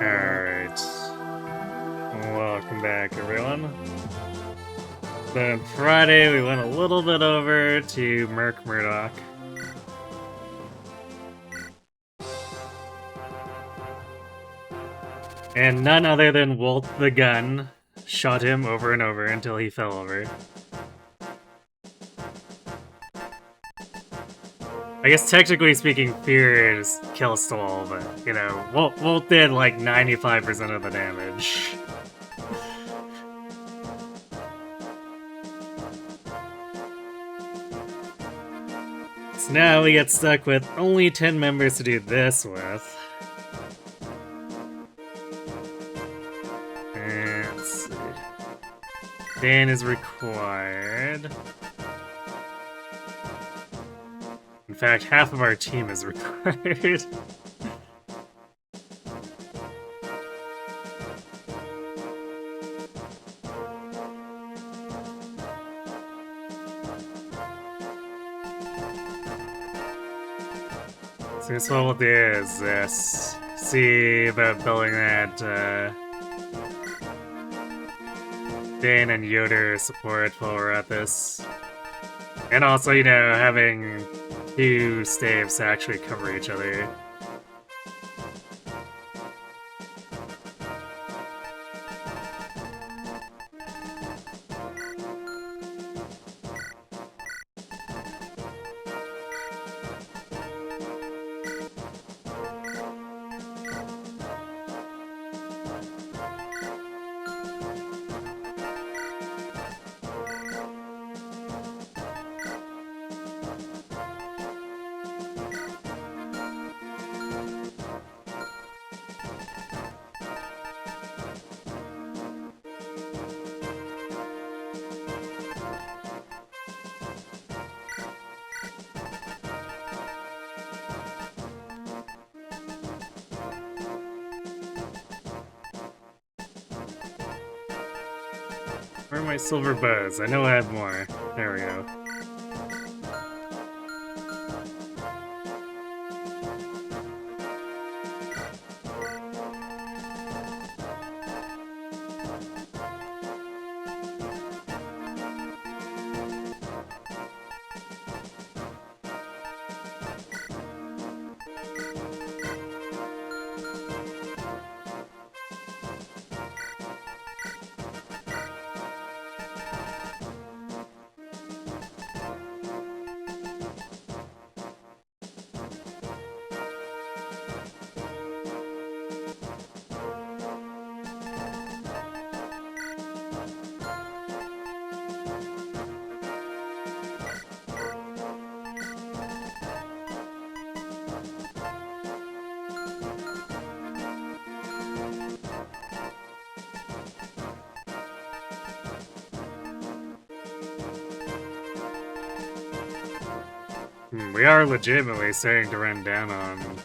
Alright. Welcome back, everyone. So on Friday, we went a little bit over to Merc Murdoch. And none other than Walt the Gun shot him over and over until he fell over. I guess technically speaking, Fear is kill stall, but, you know, Walt did like 95% of the damage. So now we get stuck with only 10 members to do this with. And let's see. Dan is required. In fact, half of our team is required. So guess what we'll do is this. See about building that Dane and Yoder support while we're at this. And also, you know, having two staves to actually cover each other. Where are my silver bows? I know I have more. There we go. We are legitimately starting to run down on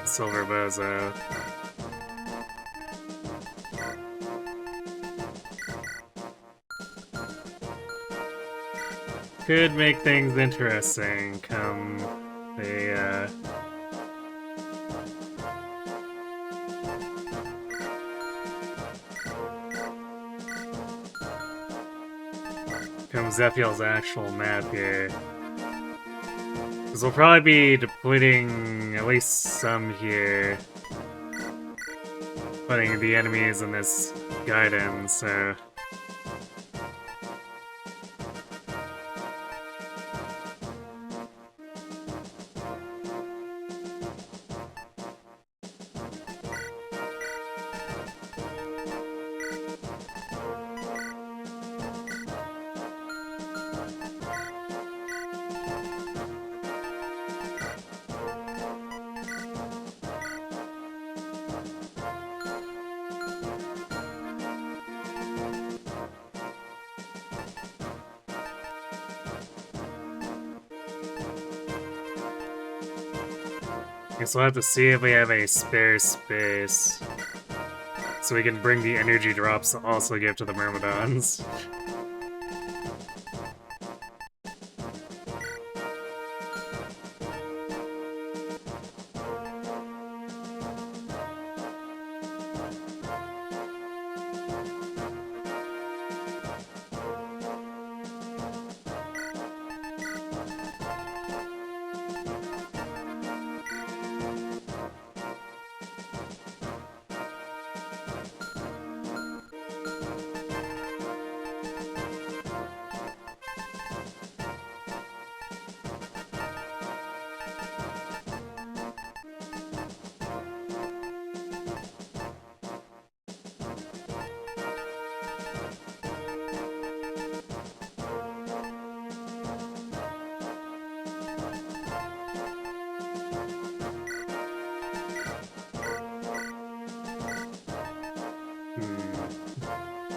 silver bows, though. Could make things interesting come the, come Zephiel's actual map here. Because we'll probably be depleting at least some here. Putting the enemies in this guidance, so... Guess we'll have to see if we have a spare space. So we can bring the energy drops to also give to the Myrmidons.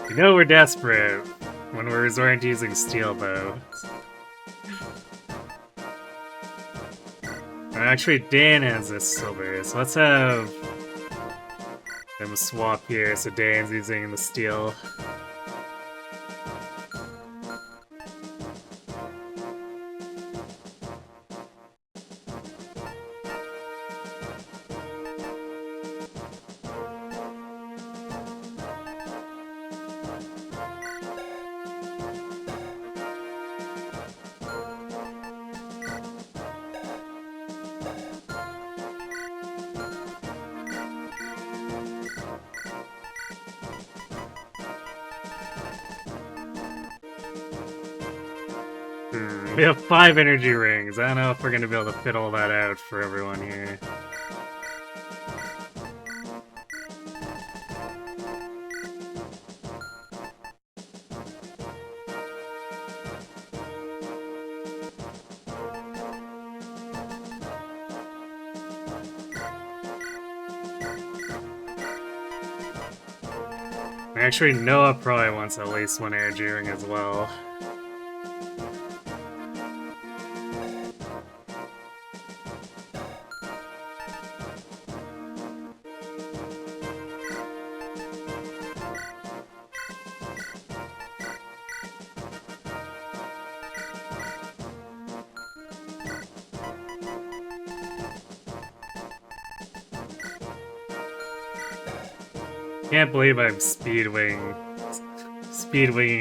You know we're desperate when we're resorting to using steel, though. Actually, Dan has this silver, so let's have them swap here so Dan's using the steel. We have 5 energy rings. I don't know if we're gonna be able to fit all that out for everyone here. Actually, Noah probably wants at least 1 energy ring as well. Can't believe I'm speedwinging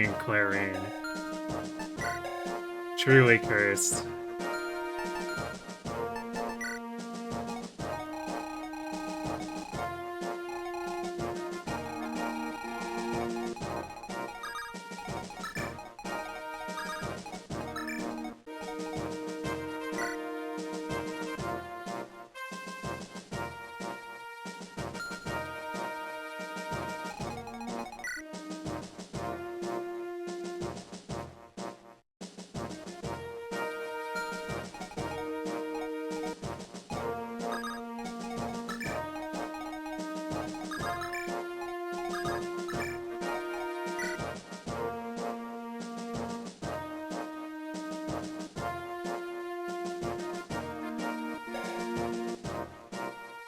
and Clarion. Truly cursed.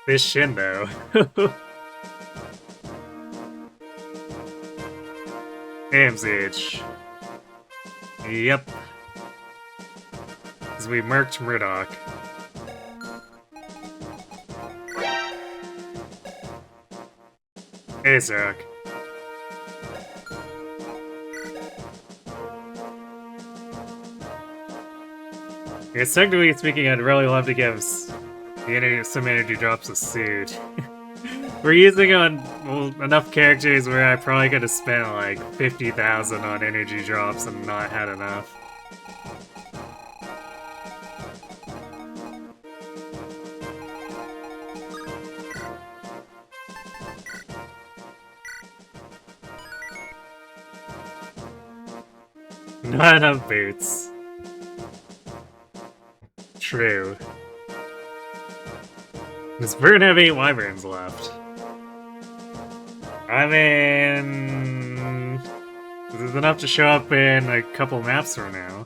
This Shindo. AMZH. Yep. Because we murked Murdoch. Hey, Zarok. I guess technically speaking, I'd really love to give some energy drops a suit. We're using on enough characters where I probably could have spent like 50,000 on energy drops and not had enough. Not enough boots. True. Does Vern have 8 wyverns left? I mean... this is enough to show up in a couple maps from now.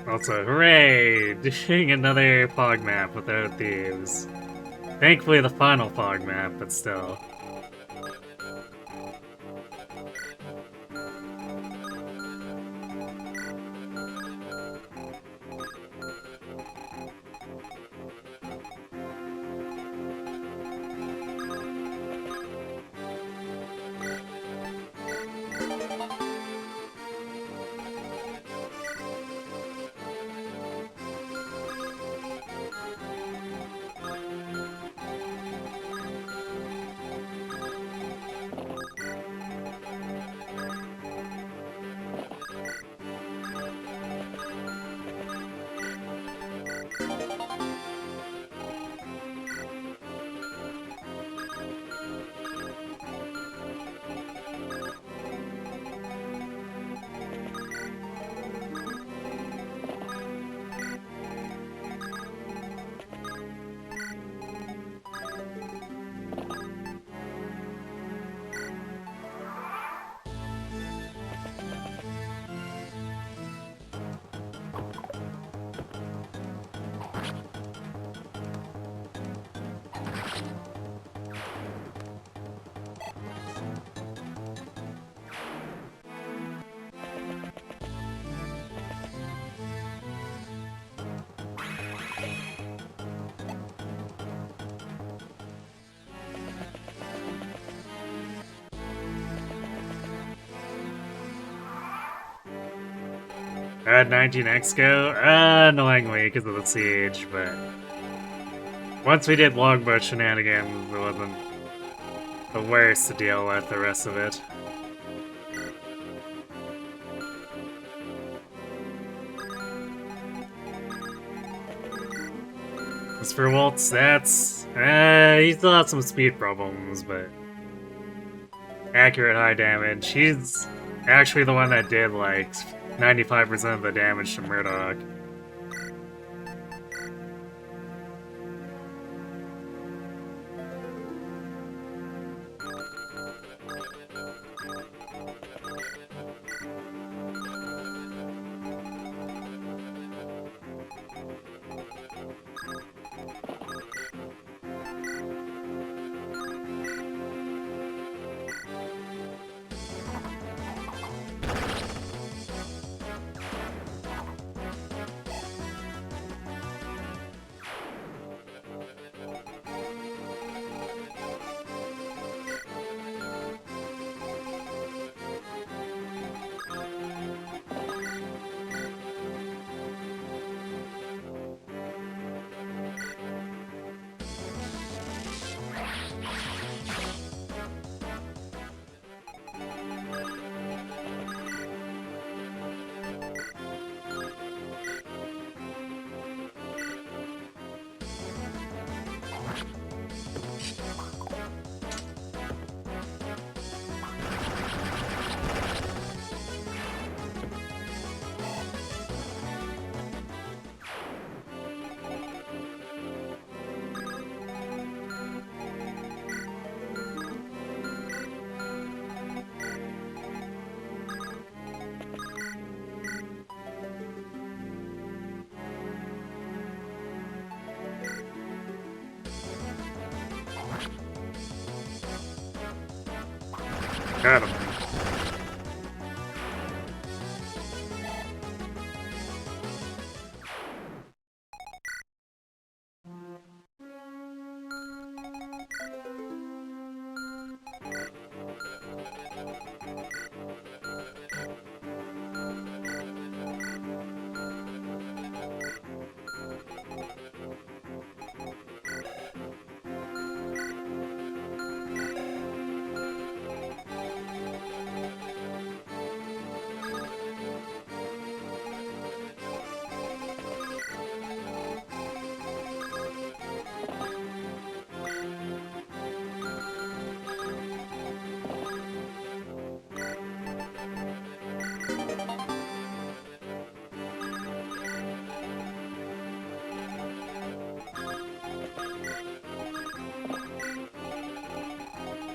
Also, hooray! Doing another fog map without thieves. Thankfully the final fog map, but still. Add 19x go? Annoyingly, because of the siege, but... Once we did longbow shenanigans, it wasn't the worst to deal with the rest of it. As for Walt's stats, he still has some speed problems, but... Accurate high damage. He's actually the one that did, like, 95% of the damage to Murdoch. Got him.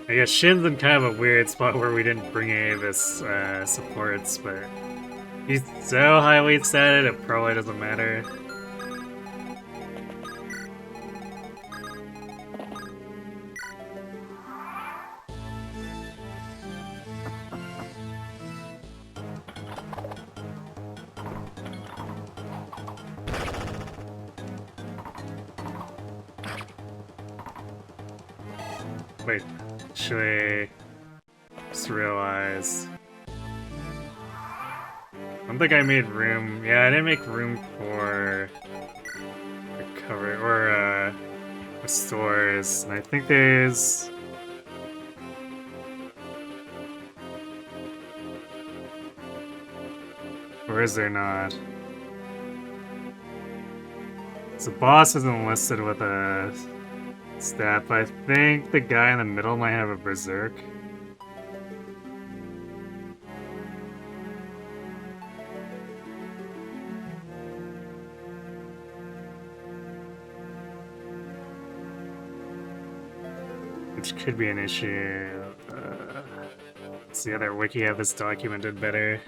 I guess Shin's in kind of a weird spot where we didn't bring any of his supports, but he's so highly statted it probably doesn't matter. Wait, actually, just realized. I don't think I made room. Yeah, I didn't make room for recover or restores, and I think there's. Or is there not? So boss isn't listed with a stat, but I think the guy in the middle might have a berserk. Which could be an issue. Let's see, other wiki have this documented better.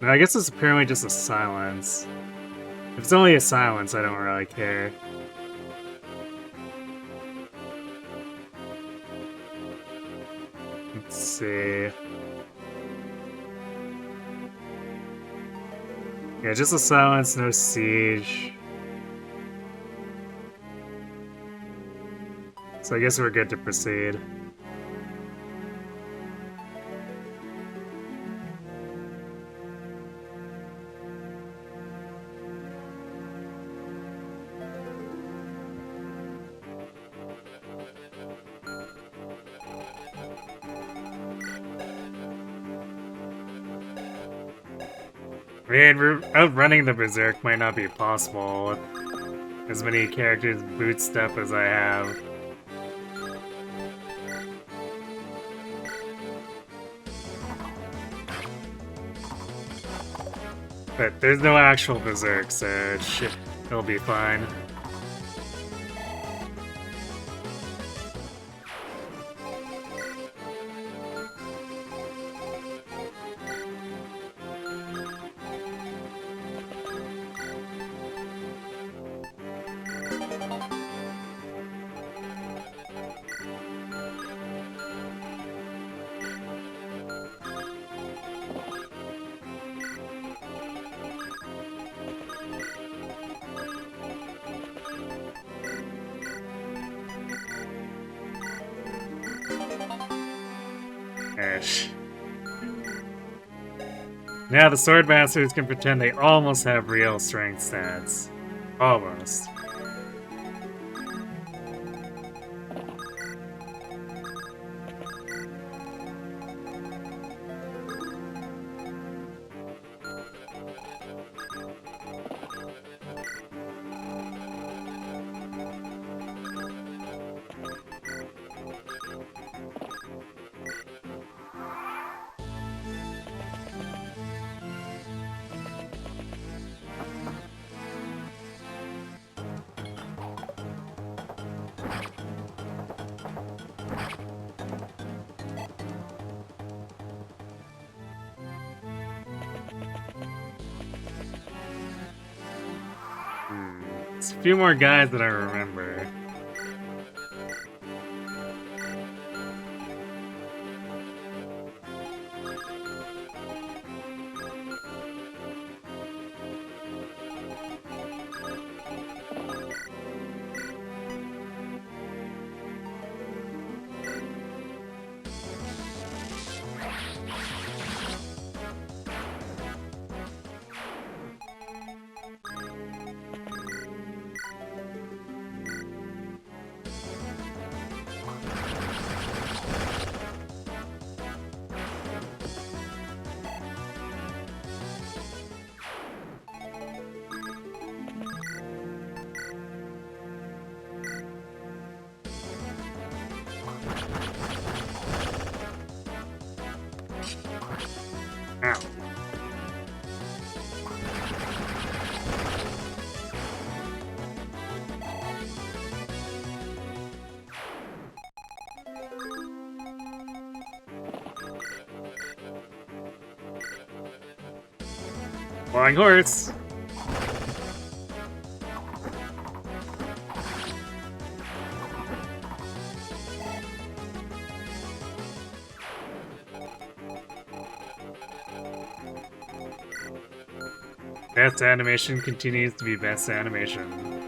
No, I guess it's apparently just a silence. If it's only a silence, I don't really care. Let's see. Yeah, just a silence, no siege. So I guess we're good to proceed. I mean, outrunning the Berserk might not be possible with as many characters bootstrap as I have. But there's no actual Berserk, so it'll be fine. Ish. Now the Swordmasters can pretend they almost have real strength stats. Almost. It's a few more guys that I remember. Ow. Flying horse! Best animation continues to be best animation.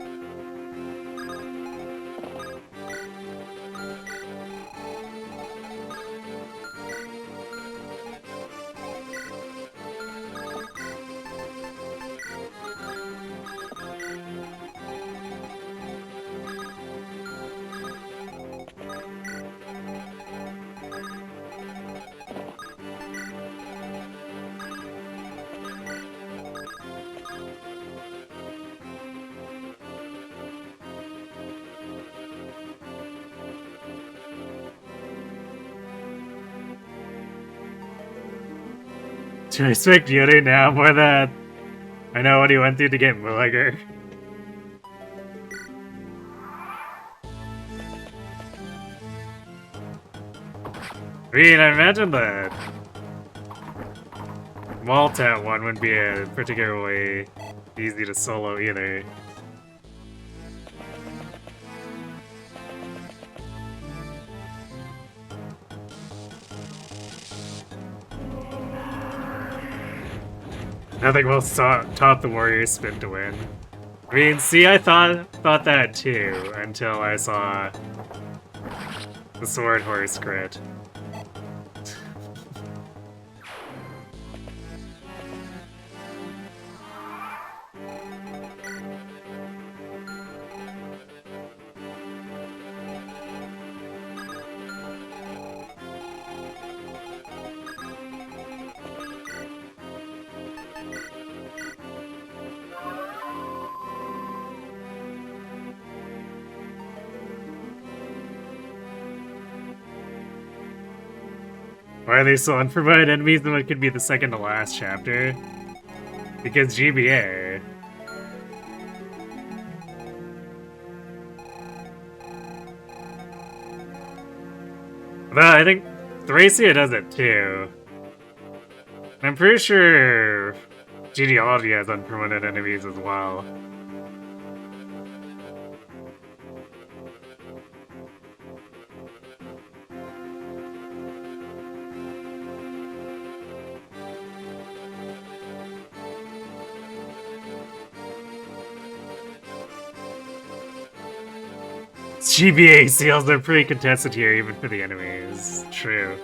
To respect Yoda now more than I know what he went through to get Mulliger. I mean, I imagine that Malta one wouldn't be a particularly easy to solo either. Nothing will top the warrior spin to win. I mean, see, I thought that too until I saw the sword horse crit. Why are they so unprovided enemies in what could be the second to last chapter? Because GBA. But I think Thracia does it too. I'm pretty sure Genealogy has unpromoted enemies as well. GBA seals are pretty contested here, even for the enemies. True.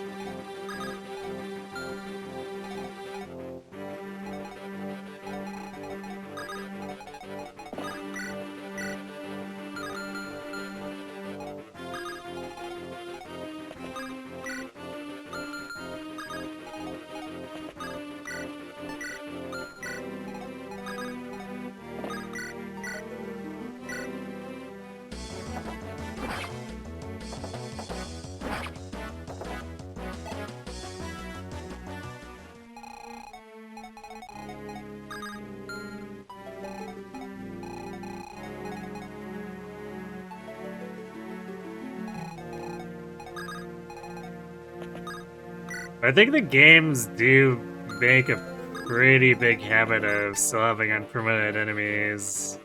I think the games do make a pretty big habit of still having unpromoted enemies.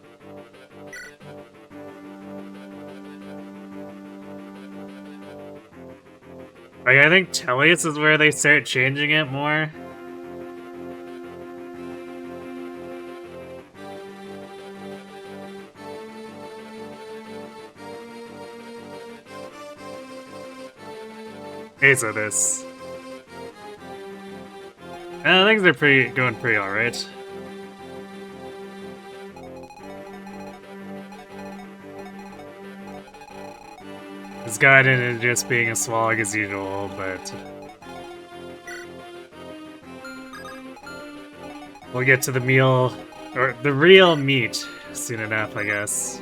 Like, I think Tellius is where they start changing it more. Okay, so this. Things are going pretty alright. It's guided in just being a slog as usual, but we'll get to the meal, or the real meat, soon enough, I guess.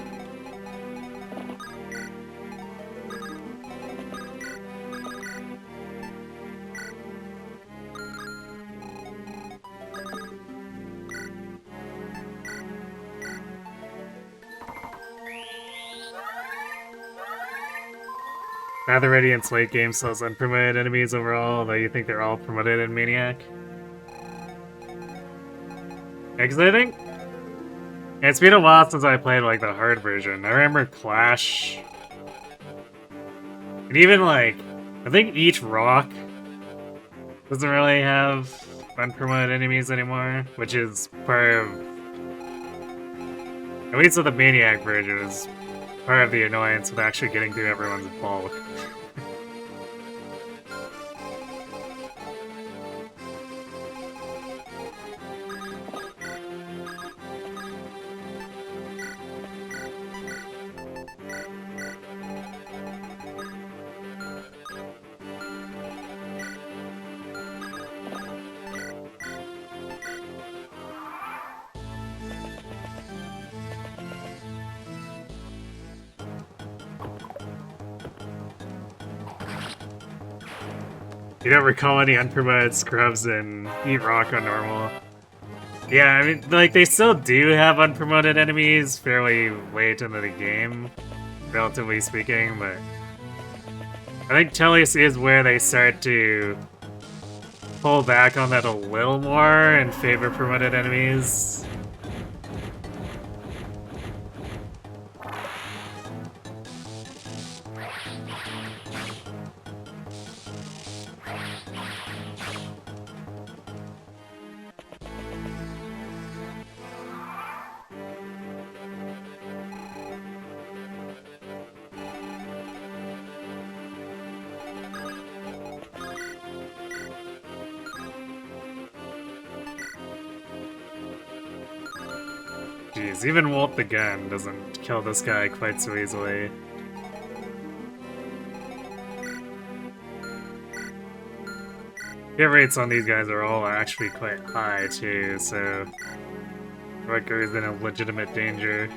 Now the Radiant's late game sells unpromoted enemies overall, although you think they're all promoted in Maniac. Because I think it's been a while since I played like the hard version. I remember Clash. And even like, I think each rock doesn't really have unpromoted enemies anymore, which is part of, at least with the Maniac version, is part of the annoyance with actually getting through everyone's bulk. You don't recall any unpromoted scrubs in Eat Rock on normal? Yeah, I mean, like, they still do have unpromoted enemies fairly late into the game, relatively speaking, but I think Tellius is where they start to pull back on that a little more and favor promoted enemies. Jeez, even Walt the Gun doesn't kill this guy quite so easily. Hit rates on these guys are all actually quite high too, so Rutger is in a legitimate danger.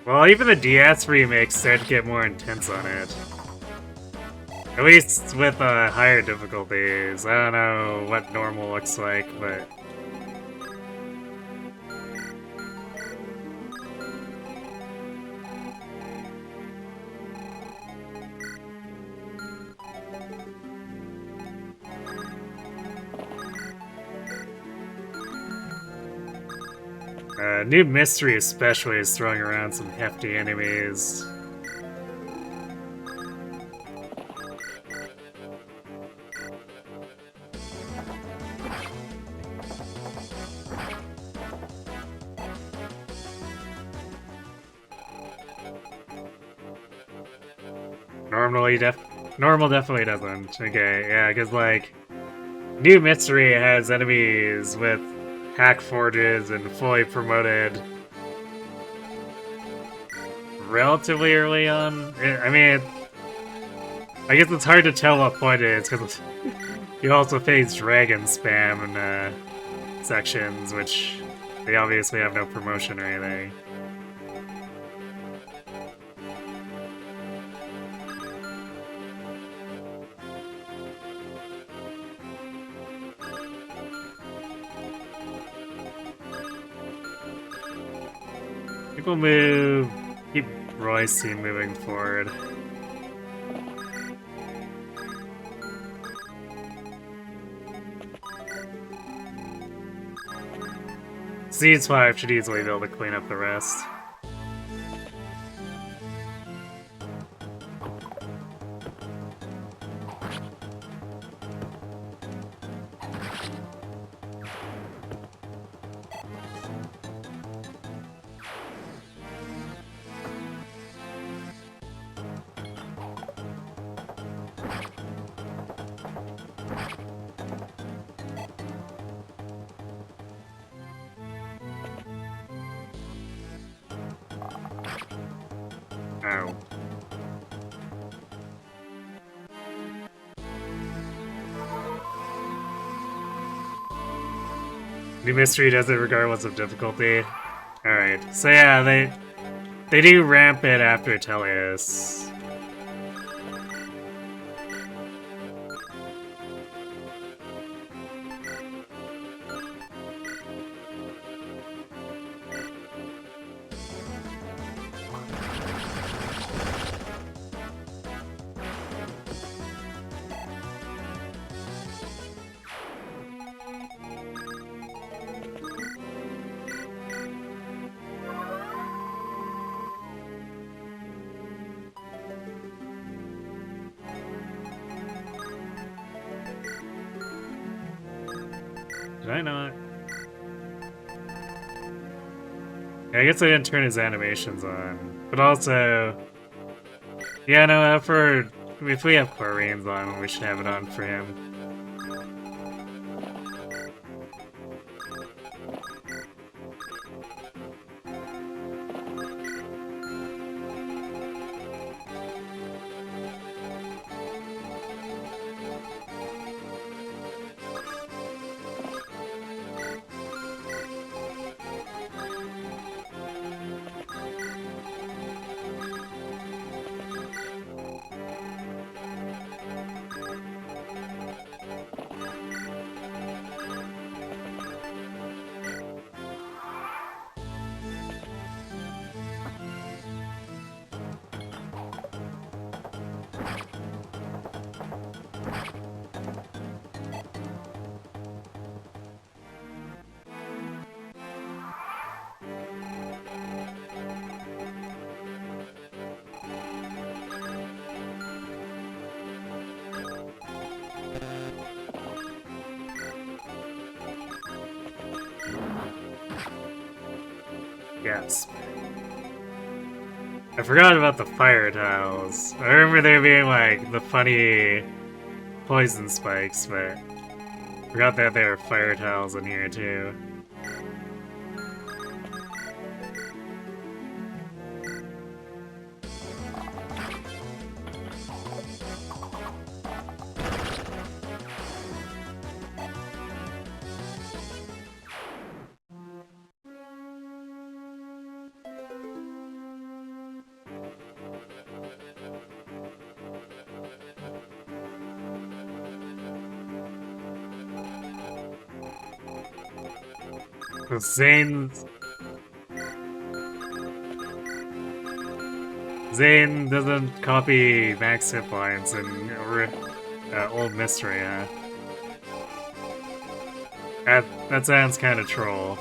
Well, even the DS remakes start to get more intense on it. At least with higher difficulties. I don't know what normal looks like, but... New Mystery especially is throwing around some hefty enemies. Normal definitely doesn't. Okay, yeah, because like New Mystery has enemies with hack forges and fully promoted relatively early on. I mean, I guess it's hard to tell what point it is because you also face dragon spam in sections, which they obviously have no promotion or anything. I think we'll keep Roy's team moving forward. Seeds 5 should easily be able to clean up the rest. Oh. New Mystery does it regardless of difficulty. Alright, so yeah, they do ramp it after Teleus. Did I not? Yeah, I guess I didn't turn his animations on. But also... Yeah, no, if we have Chlorines on, we should have it on for him. Yes. I forgot about the fire tiles. I remember there being like the funny poison spikes, but forgot that there were fire tiles in here too. Zane doesn't copy max hit points in Old Mystery, huh? That sounds kind of troll.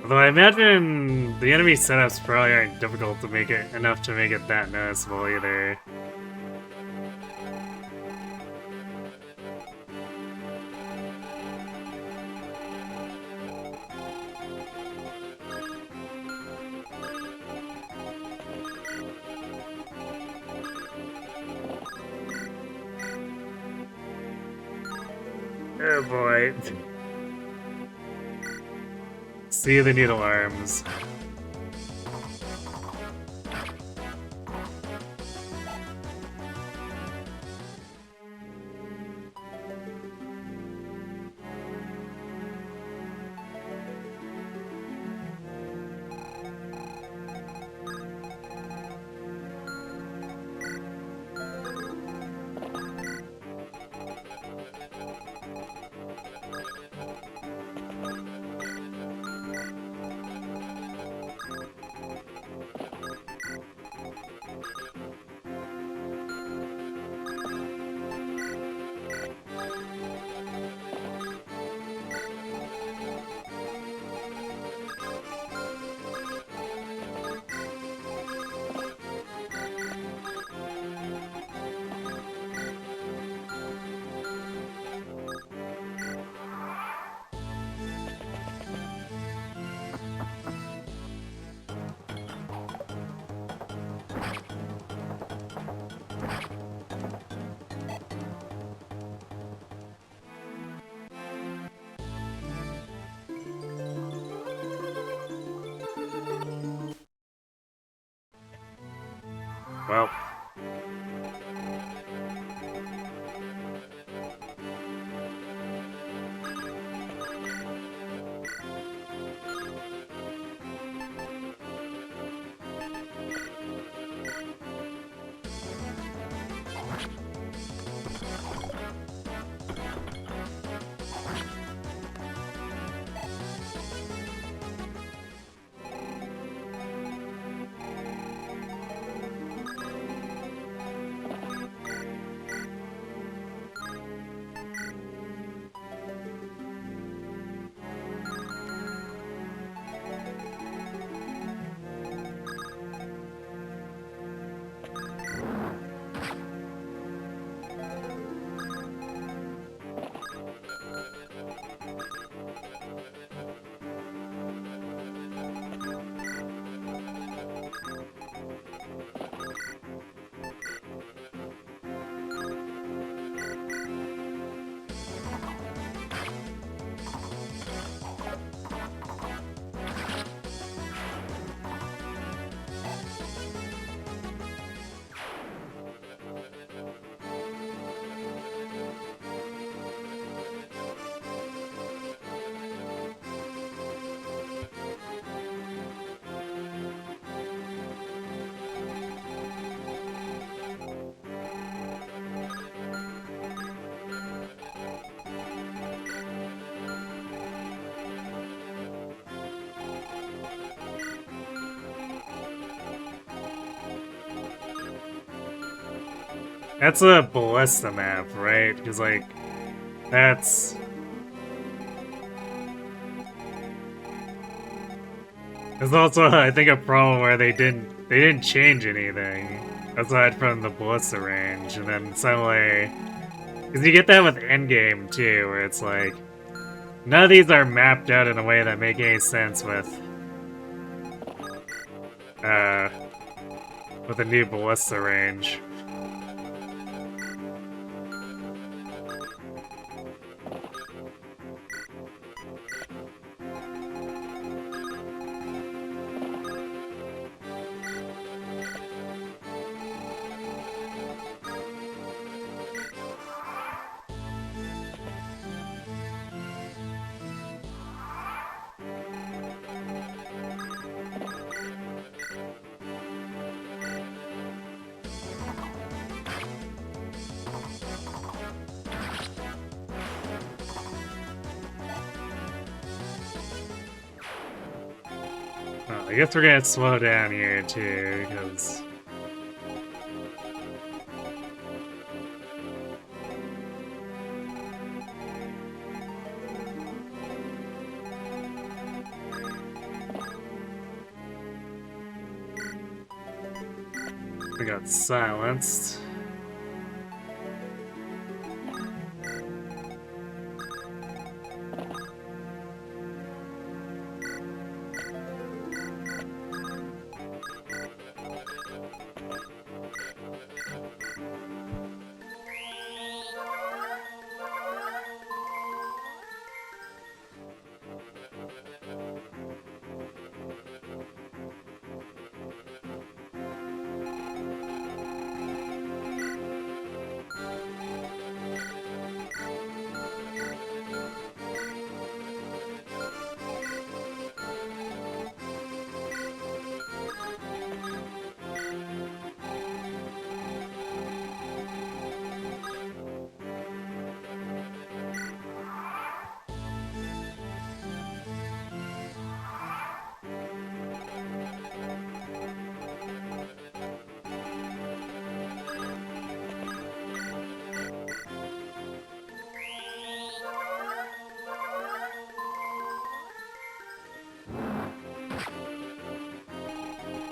Although I imagine the enemy setups probably aren't difficult to make it enough to make it that noticeable either. Oh boy. See the needle arms. Well. That's a ballista map, right? Because, like, that's... There's also, I think, a problem where they didn't change anything aside from the ballista range, and then suddenly... Because you get that with endgame, too, where it's like... None of these are mapped out in a way that make any sense with a new ballista range. Oh, I guess we're gonna slow down here too, because... We got silenced.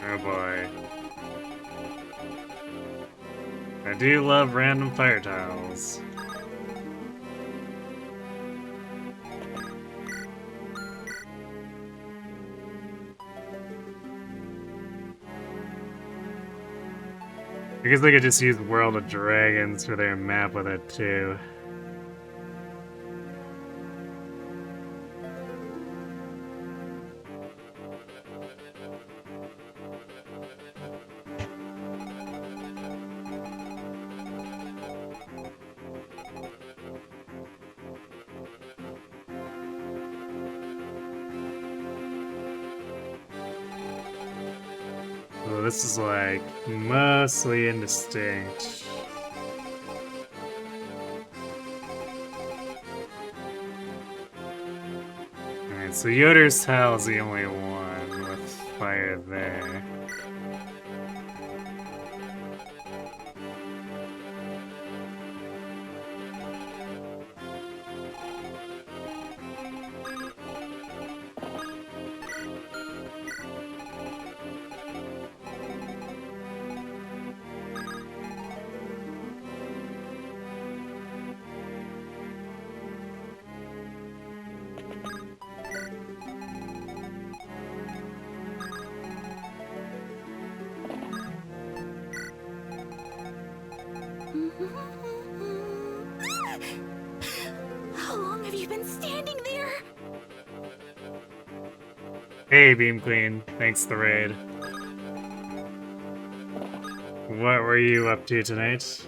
Oh boy. I do love random fire tiles. I guess they could just use World of Dragons for their map with it too. So this is like mostly indistinct. Alright, so Yoder's tile is the only one with fire there. How long have you been standing there? Hey, Beam Queen. Thanks the raid. What were you up to tonight?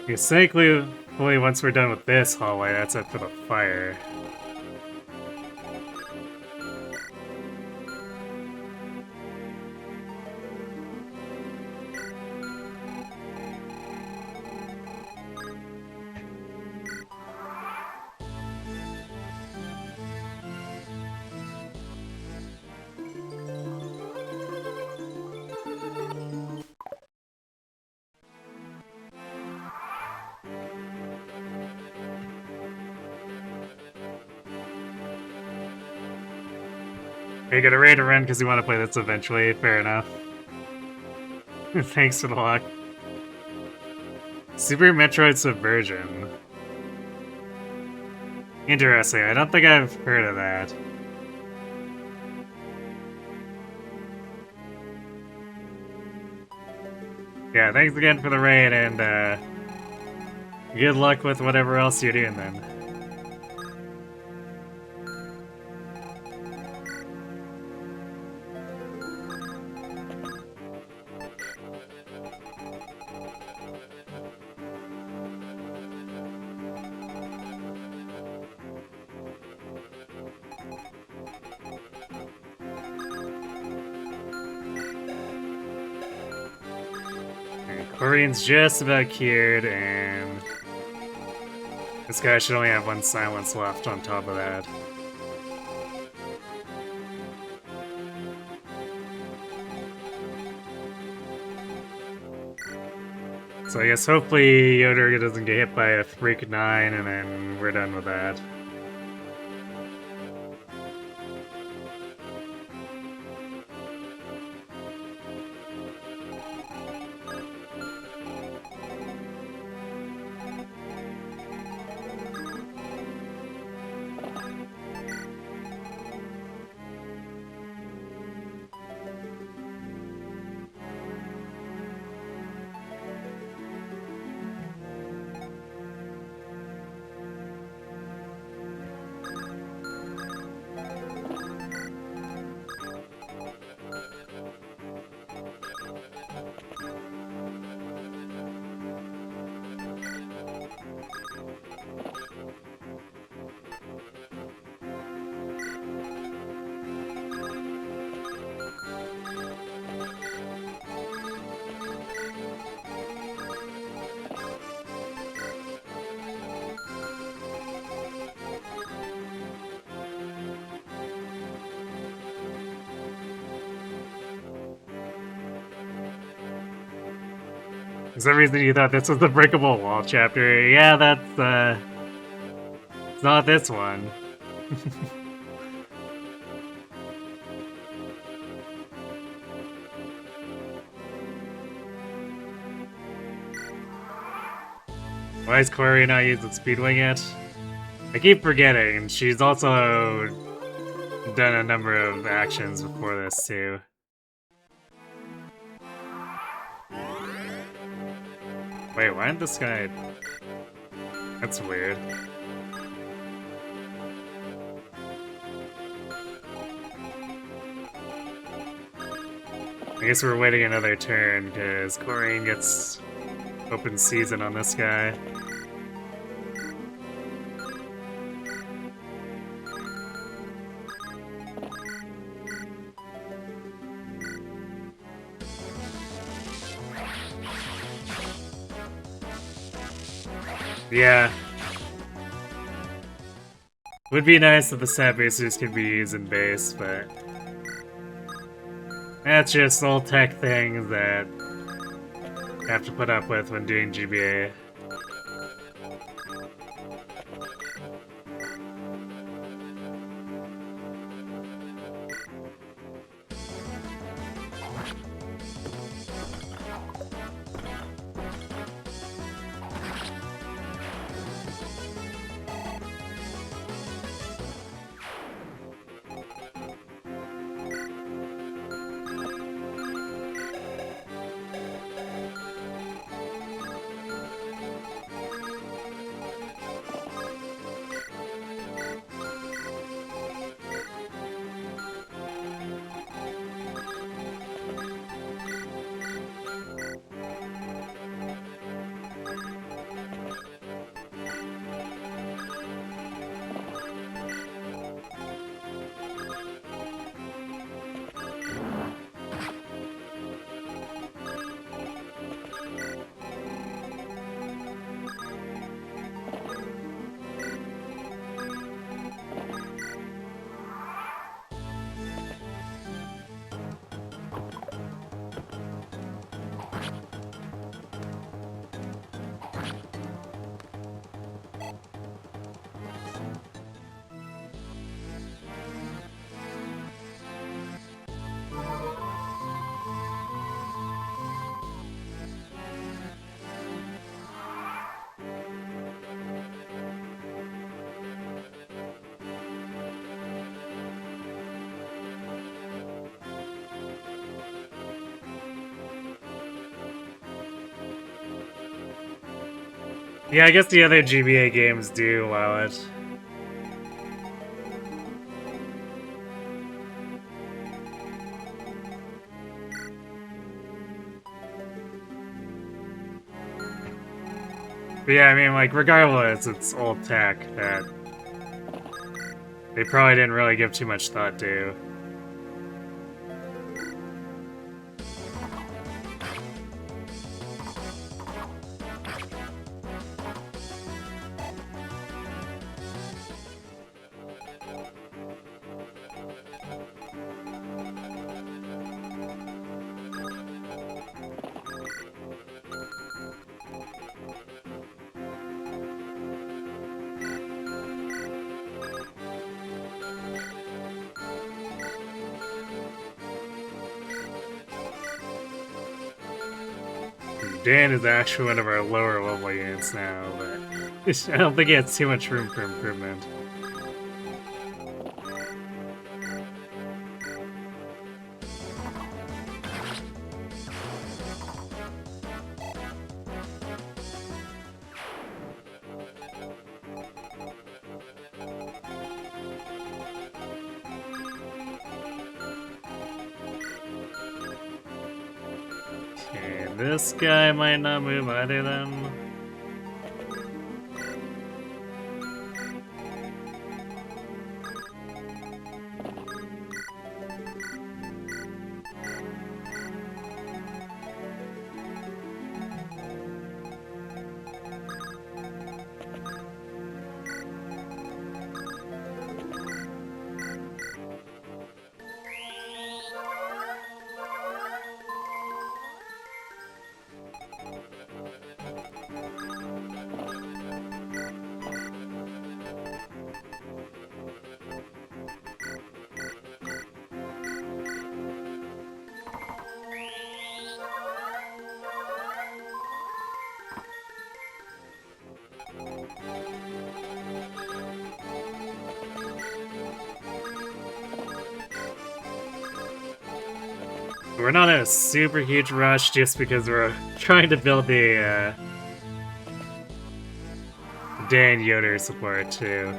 Basically, once we're done with this hallway, that's it for the fire. You got a ready to run because you want to play this eventually. Fair enough. Thanks for the luck. Super Metroid Subversion. Interesting. I don't think I've heard of that. Yeah, thanks again for the raid, and good luck with whatever else you're doing then. Chlorine's just about cured, and this guy should only have one silence left on top of that. So I guess hopefully Yoder doesn't get hit by a freak 9, and then we're done with that. For some reason you thought this was the Breakable Wall chapter. Yeah, that's, it's not this one. Why is Corey not using Speedwing yet? I keep forgetting, she's also done a number of actions before this, too. Wait, why isn't this guy... That's weird. I guess we're waiting another turn, because Corrine gets open season on this guy. Yeah. Would be nice if the stat boosters could be used in base, but... That's just old tech things that you have to put up with when doing GBA. Yeah, I guess the other GBA games do allow it. But yeah, I mean, like, regardless, it's old tech that they probably didn't really give too much thought to. Dan is actually one of our lower level units now, but I don't think he has too much room for improvement. Okay, this guy might not move either then. We're not in a super huge rush just because we're trying to build the Dan Yoder support too.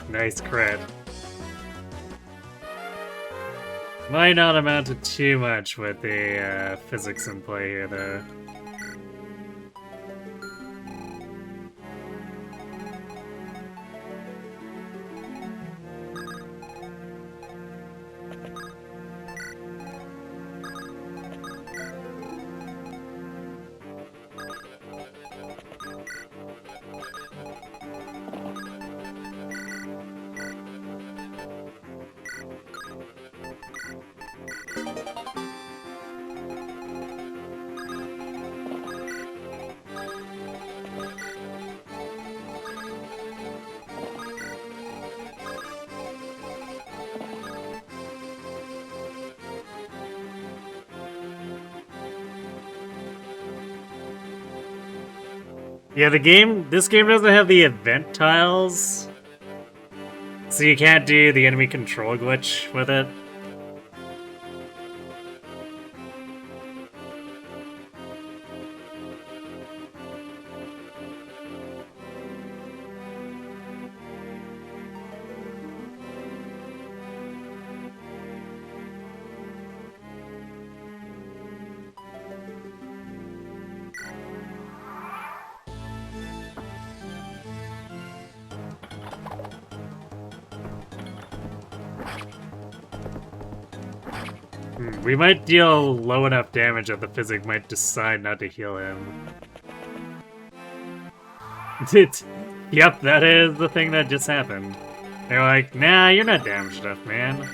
Nice crit. Might not amount to too much with the physics in play here, though. Yeah, this game doesn't have the event tiles, so you can't do the enemy control glitch with it. We might deal low enough damage that the physic might decide not to heal him. Yep, that is the thing that just happened. They're like, nah, you're not damaged enough, man.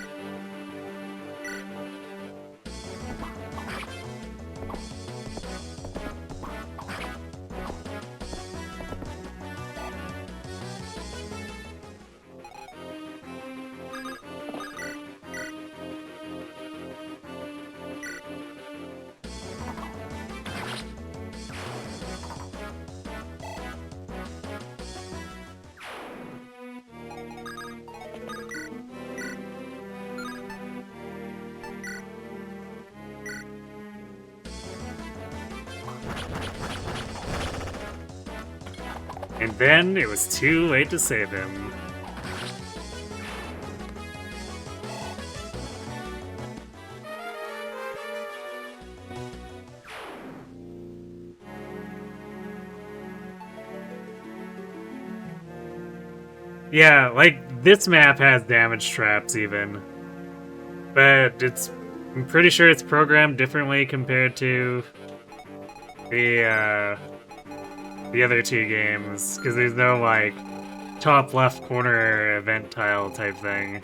And then it was too late to save him. Yeah, like, this map has damage traps even. But I'm pretty sure it's programmed differently compared to the other two games, because there's no, like, top left corner event tile type thing.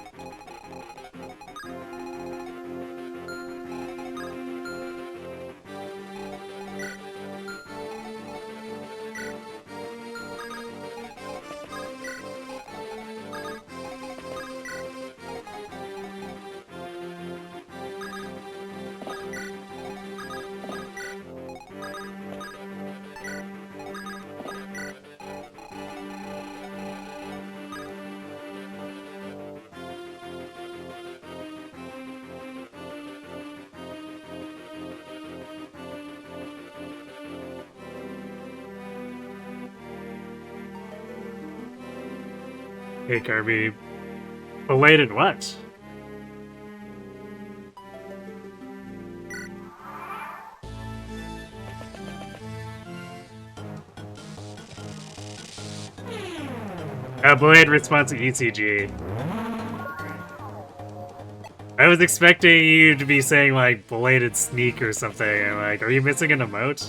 Hey, Kirby. Belated what? Belated response to ECG. I was expecting you to be saying, like, belated sneak or something, and like, are you missing an emote?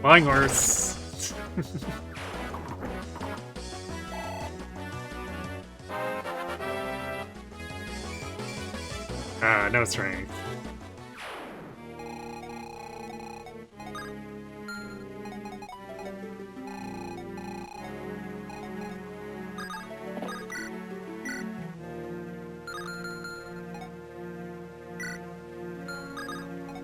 Flying horse. No strength.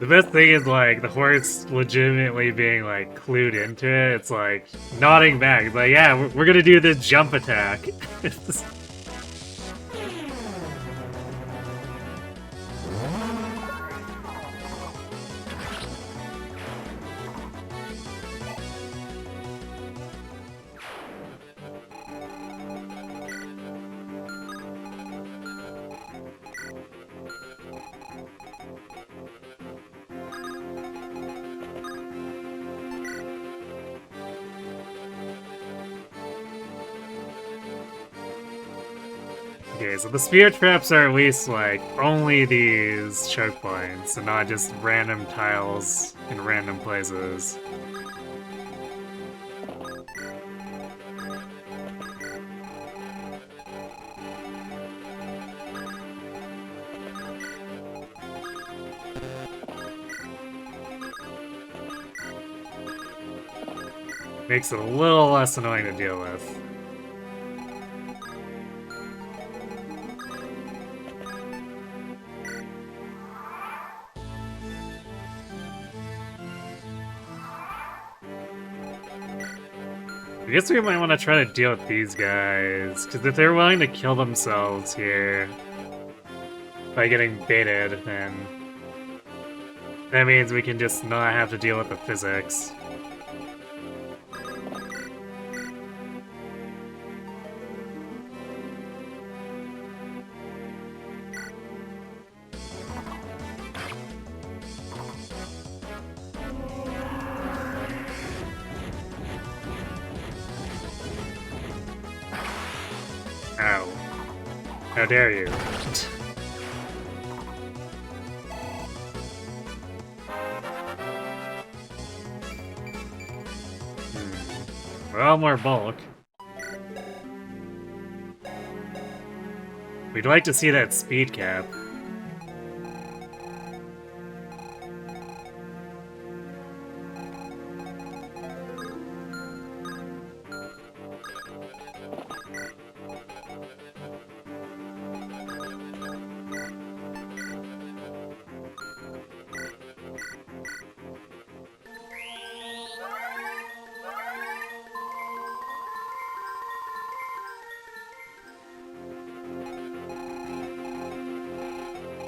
The best thing is, like, the horse legitimately being, like, clued into it. It's like, nodding back. It's like, yeah, we're gonna do this jump attack. Okay, so the spirit traps are at least, like, only these choke points, and not just random tiles in random places. Makes it a little less annoying to deal with. I guess we might want to try to deal with these guys, because if they're willing to kill themselves here by getting baited, then that means we can just not have to deal with the physics. Ow. How dare you. Well, more bulk. We'd like to see that speed cap.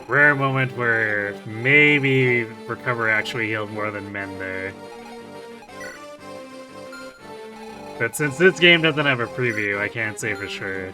rare moment where maybe Recover actually healed more than Men there. But since this game doesn't have a preview, I can't say for sure.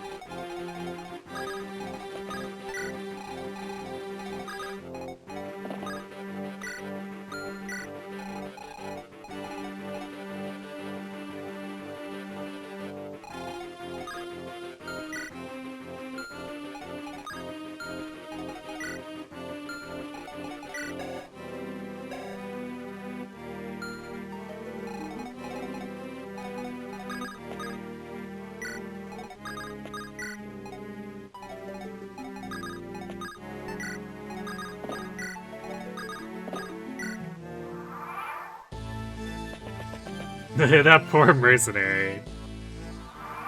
That poor mercenary.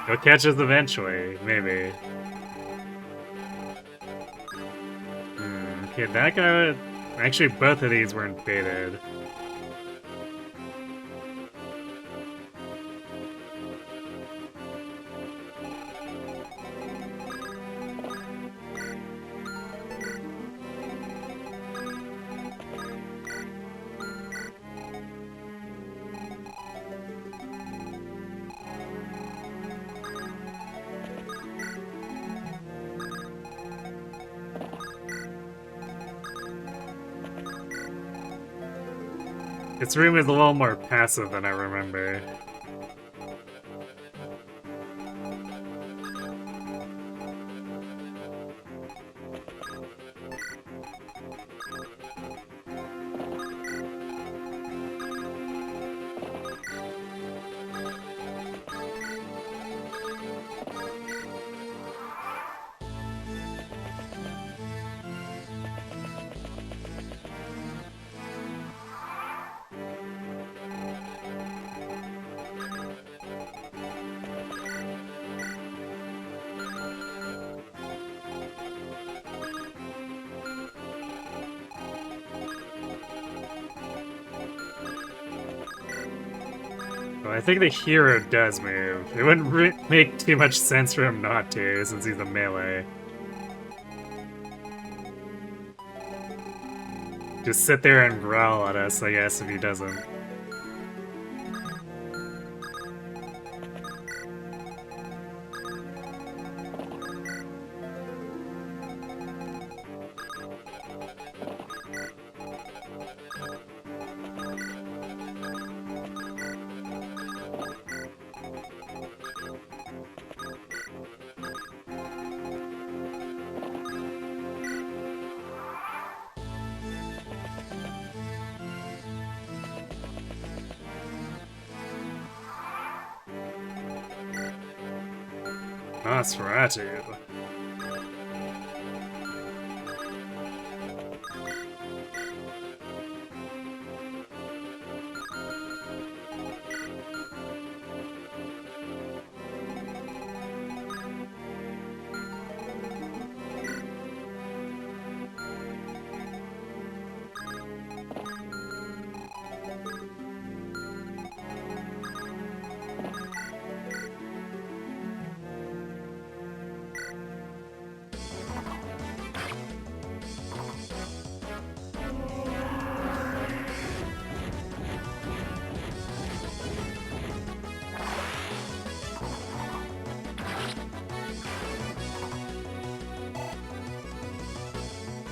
He'll catch us eventually, maybe. Okay, that guy would... Actually, both of these weren't baited. This room is a little more passive than I remember. Well, I think the hero does move. It wouldn't make too much sense for him not to, since he's a melee. Just sit there and growl at us, I guess, if he doesn't. Nosferatu.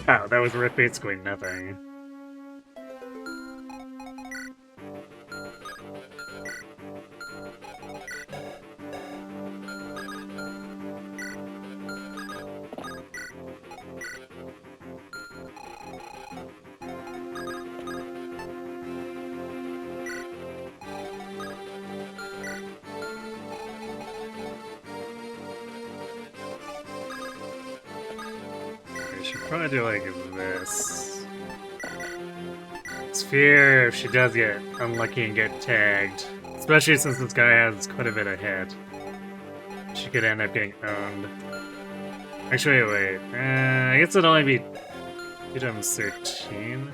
Wow, that was worth basically nothing. I should probably do like this. Sphere, if she does get unlucky and get tagged, especially since this guy has quite a bit of hit, she could end up getting owned. Actually, wait. I guess it'd only be item 13.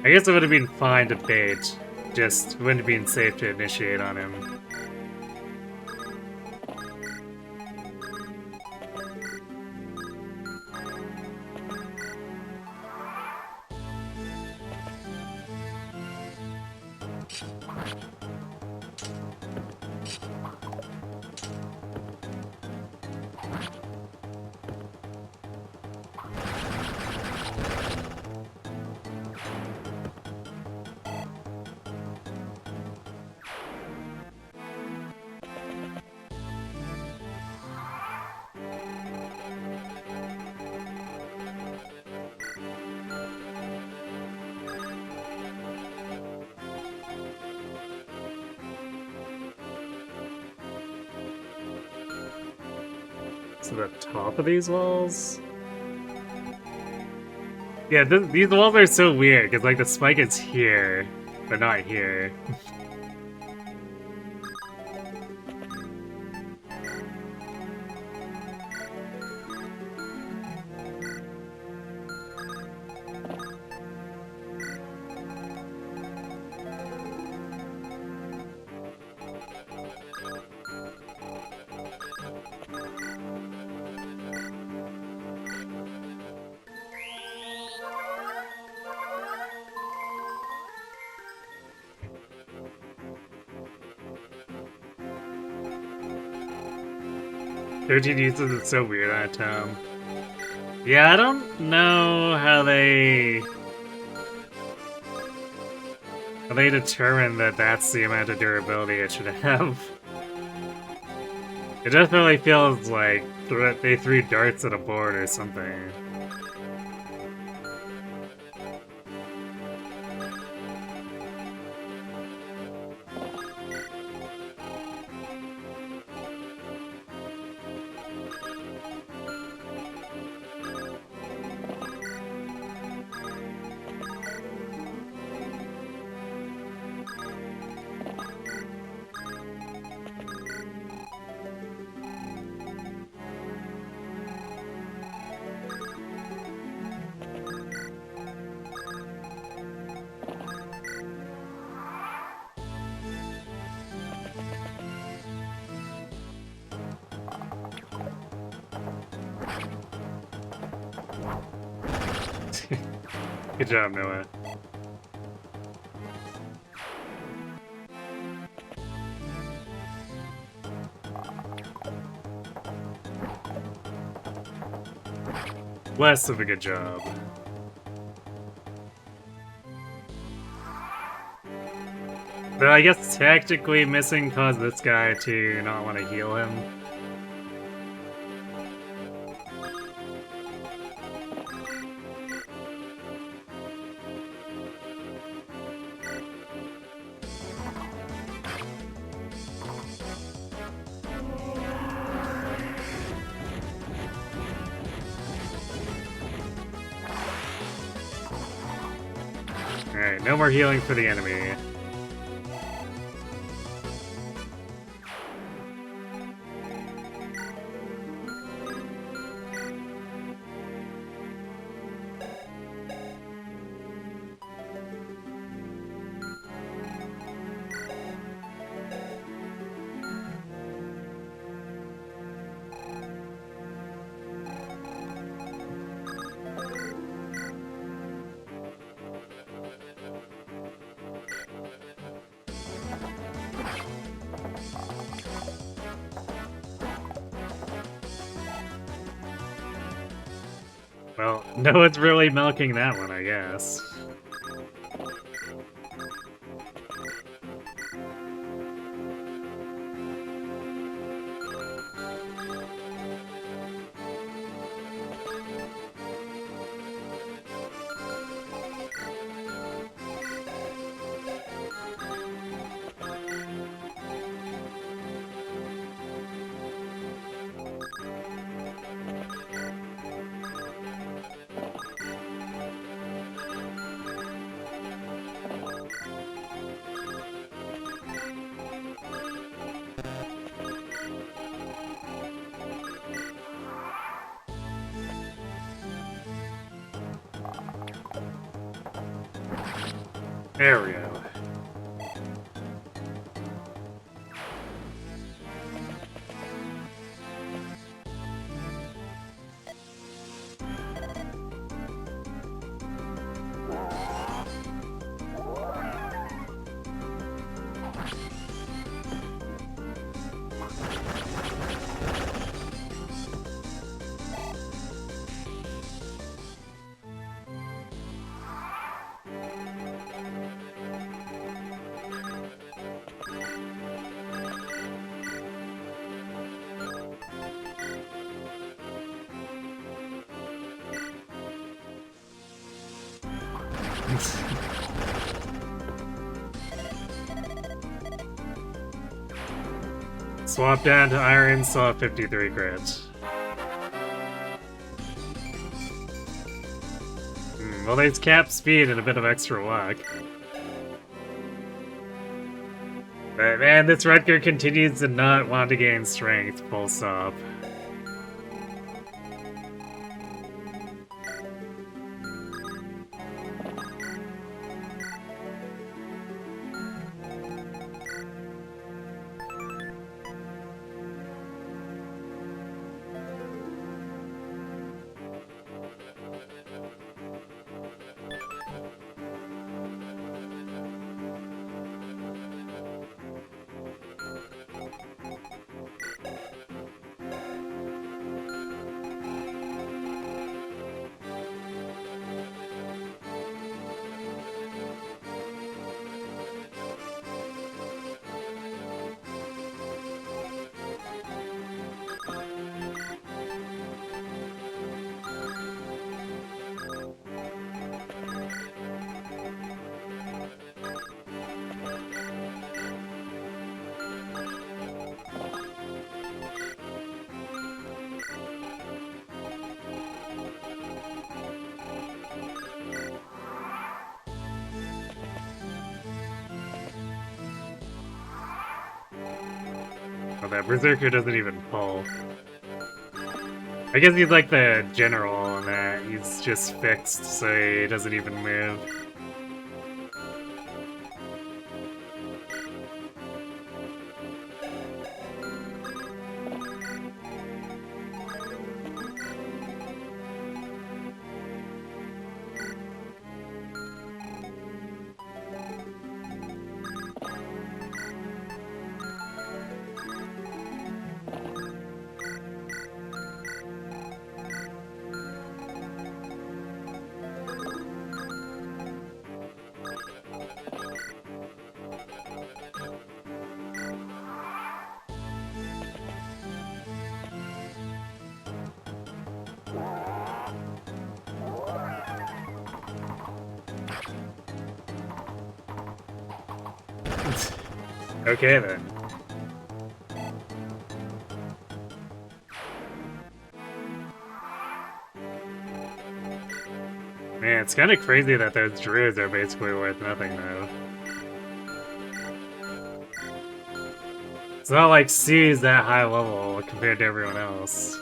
I guess it would have been fine to bait, just wouldn't have been safe to initiate on him. to the top of these walls? Yeah, these walls are so weird, because like the spike is here, but not here. Thirteen uses is so weird on a tome. Yeah, I don't know how they determine that that's the amount of durability it should have. It definitely feels like they threw darts at a board or something. Good job, Noah. Less of a good job. Though I guess tactically missing caused this guy to not want to heal him. Alright, no more healing for the enemy. Well, no one's really milking that one, I guess. There we go. Swap down to iron, saw 53 crits. Well, there's cap speed and a bit of extra luck. But man, this Rutger continues to not want to gain strength, full stop. Oh, that Berserker doesn't even pull. I guess he's like the general in that he's just fixed, so he doesn't even move. Okay then. Man, it's kind of crazy that those druids are basically worth nothing though. It's not like C's that high level compared to everyone else.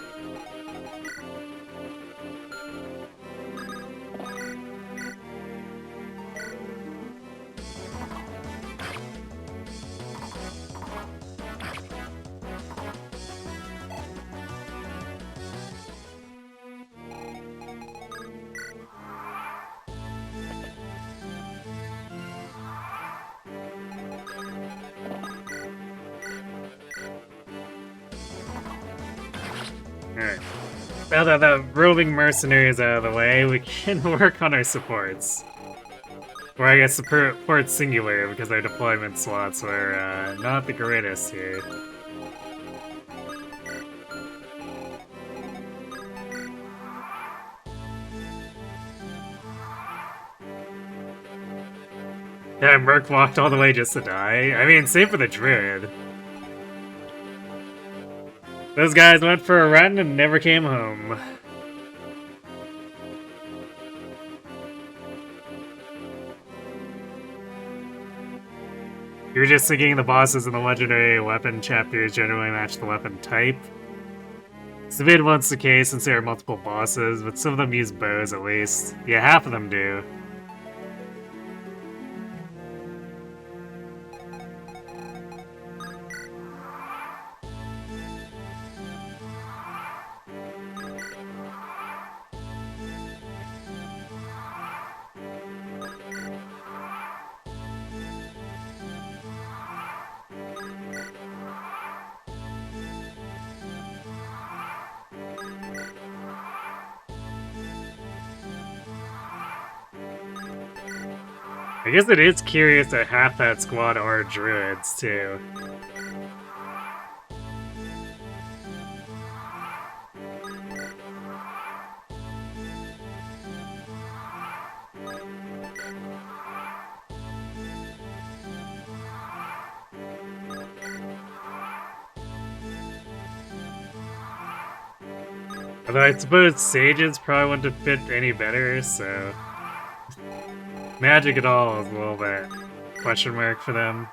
Alright. Now that the roving mercenary is out of the way, we can work on our supports. Or I guess support singular, because our deployment slots were not the greatest here. Yeah, Merc walked all the way just to die. I mean, same for the Druid. Those guys went for a run and never came home. You're just thinking the bosses in the legendary weapon chapters generally match the weapon type. It's a bit once the case since there are multiple bosses, but some of them use bows at least. Yeah, half of them do. I guess it is curious that half that squad are druids, too. Although I suppose sages probably wouldn't have fit any better, so... magic at all is a little bit question mark for them.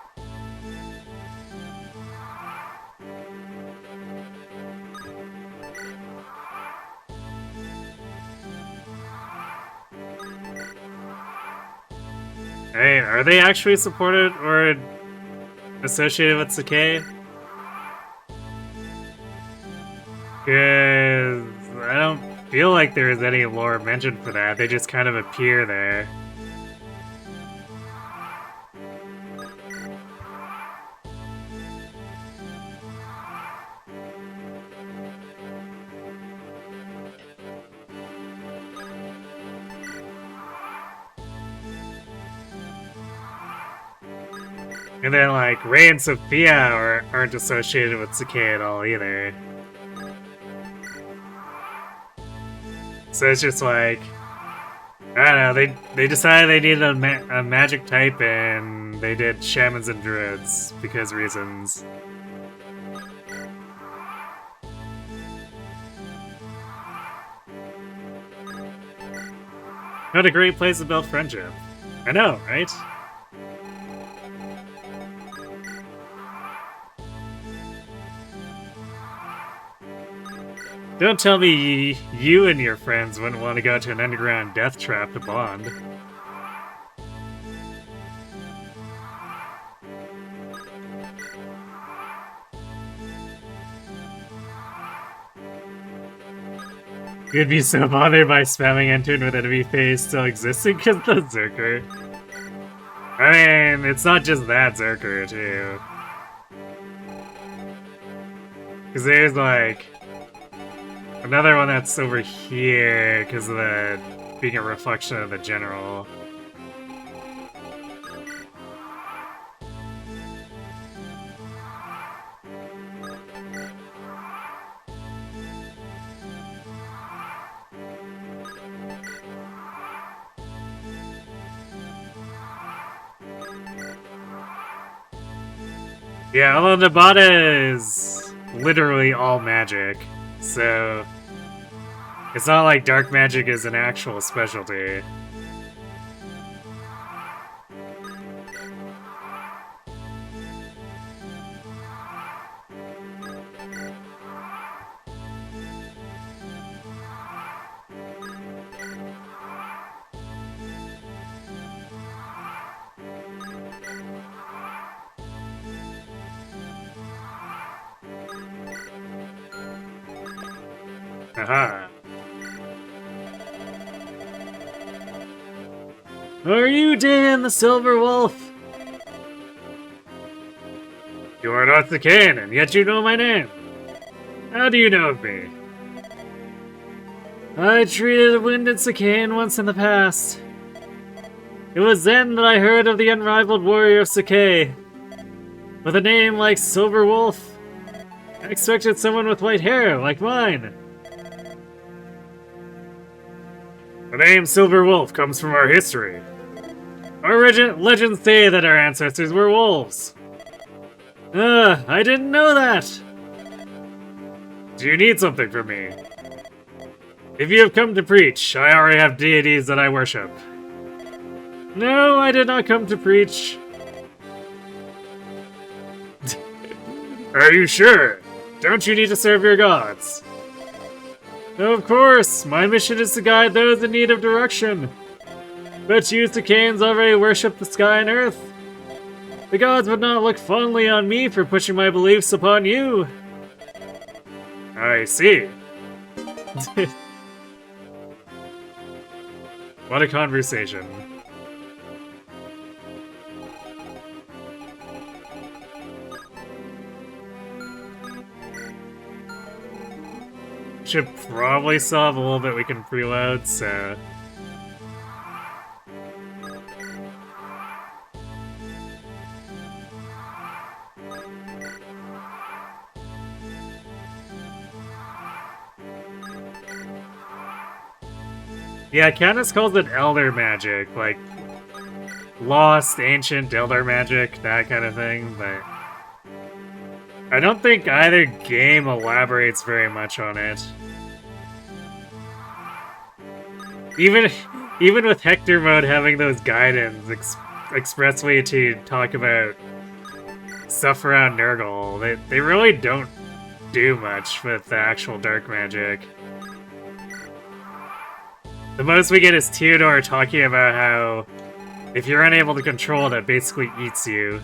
Hey, are they actually supported or associated with Sacae? Because I don't feel like there is any lore mentioned for that. They just kind of appear there. And then, like, Rei and Sophia aren't associated with Sacae at all either. So it's just like, I don't know, they decided they needed a magic type and they did shamans and druids because reasons. What a great place to build friendship. I know, right? Don't tell me you and your friends wouldn't want to go to an underground death trap to bond. You'd be so bothered by spamming Entune with enemy phase still existing because the Zerker. I mean, it's not just that Zerker, too. Because there's, like, another one that's over here because of the being a reflection of the general. Yeah, although Nabata is literally all magic, so it's not like dark magic is an actual specialty. Aha. Are you Dan the Silver Wolf? You are not the king, and yet you know my name. How do you know of me? I treated a wounded Sacaean once in the past. It was then that I heard of the unrivaled warrior of Sacae. With a name like Silver Wolf, I expected someone with white hair like mine. The name Silver Wolf comes from our history. Our legends say that our ancestors were wolves. I didn't know that. Do you need something from me? If you have come to preach, I already have deities that I worship. No, I did not come to preach. Are you sure? Don't you need to serve your gods? Of course, my mission is to guide those in need of direction. But you Sacaeans already worship the sky and earth. The gods would not look fondly on me for pushing my beliefs upon you. I see. What a conversation. Should probably still have a little bit we can preload, so... Yeah, Candace calls it Elder Magic, like... Lost, Ancient, Elder Magic, that kind of thing, but... I don't think either game elaborates very much on it. Even Even with Hector mode having those guidance expressly to talk about stuff around Nurgle, they really don't do much with the actual dark magic. The most we get is Theodore talking about how if you're unable to control it, it basically eats you.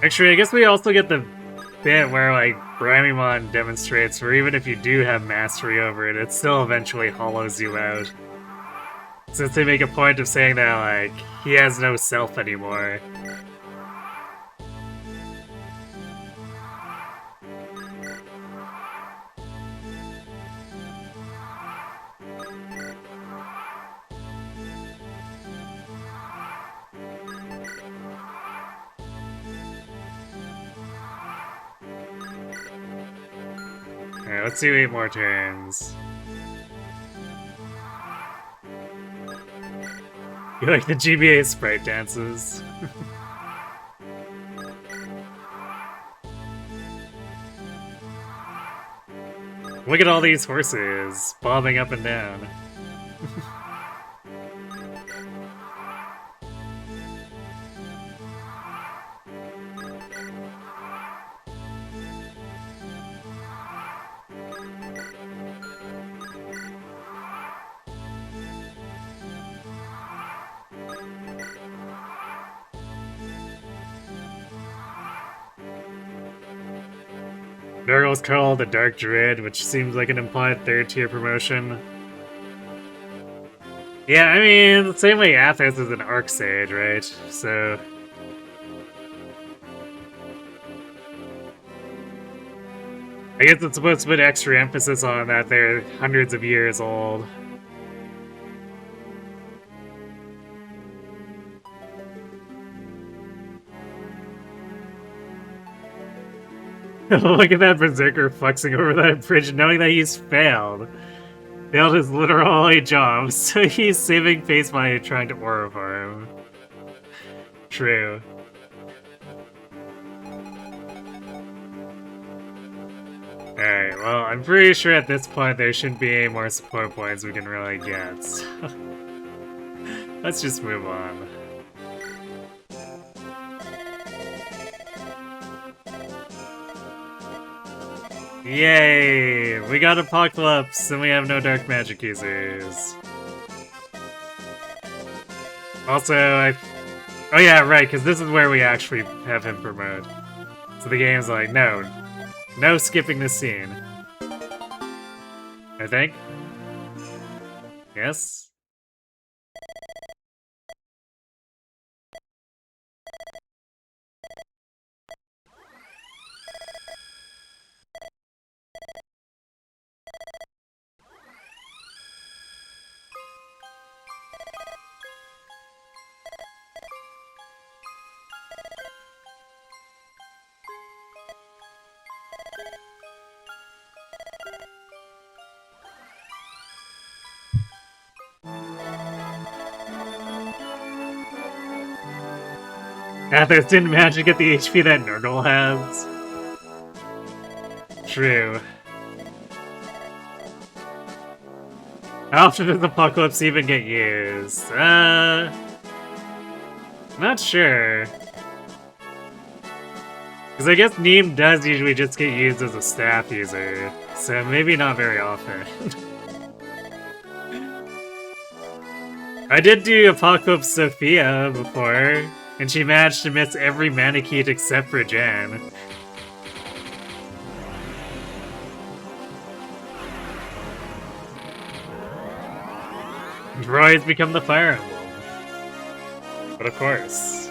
Actually, I guess we also get the bit where, like, Brimimon demonstrates where even if you do have mastery over it, it still eventually hollows you out. Since they make a point of saying that, like, he has no self anymore. Alright, let's do 8 more turns. You like the GBA sprite dances? Look at all these horses bobbing up and down. Nurgle's called the Dark Druid, which seems like an implied 3rd tier promotion. Yeah, I mean, the same way Athos is an Arc Sage, right? So... I guess it's supposed to put extra emphasis on that they're hundreds of years old. Look at that Berserker flexing over that bridge, knowing that he's failed. Failed his literal job, so he's saving face by trying to aura farm. True. Alright, well, I'm pretty sure at this point there shouldn't be any more support points we can really get. So let's just move on. Yay! We got Apocalypse, and we have no dark magic users. Also, oh yeah, right, because this is where we actually have him promote. So the game's like, no skipping this scene. I think? Yes? Athos didn't manage to get the HP that Nurgle has. True. How often does Apocalypse even get used? Not sure. Because I guess Neem does usually just get used as a staff user, so maybe not very often. I did do Apocalypse Sophia before, and she managed to miss every Manakete except for Jan. Roy's become the Fire Emblem. But of course.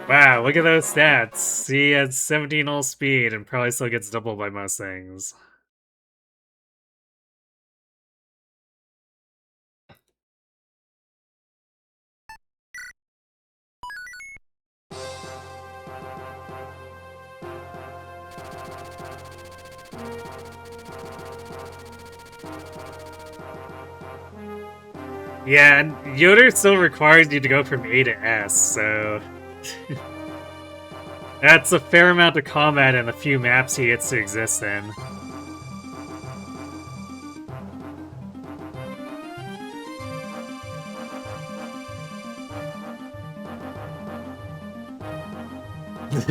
Wow, look at those stats. He has 17 all speed and probably still gets doubled by most things. Yeah, and Yoder still requires you to go from A to S, so... That's a fair amount of combat and the few maps he gets to exist in.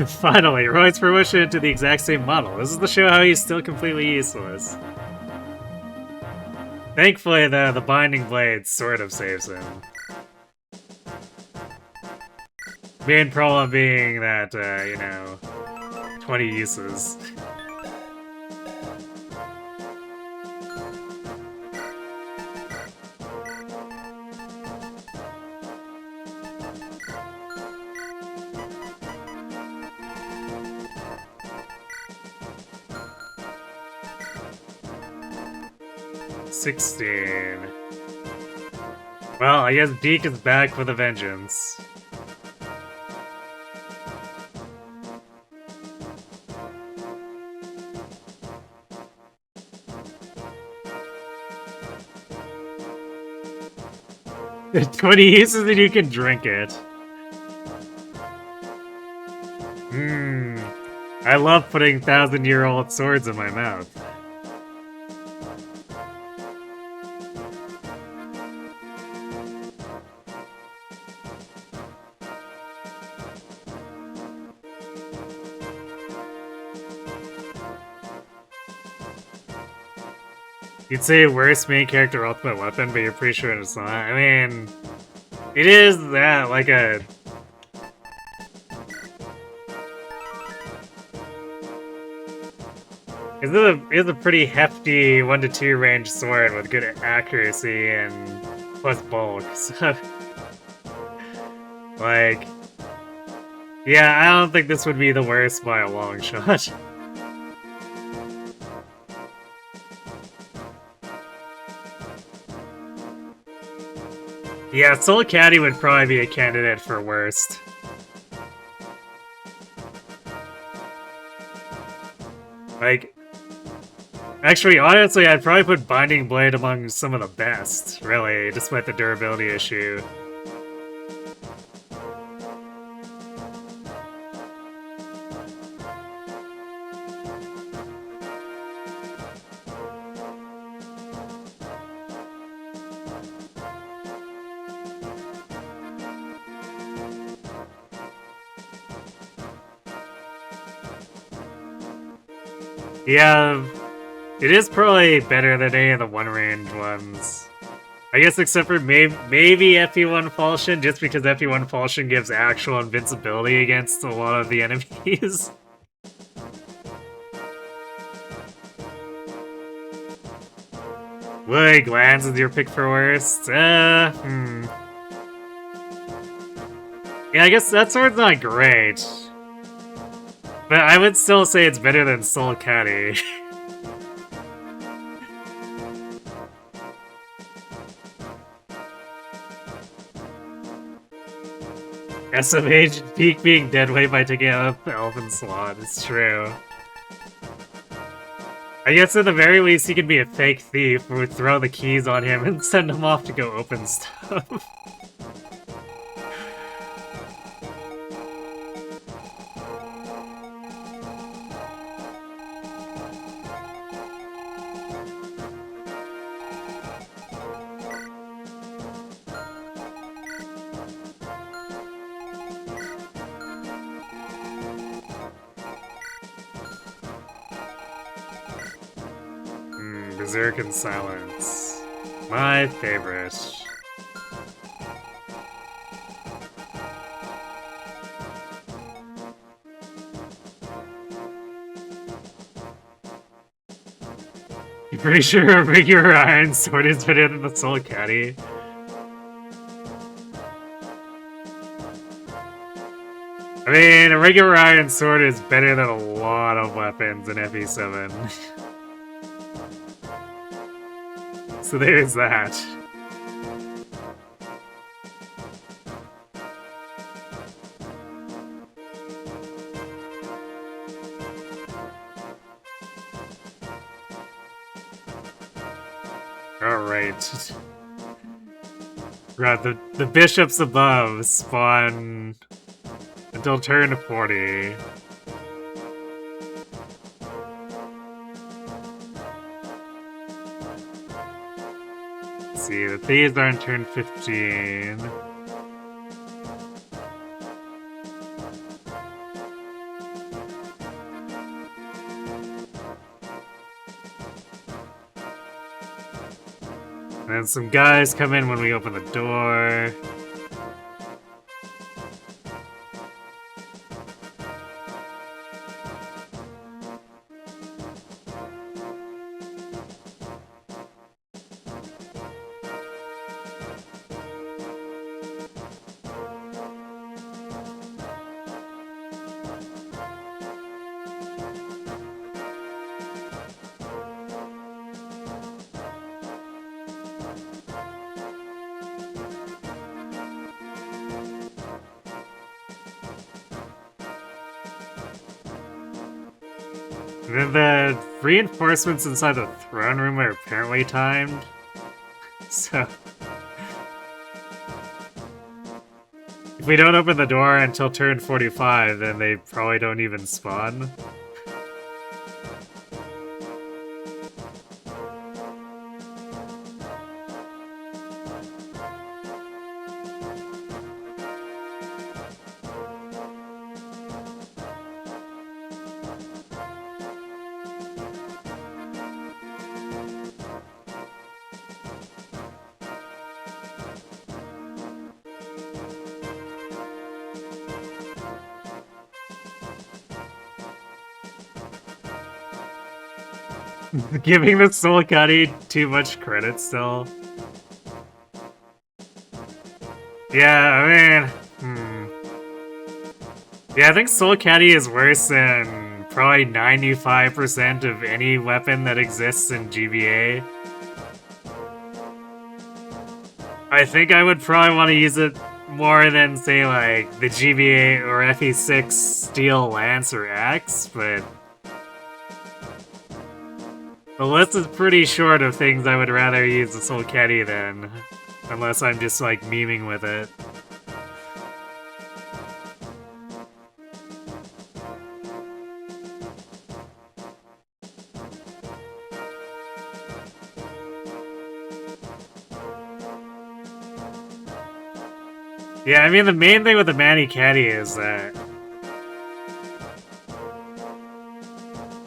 Finally, Roy's promotion into the exact same model. This is to show how he's still completely useless. Thankfully, the Binding Blade sort of saves him. Main problem being that, 20 uses. $16. Well, I guess Deke is back with a vengeance. There's 20 uses and you can drink it. I love putting 1,000-year-old swords in my mouth. You'd say worst main character ultimate weapon, but you're pretty sure it's not. I mean, it is that, like a... It's a pretty hefty 1 to 2 range sword with good accuracy and plus bulk, so... Like... Yeah, I don't think this would be the worst by a long shot. Yeah, Soul Caddy would probably be a candidate for worst. Like... Actually, honestly, I'd probably put Binding Blade among some of the best, really, despite the durability issue. Yeah, it is probably better than any of the one-range ones. I guess except for maybe FE1 Falchion, just because FE1 Falchion gives actual invincibility against a lot of the enemies. Wood Glands is your pick for worst? Yeah, I guess that sword's not great. But I would still say it's better than Soul Caddy. SMH peak being deadweight by taking up the Elfin slot, it's true. I guess at the very least he could be a fake thief who would throw the keys on him and send him off to go open stuff. Berserk in Silence. My favorite. Pretty sure a regular iron sword is better than the Soul Caddy. I mean, a regular iron sword is better than a lot of weapons in FE7. So there's that. Alright. Right, the bishops above spawn until turn 40. Let's see, the thieves are on turn 15. And then some guys come in when we open the door. The reinforcements inside the throne room are apparently timed. So if we don't open the door until turn 45, then they probably don't even spawn. Giving the Soul Caddy too much credit still. Yeah, I mean, yeah, I think Soul Caddy is worse than probably 95% of any weapon that exists in GBA. I think I would probably want to use it more than, say, like, the GBA or FE6 Steel Lance or Axe, but the list is pretty short of things I would rather use the Soul Caddy than, unless I'm just, like, memeing with it. Yeah, I mean, the main thing with the Mani Caddy is that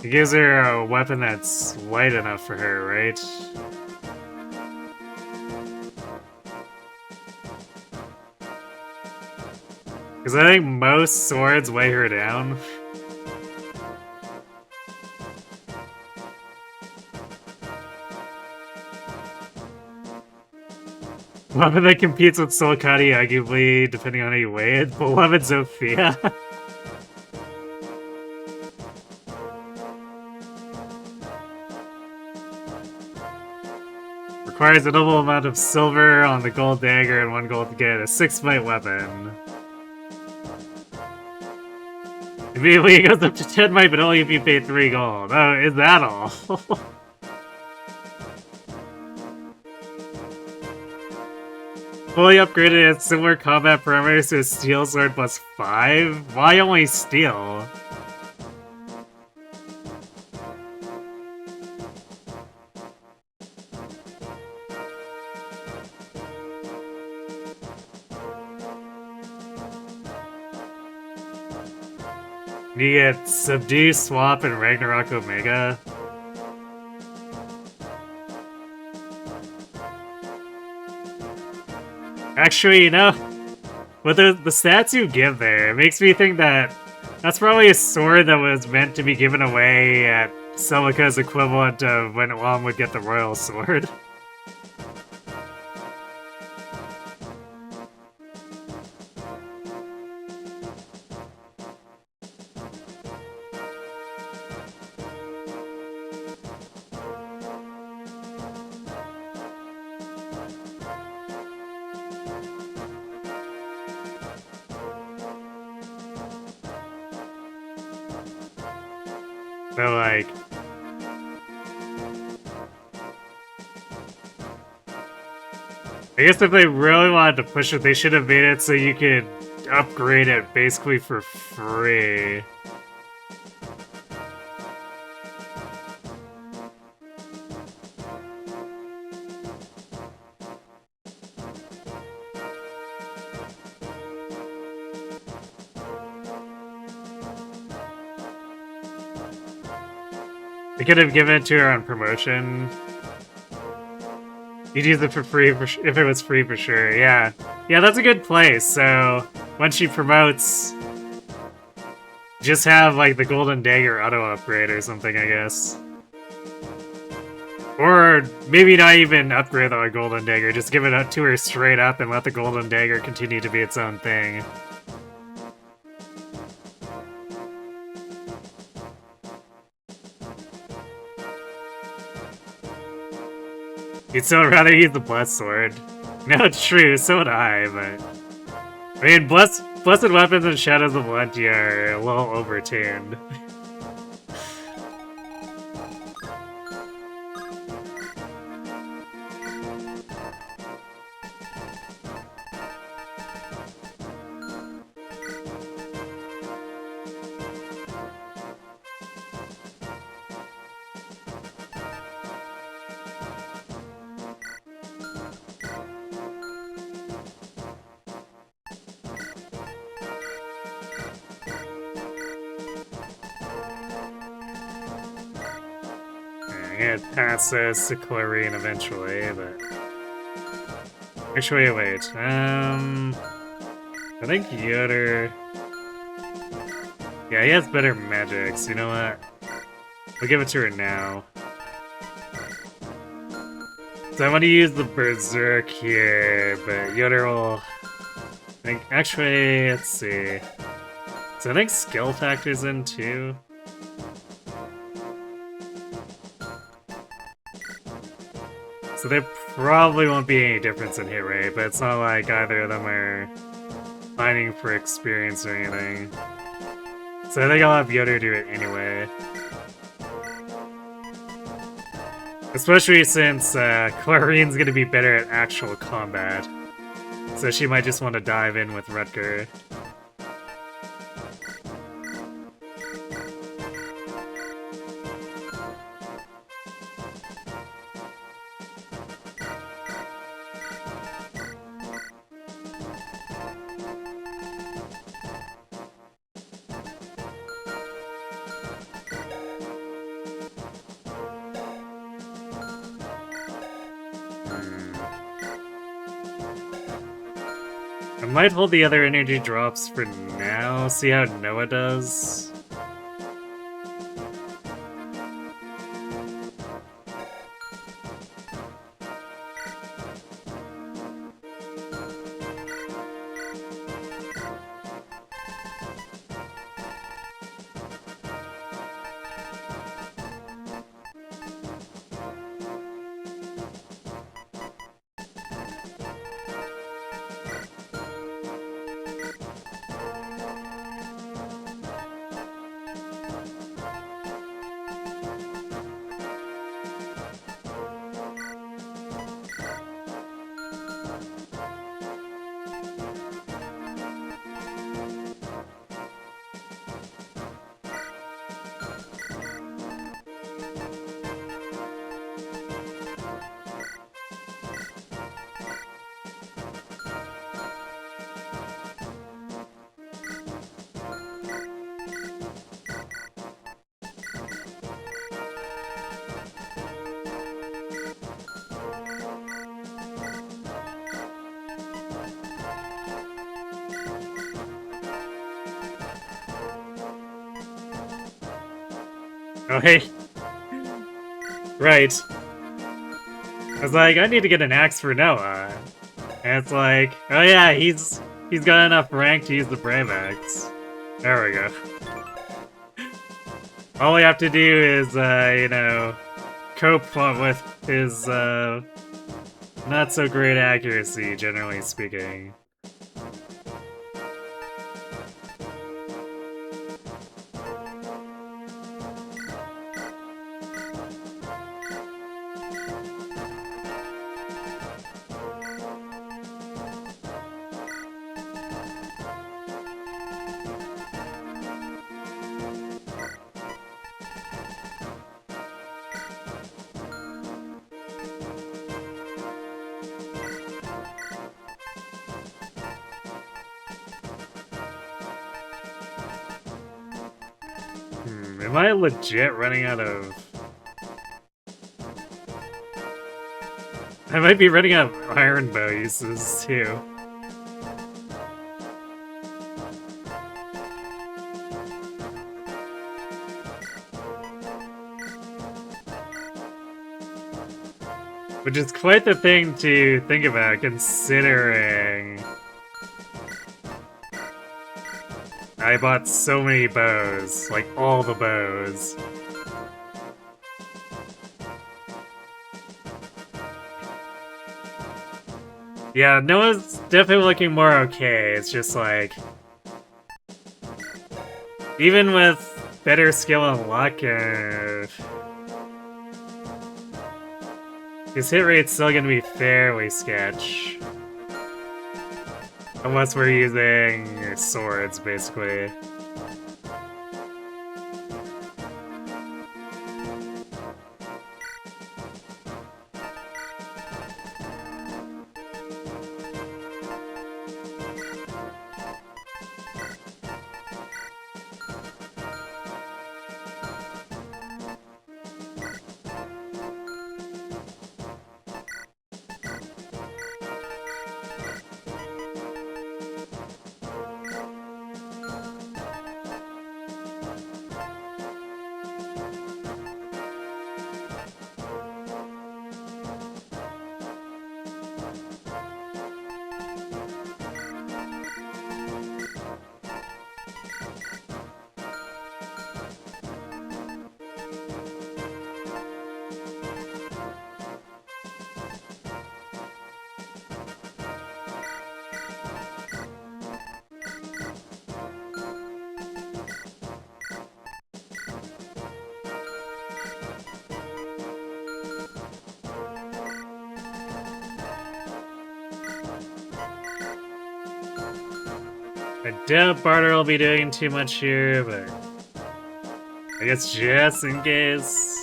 it gives her a weapon that's light enough for her, right? Because I think most swords weigh her down. Weapon that competes with Soul Caddy, arguably, depending on how you weigh it, beloved Zephiel. Requires a double amount of silver on the gold dagger and 1 gold to get a 6-byte weapon. Immediately it goes up to 10 byte, but only if you pay 3 gold. Oh, is that all? Fully upgraded at similar combat parameters to a steel sword plus 5? Why only steel? You get Subdue, Swap, and Ragnarok Omega. Actually, you know, with the stats you give there, it makes me think that that's probably a sword that was meant to be given away at Celica's equivalent of when Wom would get the royal sword. So, like... I guess if they really wanted to push it, they should have made it so you could upgrade it basically for free. They could have given it to her on promotion. You'd use it for free if it was free for sure, yeah. Yeah, that's a good place, so when she promotes, just have like the Golden Dagger auto upgrade or something, I guess. Or maybe not even upgrade the Golden Dagger, just give it up to her straight up and let the Golden Dagger continue to be its own thing. You'd still rather use the Blessed Sword. No, it's true, so would I, but... I mean, Blessed Weapons and Shadows of Valentia are a little overtuned. I'm gonna pass this to Chlorine eventually, but... Actually, wait, I think Yoder... Yeah, he has better magics, you know what? We'll give it to her now. So I want to use the Berserk here, but Yoder will... Actually, let's see. So I think skill factors in too. So there probably won't be any difference in hit rate, but it's not like either of them are fighting for experience or anything. So I think I'll have Yoder do it anyway. Especially since Chlorine's gonna be better at actual combat. So she might just want to dive in with Rutger. I might hold the other energy drops for now, see how Noah does. Oh hey, Right. I was like, I need to get an axe for Noah. And it's like, oh yeah, he's got enough rank to use the Brave Axe. There we go. All we have to do is, you know, cope with his, not so great accuracy, generally speaking. Am I legit running out of... I might be running out of iron bow uses, too. Which is quite the thing to think about, considering... I bought so many bows, like all the bows. Yeah, Noah's definitely looking more okay, it's just like... Even with better skill and luck, his hit rate's still gonna be fairly sketch. Unless we're using swords, basically. I doubt Barter will be doing too much here, but I guess just in case.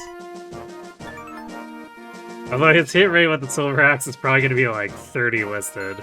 Although his hit rate with the Silver Axe is probably going to be like 30 listed.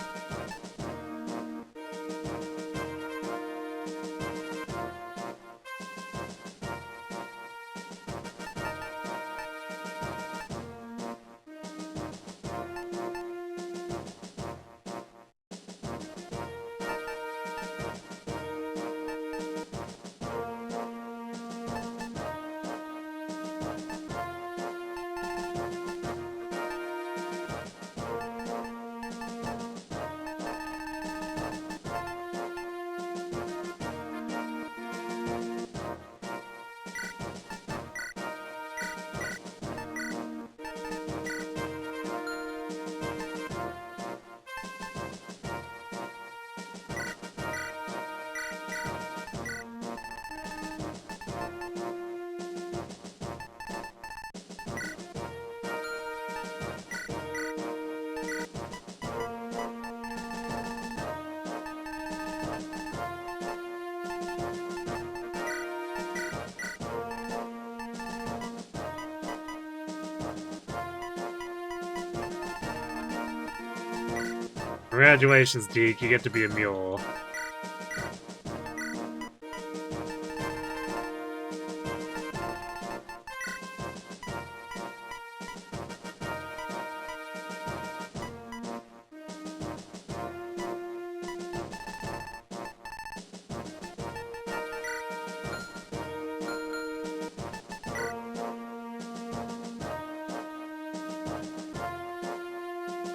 Congratulations, Deke, you get to be a mule.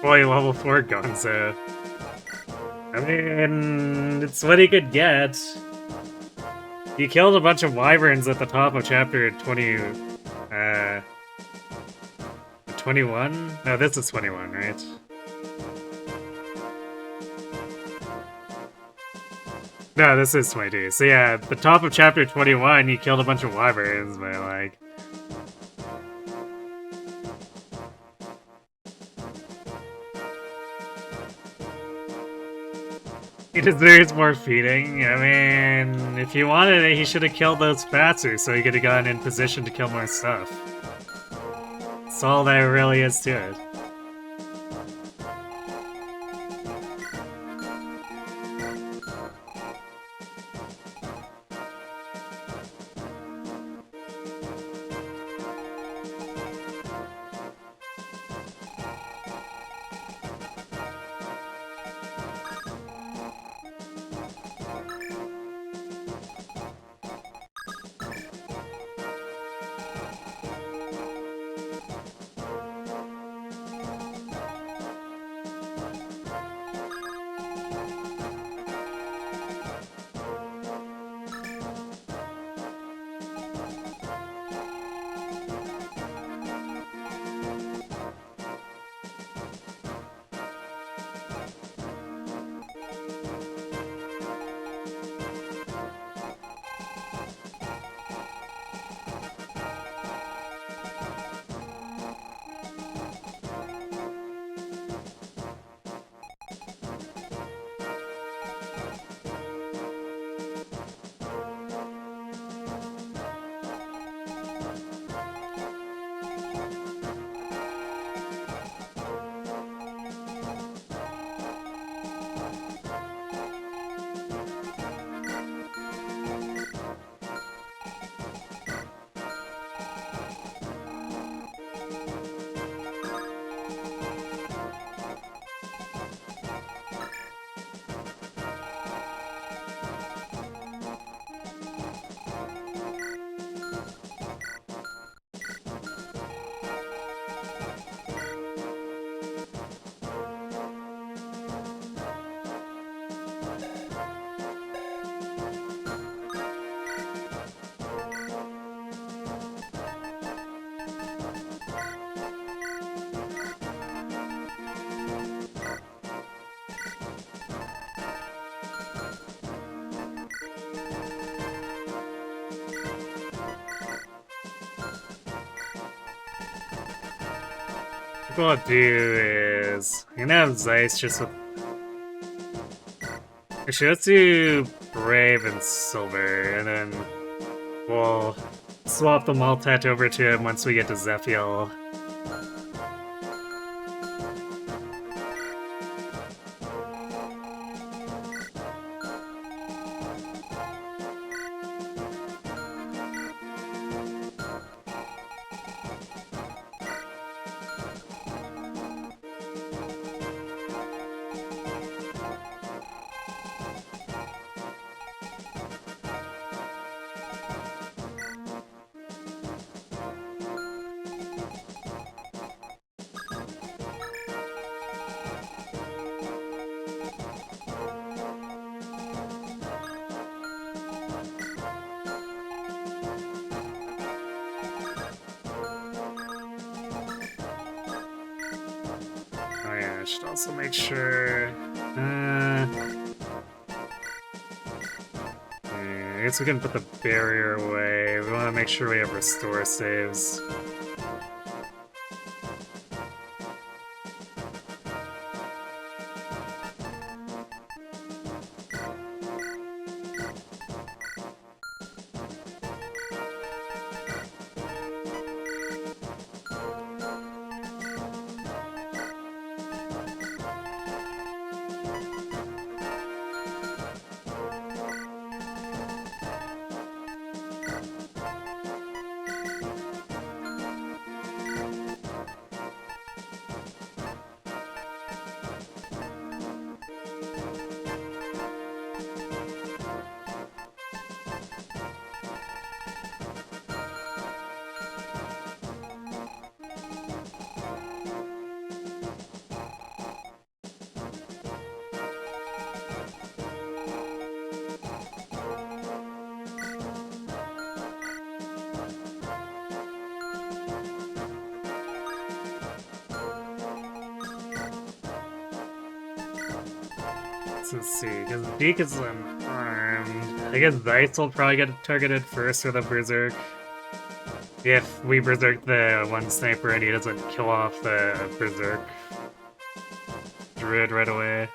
Boy, level 4 Gonzo. I mean, it's what he could get. He killed a bunch of wyverns at the top of chapter 21? No, this is 21, right? No, this is 22. So yeah, at the top of chapter 21, he killed a bunch of wyverns, but like... He deserves more feeding. I mean, if he wanted it, he should have killed those faster so he could have gotten in position to kill more stuff. That's all there really is to it. What I'll do is... I'm gonna have Zeiss just with... Actually, let's do Brave and Silver, and then we'll swap the Maltet over to him once we get to Zephiel. I should also make sure... I guess we can put the barrier away. We want to make sure we have restore saves. Let's see, because Deke is unarmed. I guess Dice will probably get targeted first with a Berserk. If we Berserk the one sniper and he doesn't kill off the Berserk Druid right away.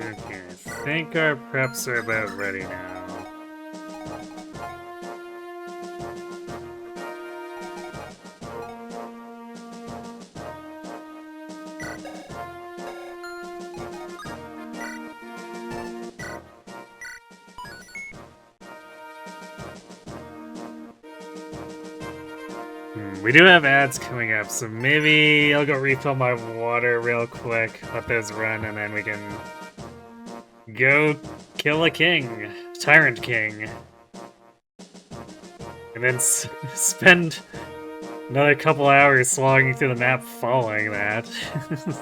Okay, I think our preps are about ready now. We do have ads coming up, so maybe I'll go refill my water real quick, let those run, and then we can go kill a king. Tyrant King. And then spend another couple hours slogging through the map following that.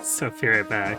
So be right back.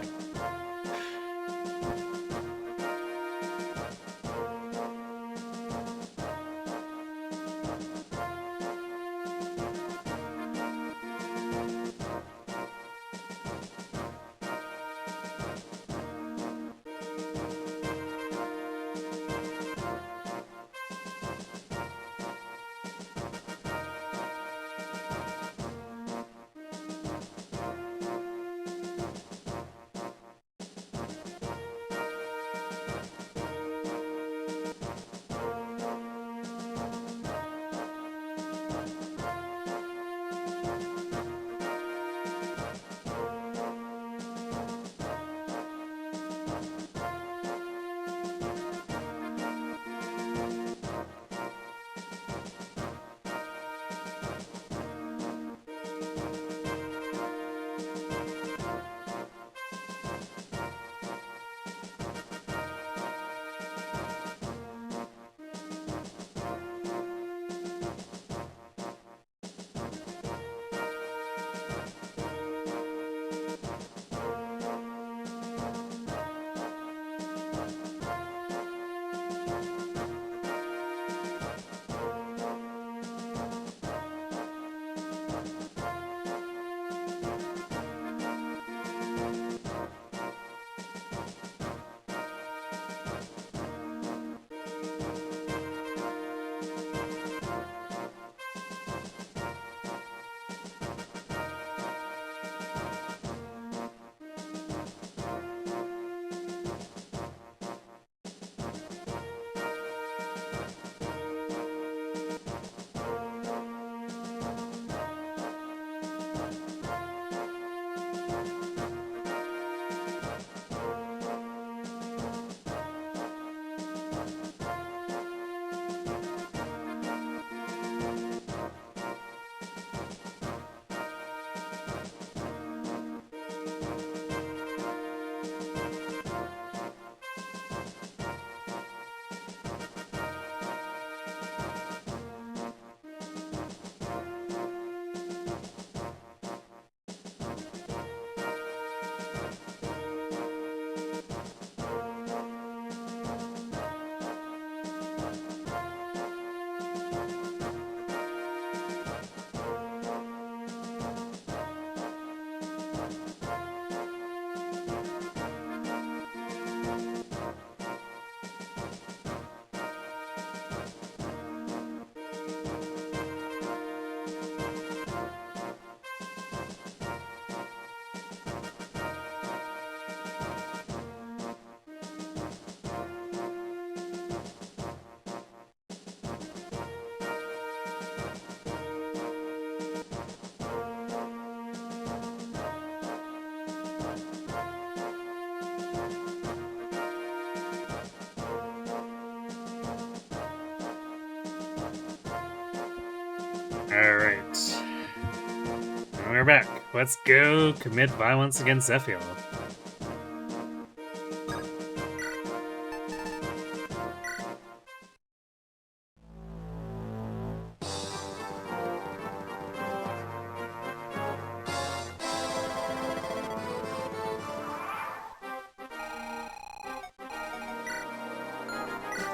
we're back. Let's go commit violence against Zephiel.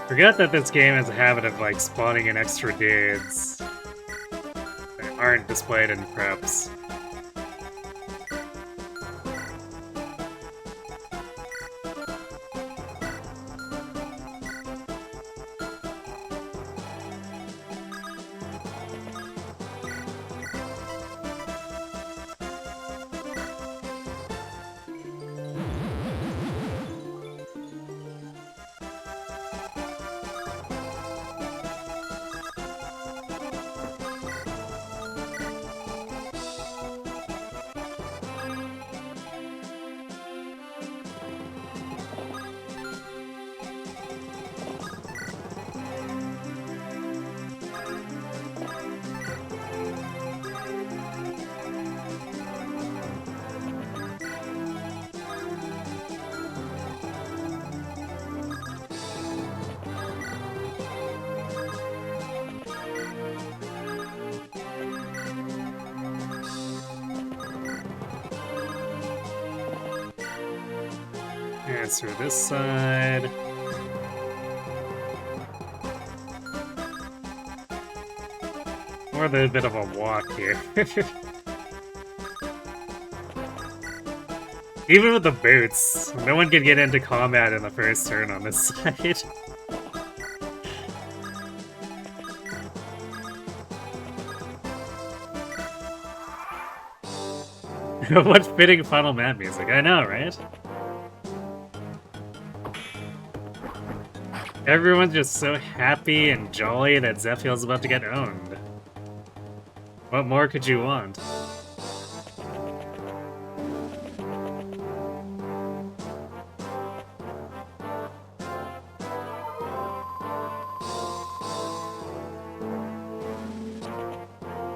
Forget that this game has a habit of like spawning in extra dudes that aren't displayed in preps. Through this side. Or a bit of a walk here. Even with the boots, no one can get into combat in the first turn on this side. What fitting final map music, I know, right? Everyone's just so happy and jolly that Zephiel's about to get owned. What more could you want?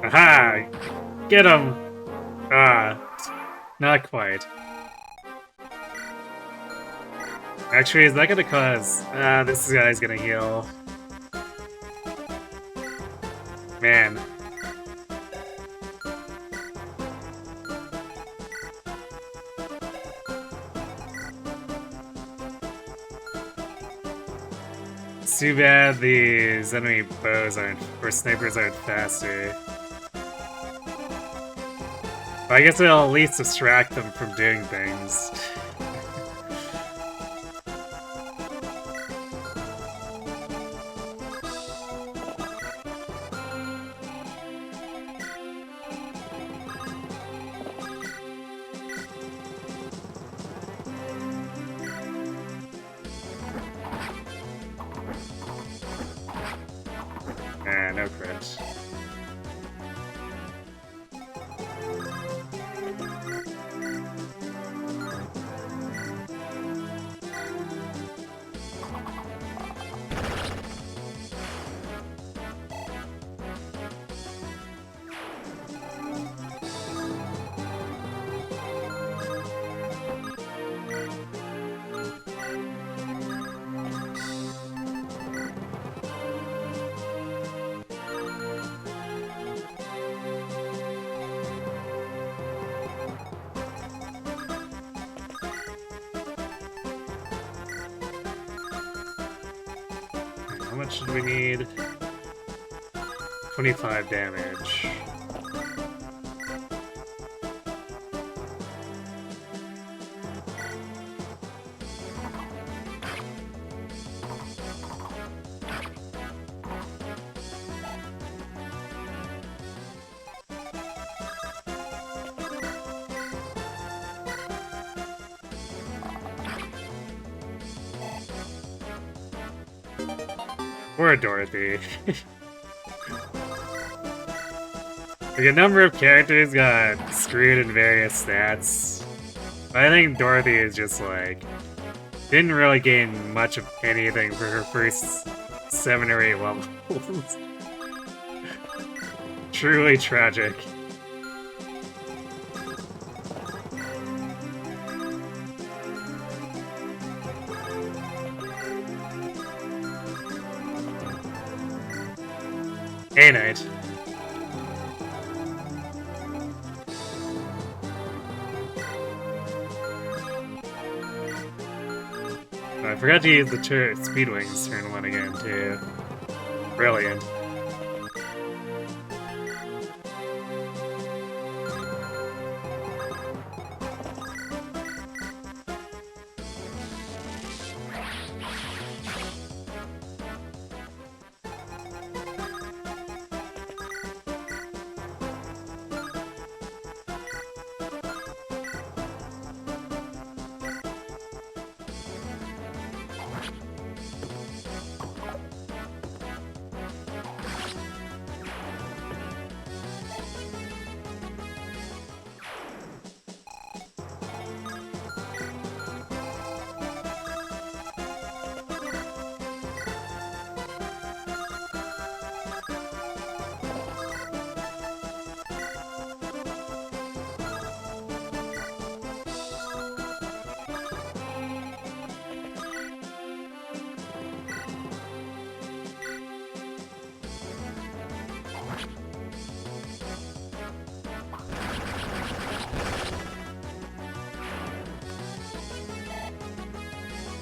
Aha! Get him! Ah, not quite. Actually, is that gonna cause... this guy's gonna heal. Man. It's too bad these enemy bows aren't... or snipers aren't faster. But I guess it'll at least distract them from doing things. No crit. How much do we need? 25 damage. Poor Dorothy. Like, a number of characters got screwed in various stats. But I think Dorothy is just like... didn't really gain much of anything for her first 7 or 8 levels. Truly tragic. A Knight. I forgot to use the Speed Wings turn 1 again, too. Brilliant.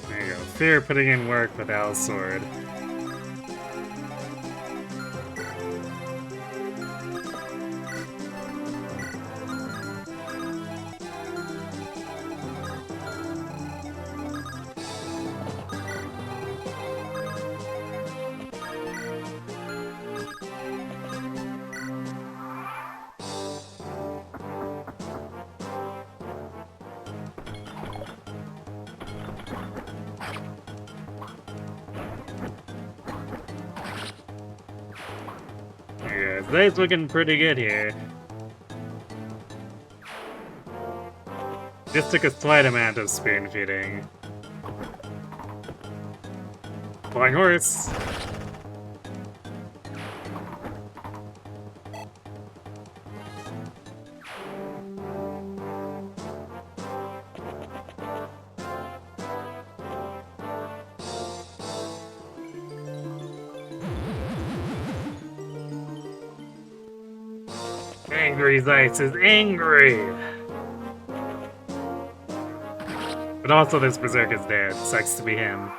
There you go. Fear putting in work with Al's sword. Today's looking pretty good here. Just took a slight amount of spoon feeding. Flying horse! Angry's ice is angry! But also this Berserker's dead. Sucks to be him.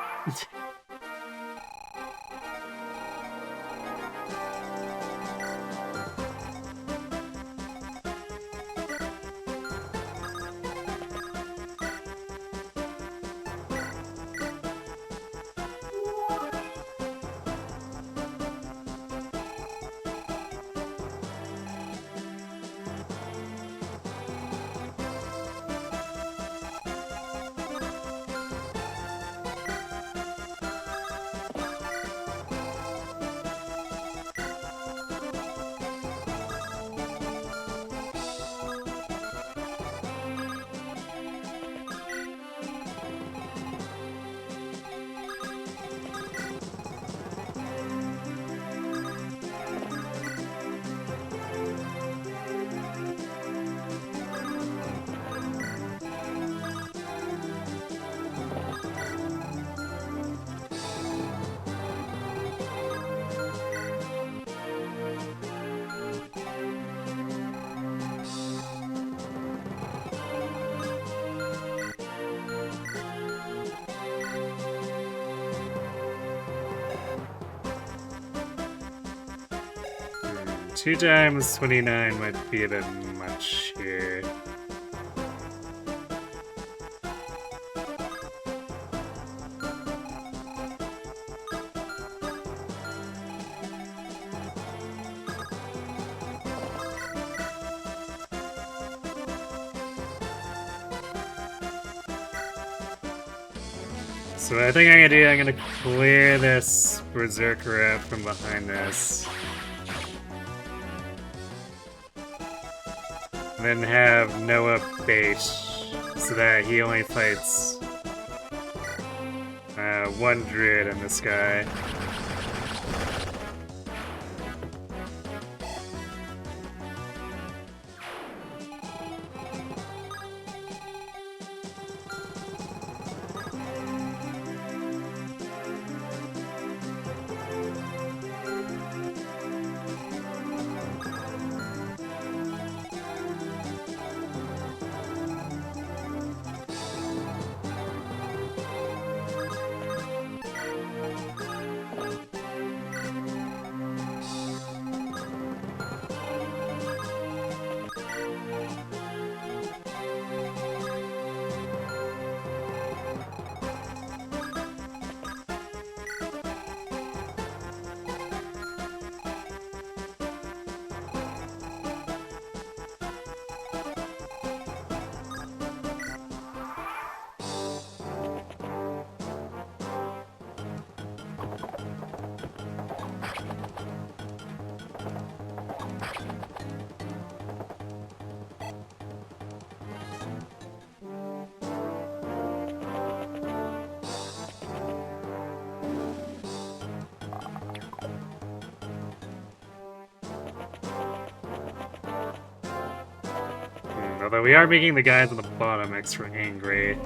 Two times 29 might be a bit much here. So what I think I'm gonna clear this Berserker out from behind this. And then have Noah bait so that he only fights one druid in this guy. Although we are making the guys on the bottom extra angry.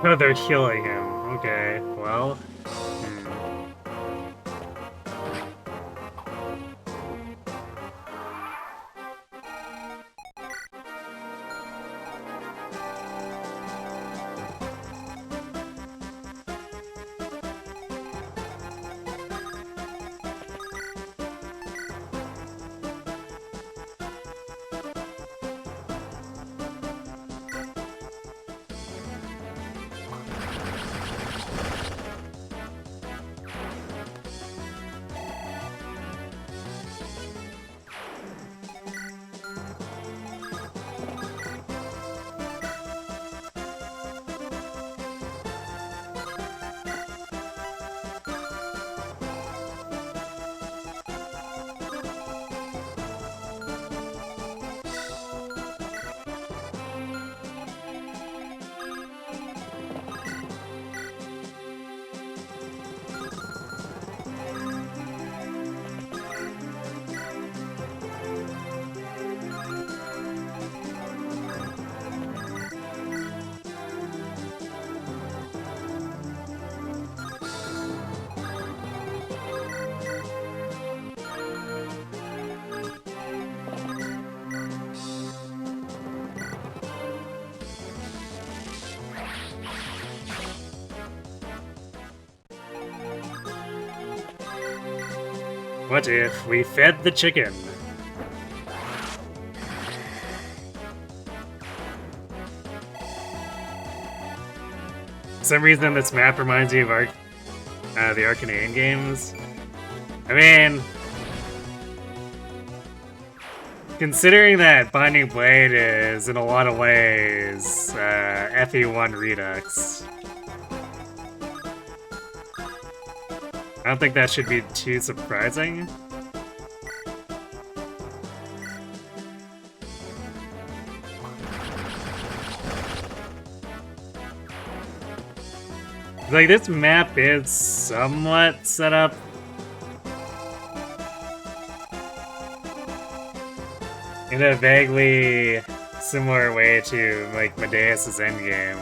Oh, they're healing him. Okay, well. What if we fed the chicken? For some reason, this map reminds me of the Arcanine games. I mean, considering that Binding Blade is, in a lot of ways, FE1 Redux, I don't think that should be too surprising. Like, this map is somewhat set up in a vaguely similar way to, like, Medeus' endgame.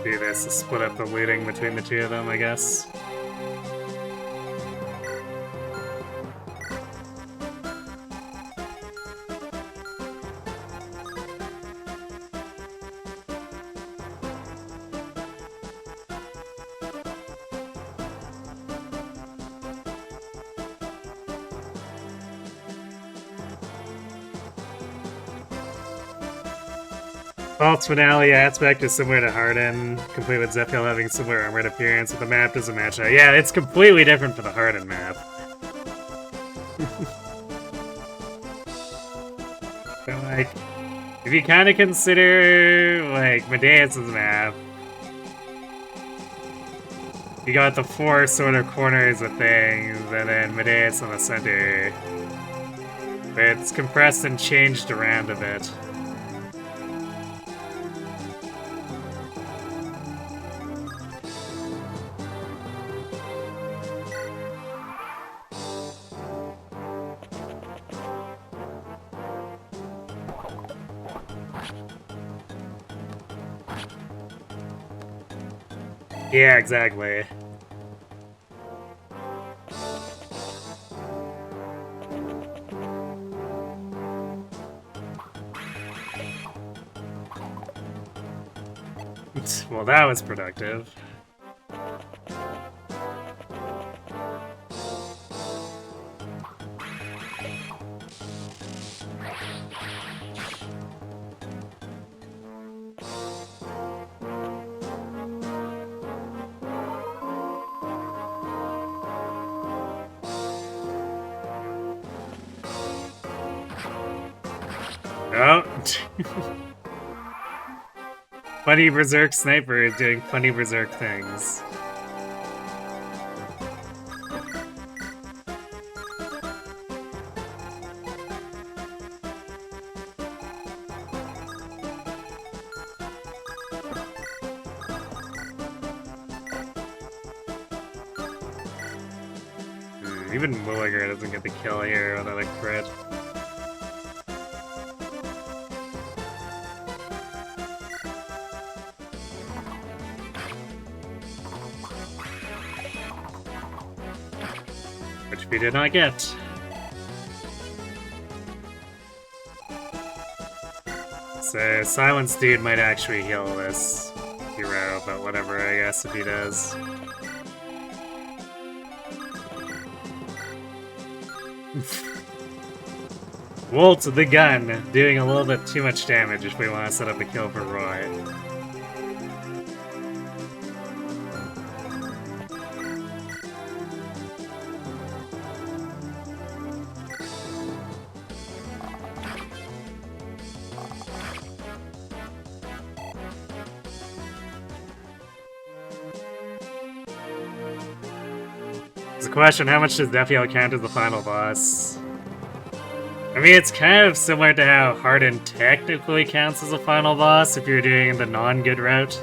Do this to split up the looting between the two of them, I guess. False finale aspect is similar to Harden, complete with Zephiel having similar armored appearance, but the map doesn't match that. Yeah, it's completely different for the Harden map. But like, if you kind of consider like Medea's map, you got the 4 sort of corners of things, and then Medea's in the center. But it's compressed and changed around a bit. Yeah, exactly. Well, that was productive. Oh. Funny Berserk Sniper is doing funny Berserk things. Even Mulliger doesn't get the kill here without a crit. Which we did not get. So, Silence Dude might actually heal this hero, but whatever, I guess, if he does. Walt the gun, doing a little bit too much damage if we want to set up a kill for Roy. It's a question, how much does Zephiel count as the final boss? I mean, it's kind of similar to how Harden technically counts as a final boss if you're doing the non-good route.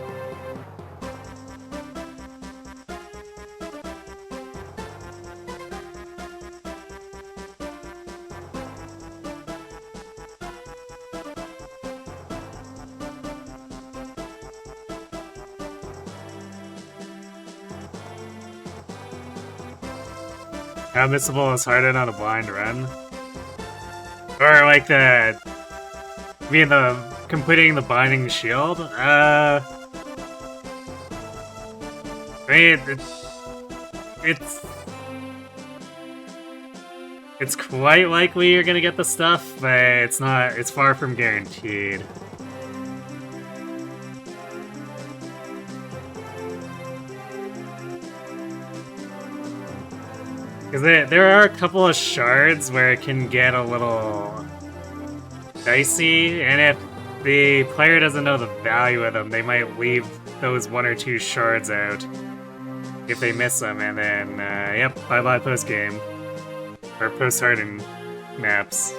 How missable is Harden on a blind run? Or like the... completing the binding shield? I mean, it's quite likely you're gonna get the stuff, but it's far from guaranteed. Because there are a couple of shards where it can get a little dicey, and if the player doesn't know the value of them, they might leave those 1 or 2 shards out if they miss them, and then, yep, bye-bye post-game. Or post-Harden maps.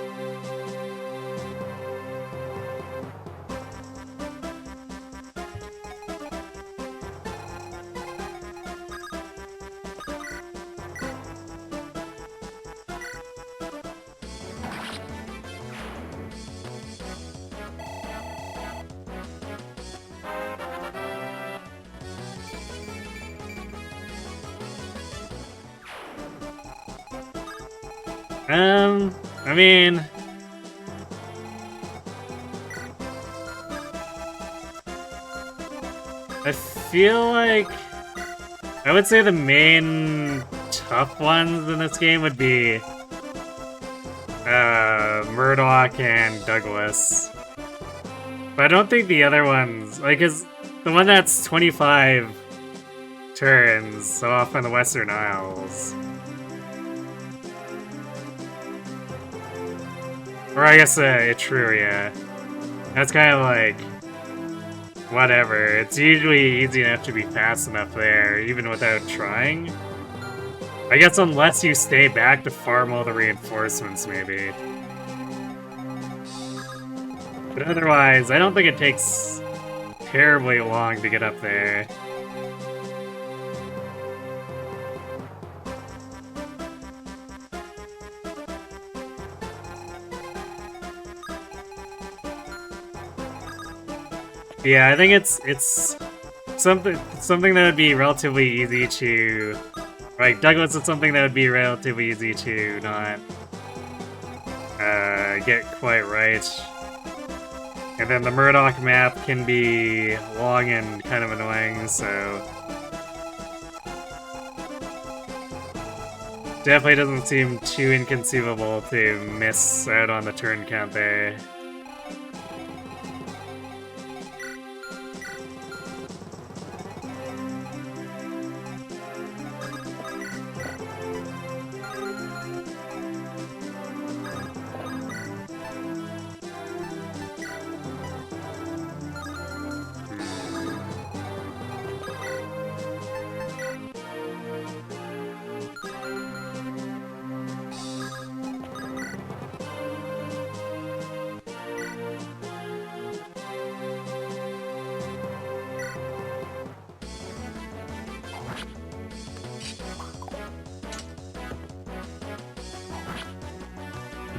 I mean... I feel like... I would say the main tough ones in this game would be... Murdoch and Douglas. But I don't think the other ones, like, is the one that's 25 turns, so off on the Western Isles. Or I guess Etruria. That's kind of like, whatever. It's usually easy enough to be fast enough there, even without trying. I guess unless you stay back to farm all the reinforcements, maybe. But otherwise, I don't think it takes terribly long to get up there. Yeah, I think it's something that would be relatively easy to, like, Douglas is something that would be relatively easy to not get quite right. And then the Murdoch map can be long and kind of annoying, so definitely doesn't seem too inconceivable to miss out on the turn count there.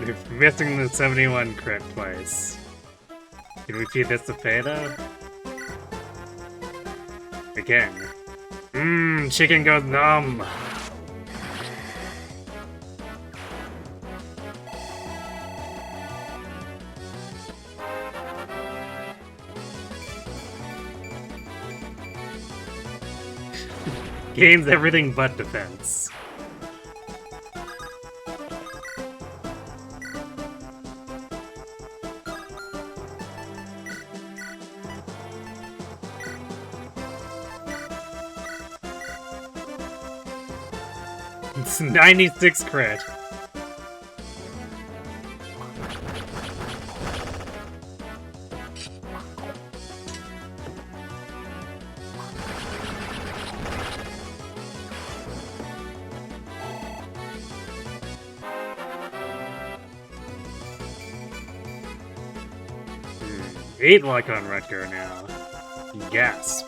They're missing the 71 crit twice. Can we feed this to Faye, though? Again. Chicken goes numb! Gains everything but defense. It's 96 crit. Eight luck on Rutger now. Gasp.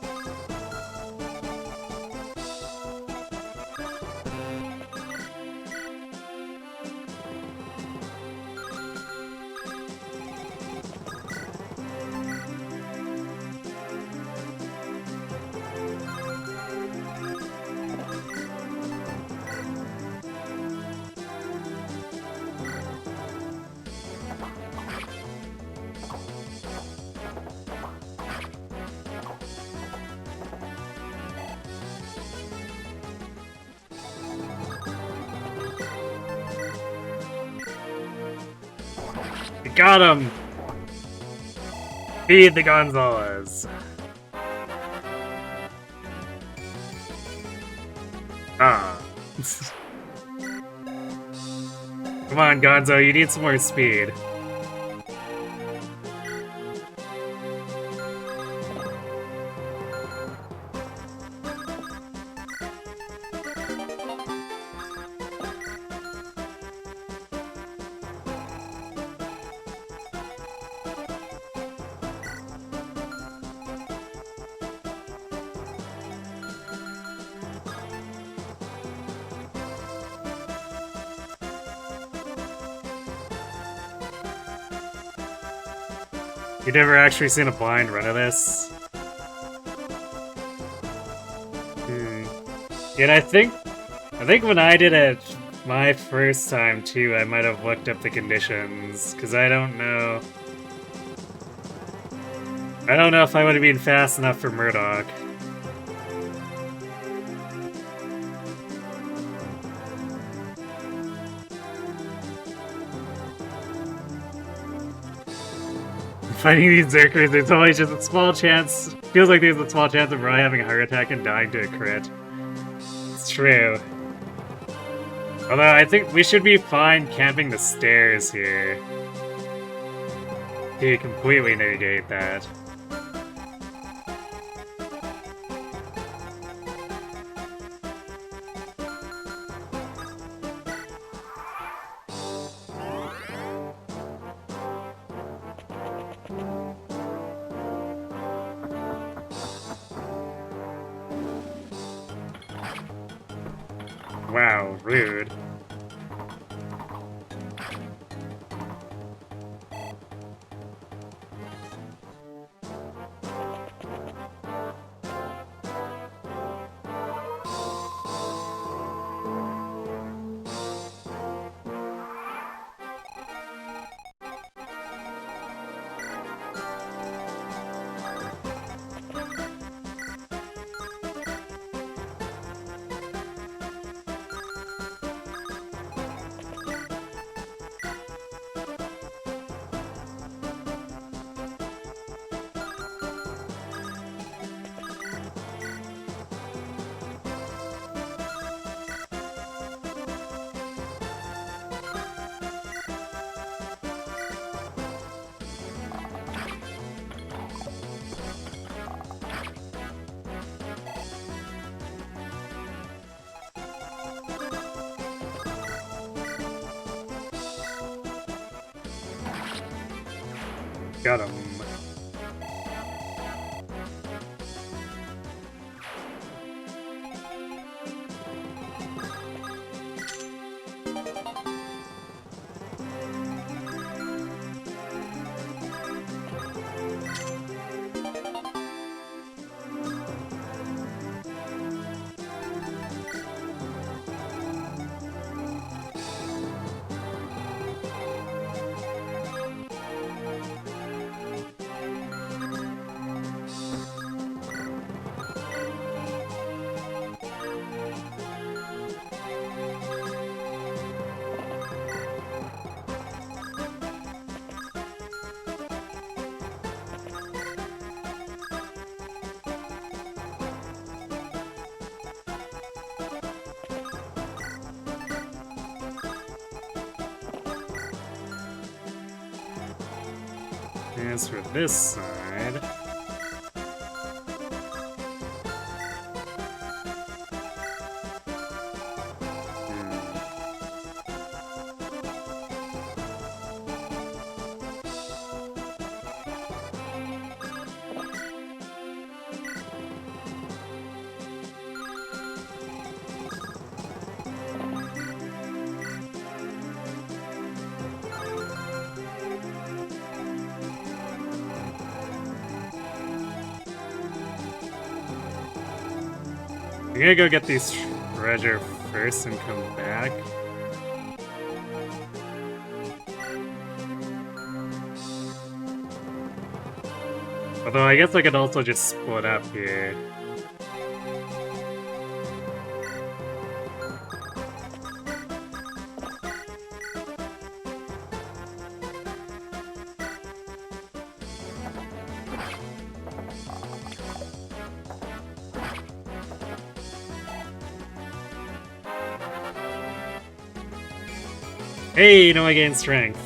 Got him! Feed the Gonzalez. Ah. Come on, Gonzo, you need some more speed. You've never actually seen a blind run of this? And I think when I did it my first time too, I might have looked up the conditions, because I don't know if I would have been fast enough for Murdoch. Fighting these Zerkers, there's always just a small chance. Feels like there's a small chance of Roy having a heart attack and dying to a crit. It's true. Although I think we should be fine camping the stairs here. To completely negate that. Wow, rude. Got him. As for this side... I'm gonna go get these treasure first and come back. Although I guess I could also just split up here. Hey, now I gain strength.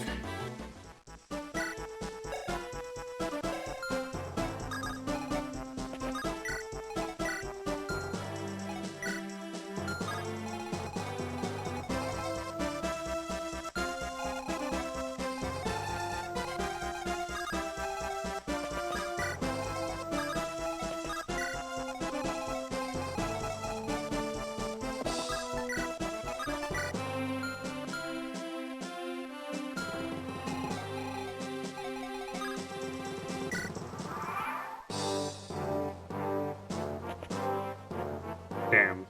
Damn.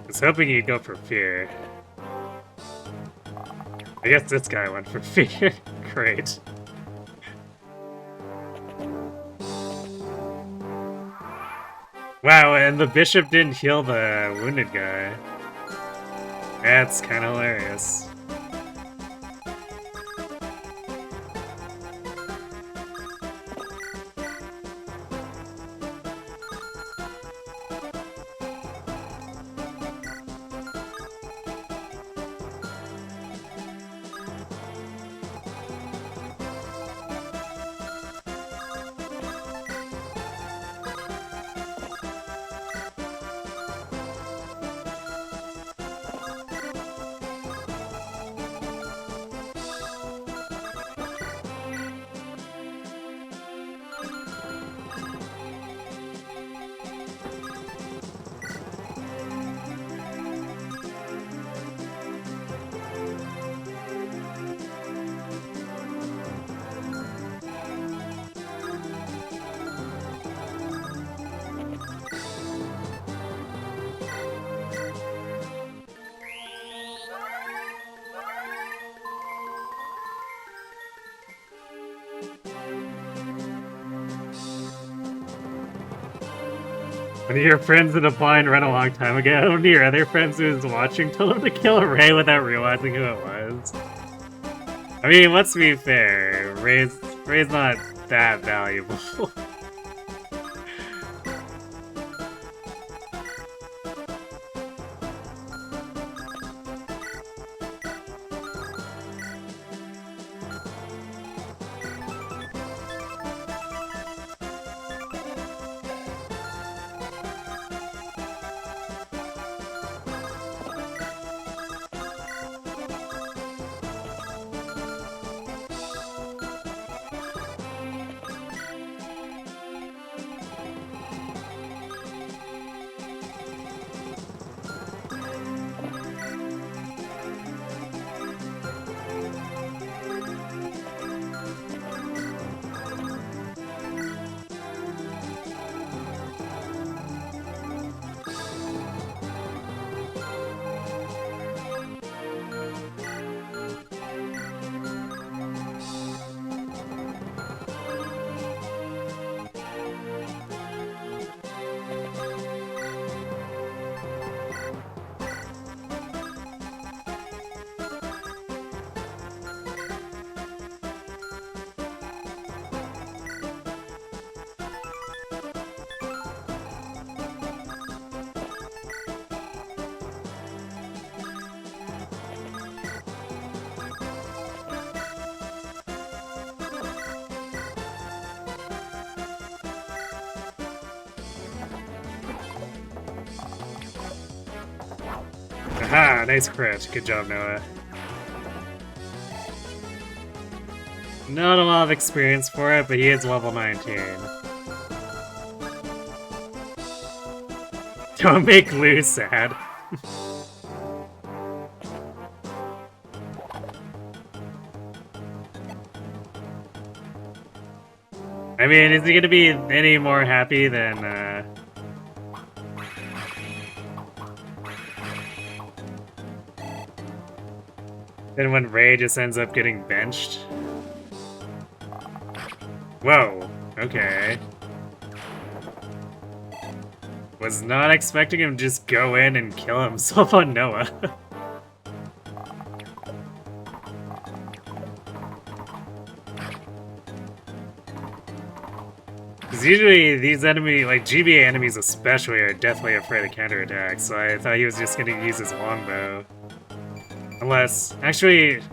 I was hoping you'd go for fear. I guess this guy went for fear. Great. Wow, and the bishop didn't heal the wounded guy. That's kind of hilarious. One of your friends in a blind run a long time ago, one of your other friends who was watching told him to kill Ray without realizing who it was. I mean, let's be fair, Ray's not that valuable. Aha, nice crit. Good job, Noah. Not a lot of experience for it, but he is level 19. Don't make Lou sad. I mean, is he gonna be any more happy than, then when Ray just ends up getting benched? Whoa, okay. Was not expecting him to just go in and kill himself on Noah. Because usually these enemy, like GBA enemies especially, are definitely afraid of counterattacks, so I thought he was just gonna use his longbow. Unless, actually,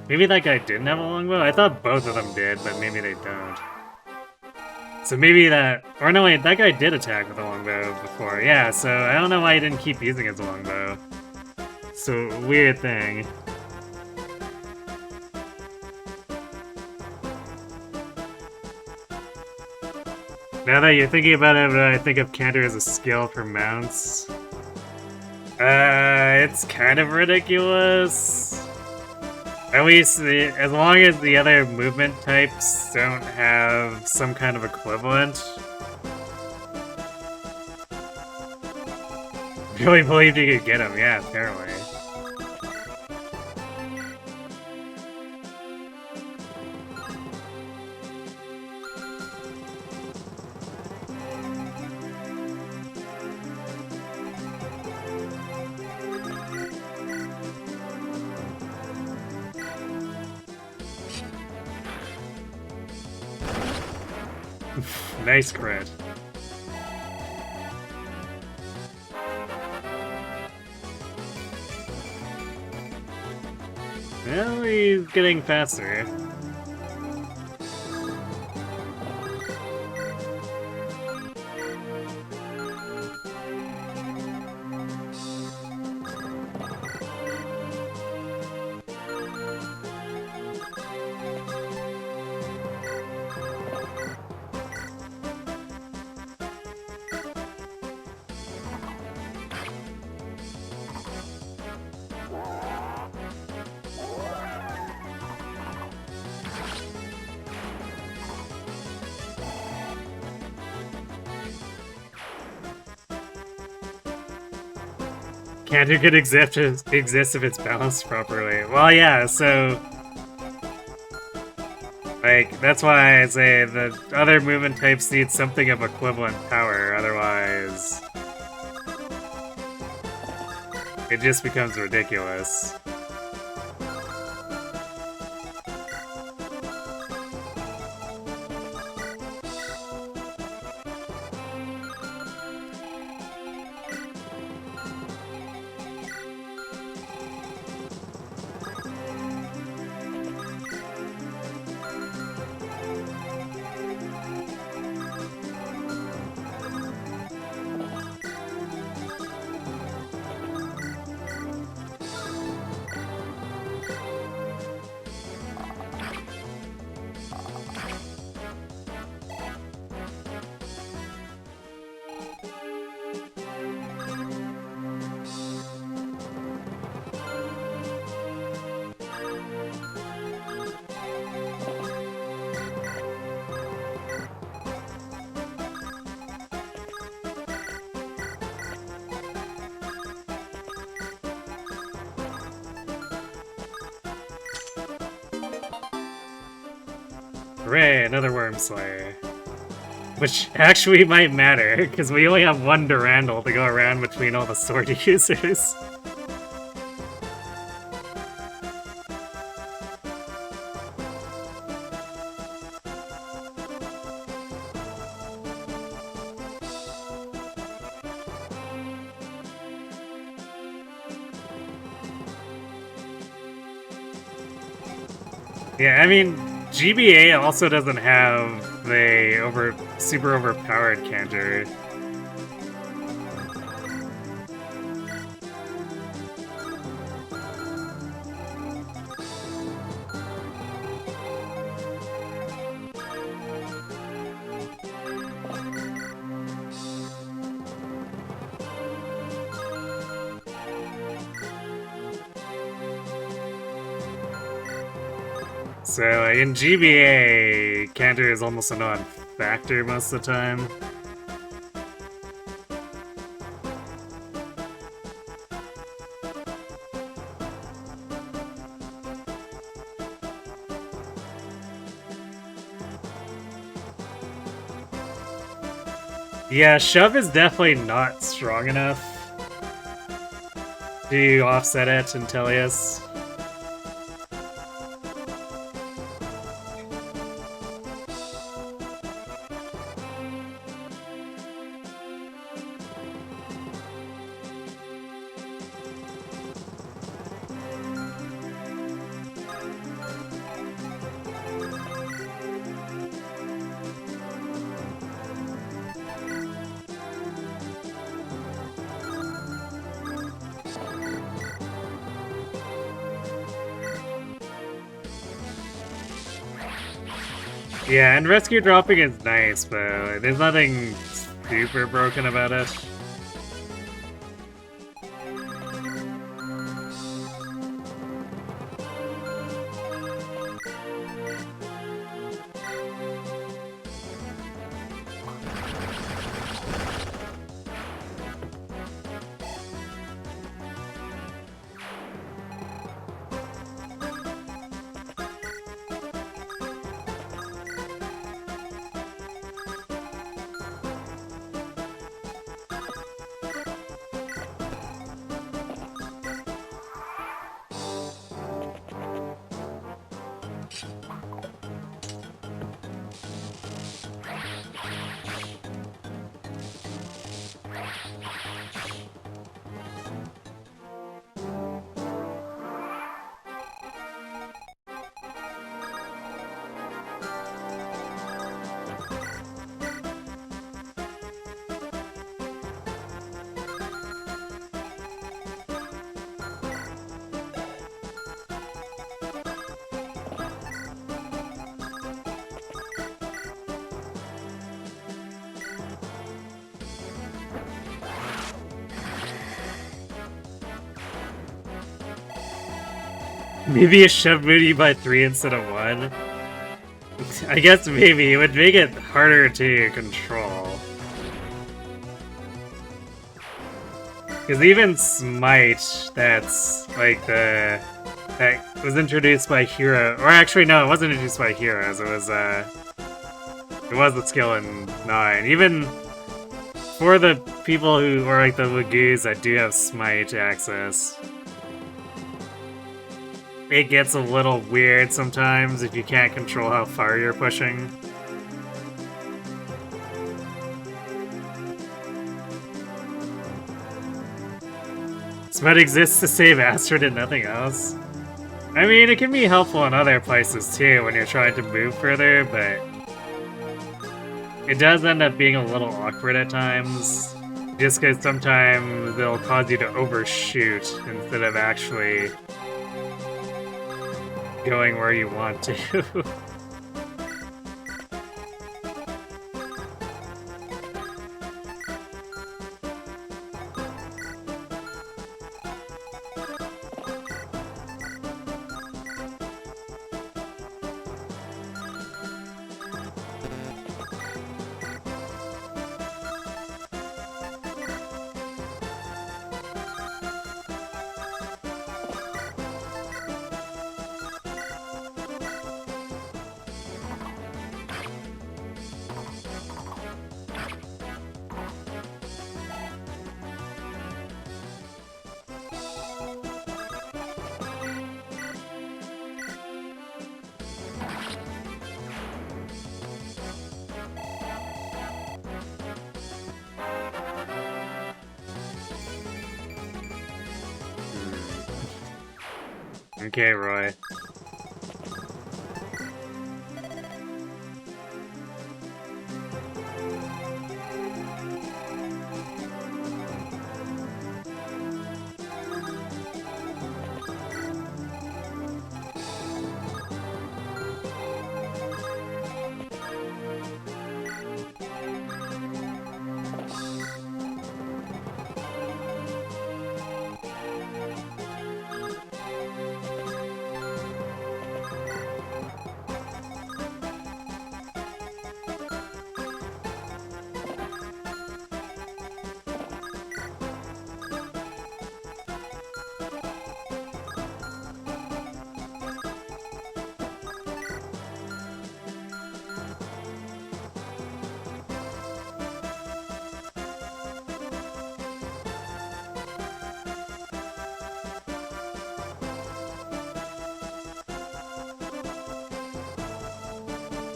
maybe that guy didn't have a longbow? I thought both of them did, but maybe they don't. So maybe that, or no wait, that guy did attack with a longbow before. Yeah, so I don't know why he didn't keep using his longbow. It's a weird thing. Now that you're thinking about it, I think of counter as a skill for mounts. It's kind of ridiculous. At least, as long as the other movement types don't have some kind of equivalent. Really believed you could get him, yeah, apparently. Nice crit. Well, he's getting faster. Counter could exist if it's balanced properly. Well, yeah, so... Like, that's why I say the other movement types need something of equivalent power, otherwise it just becomes ridiculous. Hooray, another Worm Slayer. Which actually might matter, because we only have one Durandal to go around between all the sword users. Yeah, I mean, GBA also doesn't have the super overpowered counter. So in GBA, counter is almost a non-factor most of the time. Yeah, shove is definitely not strong enough to offset it in Teleus. Yeah, and rescue dropping is nice, but there's nothing super broken about it. Maybe a shove moody by 3 instead of 1? I guess maybe. It would make it harder to control. Because even Smite, that's like the that was introduced by Hero, or actually no, it wasn't introduced by Heroes. It was the skill in 9. Even for the people who, or like the Lagoos that do have Smite access, it gets a little weird sometimes if you can't control how far you're pushing. Smite exists to save Astrid and nothing else. I mean, it can be helpful in other places too when you're trying to move further, but it does end up being a little awkward at times, just because sometimes it'll cause you to overshoot instead of actually going where you want to. Okay, Roy.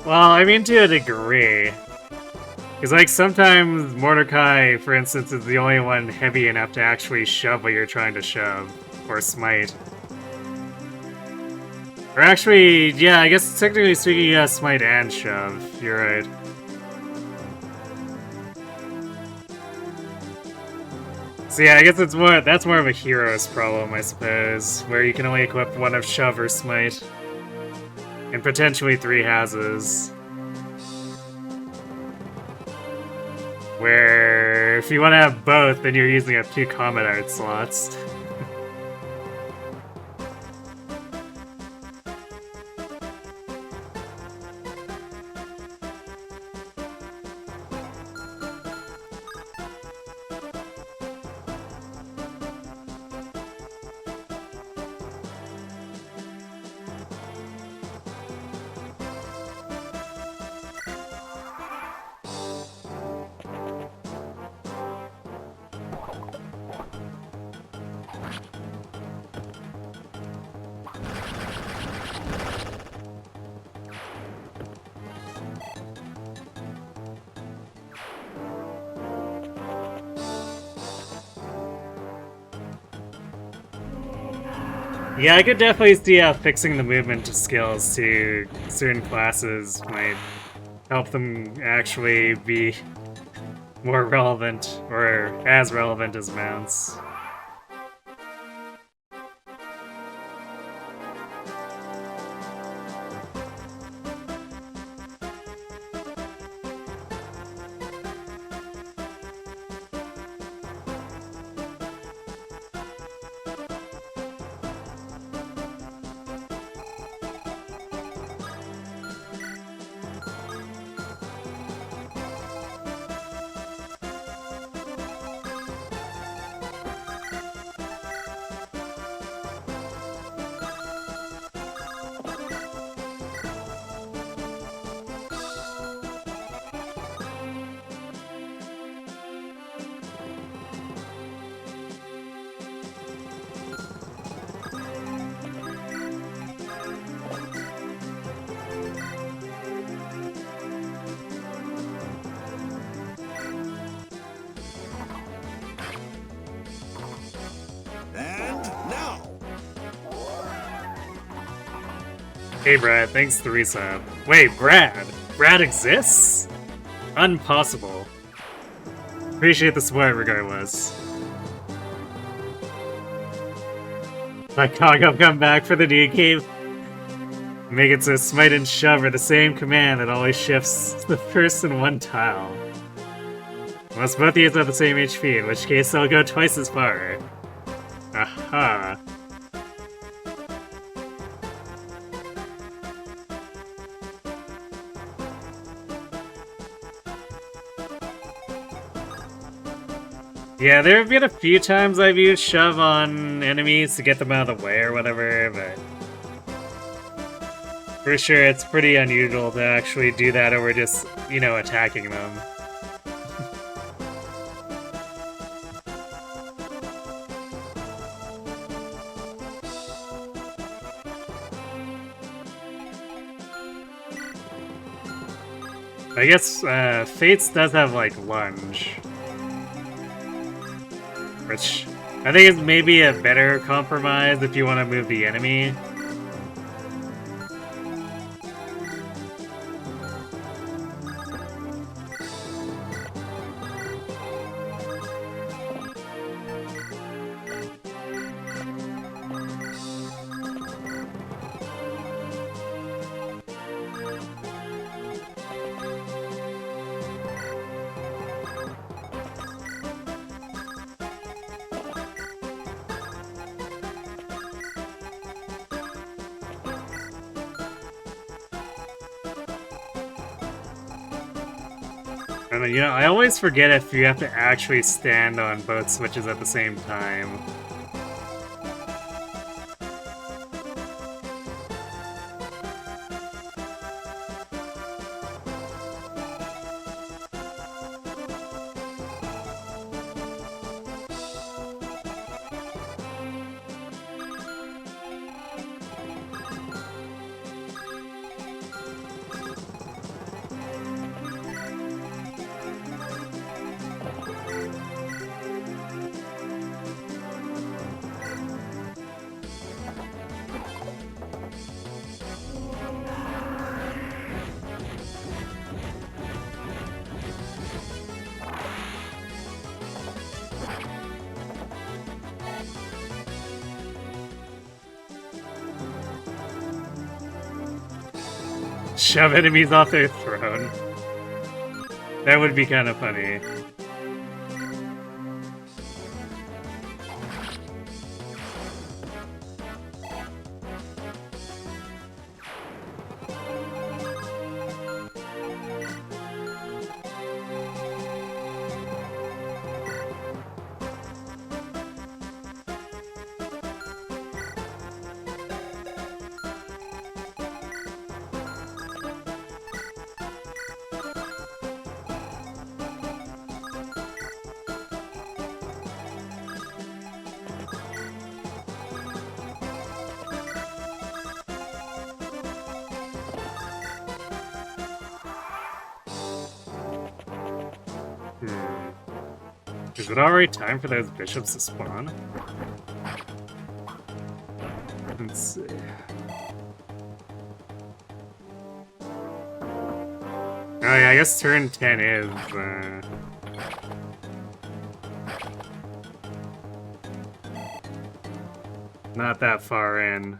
Well, I mean to a degree. Because, like, sometimes Mordecai, for instance, is the only one heavy enough to actually shove what you're trying to shove. Or smite. Or actually, yeah, I guess technically speaking, yeah, smite and shove. You're right. So yeah, I guess that's more of a hero's problem, I suppose. Where you can only equip one of shove or smite. And potentially 3 houses. Where if you want to have both, then you're using up 2 combat art slots. Yeah, I could definitely see how fixing the movement skills to certain classes might help them actually be more relevant, or as relevant as mounts. Hey Brad, thanks the resub. Wait, Brad? Brad exists? Impossible. Appreciate the support regardless. My Congo come back for the new game. Make it so Smite and Shove are the same command that always shifts the person one tile. Unless both of you have the same HP, in which case they'll go twice as far. Aha. Yeah, there have been a few times I've used Shove on enemies to get them out of the way or whatever, but for sure it's pretty unusual to actually do that over just, you know, attacking them. I guess Fates does have like lunge, which I think is maybe a better compromise if you want to move the enemy. And you know, I always forget if you have to actually stand on both switches at the same time. Shove enemies off their throne. That would be kind of funny. Is it already time for those bishops to spawn? Let's see. Oh yeah, I guess turn 10 is, not that far in.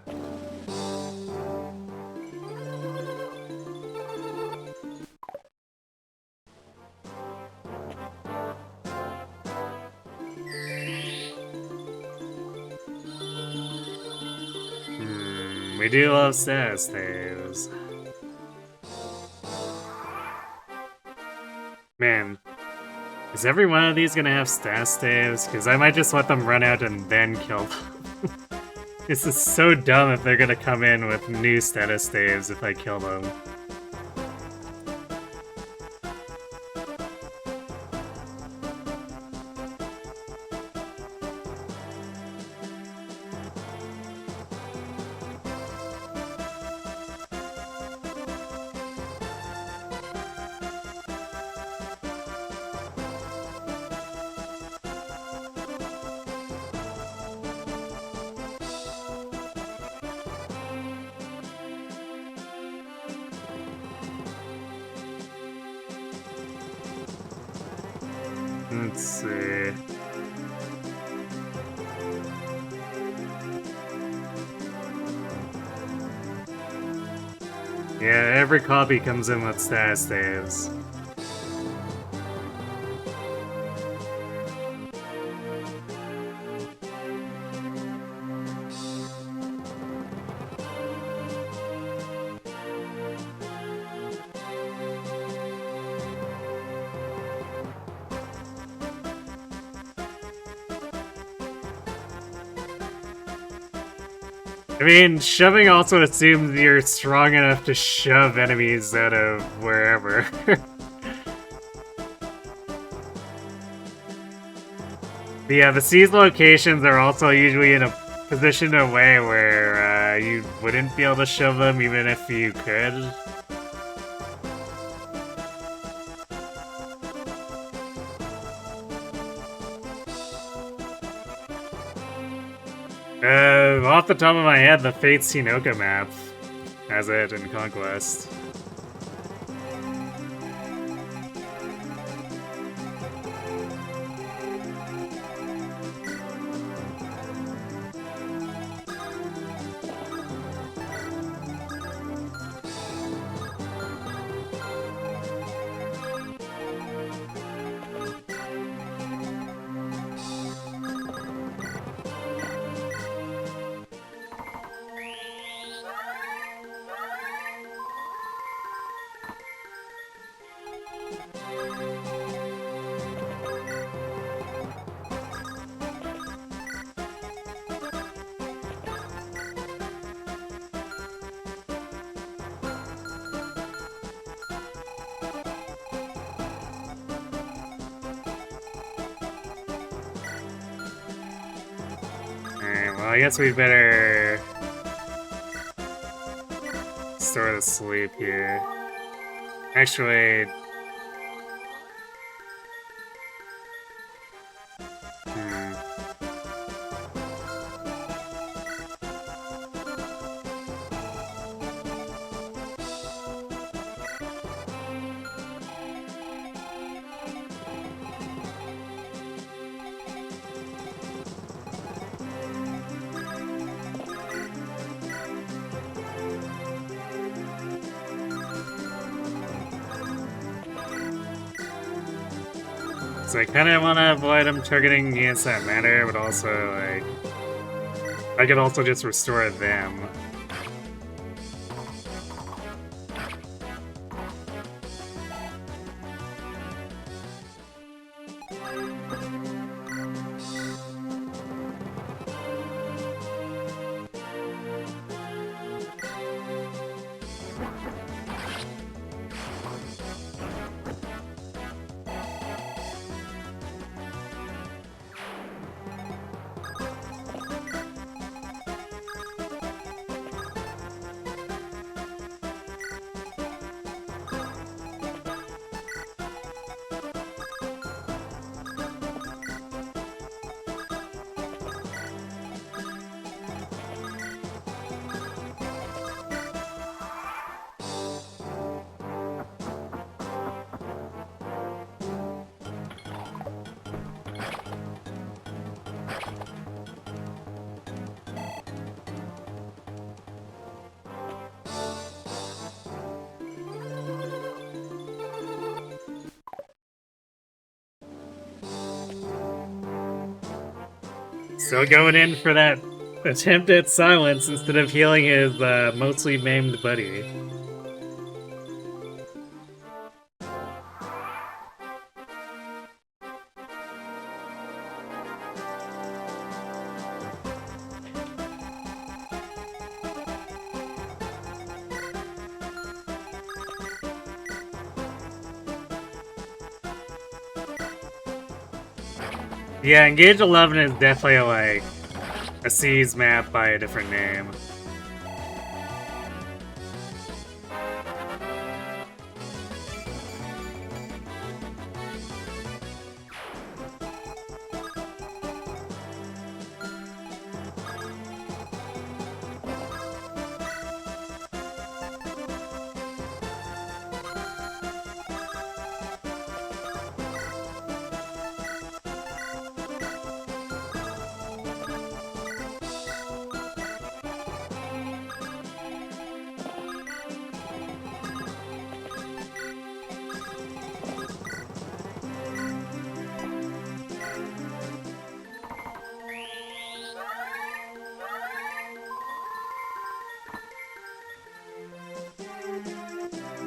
We do love status saves. Man, is every one of these gonna have status saves? Because I might just let them run out and then kill them. This is so dumb if they're gonna come in with new status saves if I kill them. Let's see. Yeah, every copy comes in with status saves. I mean, shoving also assumes you're strong enough to shove enemies out of wherever. Yeah, the seized locations are also usually in a position away where you wouldn't be able to shove them even if you could. Off the top of my head, the Fate Sinoka map has it in Conquest. Alright, well, I guess we better store the sleep here. Actually... So I kind of want to avoid them targeting units that matter, but also, like... I could also just restore them. Still going in for that attempt at silence instead of healing his mostly maimed buddy. Yeah, Engage 11 is definitely like a Seas map by a different name.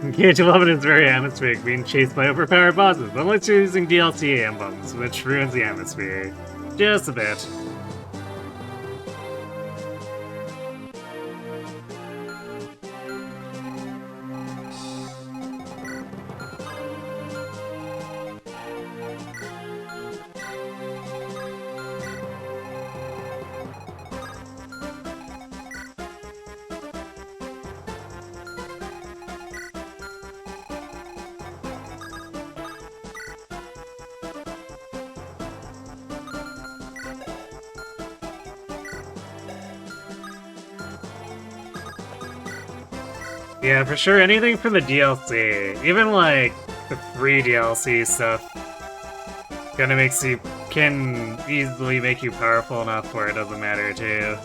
Cage 11 is very atmospheric, being chased by overpowered bosses, unless you're using DLC emblems, which ruins the atmosphere. Just a bit. Yeah, for sure, anything from the DLC, even like the free DLC stuff, kinda makes you, can easily make you powerful enough where it doesn't matter too.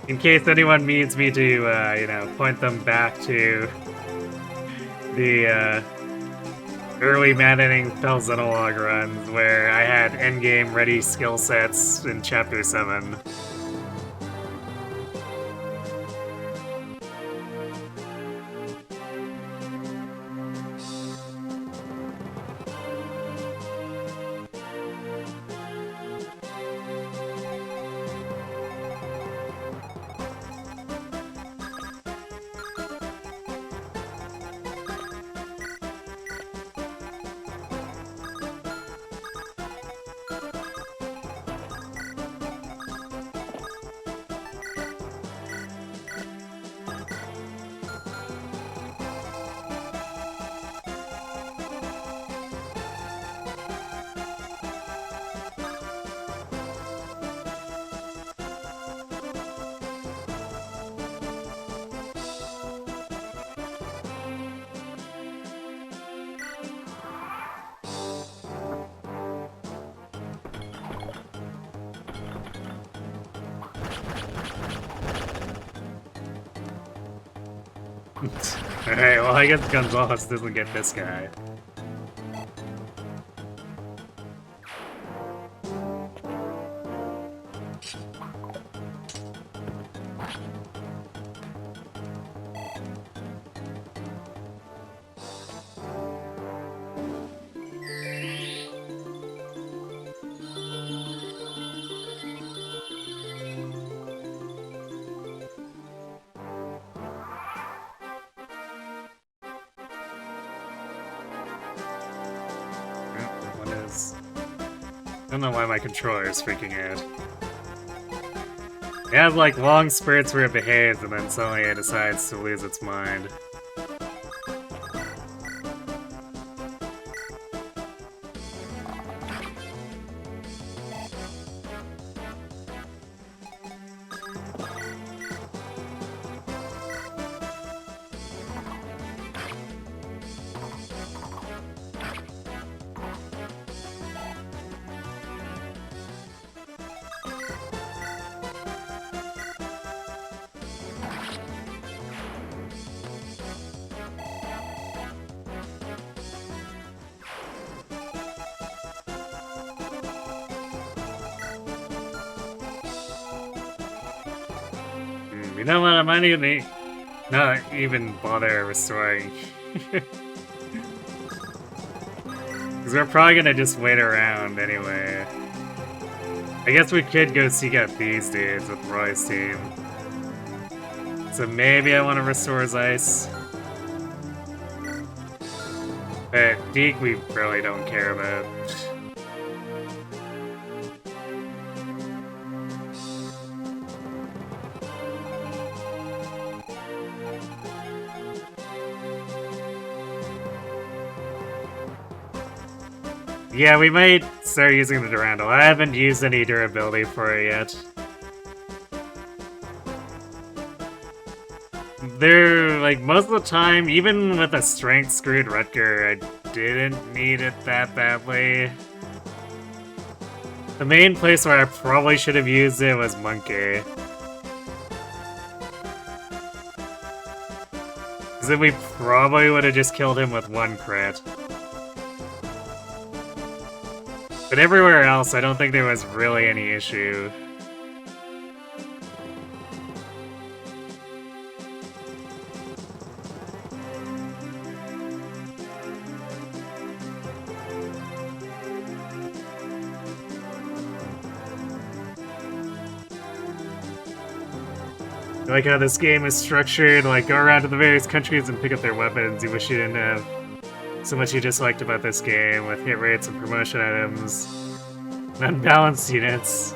In case anyone needs me to, you know, point them back to the, early maddening Pelzenolog runs where I had endgame ready skill sets in Chapter 7. Alright, well I guess Gonzalez doesn't get this guy. I don't know why my controller is freaking out. It has like long spurts where it behaves and then suddenly it decides to lose its mind. You know what, I might even not even bother restoring. Because we're probably gonna just wait around anyway. I guess we could go seek out these dudes with Roy's team. So maybe I want to restore his ice. But Deke we really don't care about. Yeah, we might start using the Durandal. I haven't used any durability for it yet. They're, like, most of the time, even with a strength-screwed Rutger, I didn't need it that badly. The main place where I probably should have used it was Monkey. Because then we probably would have just killed him with one crit. But everywhere else, I don't think there was really any issue. I like how this game is structured, like go around to the various countries and pick up their weapons you wish you didn't have. So much you disliked about this game, with hit rates and promotion items, and unbalanced units.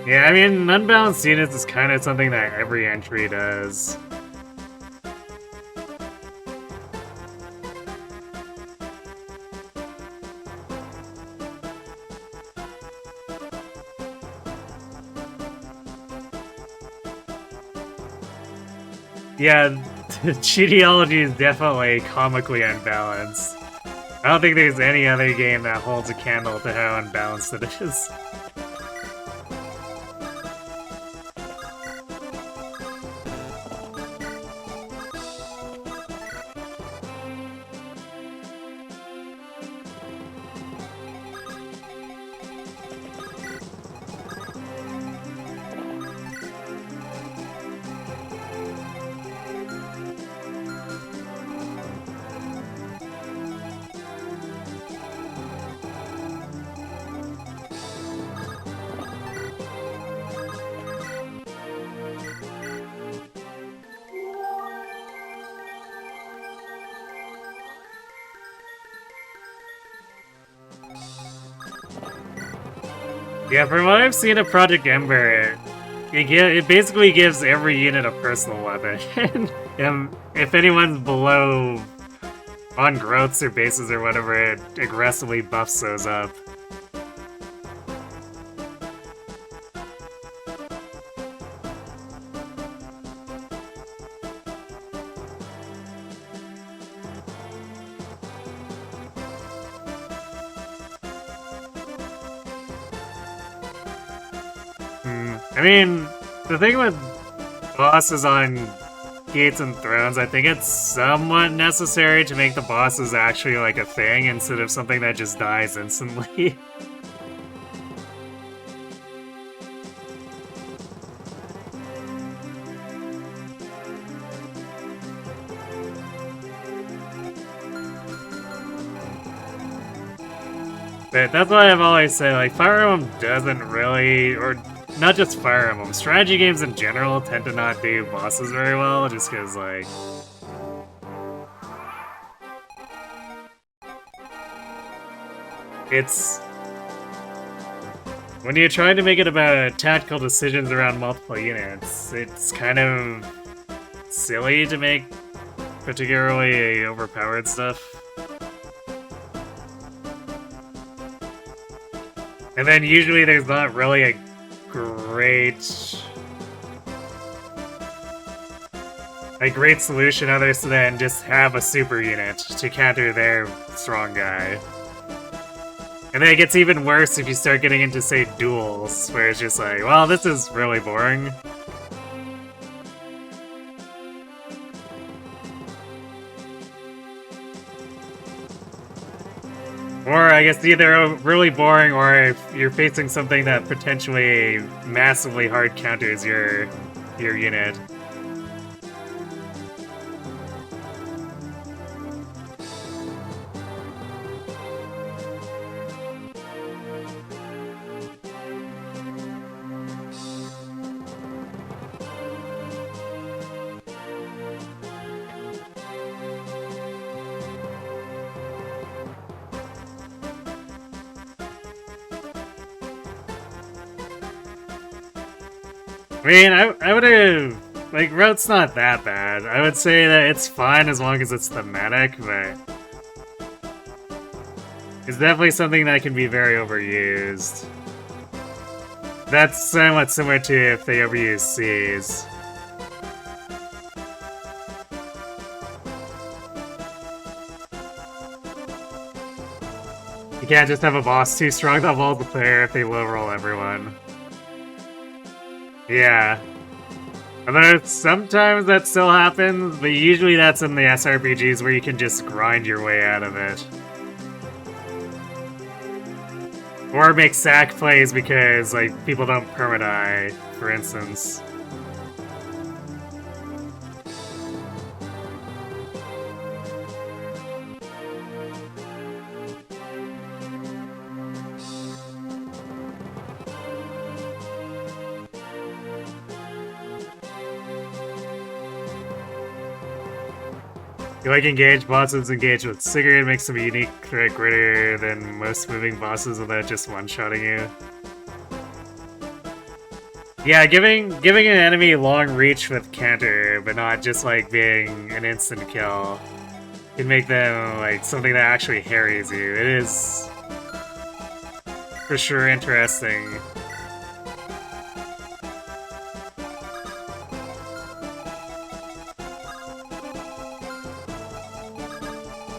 Yeah, I mean, unbalanced units is kind of something that every entry does. Yeah, GDology is definitely comically unbalanced. I don't think there's any other game that holds a candle to how unbalanced it is. Yeah, from what I've seen of Project Ember, it basically gives every unit a personal weapon. And if anyone's below on growths or bases or whatever, it aggressively buffs those up. I mean, the thing with bosses on Gates and Thrones, I think it's somewhat necessary to make the bosses actually like a thing instead of something that just dies instantly. But that's why I've always said, like, Fire Emblem doesn't really, or not just Fire Emblem, strategy games in general tend to not do bosses very well, just because, like... It's... When you're trying to make it about tactical decisions around multiple units, it's kind of silly to make particularly overpowered stuff. And then usually there's not really a great solution other than just have a super unit to counter their strong guy. And then it gets even worse if you start getting into, say, duels, where it's just like, well, this is really boring. Or, I guess, either really boring, or if you're facing something that potentially massively hard counters your unit. I mean, I would've... Like, Route's not that bad. I would say that it's fine as long as it's thematic, but... It's definitely something that can be very overused. That's somewhat similar to if they overuse Cs. You can't just have a boss too strong to multiplayer if they low roll everyone. Yeah. Although sometimes that still happens, but usually that's in the SRPGs where you can just grind your way out of it. Or make sack plays because, like, people don't permadie, for instance. You like engage bosses engage with Sigurd makes them a unique threat greater than most moving bosses without just one-shotting you. Yeah, giving an enemy long reach with counter, but not just like being an instant kill, can make them like something that actually harries you. It is for sure interesting.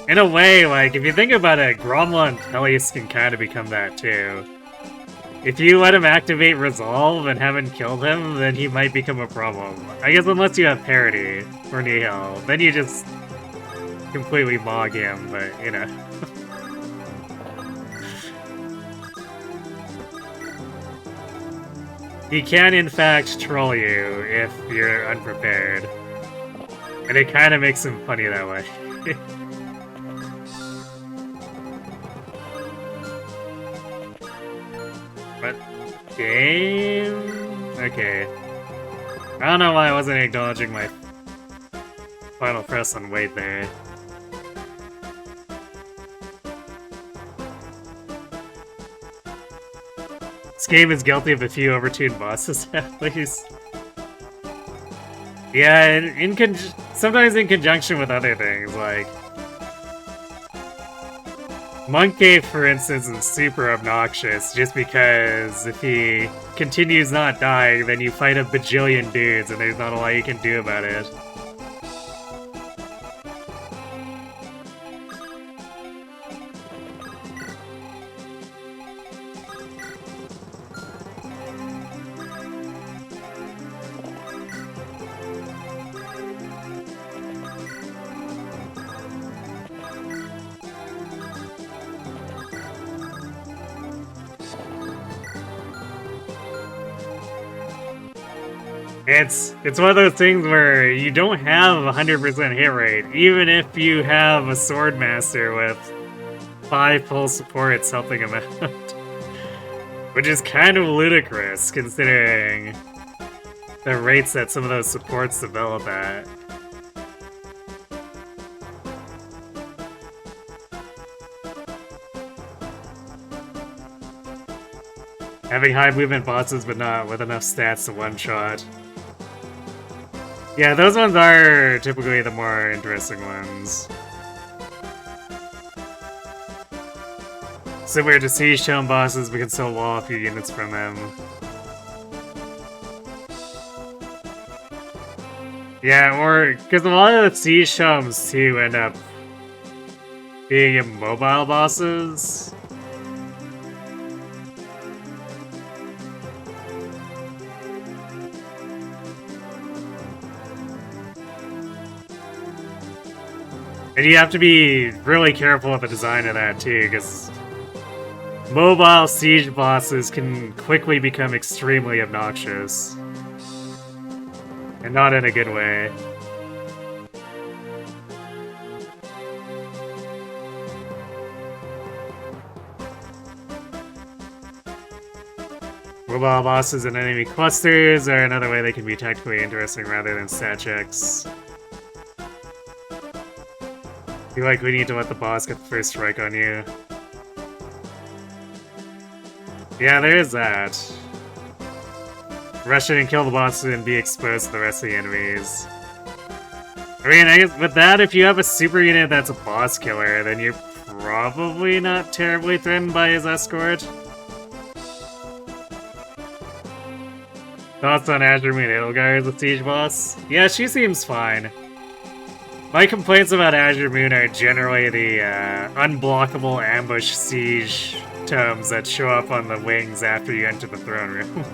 In a way, like, if you think about it, Gromla and Pelias can kind of become that too. If you let him activate Resolve and haven't killed him, then he might become a problem. I guess unless you have Parity or Nihil, then you just completely mog him, but, you know. He can, in fact, troll you if you're unprepared. And it kind of makes him funny that way. What? Game? Okay. I don't know why I wasn't acknowledging my final press on wait there. This game is guilty of a few overtuned bosses, at least. Yeah, sometimes in conjunction with other things, like... Monk Cave, for instance, is super obnoxious just because if he continues not dying, then you fight a bajillion dudes and there's not a lot you can do about it. It's one of those things where you don't have 100% hit rate, even if you have a Swordmaster with 5 full supports helping him out. Which is kind of ludicrous, considering the rates that some of those supports develop at. Having high movement bosses but not with enough stats to one-shot. Yeah, those ones are typically the more interesting ones. Similar to Siege Tome bosses, we can still wall a few units from them. Yeah, or... because a lot of the Siege Tomes, too, end up being immobile bosses. And you have to be really careful with the design of that too, because mobile siege bosses can quickly become extremely obnoxious. And not in a good way. Mobile bosses and enemy clusters are another way they can be tactically interesting rather than stat checks. I feel like we need to let the boss get the first strike on you. Yeah, there is that. Rush in and kill the boss and be exposed to the rest of the enemies. I mean, I guess with that, if you have a super unit that's a boss killer, then you're probably not terribly threatened by his escort. Thoughts on Azure Moon Edelgard as a siege boss? Yeah, she seems fine. My complaints about Azure Moon are generally the unblockable ambush siege tomes that show up on the wings after you enter the throne room.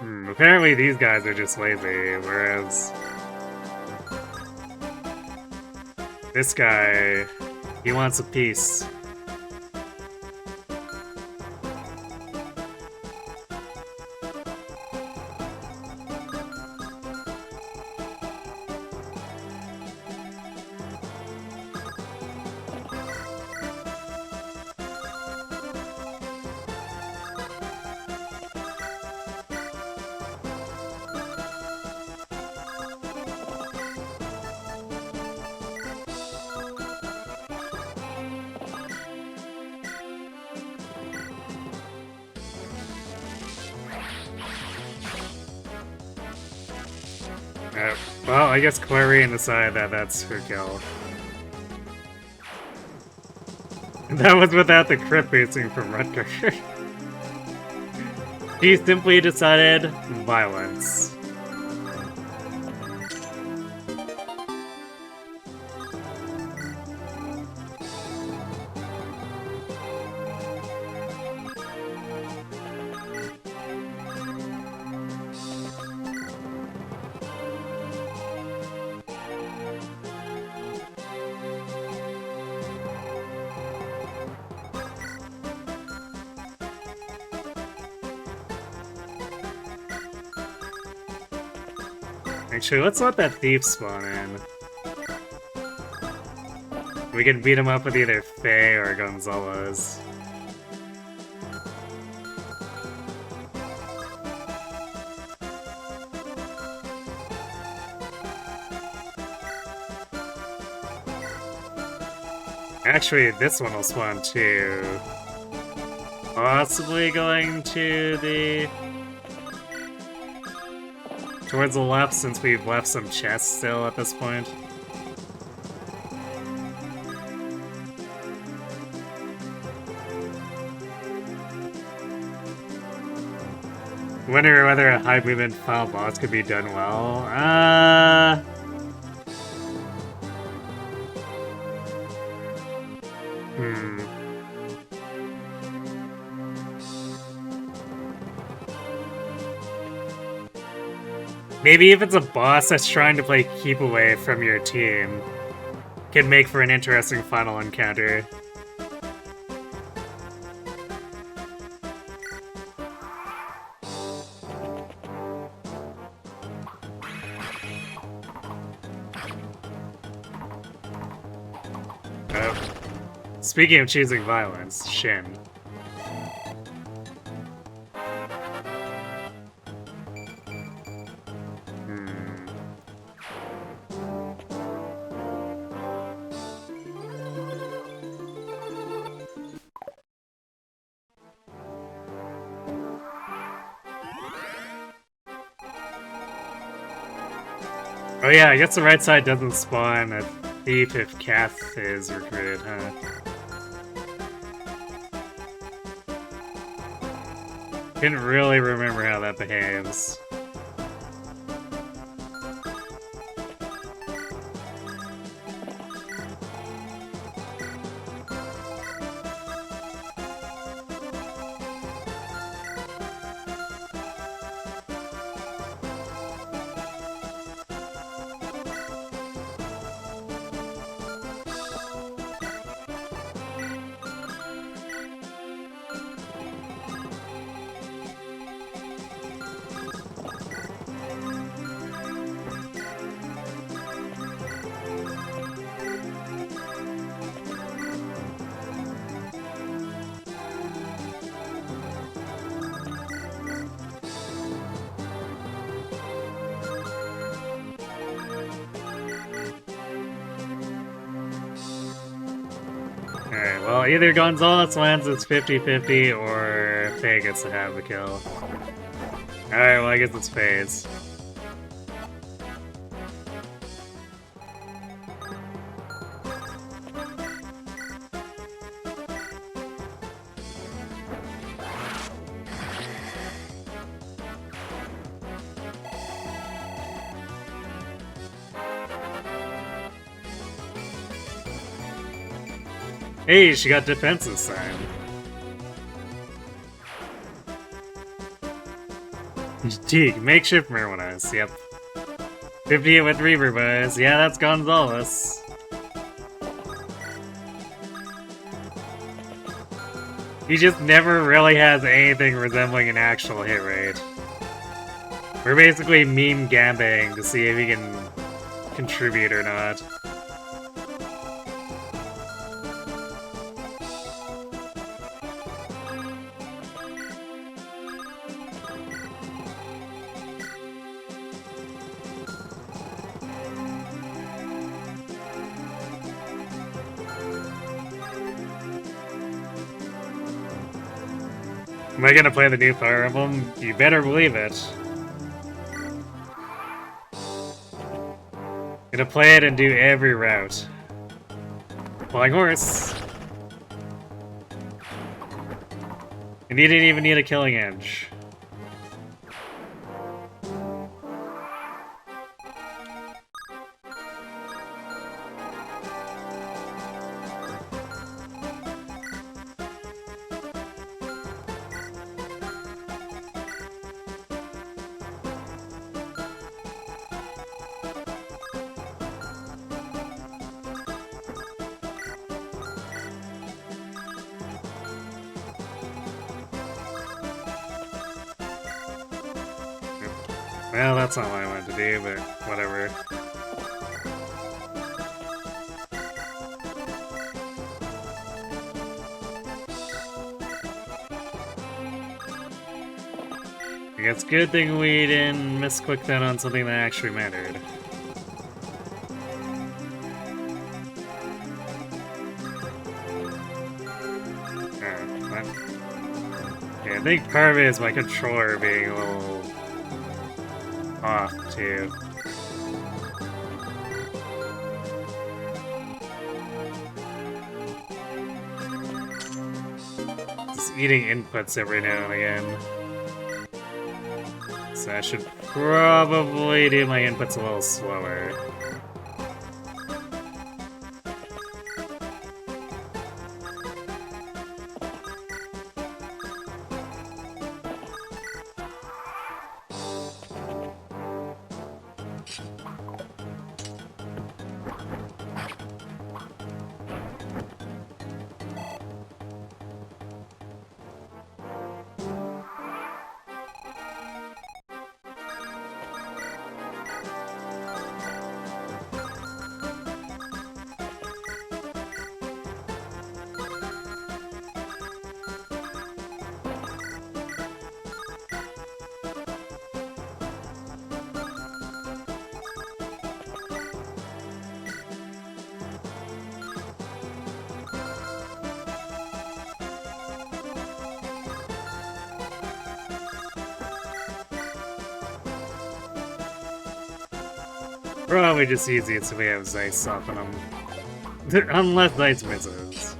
Apparently these guys are just lazy, whereas this guy, he wants a piece. Well, I guess Clarion decided that that's her kill. That was without the crit boosting from Rutger. She simply decided violence. Actually, let's let that thief spawn in. We can beat him up with either Faye or Gonzalo's. Actually, this one will spawn too. Possibly going to the... towards the left, since we've left some chests still at this point. Wonder whether a high movement final boss could be done well. Maybe if it's a boss that's trying to play keep away from your team, can make for an interesting final encounter. Speaking of choosing violence, Shin. Oh yeah, I guess the right side doesn't spawn a thief if Kath is recruited, huh? Didn't really remember how that behaves. Alright, well, either Gonzalez lands it's 50-50 or Faye gets to have the kill. Alright, well, I guess it's Faye's. Hey, she got defense this time. Teak, makeshift marijuana. Yep. 50 with Reaver Buzz. Yeah, that's Gonzalez. He just never really has anything resembling an actual hit rate. We're basically meme gambling to see if he can contribute or not. Am I gonna play the new Fire Emblem? You better believe it. Gonna play it and do every route. Flying horse. And you didn't even need a killing edge. Well, that's not what I wanted to do, but whatever. I guess good thing we didn't misclick that on something that actually mattered. Yeah, I think part of it is my controller being a little off, too. Just eating inputs every now and again. So I should probably do my inputs a little slower. Probably just easiest if we have Zeiss soften them. Unless Zeiss misses.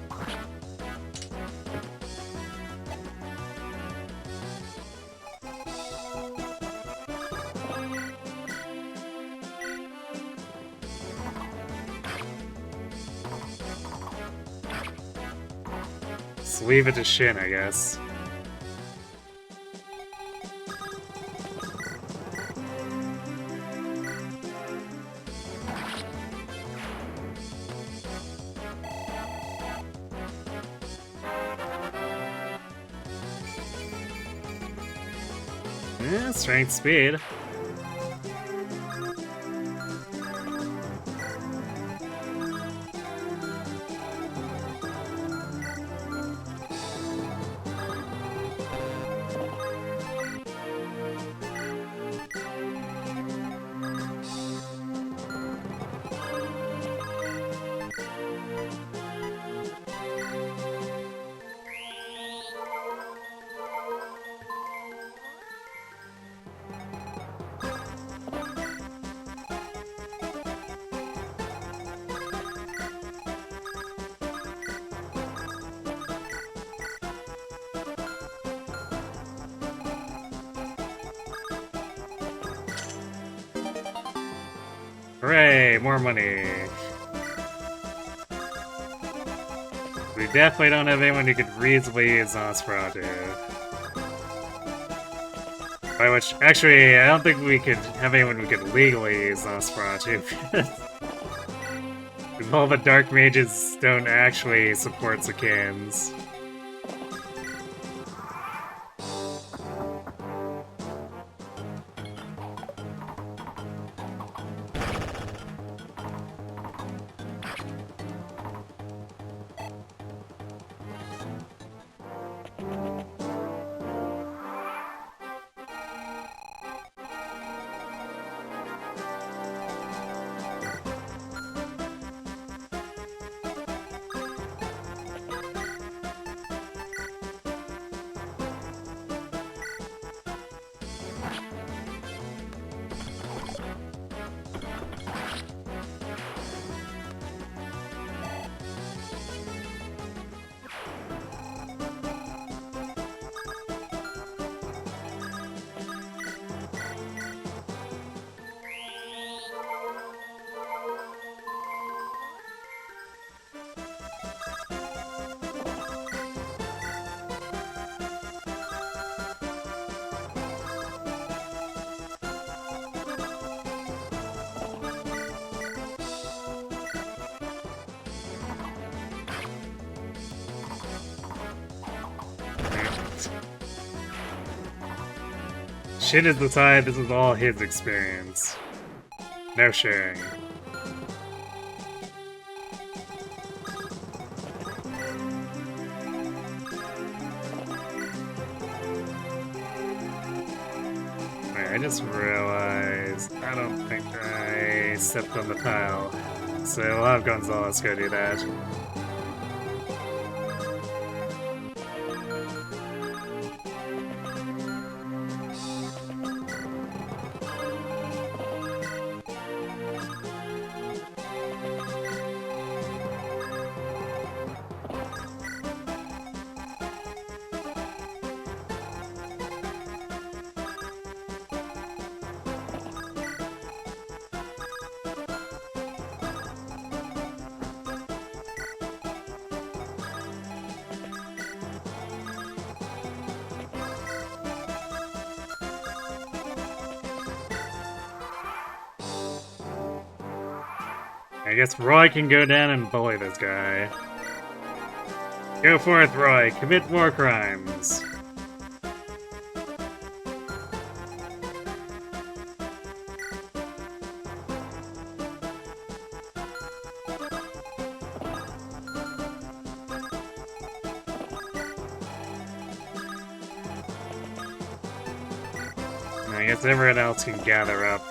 Just leave it to Shin, I guess. Yeah, strength speed. Hooray, more money. We definitely don't have anyone who could reasonably use Nosferatu. By which, actually, I don't think we could have anyone we could legally use Nosferatu. Because all the dark mages don't actually support Sacaeans. Shit is the tide, this is all his experience. No sharing. Wait, I just realized I don't think I stepped on the tile. So we'll have Gonzalez go do that. I guess Roy can go down and bully this guy. Go forth, Roy. Commit more crimes. I guess everyone else can gather up.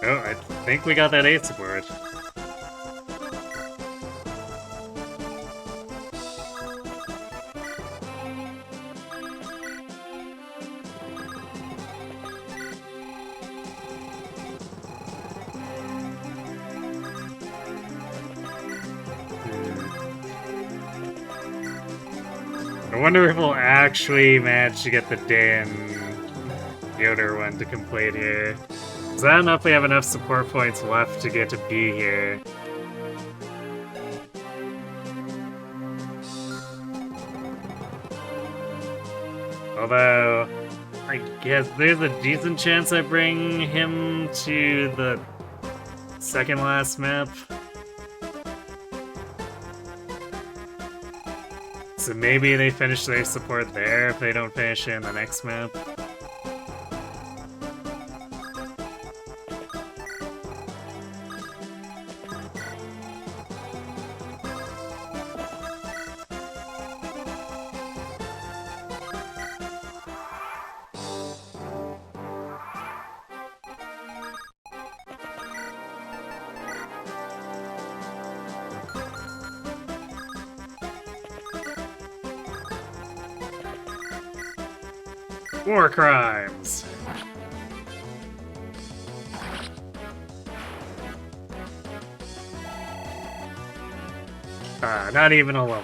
Oh, I think we got that 8 support. I wonder if we'll actually manage to get the Dan Yoder one to complete here. Because I don't know if we have enough support points left to get to B here. Although, I guess there's a decent chance I bring him to the second last map. So maybe they finish their support there if they don't finish it in the next map. War crimes! Not even a level.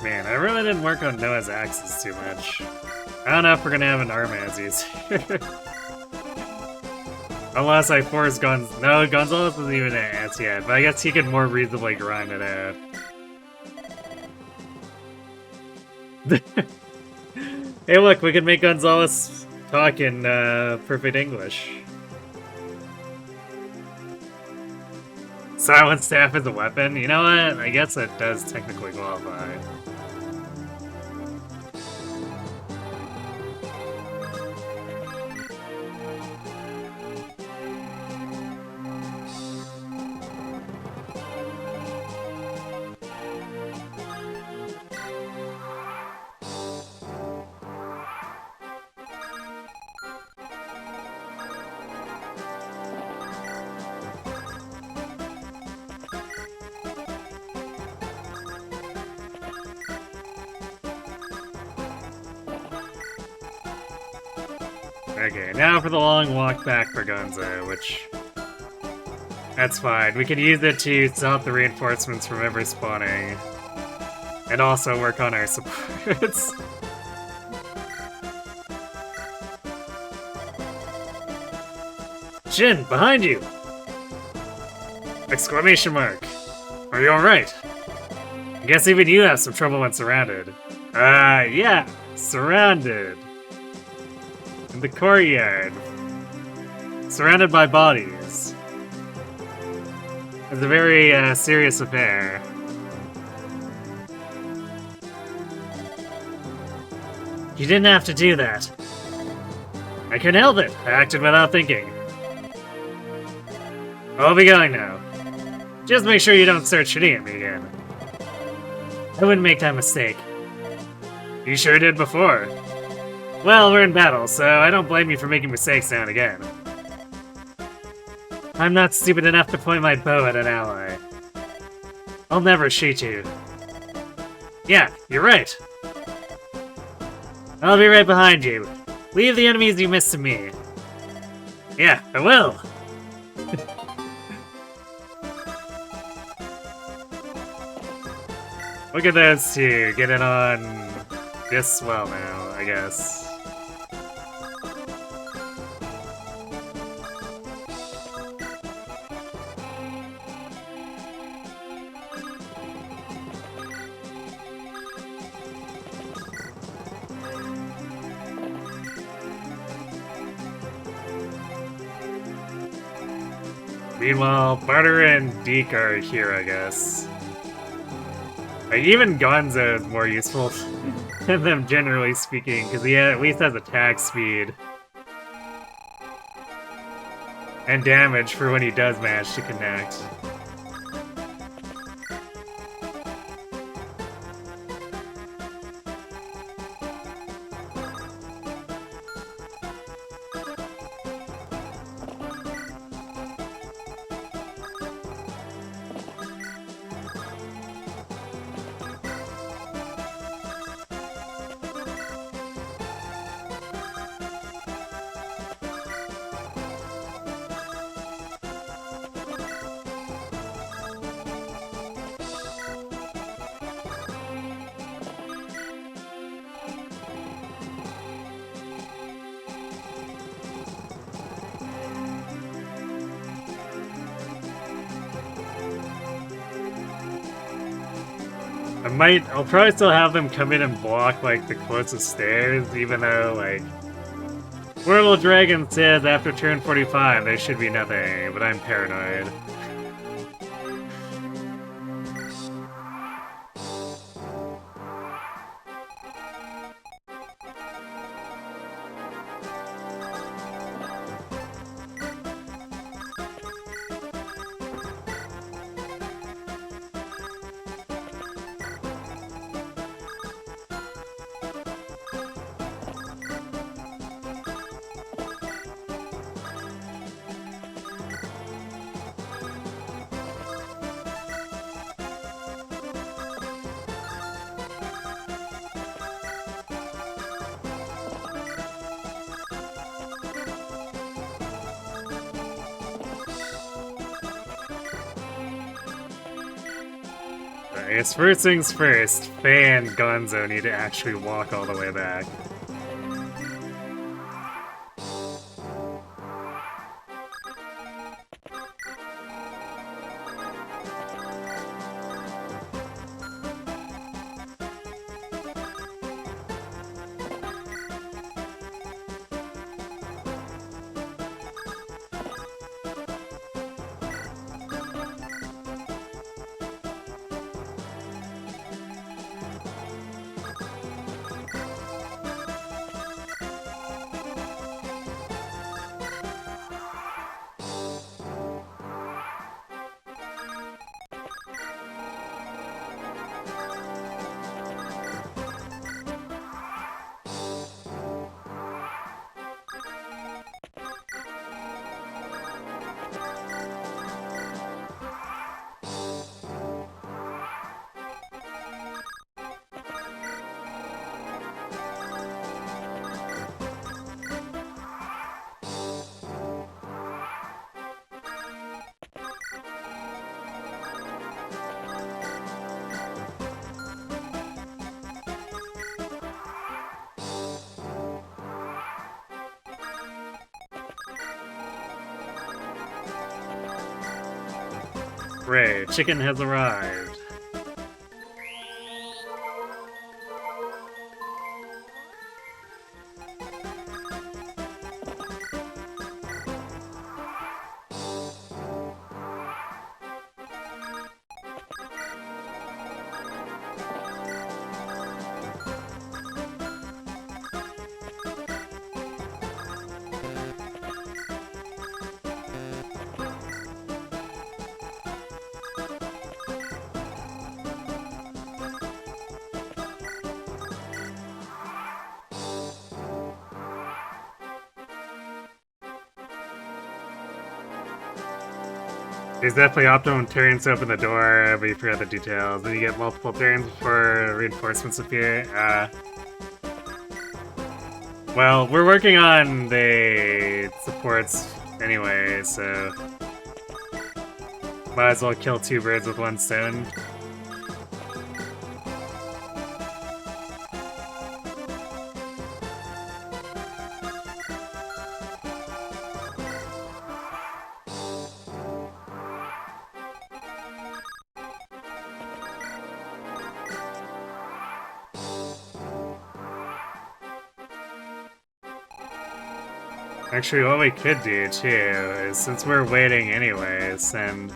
Man, I really didn't work on Noah's axes too much. I don't know if we're gonna have an Armazes. Unless I force No, Gonzalez isn't even an ants yet, but I guess he could more reasonably grind it out. Hey look, we can make Gonzalez talk in perfect English. Silent Staff is a weapon? You know what? I guess it does technically qualify. Okay, now for the long walk back for Gonzo, which... That's fine. We can use it to stop the reinforcements from ever spawning. And also work on our supports. Jin, behind you! Exclamation mark. Are you alright? I guess even you have some trouble when surrounded. Yeah, surrounded. In the courtyard. Surrounded by bodies. It's a very serious affair. You didn't have to do that. I couldn't help it. I acted without thinking. I'll be going now. Just make sure you don't start shooting at me again. I wouldn't make that mistake. You sure did before. Well, we're in battle, so I don't blame you for making mistakes now and again. I'm not stupid enough to point my bow at an ally. I'll never shoot you. Yeah, you're right. I'll be right behind you. Leave the enemies you missed to me. Yeah, I will. Look at those two getting on this well now, I guess. Meanwhile, Butter and Deke are here, I guess. Like, even Gonzo is more useful than them, generally speaking, because he at least has attack speed. And damage for when he does manage to connect. I'll probably still have them come in and block, like, the closest stairs, even though, like... Whirl Dragon says after turn 45 there should be nothing, but I'm paranoid. I guess first things first, Faye and Gonzo need to actually walk all the way back. Hooray, chicken has arrived. There's definitely optimum turns to open the door, but you forgot the details. Then you get multiple turns before reinforcements appear. Well, we're working on the supports anyway, so might as well kill two birds with one stone. Actually, what we could do, too, is since we're waiting anyways, and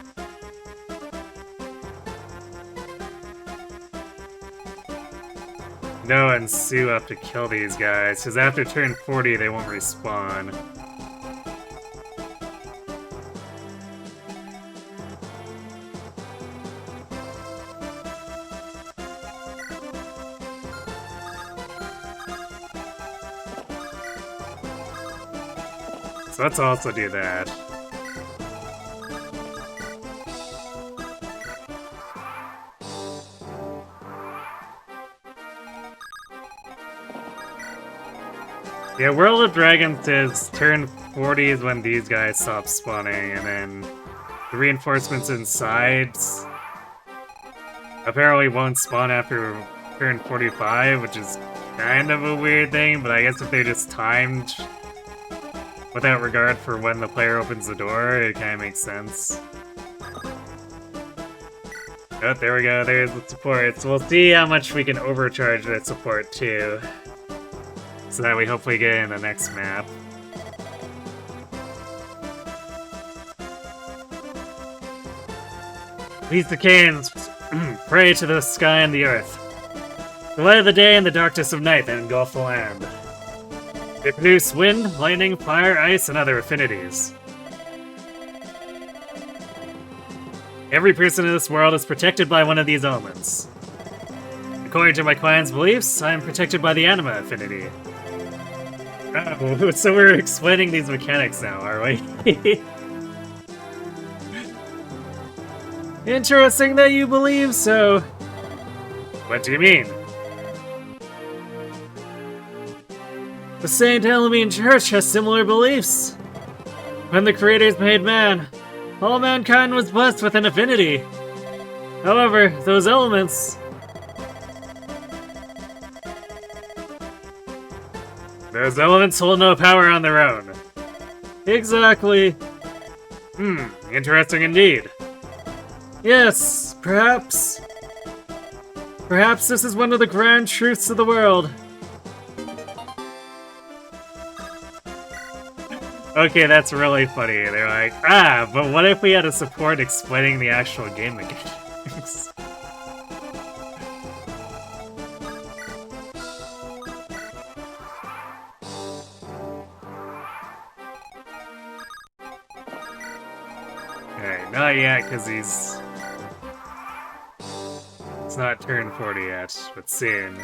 Noah and Sue up to kill these guys, because after turn 40, they won't respawn. So let's also do that. Yeah, World of Dragons is turn 40 is when these guys stop spawning, and then the reinforcements inside apparently won't spawn after turn 45, which is kind of a weird thing, but I guess if they're just timed without regard for when the player opens the door, it kind of makes sense. Oh, there we go, there's the support. So we'll see how much we can overcharge that support too, so that we hopefully get in the next map. These Sacaeans pray to the sky and the earth, the light of the day and the darkness of night that engulf the land. They produce wind, lightning, fire, ice, and other affinities. Every person in this world is protected by one of these elements. According to my clan's beliefs, I am protected by the anima affinity. Oh, so we're explaining these mechanics now, are we? Interesting that you believe so. What do you mean? The St. Elamine Church has similar beliefs. When the creators made man, all mankind was blessed with an affinity. However, those elements... Those elements hold no power on their own. Exactly. Interesting indeed. Yes, perhaps... Perhaps this is one of the grand truths of the world. Okay, that's really funny. They're like, but what if we had a support explaining the actual game mechanics? Alright, not yet, because he's... It's not turn 40 yet, but soon.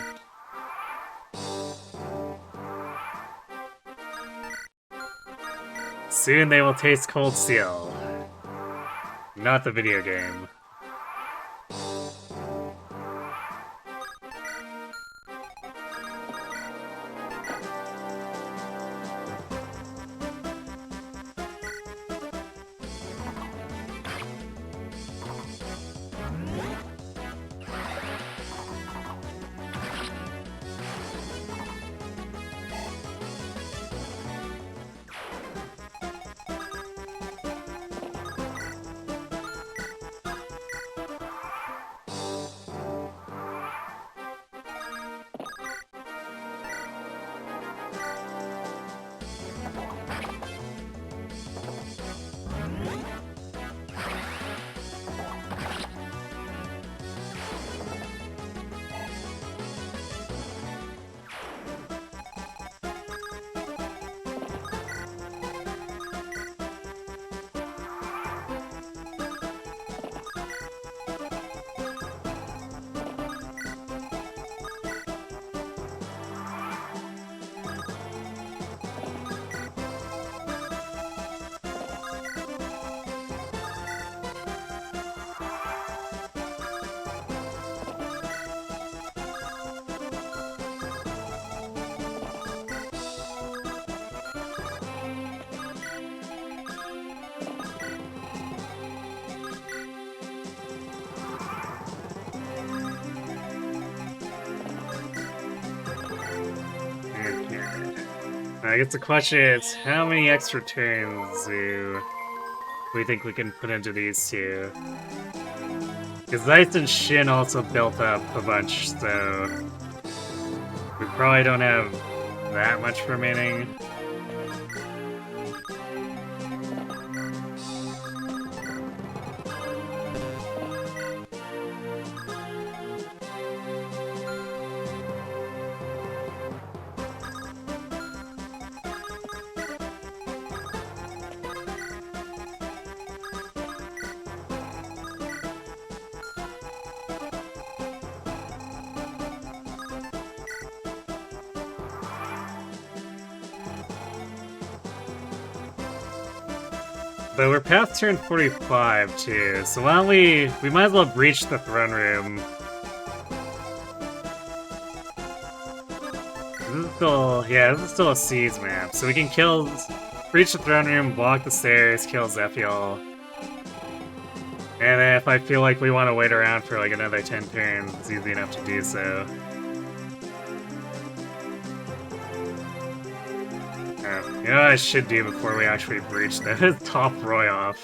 Soon they will taste cold steel. Not the video game. I guess the question is, how many extra turns do we think we can put into these two? Because Zeiss and Shin also built up a bunch, so we probably don't have that much remaining. But we're past turn 45 too, so why don't we might as well breach the throne room. This is still a siege map, so we can breach the throne room, block the stairs, kill Zephiel. And then if I feel like we want to wait around for like another 10 turns, it's easy enough to do so. You know what I should do before we actually breach the top Roy off?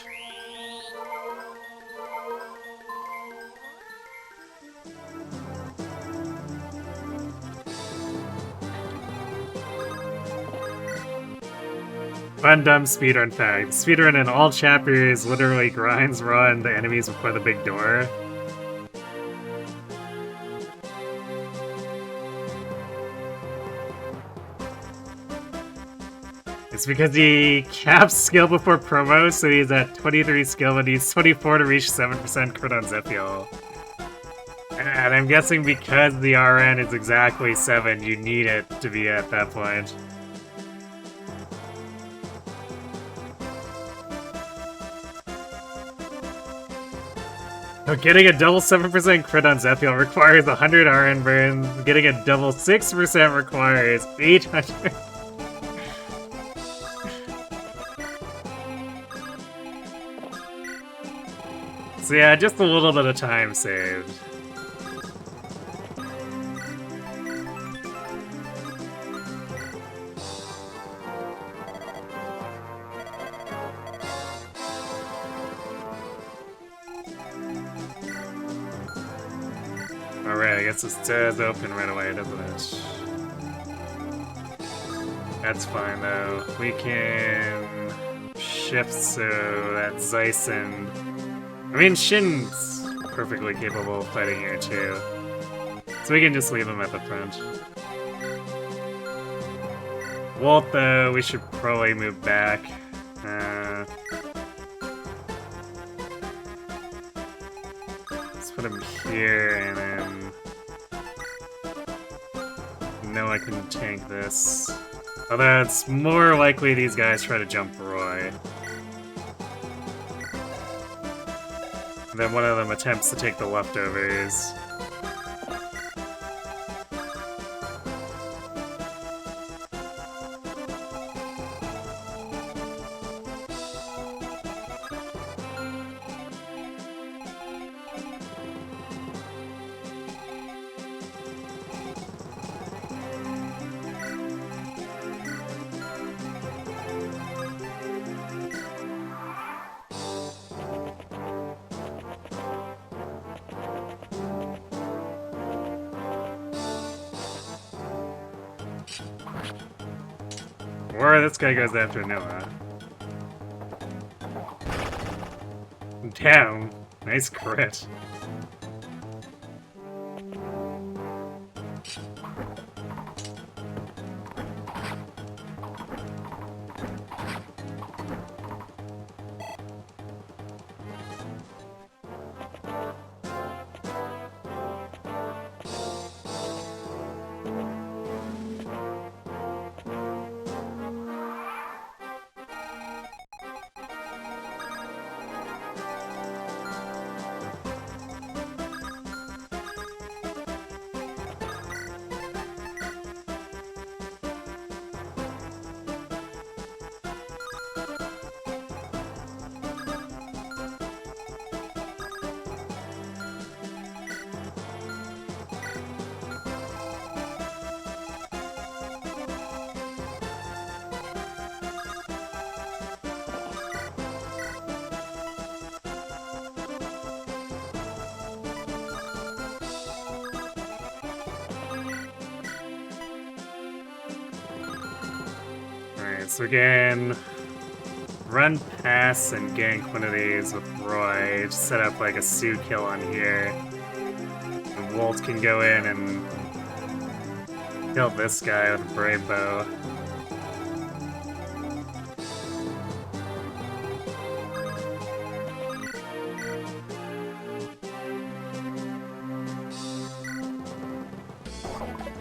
Fun dumb speedrun fact. Speedrun in all chapters literally grinds run the enemies before the big door. It's because he caps skill before promo, so he's at 23 skill and he's 24 to reach 7% crit on Zephiel. And I'm guessing because the RN is exactly 7, you need it to be at that point. Getting a double 7% crit on Zephiel requires 100 RN burns. Getting a double 6% requires 800. So yeah, just a little bit of time saved. Alright, I guess this does open right away, doesn't it? That's fine though. We can shift so that Zeiss and... I mean, Shin's perfectly capable of fighting here too. So we can just leave him at the front. Walt though, we should probably move back. Let's put him here and then... No, I couldn't tank this. Although it's more likely these guys try to jump Roy. Then one of them attempts to take the leftovers. Or this guy goes after Noah. Damn, nice crit. so we can run past and gank one of these with Roy. Just set up like a Sue kill on here. And Walt can go in and kill this guy with a Brave Bow.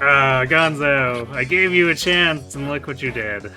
Ah, Gonzo! I gave you a chance and look what you did.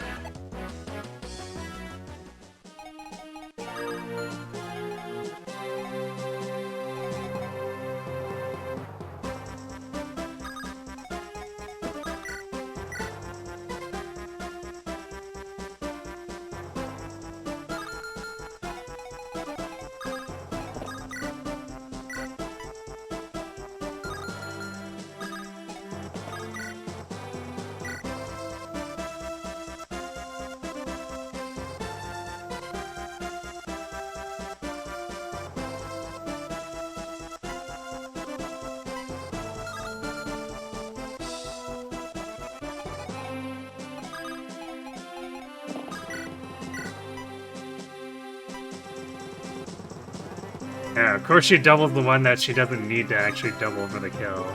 Yeah, of course she doubles the one that she doesn't need to actually double for the kill.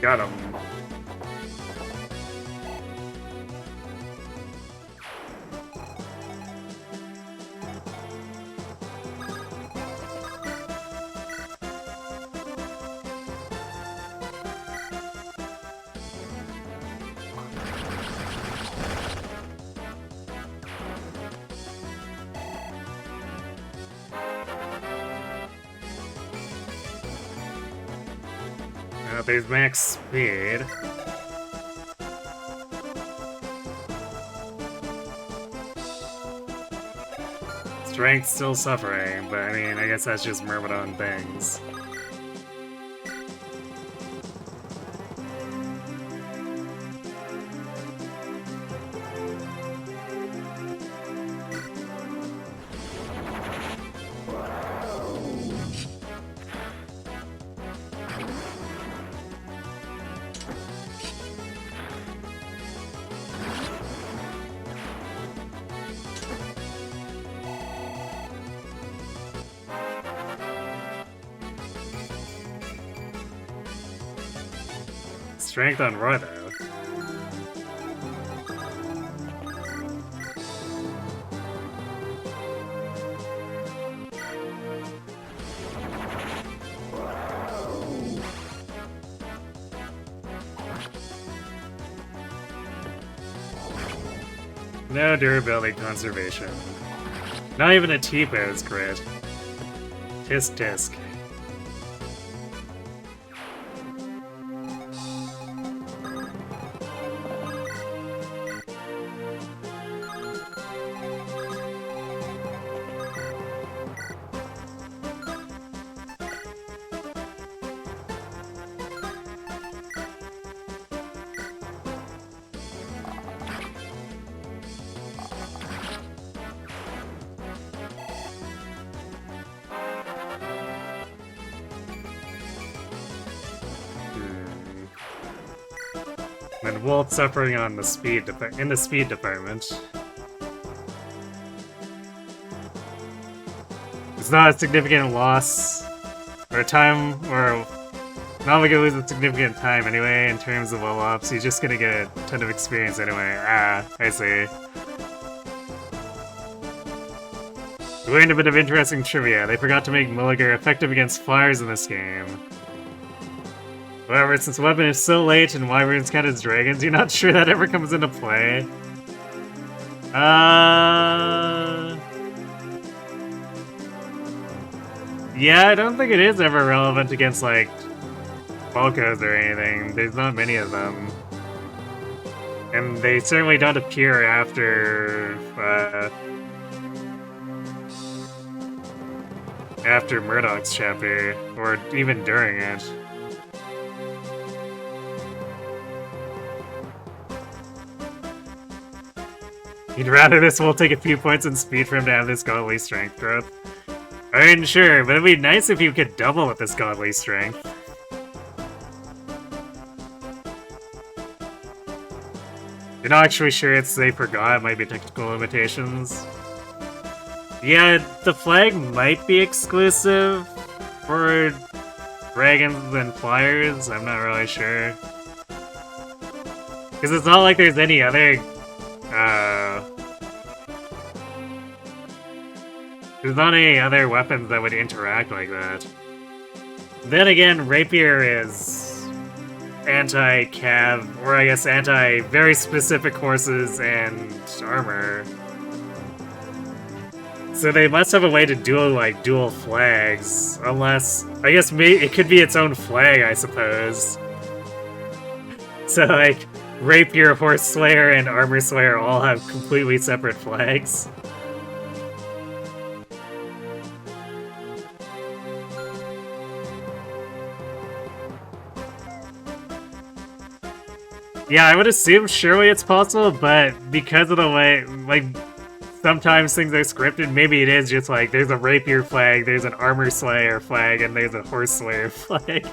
Got him. There's max speed. Strength still suffering, but I mean, I guess that's just Myrmidon things. Strength on Roy, though. No durability conservation. Not even a T-pose crit. Tisk tisk. And Walt suffering on the speed in the speed department. It's not a significant loss or time, or not like it was a significant time anyway in terms of level ups. He's just gonna get a ton of experience anyway. Ah, I see. We learned a bit of interesting trivia. They forgot to make Mulligar effective against flyers in this game. However, since the weapon is so late and wyverns count as dragons, you're not sure that ever comes into play. Yeah, I don't think it is ever relevant against, like, Falcos or anything. There's not many of them. And they certainly don't appear after Murdoch's chapter, or even during it. You'd rather this will take a few points in speed for him to have this godly strength growth? I mean, sure, but it'd be nice if you could double with this godly strength. You're not actually sure it's they forgot, it might be technical limitations. Yeah, the flag might be exclusive for dragons and flyers, I'm not really sure. Because it's not like there's any other, there's not any other weapons that would interact like that. Then again, Rapier is anti-cav, or I guess anti-very specific horses and armor. So they must have a way to dual, like, dual flags, unless, I guess it could be its own flag, I suppose. So, like, Rapier, Horse Slayer, and Armor Slayer all have completely separate flags. Yeah, I would assume surely it's possible, but because of the way, like, sometimes things are scripted, maybe it is just like, there's a Rapier flag, there's an Armor Slayer flag, and there's a Horse Slayer flag.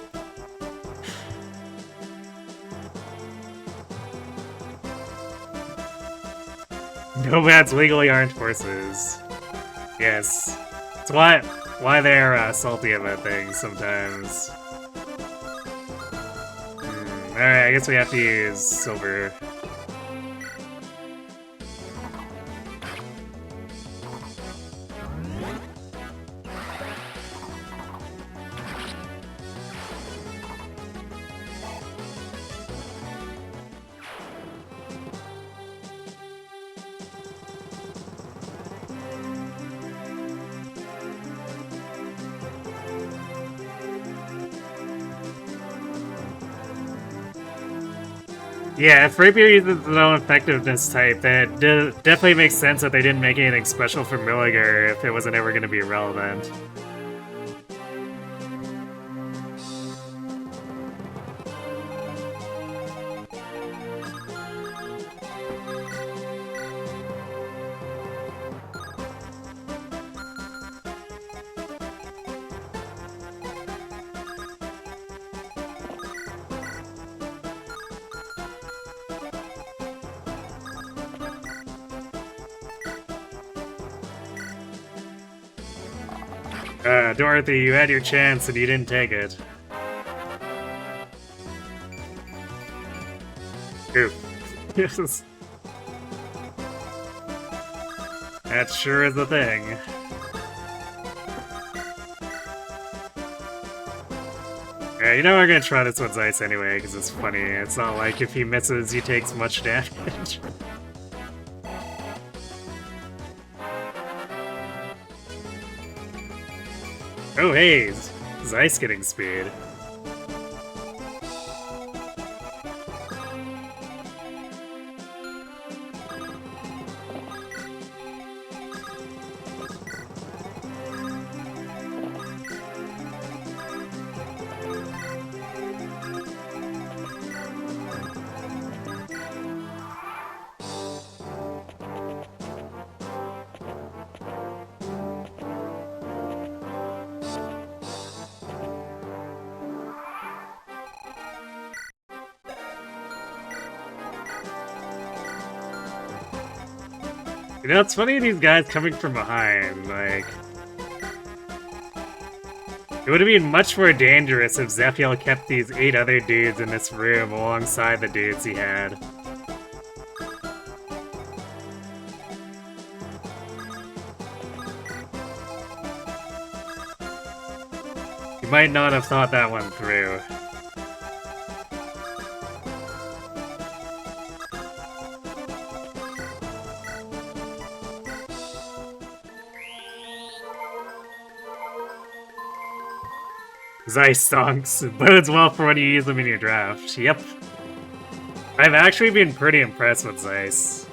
Nomads legally aren't horses. Yes. It's why they're salty about things sometimes. Alright, I guess we have to use silver. Yeah, if Rapier uses its own effectiveness type, then it definitely makes sense that they didn't make anything special for Mulligar if it wasn't ever going to be relevant. Dorothy, you had your chance and you didn't take it. Oof. That sure is a thing. Yeah, you know we're gonna try this one's ice anyway, because it's funny. It's not like if he misses, he takes much damage. Oh hey, is ice getting speed? You know, it's funny these guys coming from behind, like... It would have been much more dangerous if Zephiel kept these 8 other dudes in this room alongside the dudes he had. might not have thought that one through. Zeiss stonks. Bodes well for when you use them in your draft. Yep. I've actually been pretty impressed with Zeiss.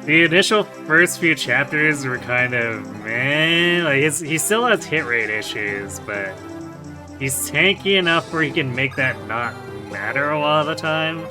The initial first few chapters were kind of meh. Like he still has hit rate issues, but he's tanky enough where he can make that not matter a lot of the time.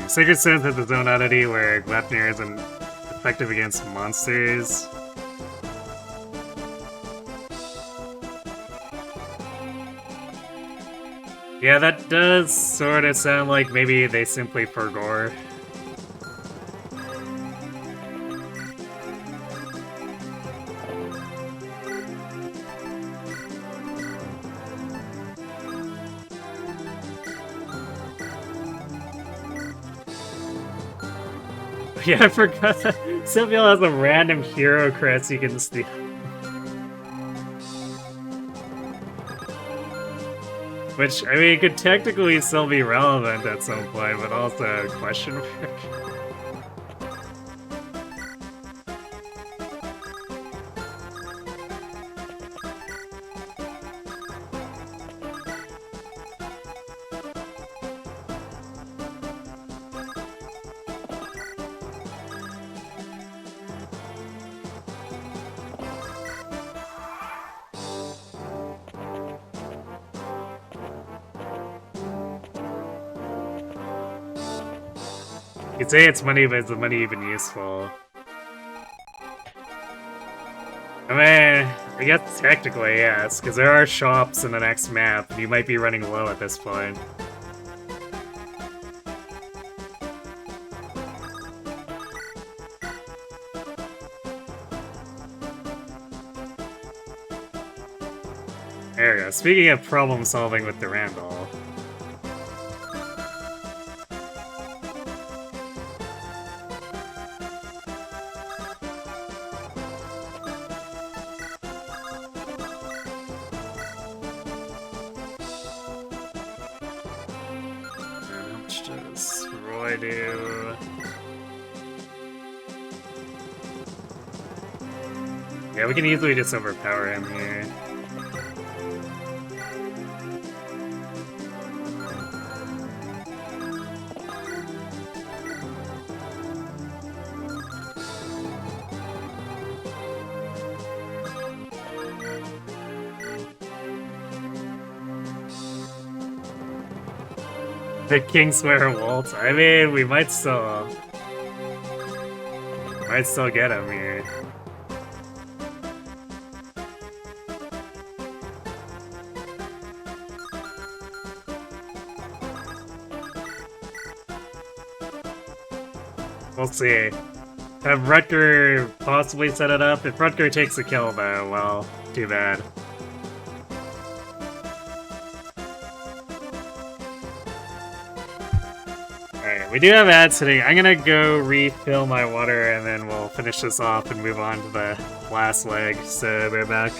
Sacred Sense has its own oddity where Gleipnir isn't effective against monsters. Yeah, that does sort of sound like maybe they simply forgore. Yeah, I forgot that Zephiel has a random hero crest you can steal. Which, I mean, could technically still be relevant at some point, but also a question mark. You'd say it's money, but is the money even useful? I mean, I guess technically, yes, because there are shops in the next map, and you might be running low at this point. There we go. Speaking of problem solving with Durandal. Yeah, we can easily just overpower him here. The Kingswear Waltz. I mean, we might still get him here. We'll see. Have Rutger possibly set it up? If Rutger takes the kill, though, well, too bad. Alright, we do have ads sitting. I'm gonna go refill my water, and then we'll finish this off and move on to the last leg, so we're back.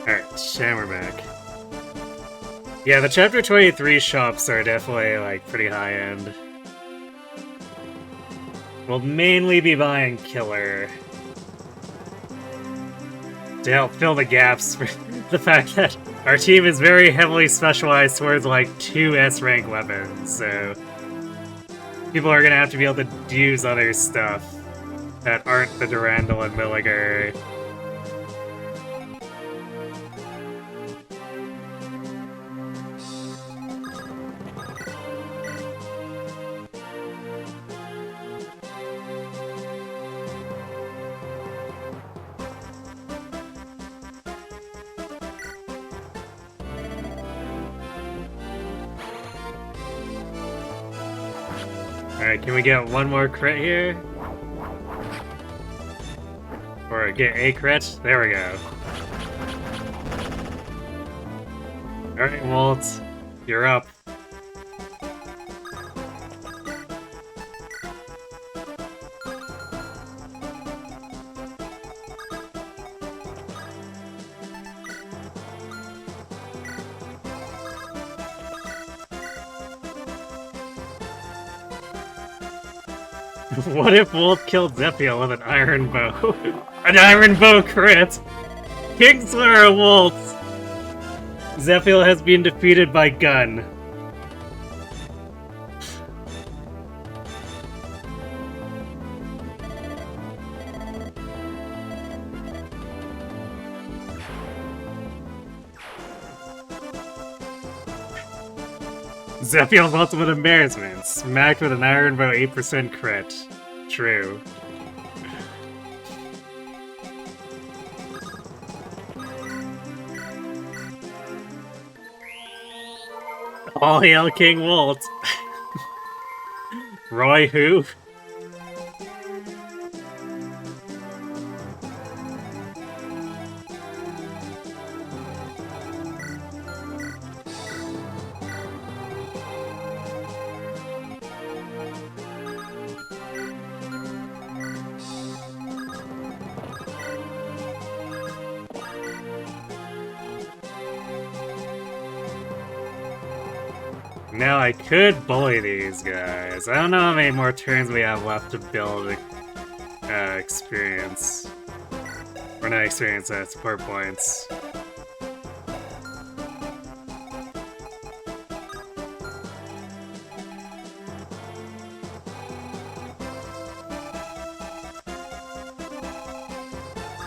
Alright, and we're back. Yeah, the Chapter 23 shops are definitely, like, pretty high-end. We'll mainly be buying Killer to help fill the gaps for the fact that our team is very heavily specialized towards, like, 2 S-rank weapons, so people are gonna have to be able to use other stuff that aren't the Durandal and Milliger. Alright, can we get one more crit here? Or get a crit? There we go. Alright, Walt, you're up. What if Wolf killed Zephiel with an iron bow? An iron bow crit! Kingslayer Wolf! Zephiel has been defeated by gun. Zephiel's ultimate embarrassment. Smacked with an iron bow 8% crit. True. All hail King Walt. Roy who? Now I could bully these guys. I don't know how many more turns we have left to build experience. Or not experience, support points.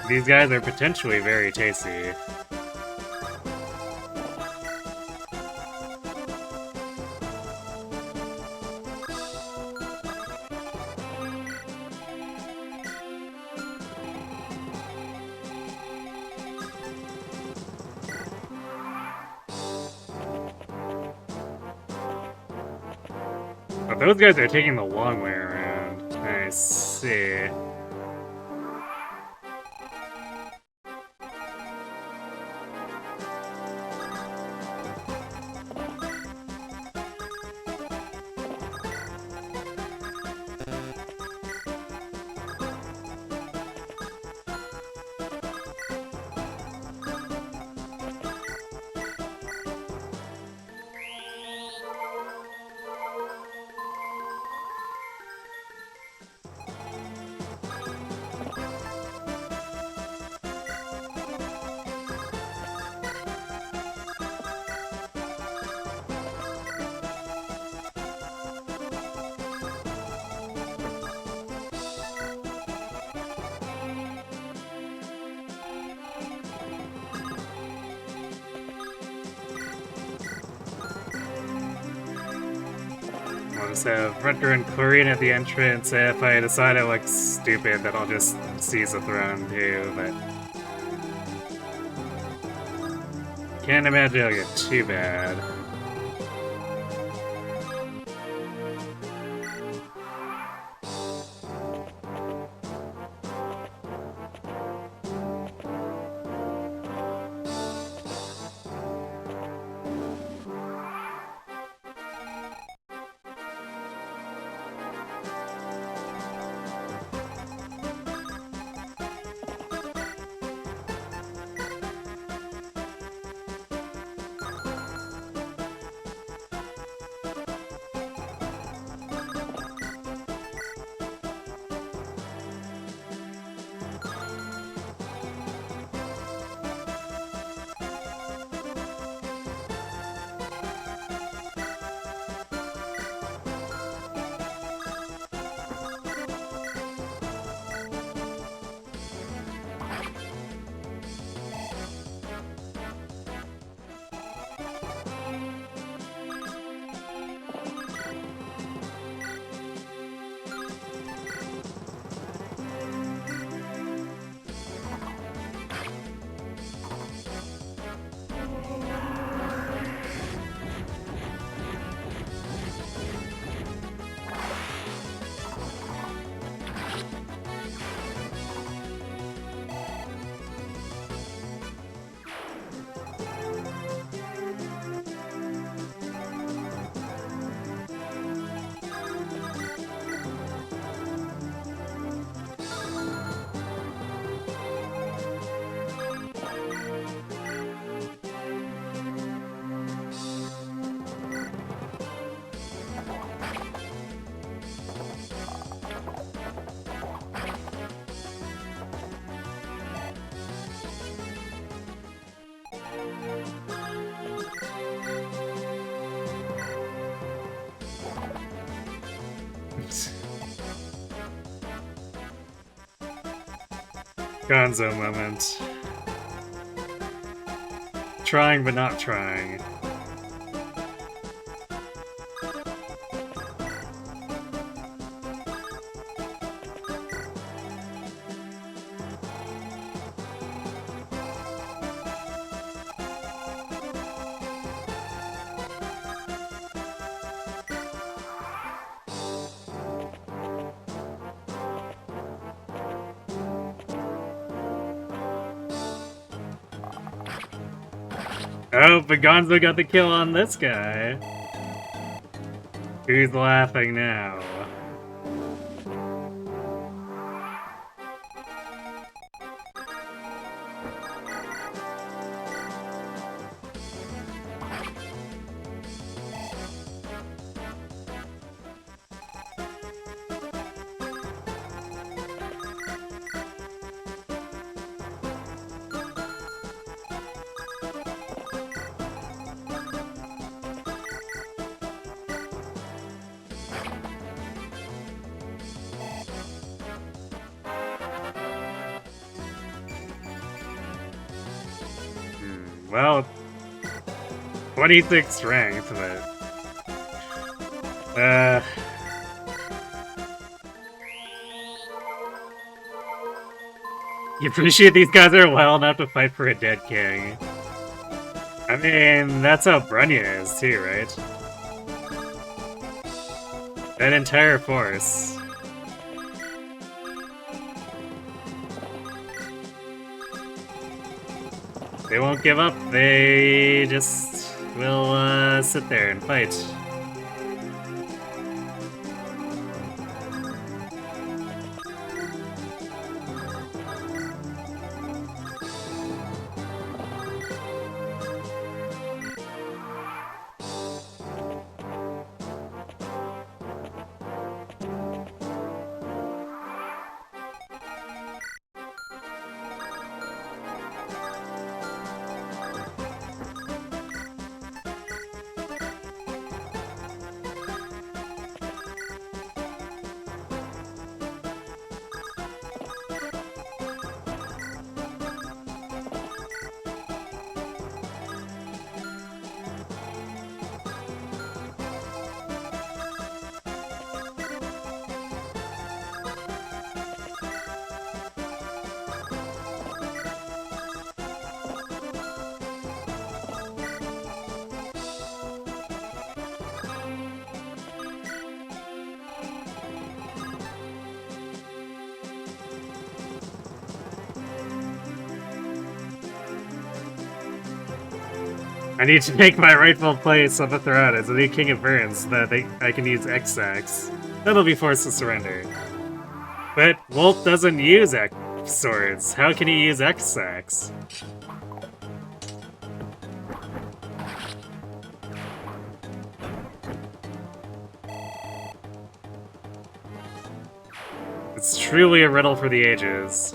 These guys are potentially very tasty. But those guys are taking the long way around. I see. I'll just have Rutger and Chlorine at the entrance. If I decide it looks stupid, then I'll just seize the throne too, but can't imagine it'll get too bad. Gonzo moment. Trying but not trying. Oh, but Gonzo got the kill on this guy. Who's laughing now? Well, 26 strength, but... You appreciate these guys are well enough to fight for a dead king. I mean, that's how Brunya is too, right? That entire force. They won't give up, they just will sit there and fight. I need to make my rightful place on the throne as the new King of Burns so that I can use X-Sax. Then I'll be forced to surrender. But Wolf doesn't use X-Swords. How can he use X-Sax? It's truly a riddle for the ages.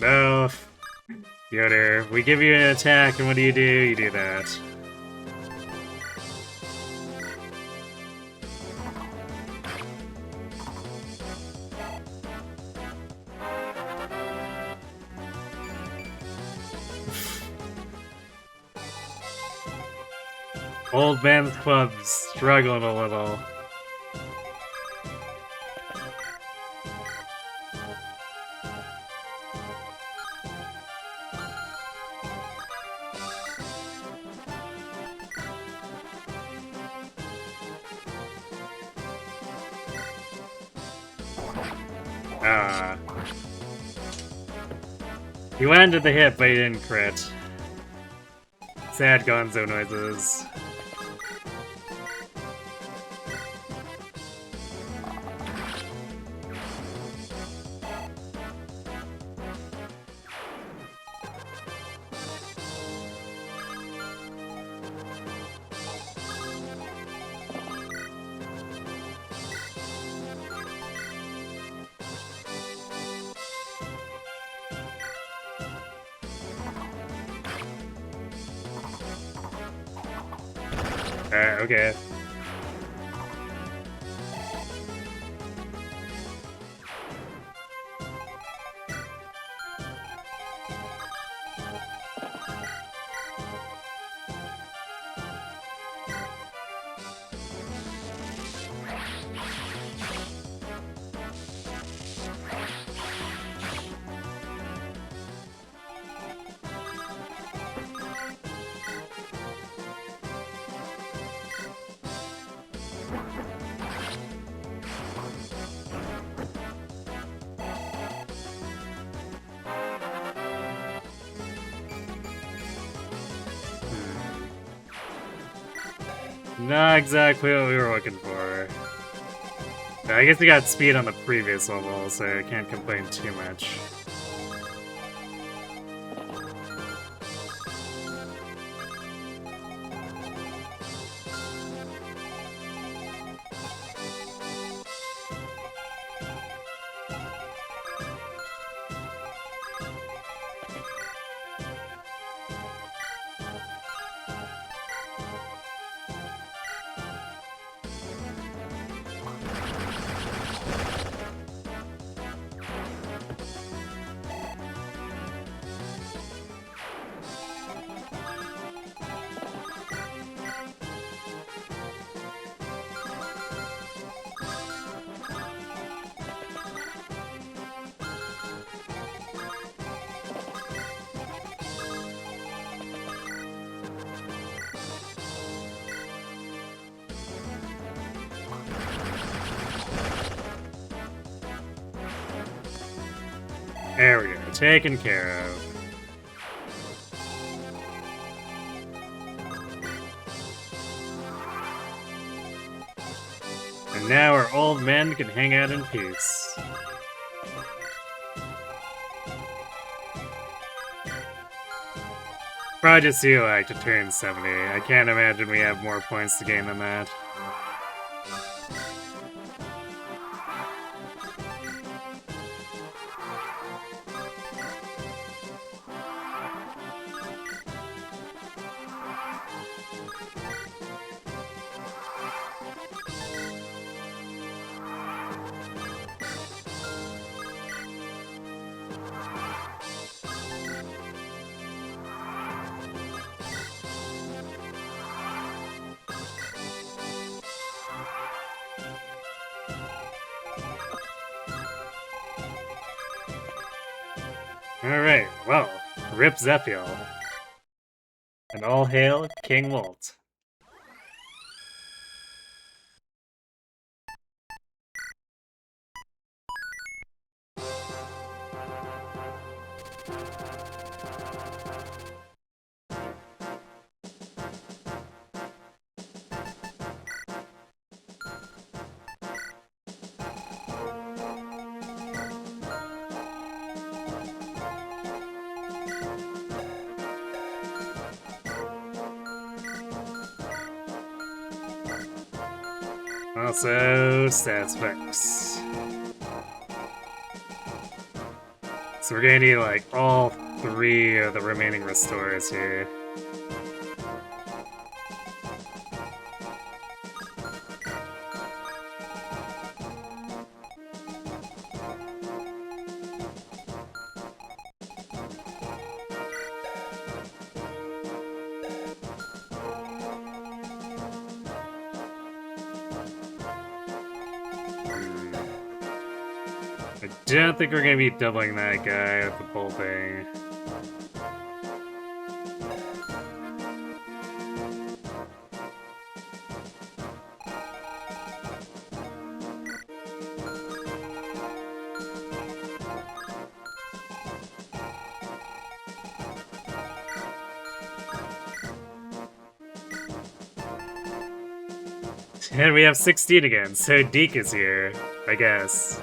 No. Yoder, we give you an attack, and what do? You do that. Old man's club's struggling a little. He landed the hit, but he didn't crit. Sad Gonzo noises. Okay. Not exactly what we were looking for. I guess we got speed on the previous level, so I can't complain too much. There we go, taken care of. And now our old men can hang out in peace. Probably just you like to turn 70. I can't imagine we have more points to gain than that. Alright, well, rip Zephiel. And all hail King Wolt. Also, stats specs. So we're gonna need like all 3 of the remaining restores here. I don't think we're gonna be doubling that guy with the bull thing. And we have 16 again, so Deke is here, I guess.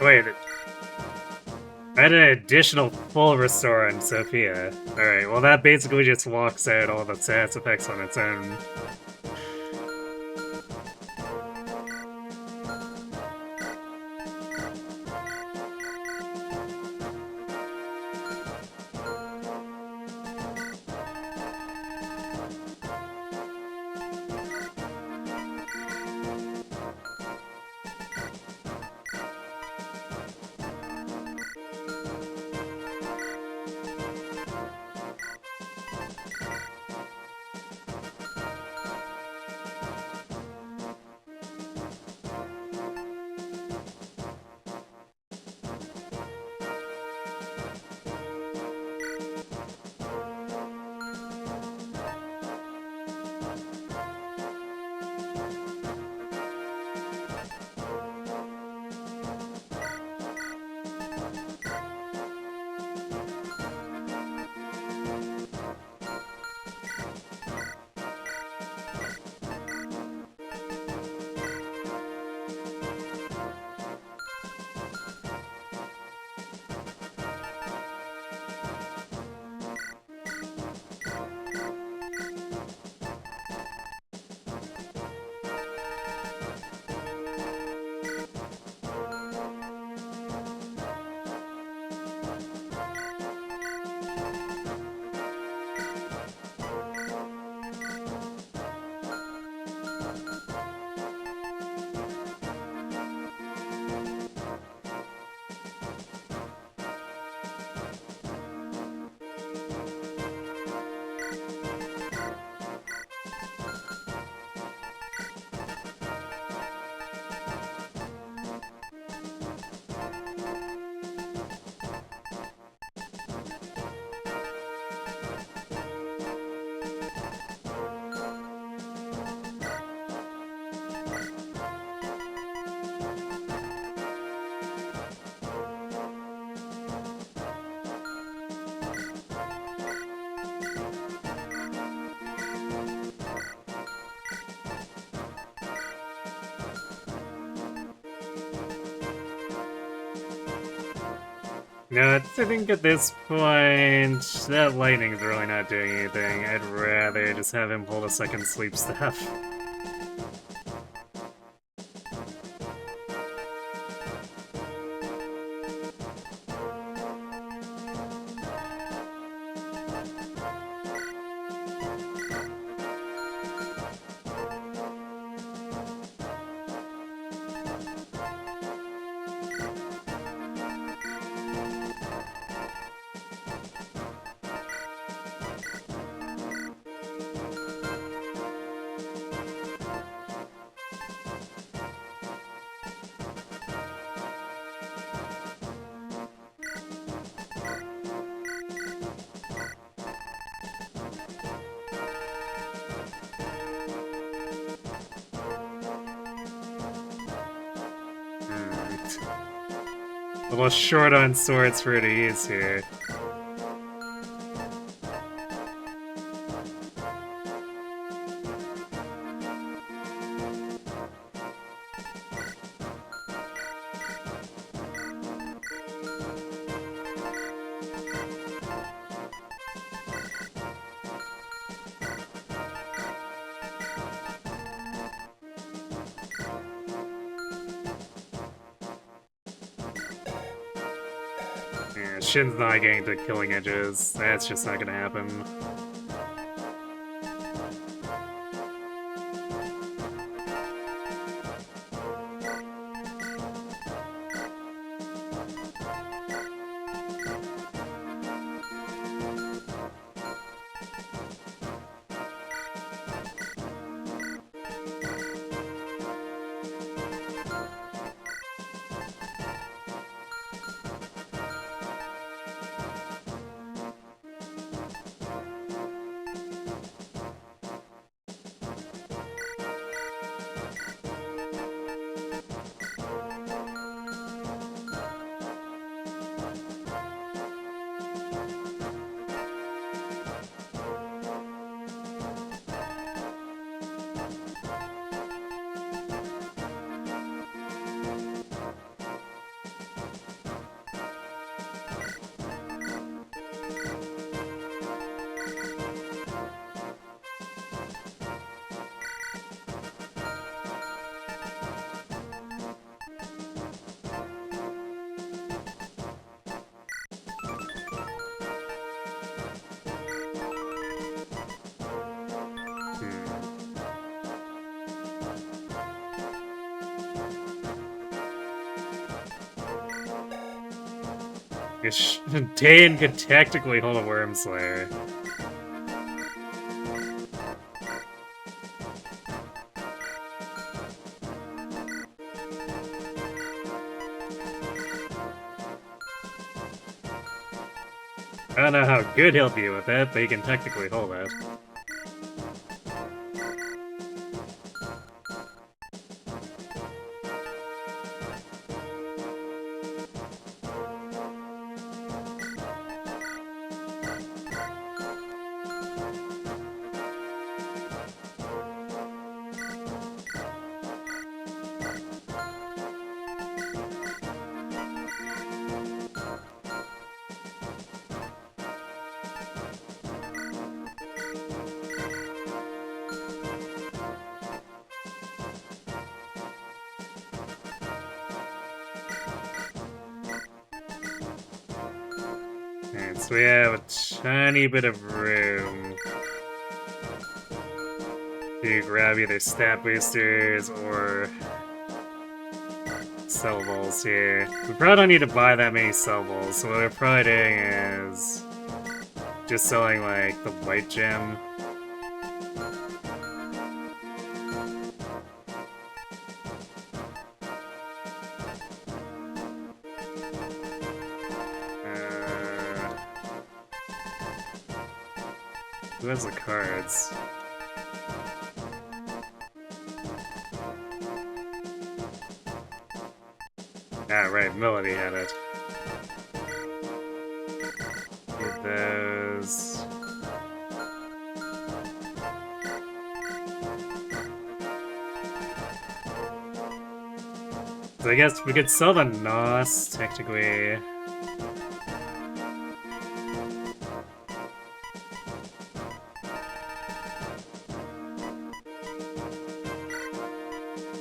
Wait, I had an additional full restore on Sophia. Alright, well that basically just locks out all the stats effects on its own. No, I think at this point, that lightning's really not doing anything. I'd rather just have him pull the second sleep stuff. A little short on swords for her to use here. Yeah, Shin's not getting to killing edges. That's just not gonna happen. Dayan could tactically hold a Worm Slayer. I don't know how good he'll be with it, but he can technically hold it. Alright, so we have a tiny bit of room to grab either stat boosters or cell balls here. We probably don't need to buy that many cell balls, so what we're probably doing is just selling like the white gem. Who has the cards? Ah, right, Melody had it. Get those. So I guess we could sell the NOS, technically.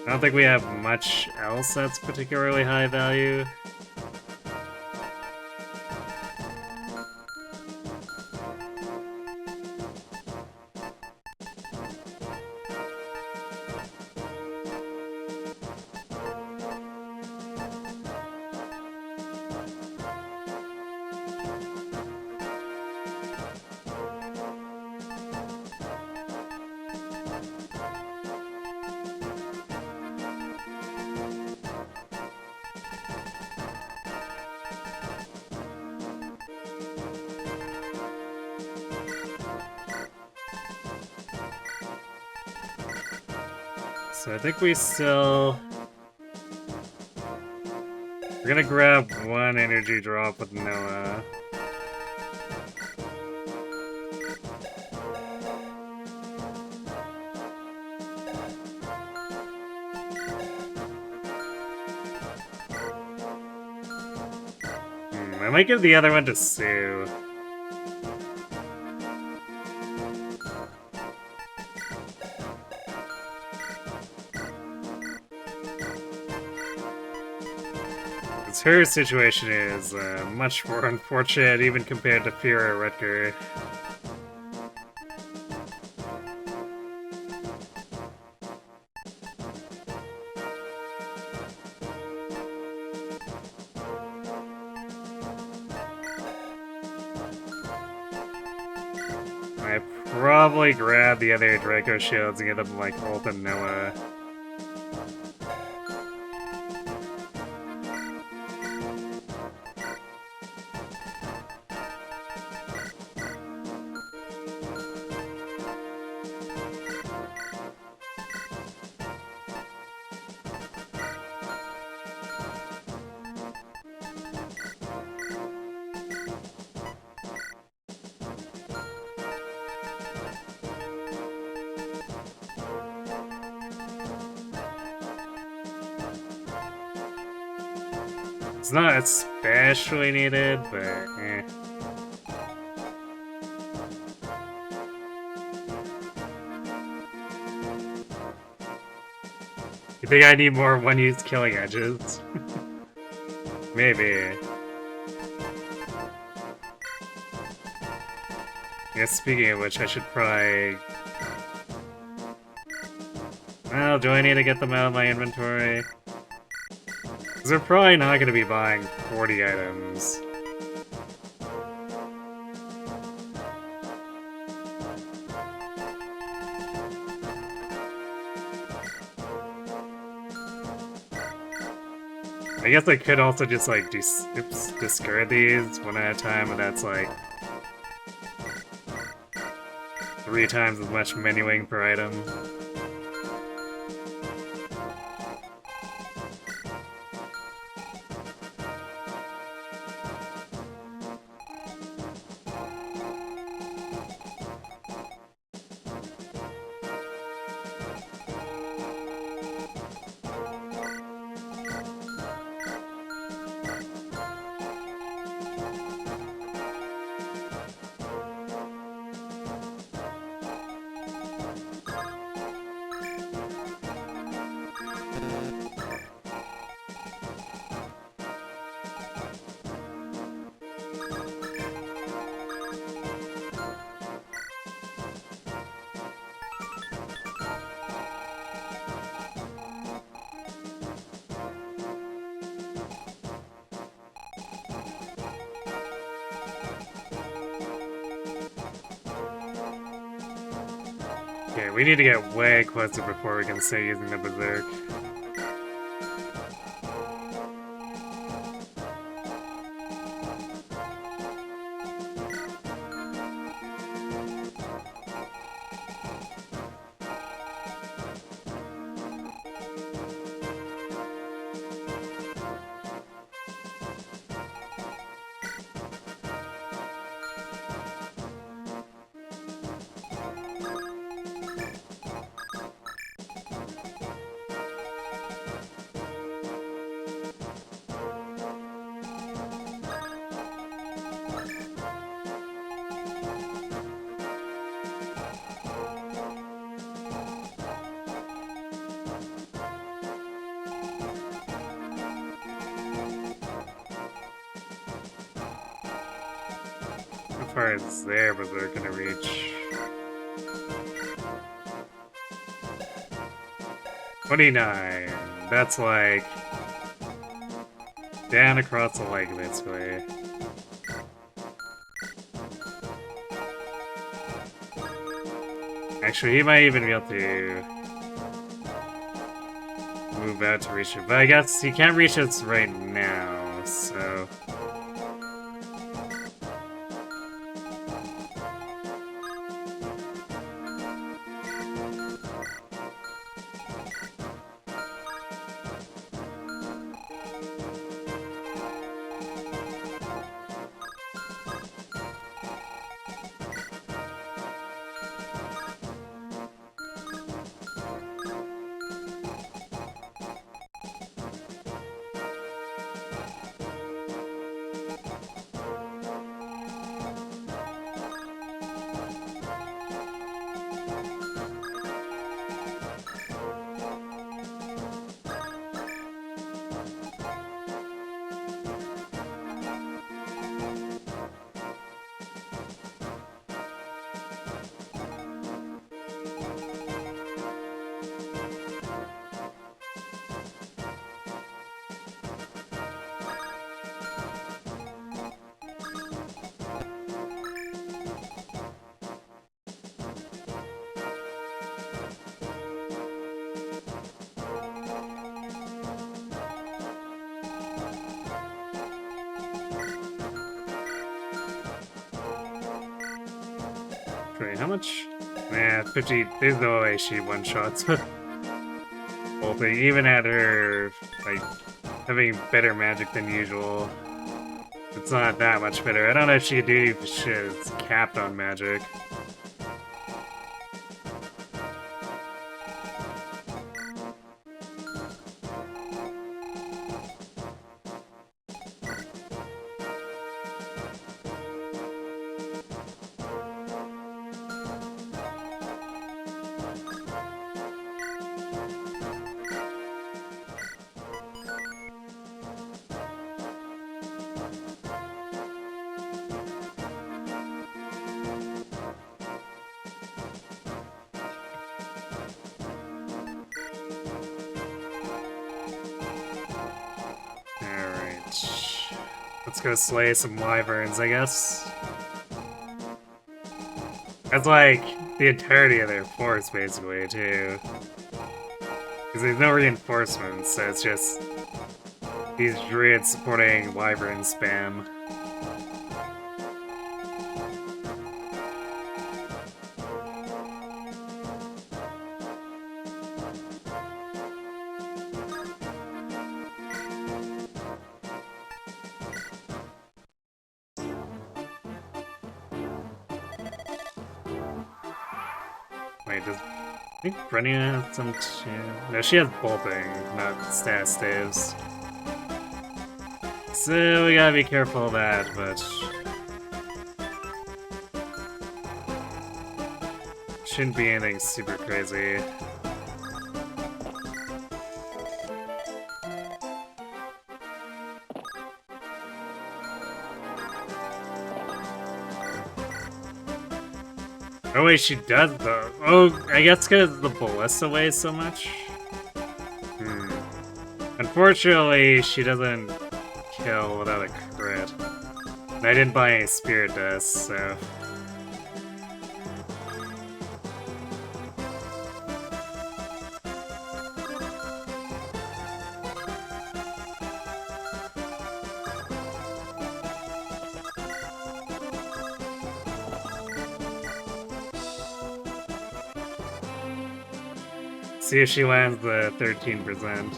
I don't think we have much else that's particularly high value. So I think we still... We're gonna grab one energy drop with Noah. I might give the other one to Sue. Her situation is much more unfortunate, even compared to Fira Rutger. I probably grab the other Draco shields and get them like ult and Noah. It's not especially needed, but eh. You think I need more one-use killing edges? Maybe. Yeah, speaking of which, I should probably... Well, do I need to get them out of my inventory? Because we're probably not going to be buying 40 items. guess I could also just like discard these one at a time, but that's like 3 times as much menuing per item. Okay, we need to get way closer before we can start using the Berserk. How far is their Berserk gonna reach? 29. That's like down across the lake this way. Actually, he might even be able to move out to reach it, but I guess he can't reach us right now, so... Wait, how much? Nah, 50. There's no way she one-shots. Well, they even at her, like, having better magic than usual. It's not that much better. I don't know if she could do shit. It's capped on magic. Let's go slay some wyverns, I guess. That's like the entirety of their force, basically, too. Because there's no reinforcements, so it's just These druids supporting wyvern spam. Wait, does I think Brennia has some no, she has bolting, not stat staves. So we gotta be careful of that, but shouldn't be anything super crazy. Oh wait, she does though. Oh, I guess because the ballista weighs so much? Unfortunately, she doesn't kill without a crit. And I didn't buy any spirit dust, so... See if she lands the 13%.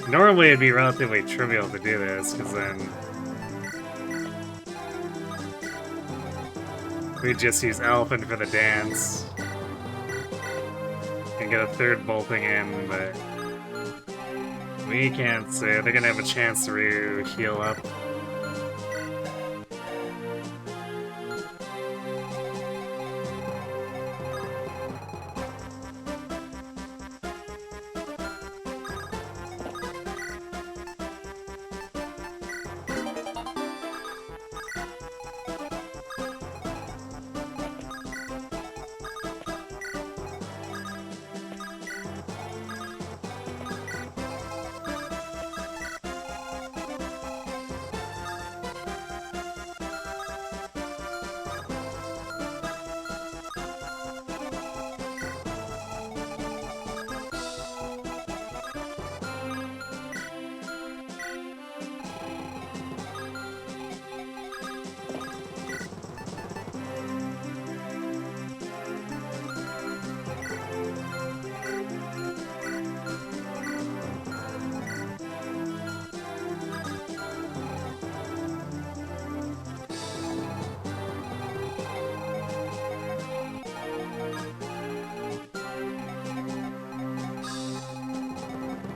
Normally it'd be relatively trivial to do this, because then we just use Elephant for the dance and get a third bolting in, but we can't say. They're gonna have a chance to heal up.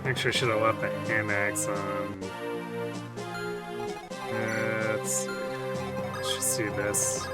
Actually, I should have left the hand axe on. Let's see. Let's just see this.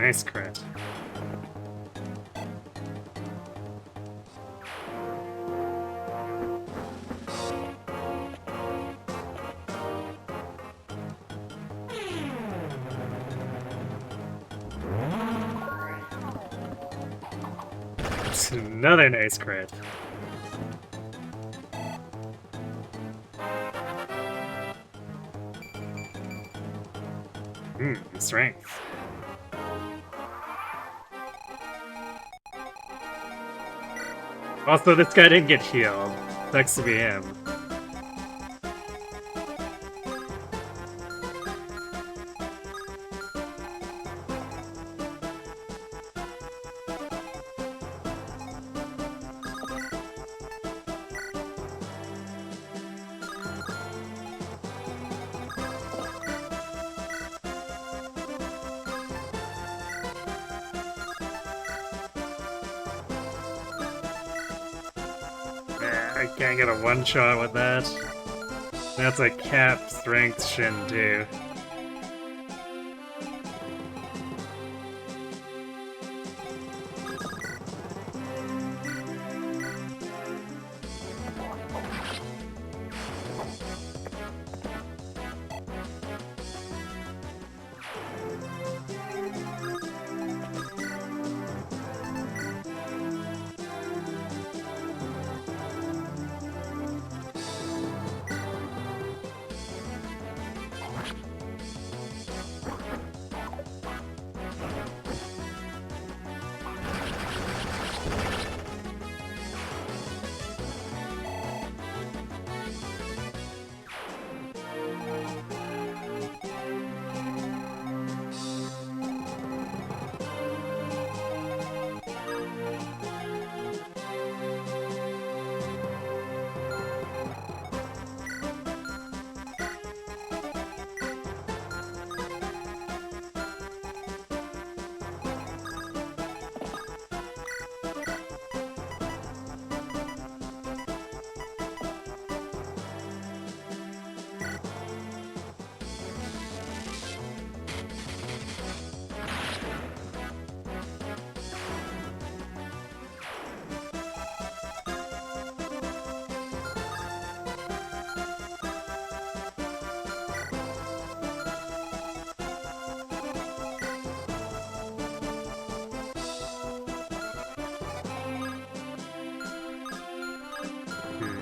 Nice crit. Another nice crit. Strength. Also, this guy didn't get healed. Sucks to be him. I can't get a one-shot with that. That's a cap strength shin, too.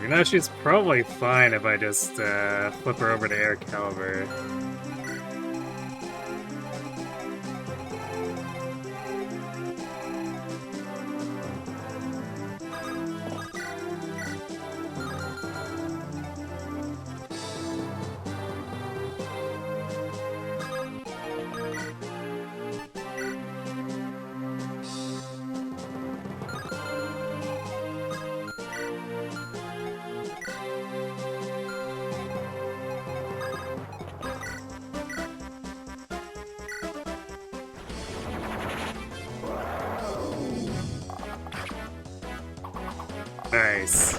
You know, she's probably fine if I just flip her over to Air Caliber. Nice.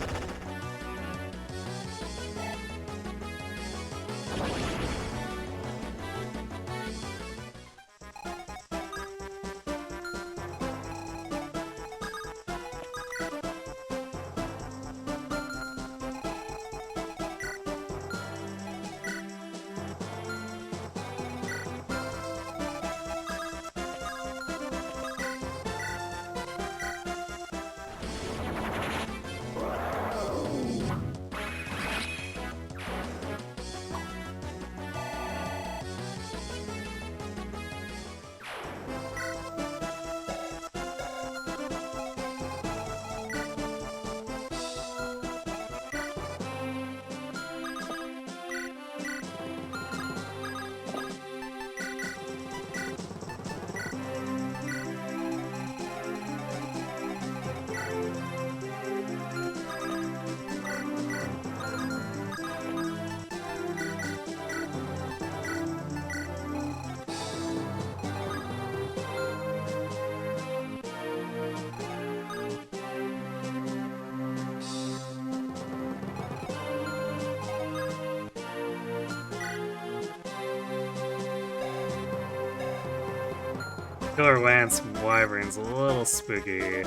Killer Lance Wyvern's a little spooky.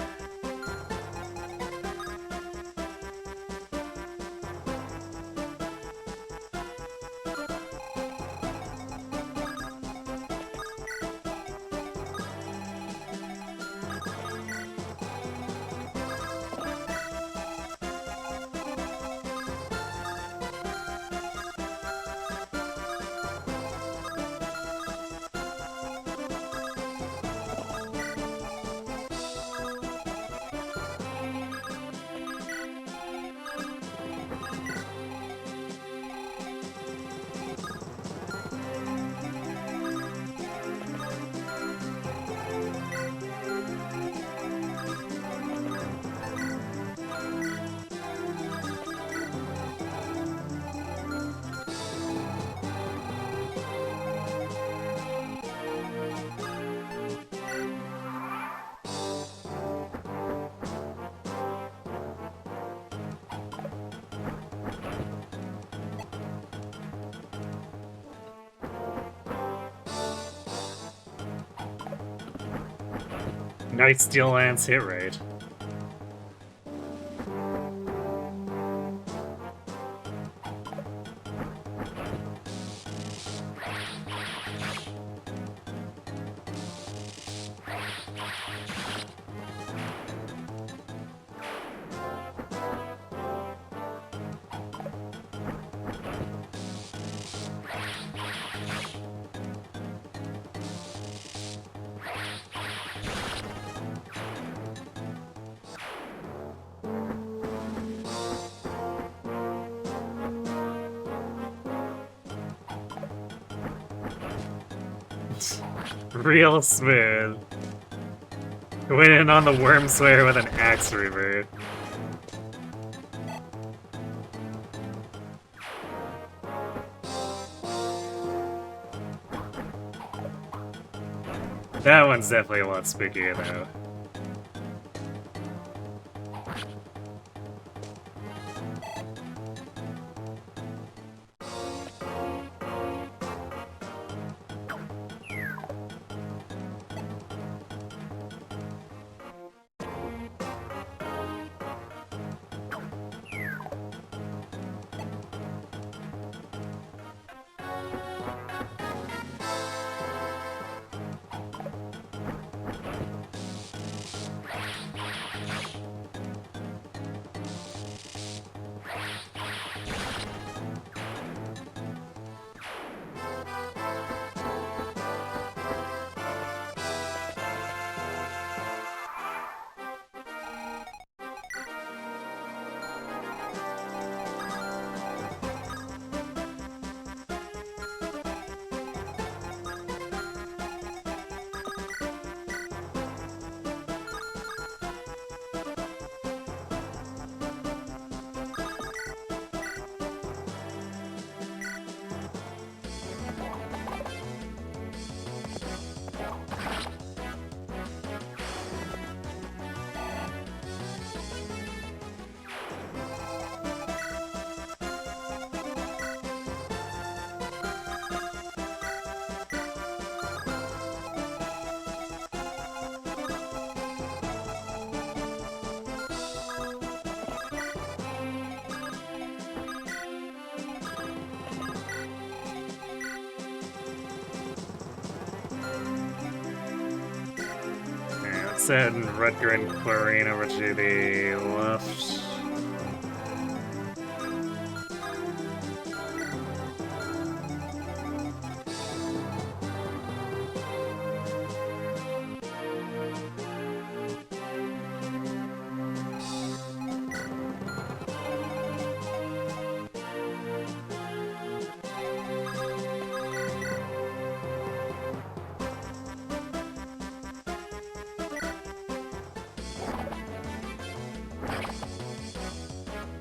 Nice Steel Lance hit rate. Real smooth. Went in on the Worm Slayer with an axe revert. That one's definitely a lot spookier though. Send Rutger and Chlorine over to the left.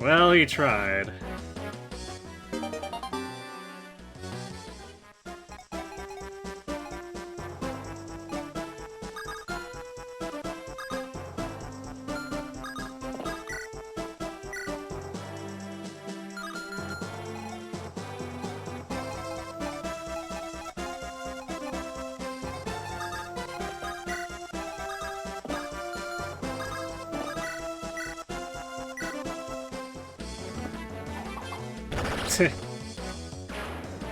Well, he tried.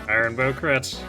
Iron Bow crit.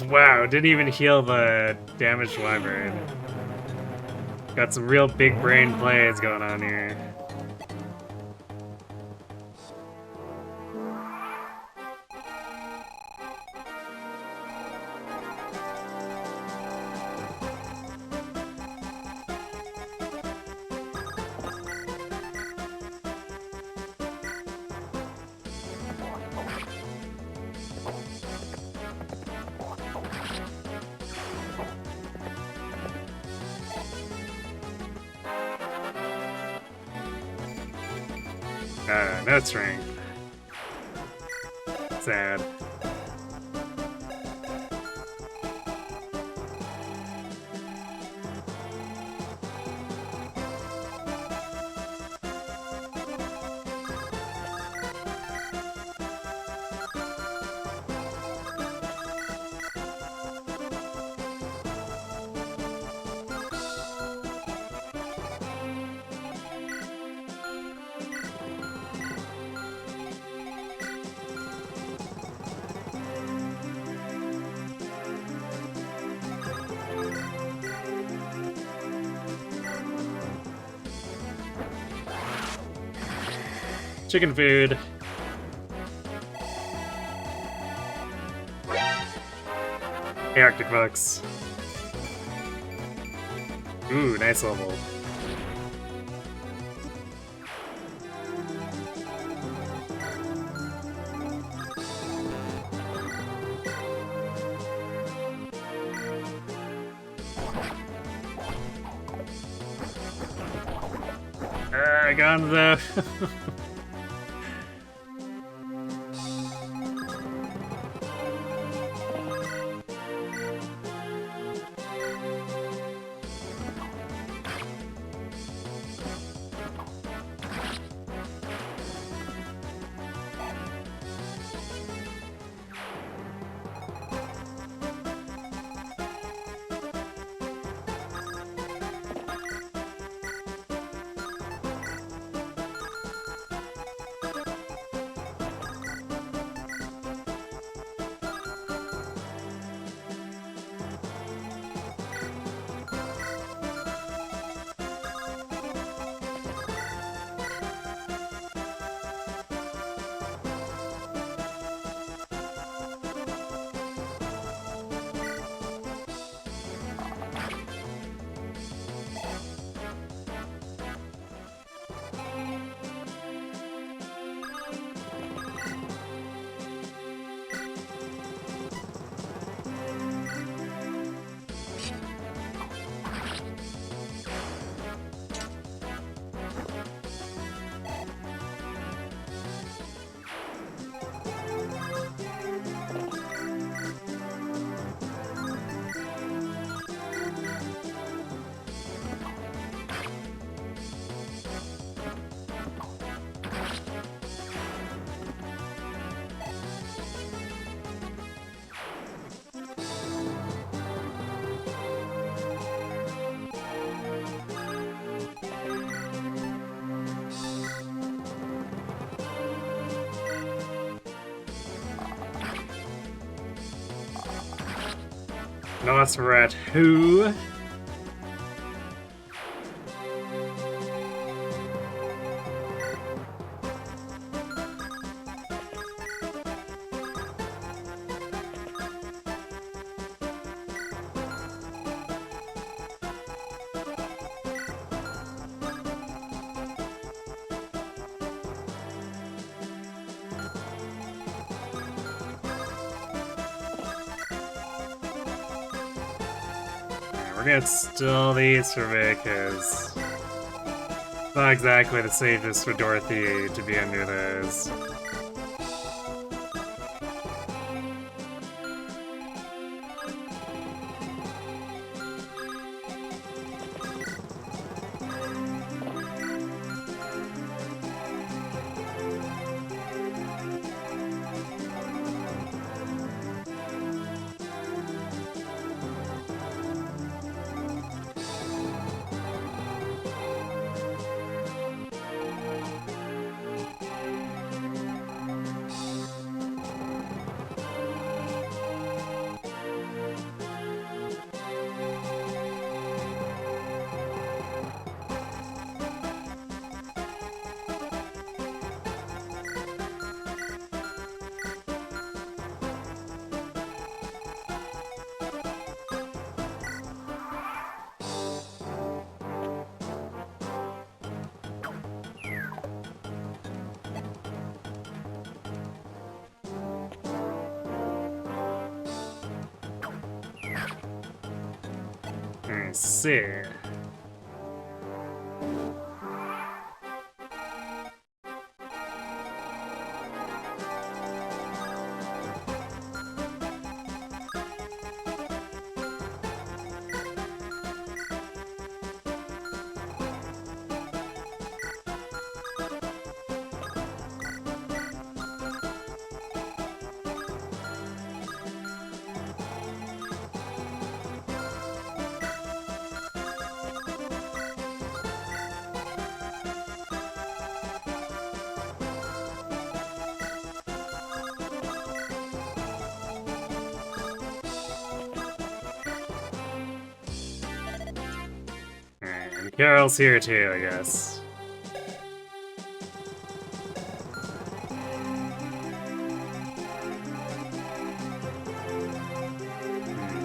Wow, didn't even heal the damaged wyvern. Got some real big brain plays going on here. No strength. Sad. Chicken food. Hey, Arctic Fox. Ooh, nice level. Gonzo. Nosferatu. We're gonna steal these for me, because it's not exactly the safest for Dorothy to be under those. Let's see. And Carol's here too, I guess.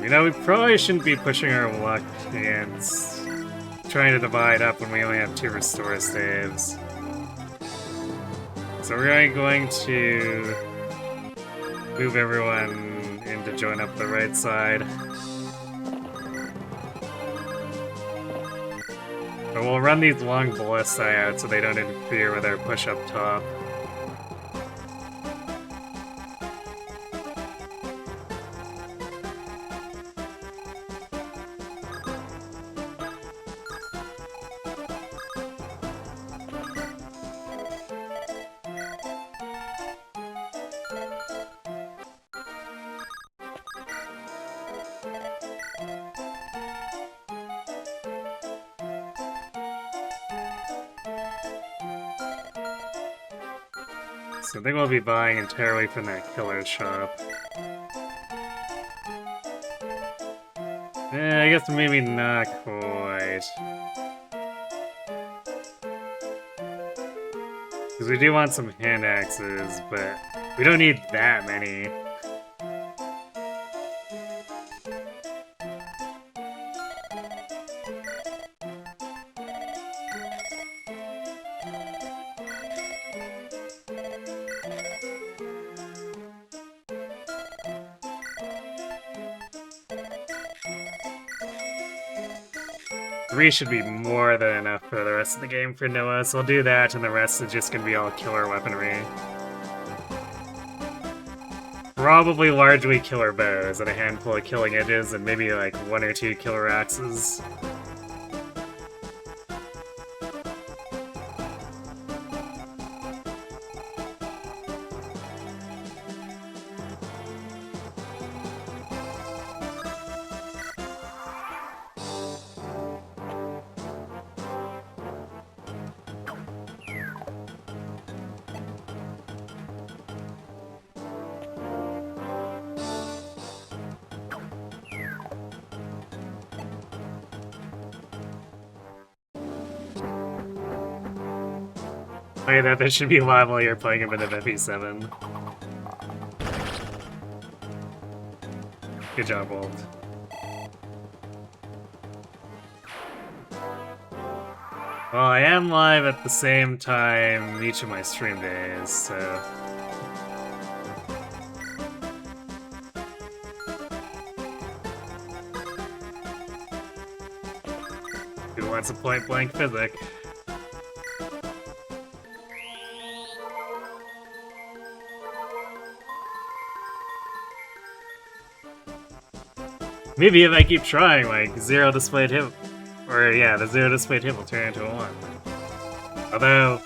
You know, we probably shouldn't be pushing our luck against trying to divide up when we only have 2 restore saves. So we're going to move everyone in to join up the right side. But we'll run these long ballista out so they don't interfere with our push up top. So I think we'll be buying entirely from that killer shop. I guess maybe not quite. Because we do want some hand axes, but we don't need that many. 3 should be more than enough for the rest of the game for Noah, so I'll do that, and the rest is just gonna be all killer weaponry. Probably largely killer bows and a handful of killing edges and maybe like 1 or 2 killer axes. Wait, that should be live while you're playing a bit of FE7. Good job, Walt. Well, I am live at the same time each of my stream days, so... Who wants a point-blank physic? Maybe if I keep trying, like, zero displayed hit... Or, yeah, the zero displayed hit will turn into a 1. Although...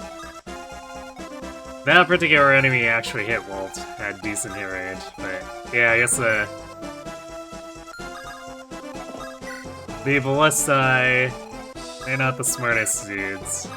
that particular enemy actually hit Walt, had decent hit rate, but... yeah, I guess the Ballistae, they're not the smartest dudes.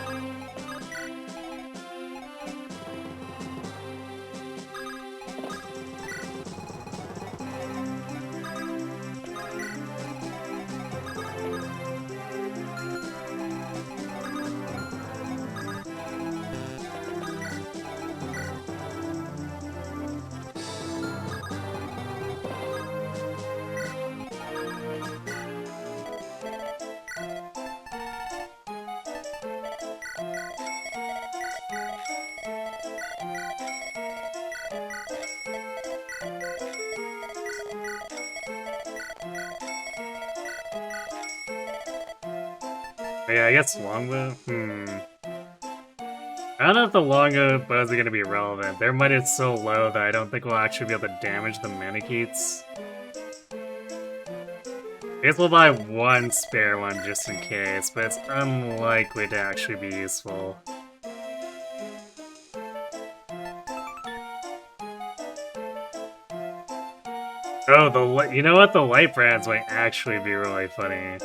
Yeah, I guess longbow? I don't know if the longbow bows are gonna be relevant. Their might is so low that I don't think we'll actually be able to damage the Manicheets. I guess we'll buy one spare one just in case, but it's unlikely to actually be useful. Oh, you know what? The light brands might actually be really funny.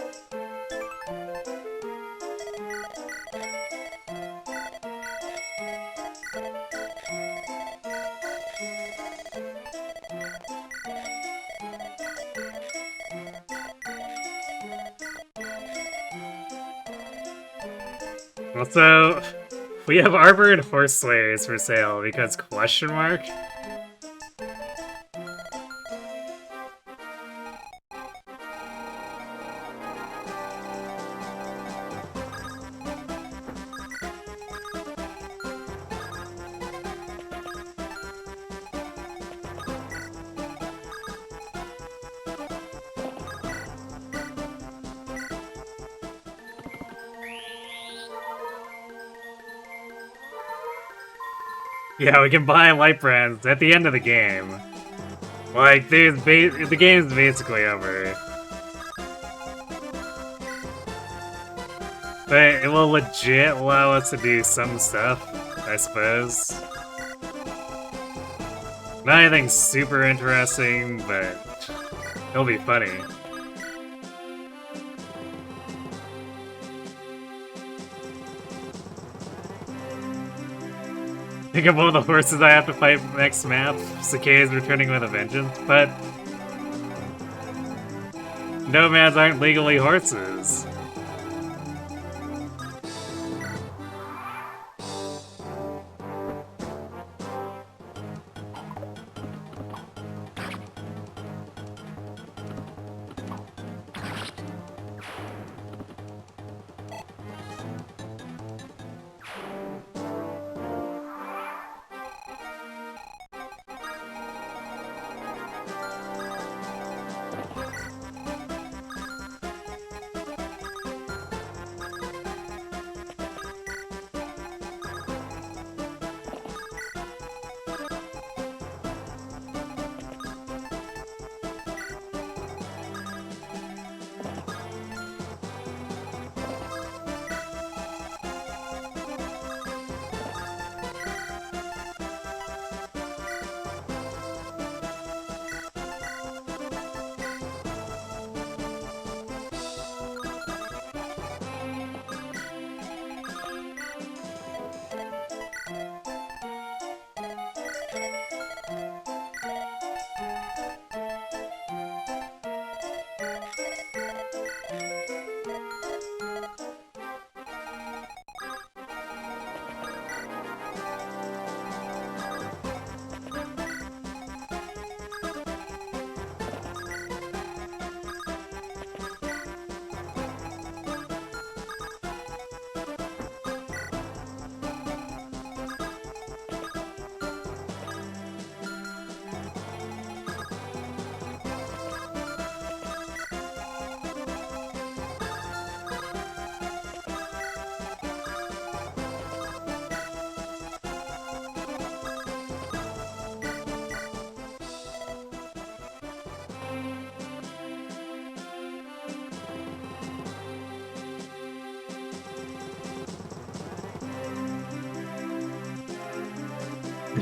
Also, we have Arbor and Horse Slayers for sale because question mark? Yeah, we can buy light brands at the end of the game. Like, the game's basically over. But it will legit allow us to do some stuff, I suppose. Not anything super interesting, but it'll be funny. Think of all the horses I have to fight next map. Sacae is returning with a vengeance, but nomads aren't legally horses.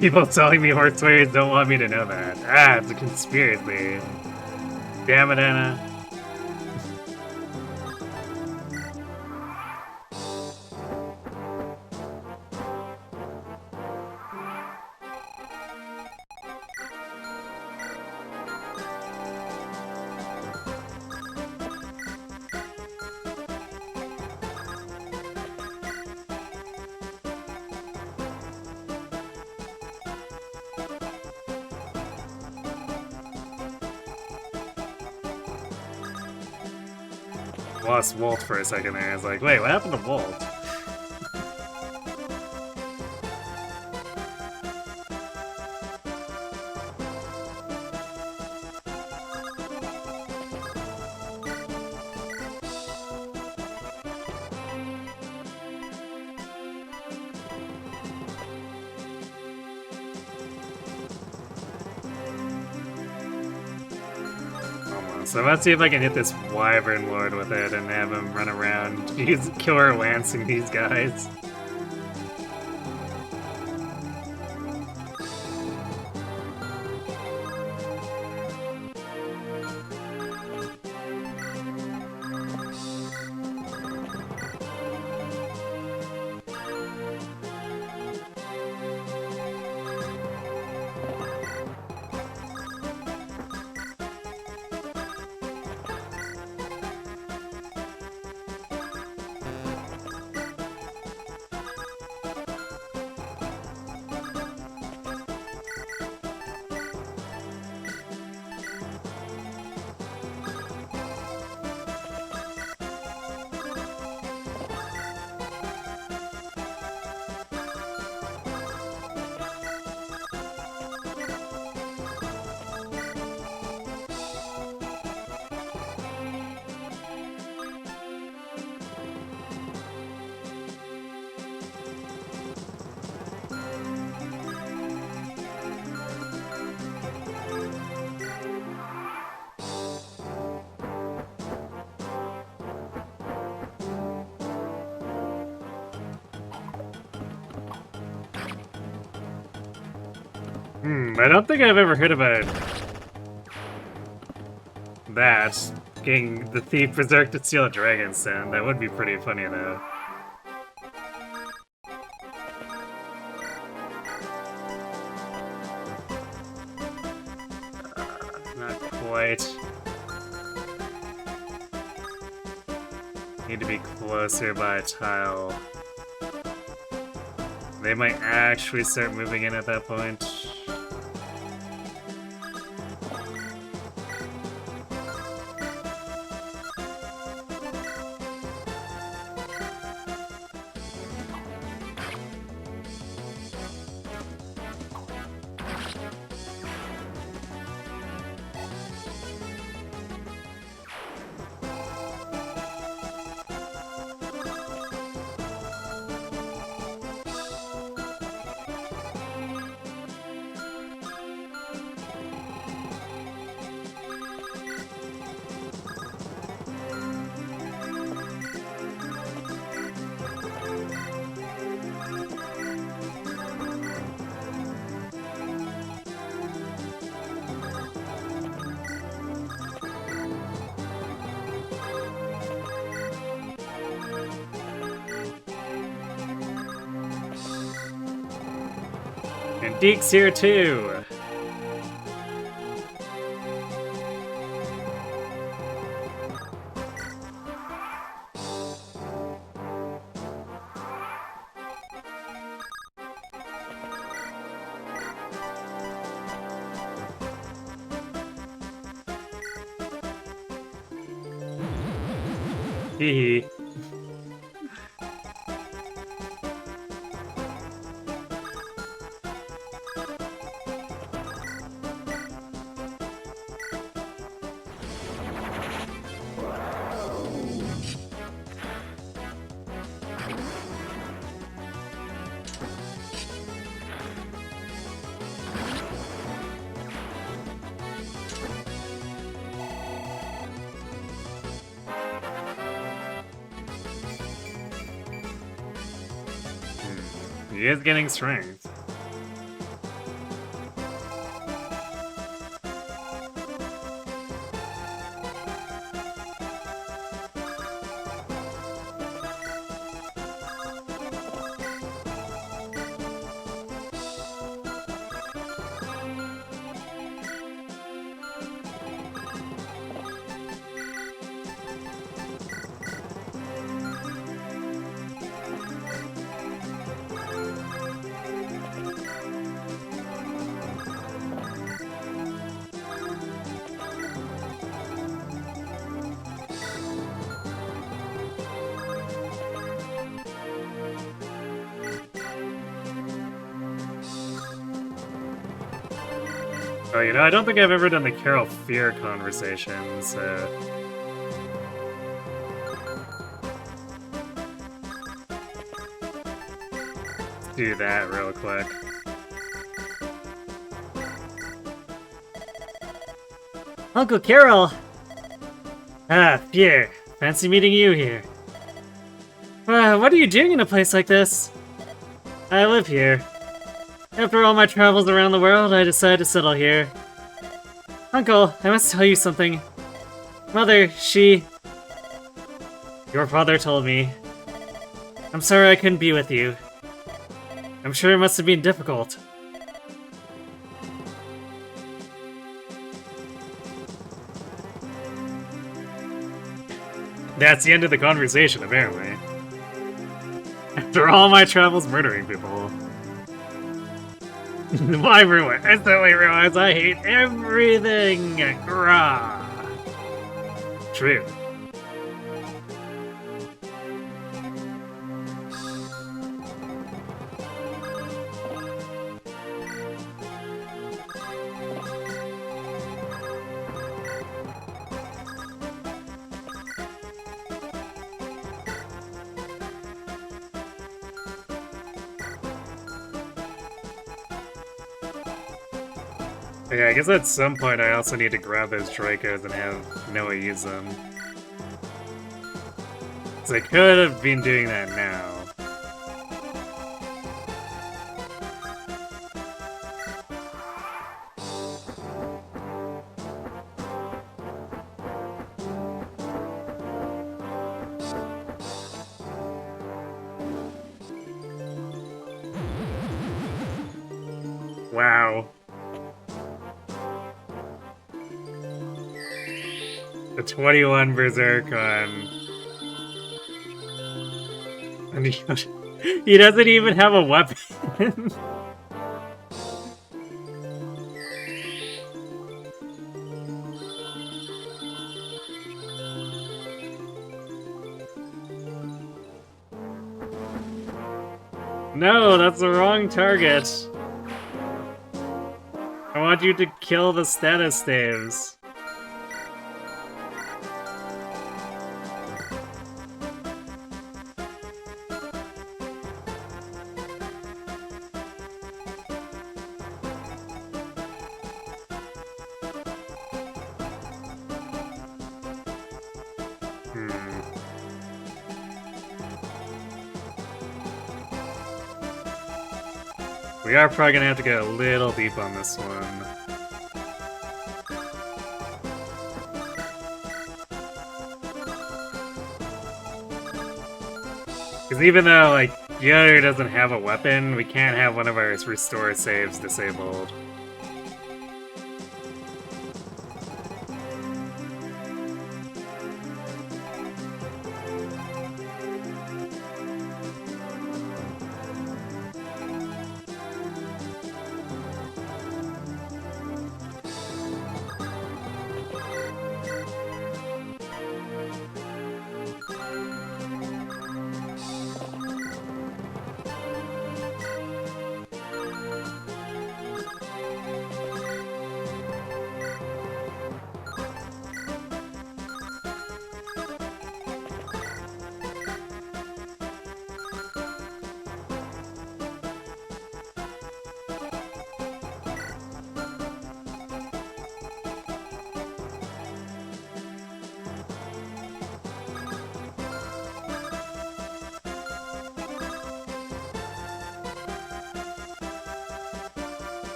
People telling me horse ways don't want me to know that. Ah, it's a conspiracy. Damn it, Anna. Lost Walt for a second there. I was like, wait, what happened to Walt? So let's see if I can hit this Wyvern Lord with it and have him run around, use killer lancing these guys. I don't think I've ever heard about that. Getting the thief berserk to steal a dragon stone. That would be pretty funny though. Not quite. Need to be closer by a tile. They might actually start moving in at that point. And Deke's here too! Hee hee. He is getting strength. Oh, you know, I don't think I've ever done the Carol Fear conversation, so... Let's do that real quick. Uncle Carol! Ah, Fear. Fancy meeting you here. What are you doing in a place like this? I live here. After all my travels around the world, I decided to settle here. Uncle, I must tell you something. Mother, Your father told me. I'm sorry I couldn't be with you. I'm sure it must have been difficult. That's the end of the conversation, apparently. After all my travels murdering people. I instantly realized I hate everything! Grah! True. Yeah, I guess at some point I also need to grab those Dracos and have Noah use them. So I could have been doing that now. Wow. The 21 Berserk on... And he doesn't even have a weapon. No, that's the wrong target. I want you to kill the status staves. We are probably gonna have to get a little deep on this one. Because even though, like, Yoder doesn't have a weapon, we can't have one of our restore saves disabled.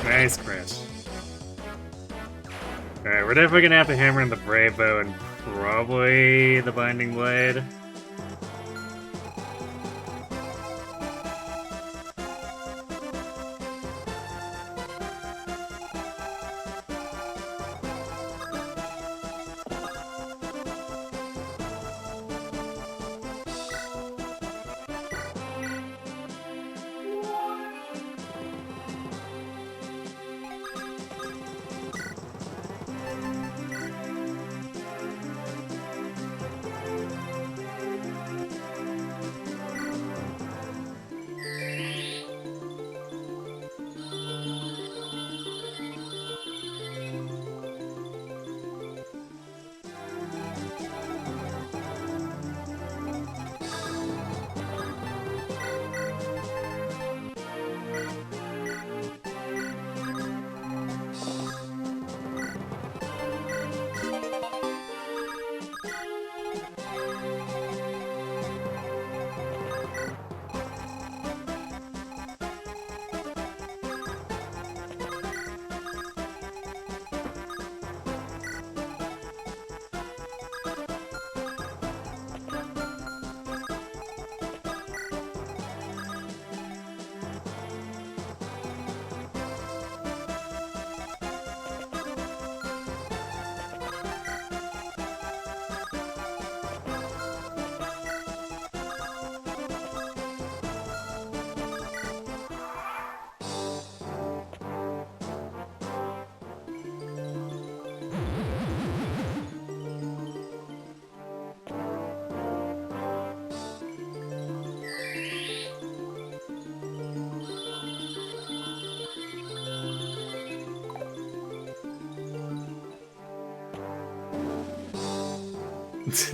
Nice crit. Alright, we're definitely gonna have to hammer in the Brave Bow and probably the Binding Blade.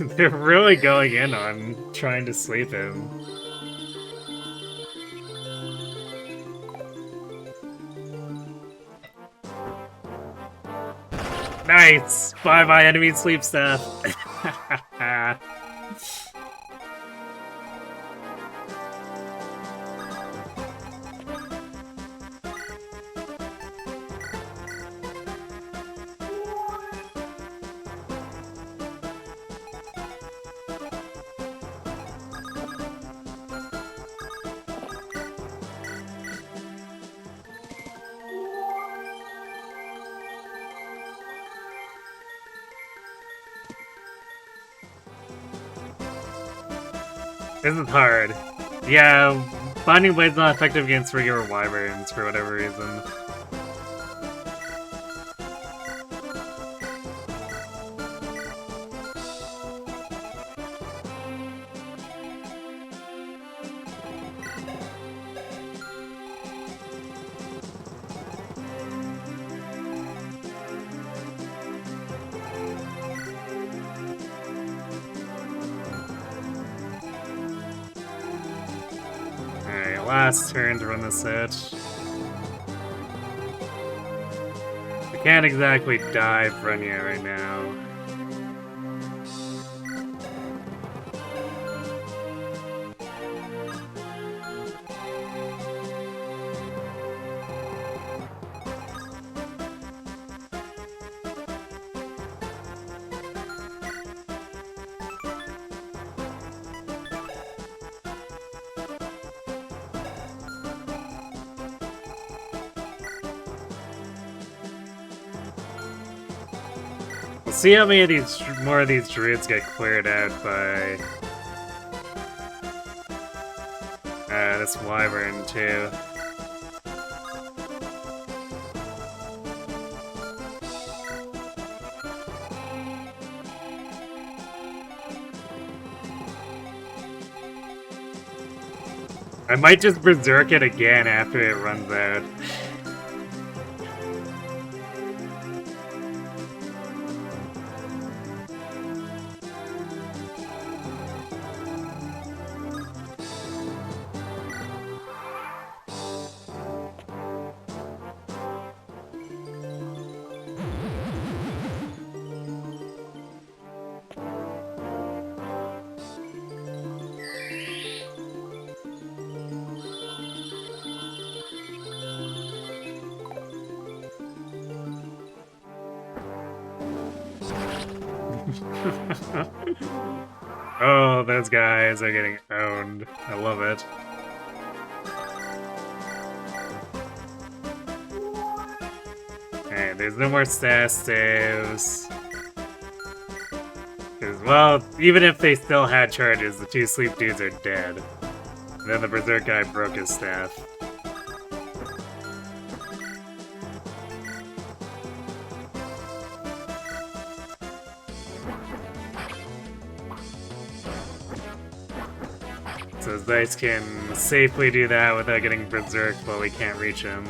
They're really going in on trying to sleep him. Nice! Bye-bye enemy sleep staff. This is hard. Yeah, Binding Blade's not effective against regular wyverns for whatever reason. Last turn to run this set. I can't exactly dive Runya right now. We'll see how many of these more of these druids get cleared out by this wyvern too. I might just berserk it again after it runs out. Oh, those guys are getting owned. I love it. Hey, there's no more stash saves. 'Cause, well, even if they still had charges, the two sleep dudes are dead. And then the berserk guy broke his staff. So Zeiss can safely do that without getting berserked while we can't reach him.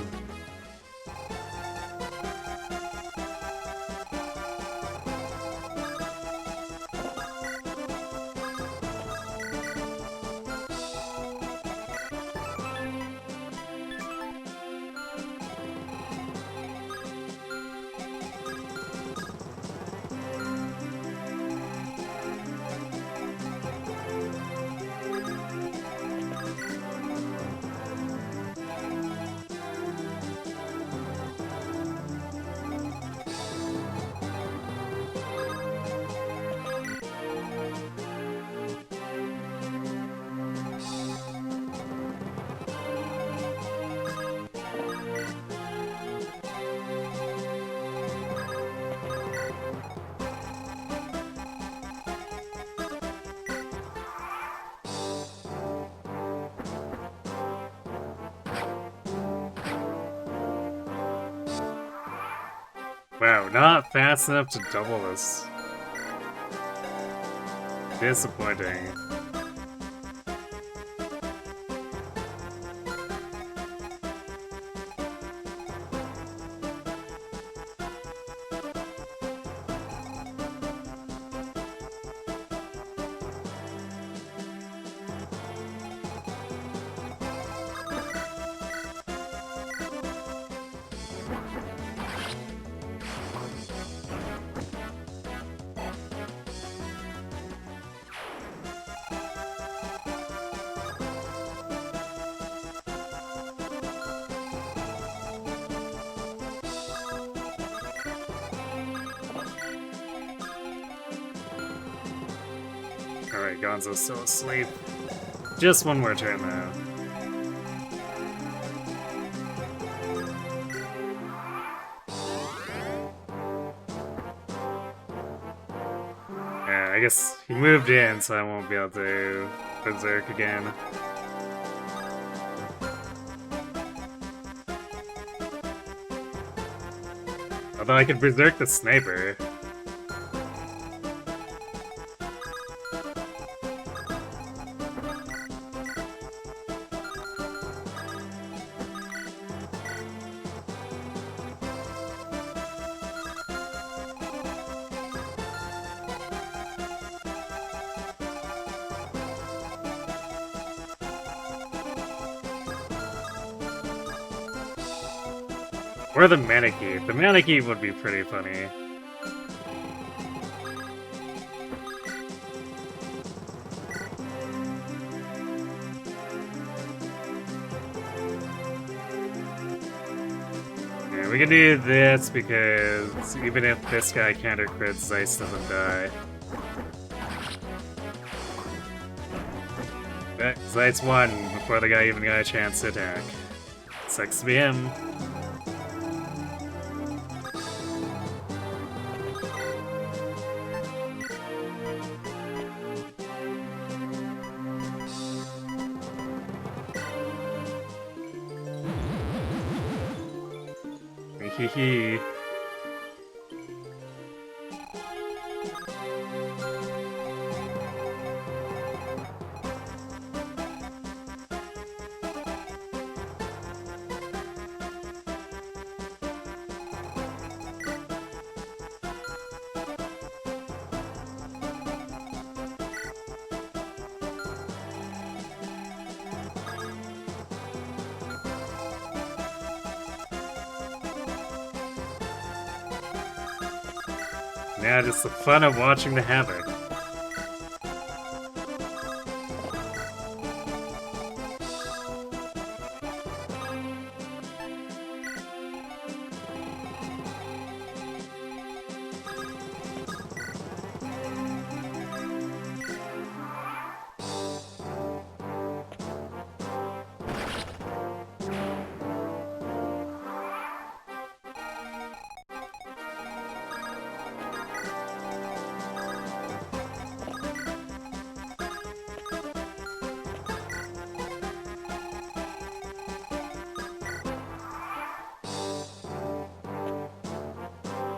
Wow, not fast enough to double this. Disappointing. Alright, Gonzo's still asleep. Just one more turn though. Yeah, I guess he moved in, so I won't be able to berserk again. Although I could berserk the sniper. Or the Manakee. The Manakee would be pretty funny. Yeah, we can do this because even if this guy counter crits, Zeiss doesn't die. But Zeiss won before the guy even got a chance to attack. Sucks to be him. Hee. Yeah, just the fun of watching the havoc.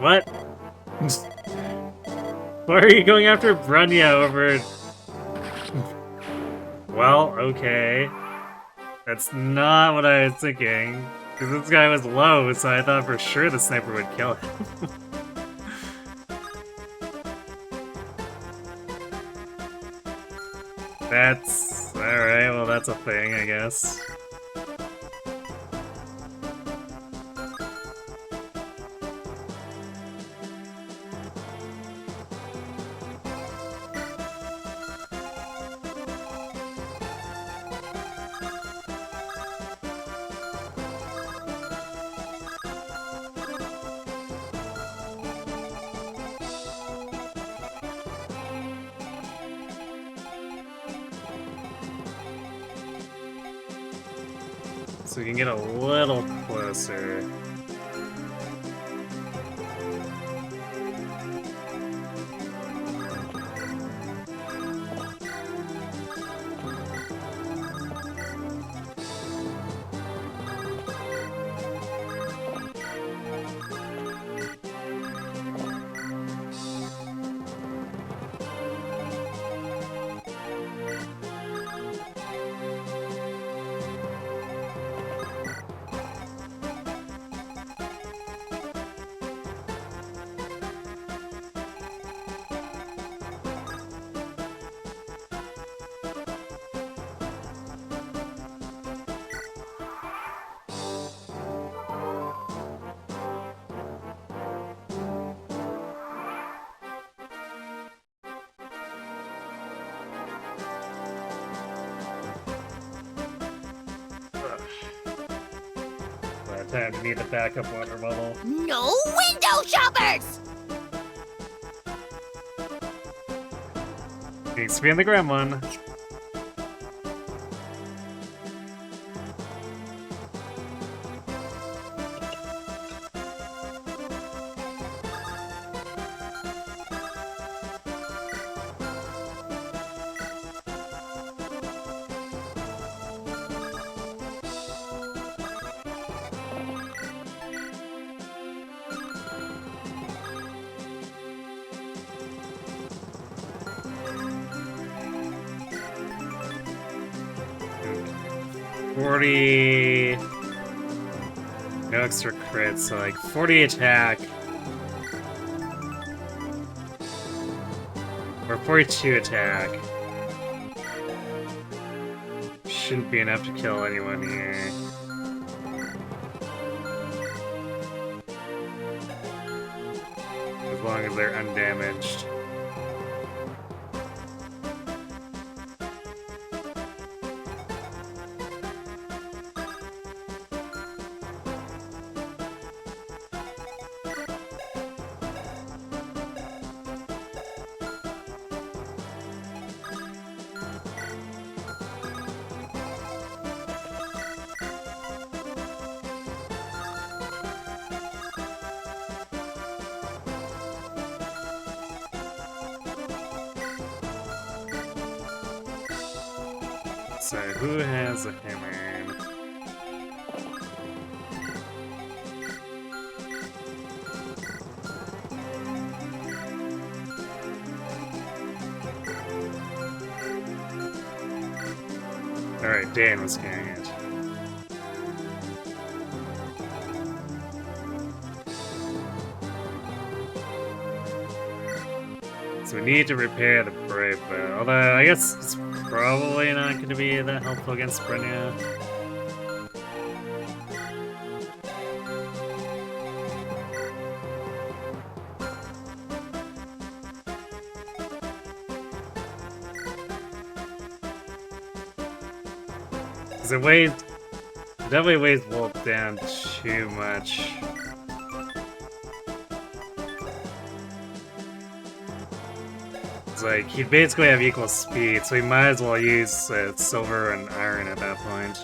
What? Why are you going after Brunya over... Well, okay. That's not what I was thinking. Because this guy was low, so I thought for sure the sniper would kill him. That's... alright, well that's a thing, I guess. So we can get a little closer. Time to need the backup water bubble. No window shoppers! Needs to be in the grim one. No extra crits, so like 40 attack. Or 42 attack. Shouldn't be enough to kill anyone here. As long as they're undamaged. So, who has a hammer? Alright, Dan was carrying it. So we need to repair the brave bow. Although, I guess it's probably not going to be that helpful against Brunya. Because it definitely weighs Wolf down too much. Like, he'd basically have equal speed, so he might as well use silver and iron at that point.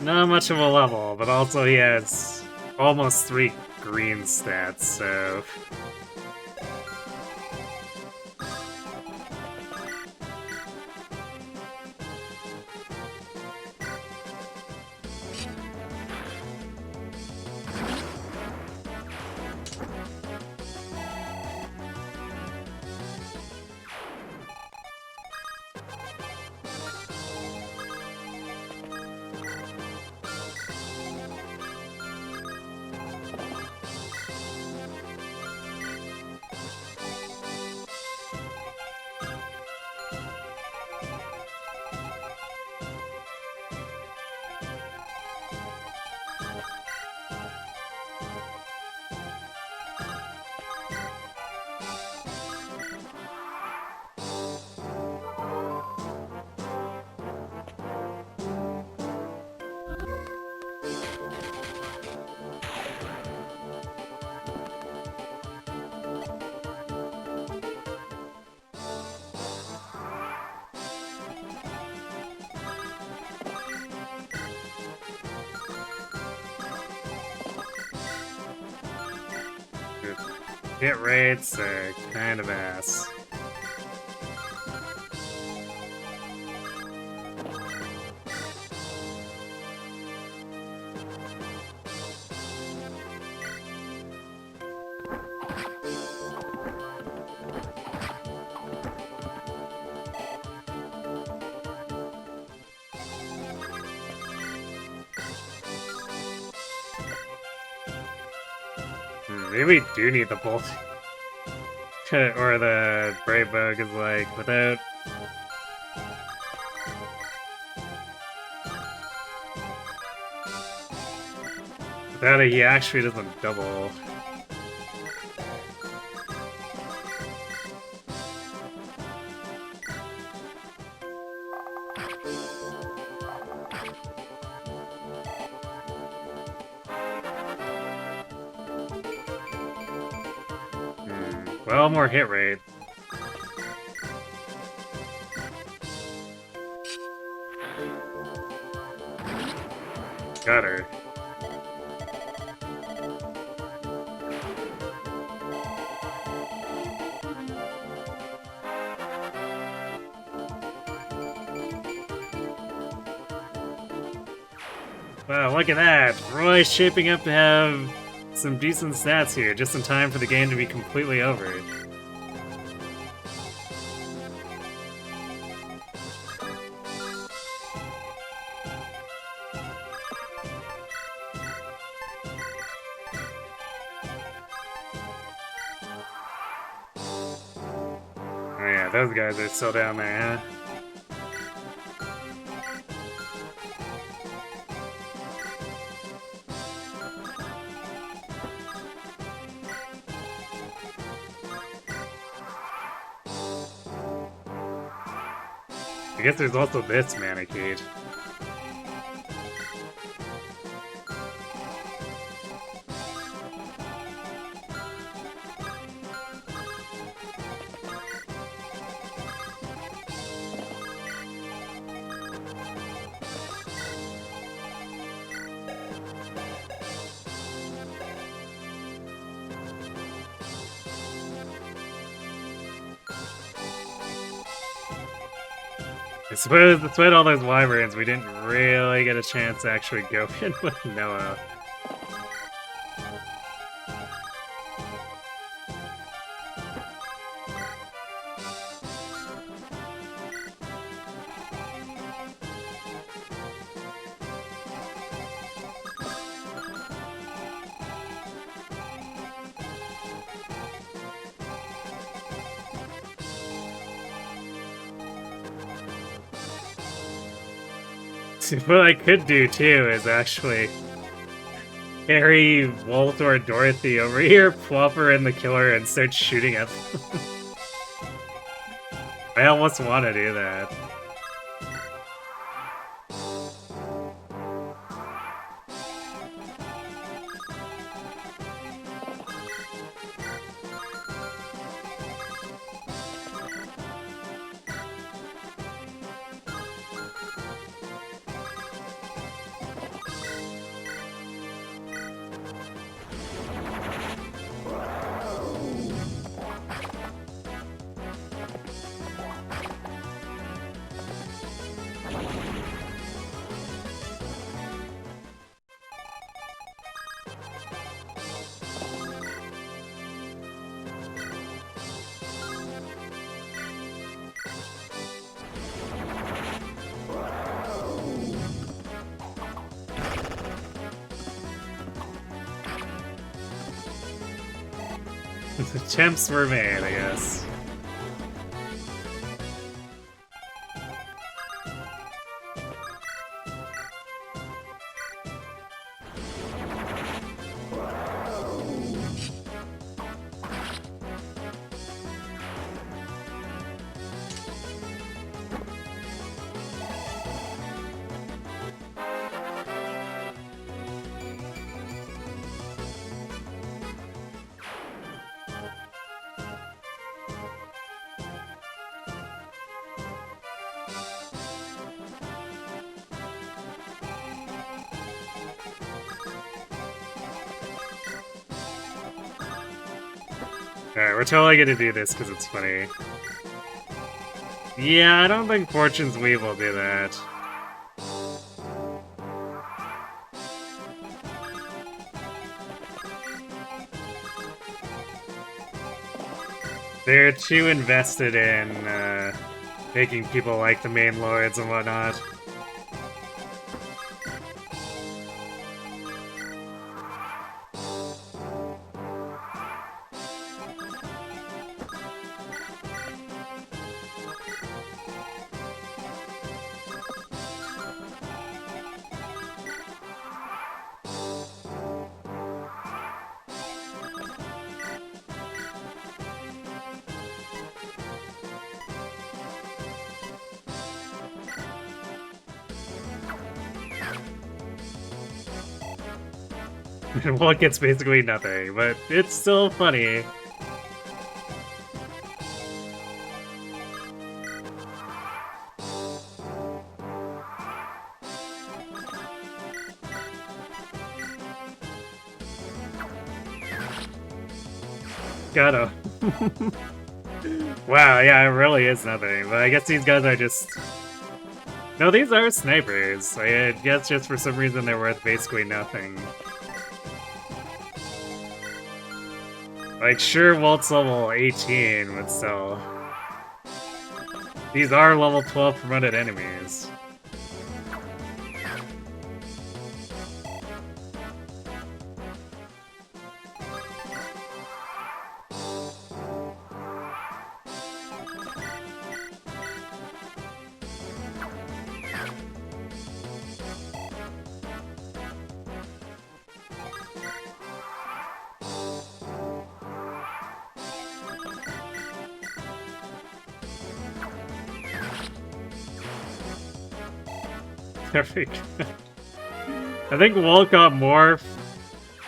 not much of a level, but also he has almost 3 green stats, so... Hit rates are kind of ass. Maybe we do need the bolt. Or the Brave Bug is like, without... Without it, he actually doesn't double. Well, more hit rate. Got her. Wow, look at that! Roy's shaping up to have some decent stats here, just in time for the game to be completely over. Oh yeah, those guys are still down there, huh? I guess there's also this Manacade. I suppose, despite all those wyverns, we didn't really get a chance to actually go in with Noah. What I could do too is actually carry Walt or Dorothy over here, plop her in the killer, and start shooting at them. I almost want to do that. Attempts were made, I guess. Alright, we're totally gonna do this because it's funny. Yeah, I don't think Fortune's Weave will do that. They're too invested in making people like the main lords and whatnot. Well, it gets basically nothing, but it's still funny. Got him. Wow, yeah, it really is nothing, but I guess these guys are just... No, these are snipers. I guess just for some reason they're worth basically nothing. Like, sure, Walt's level 18, but still. These are level 12 promoted enemies. I think Walt got more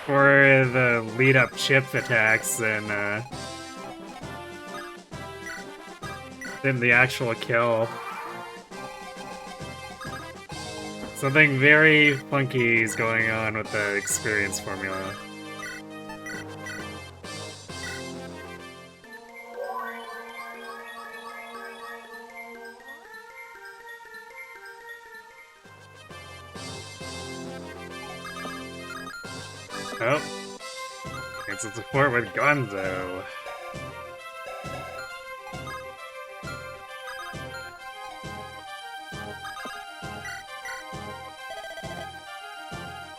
for the lead-up chip attacks than the actual kill. Something very funky is going on with the experience formula. Oh. It's a support with Gonzo.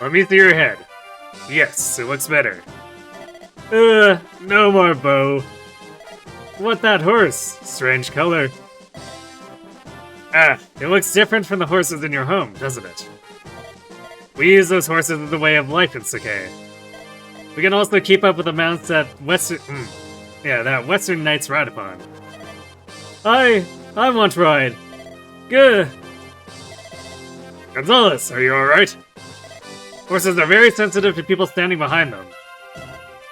Let me see your head. Yes, it looks better. No more bow. What that horse? Strange color. Ah, it looks different from the horses in your home, doesn't it? We use those horses as a way of life in Sacae. We can also keep up with the mounts that that Western Knights ride upon. I want to ride. Good. Gonzalez, are you alright? Horses are very sensitive to people standing behind them.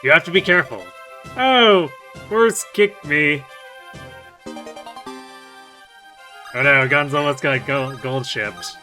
You have to be careful. Oh, horse kicked me. Oh no, Gonzalez got gold shipped.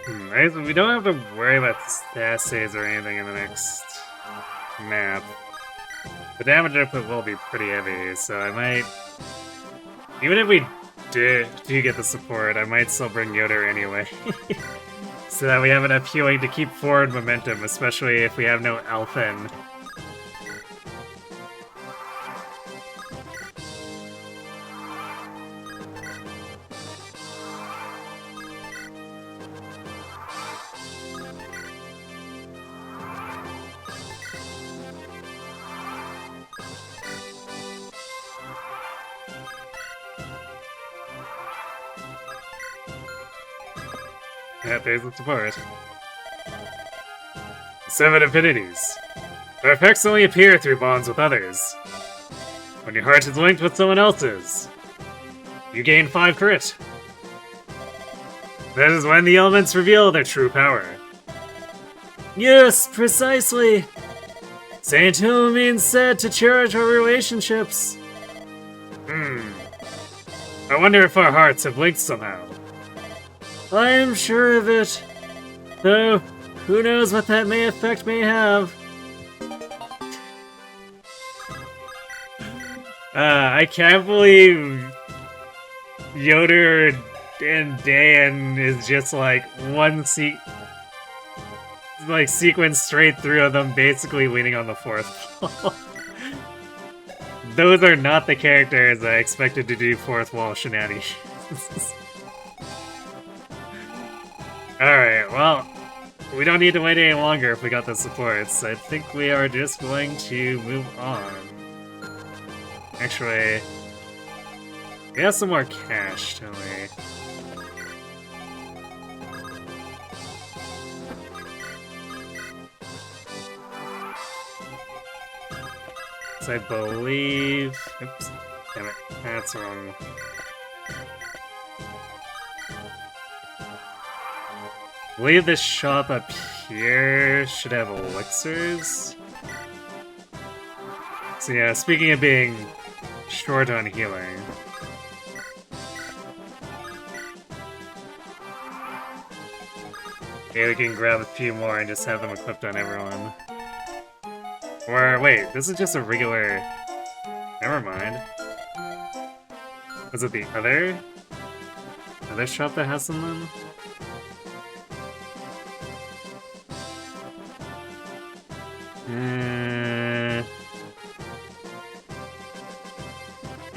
We don't have to worry about assays or anything in the next map. The damage output will be pretty heavy, so I might... Even if we do get the support, I might still bring Yoder anyway. So that we have enough healing to keep forward momentum, especially if we have no Elfin. Yeah, there's the support. 7 affinities. Their effects only appear through bonds with others. When your heart is linked with someone else's, you gain 5 crit. That is when the elements reveal their true power. Yes, precisely. Saint Hill means said to cherish our relationships. I wonder if our hearts have linked somehow. I am sure of it. Though, who knows what that effect may have. I can't believe Yoder and Dan is just like one sequence straight through of them basically leaning on the fourth wall. Those are not the characters I expected to do fourth wall shenanigans. Alright, well, we don't need to wait any longer if we got the supports. I think we are just going to move on. Actually, we have some more cash, don't we? So I believe... Oops, damn it, that's wrong. I believe this shop up here should have elixirs. So yeah, speaking of being short on healing. Maybe we can grab a few more and just have them equipped on everyone. Or wait, this is just a regular... Never mind. Was it the other shop that has them then?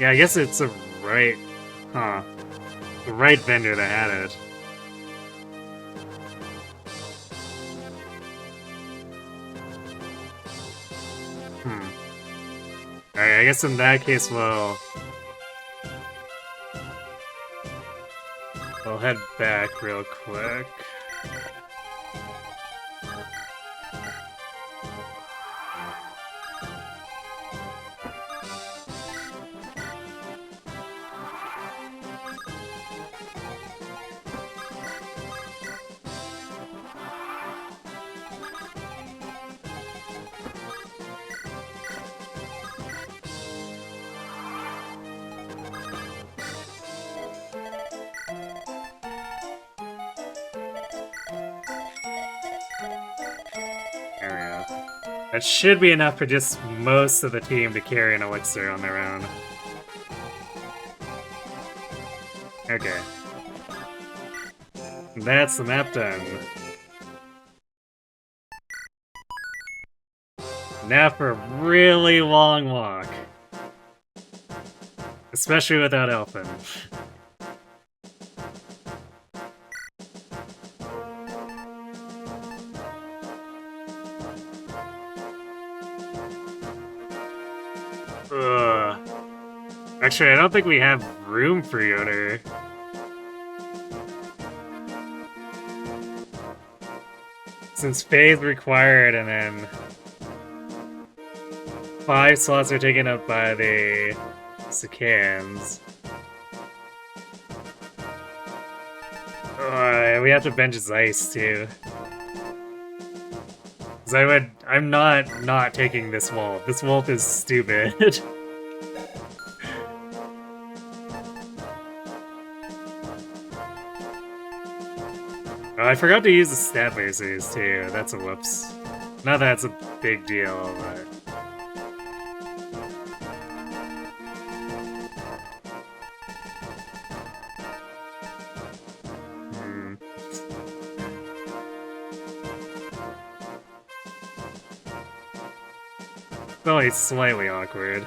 Yeah, I guess it's a right... Huh. The right vendor that had it. Alright, I guess in that case we'll head back real quick. That should be enough for just most of the team to carry an elixir on their own. Okay. That's the map done. Now for a really long walk. Especially without Elfin. Actually, I don't think we have room for Yoder. Since Faye's required and then 5 slots are taken up by the Sacaeans. We have to bench Zeiss too. Cause I'm not taking this wolf. This wolf is stupid. Oh, I forgot to use the stat bases too. That's a whoops. Not that it's a big deal, but. It's only slightly awkward.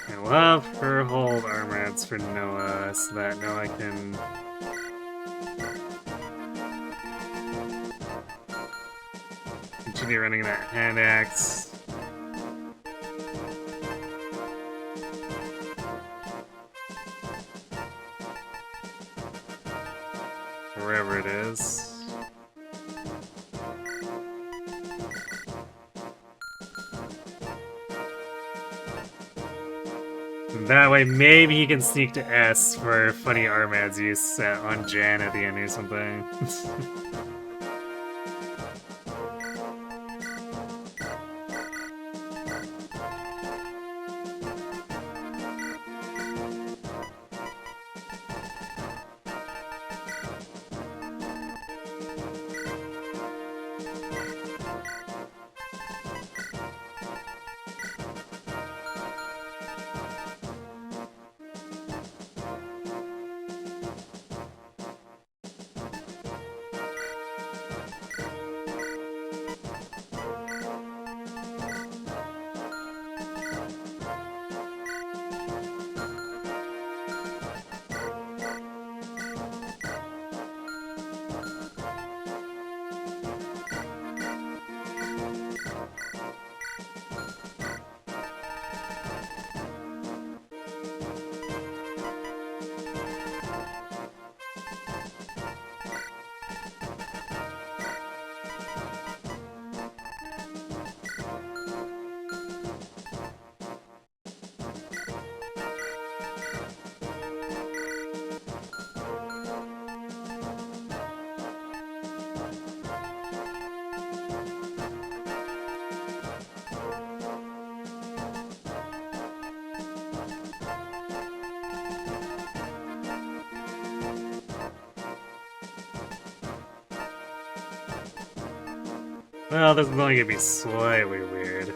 I love her hold armrats for Noah so that Noah can continue running that hand axe. Wherever it is. That way, maybe he can sneak to S for funny Armad's use on Jan at the end or something. Well, this is only gonna be slightly weird.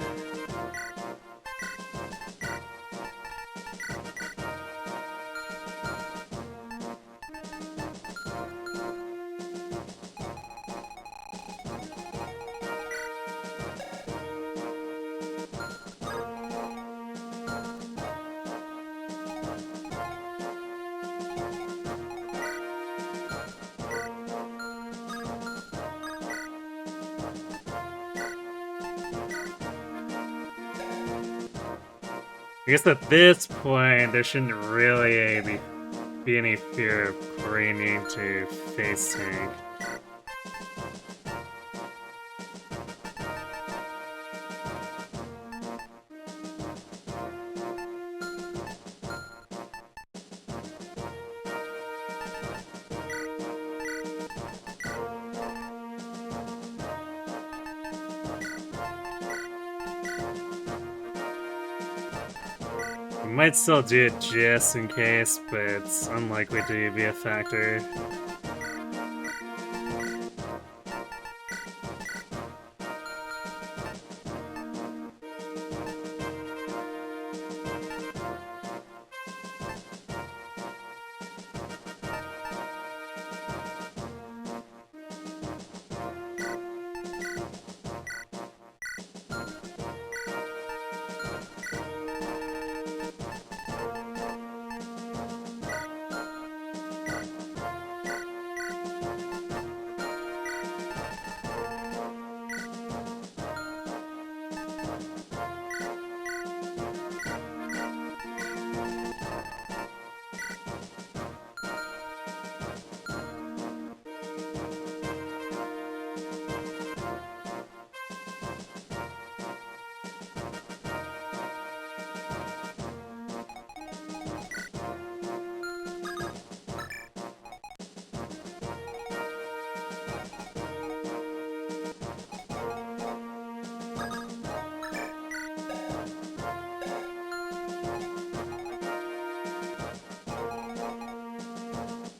I guess at this point, there shouldn't really be any fear of Corey needing to face tank. Might still do it just in case, but it's unlikely to be a factor.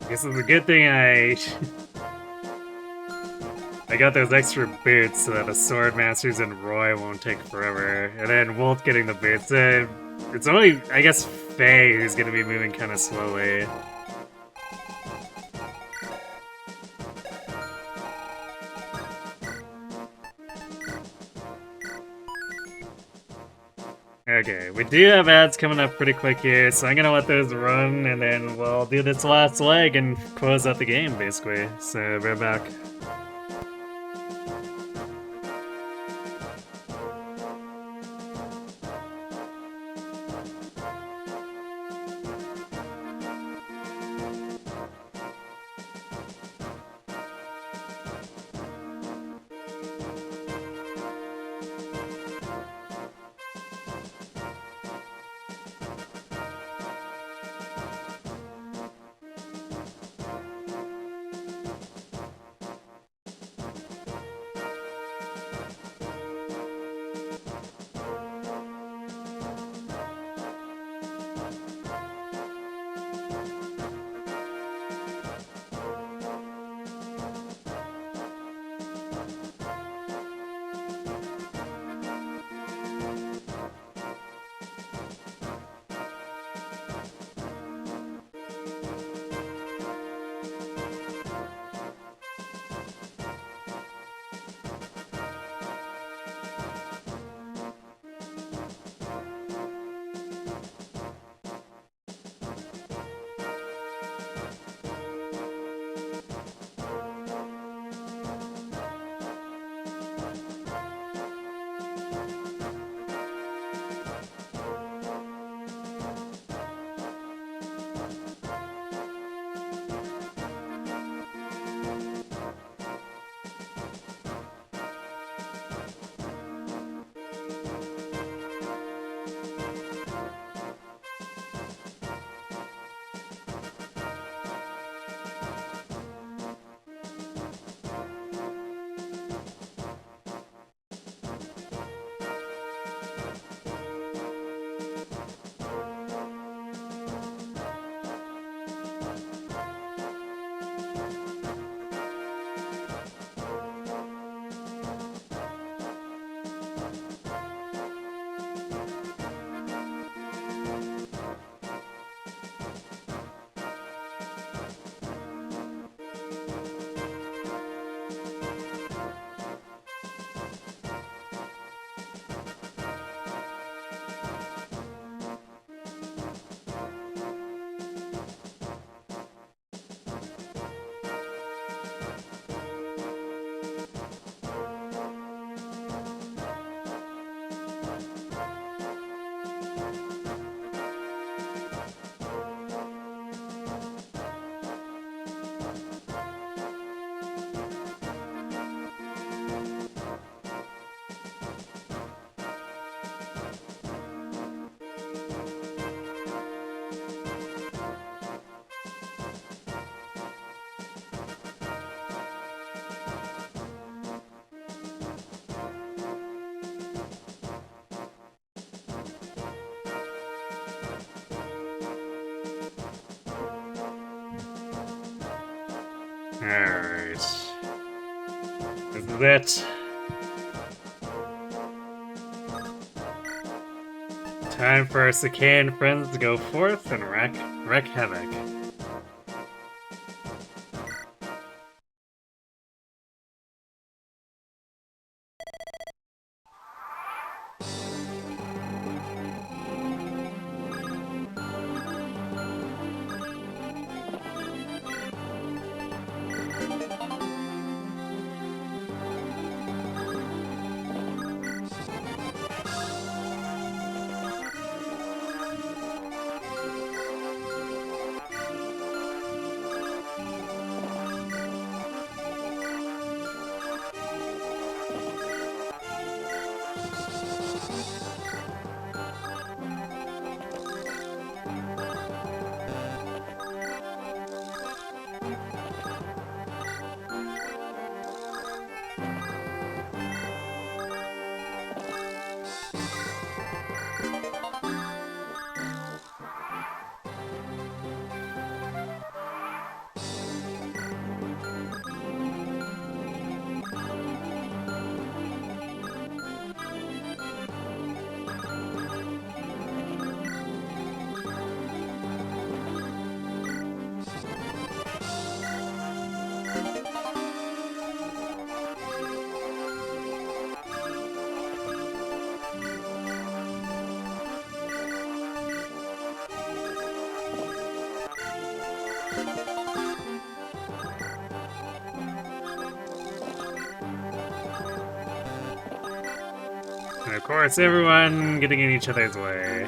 Guess it's a good thing I got those extra boots so that the Swordmasters and Roy won't take forever. And then Wolf getting the boots. It's only, I guess, Faye who's gonna be moving kind of slowly. Okay, we do have ads coming up pretty quick here, so I'm gonna let those run, and then we'll do this last leg and close out the game, basically. So, we're back. Alright. This is it. Time for our Sacae and friends to go forth and wreak havoc. And of course, everyone getting in each other's way.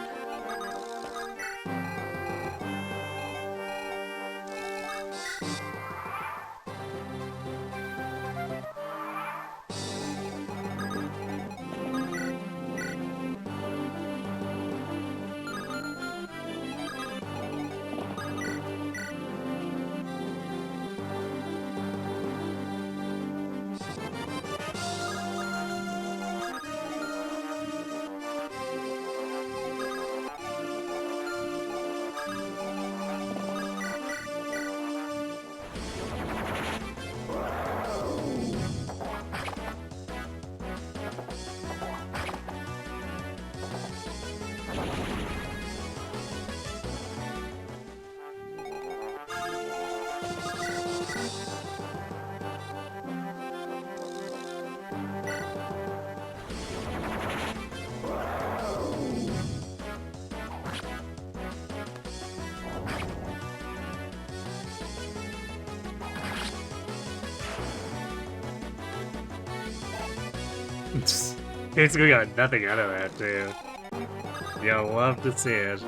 Basically got nothing out of that, too. You'll love to see it.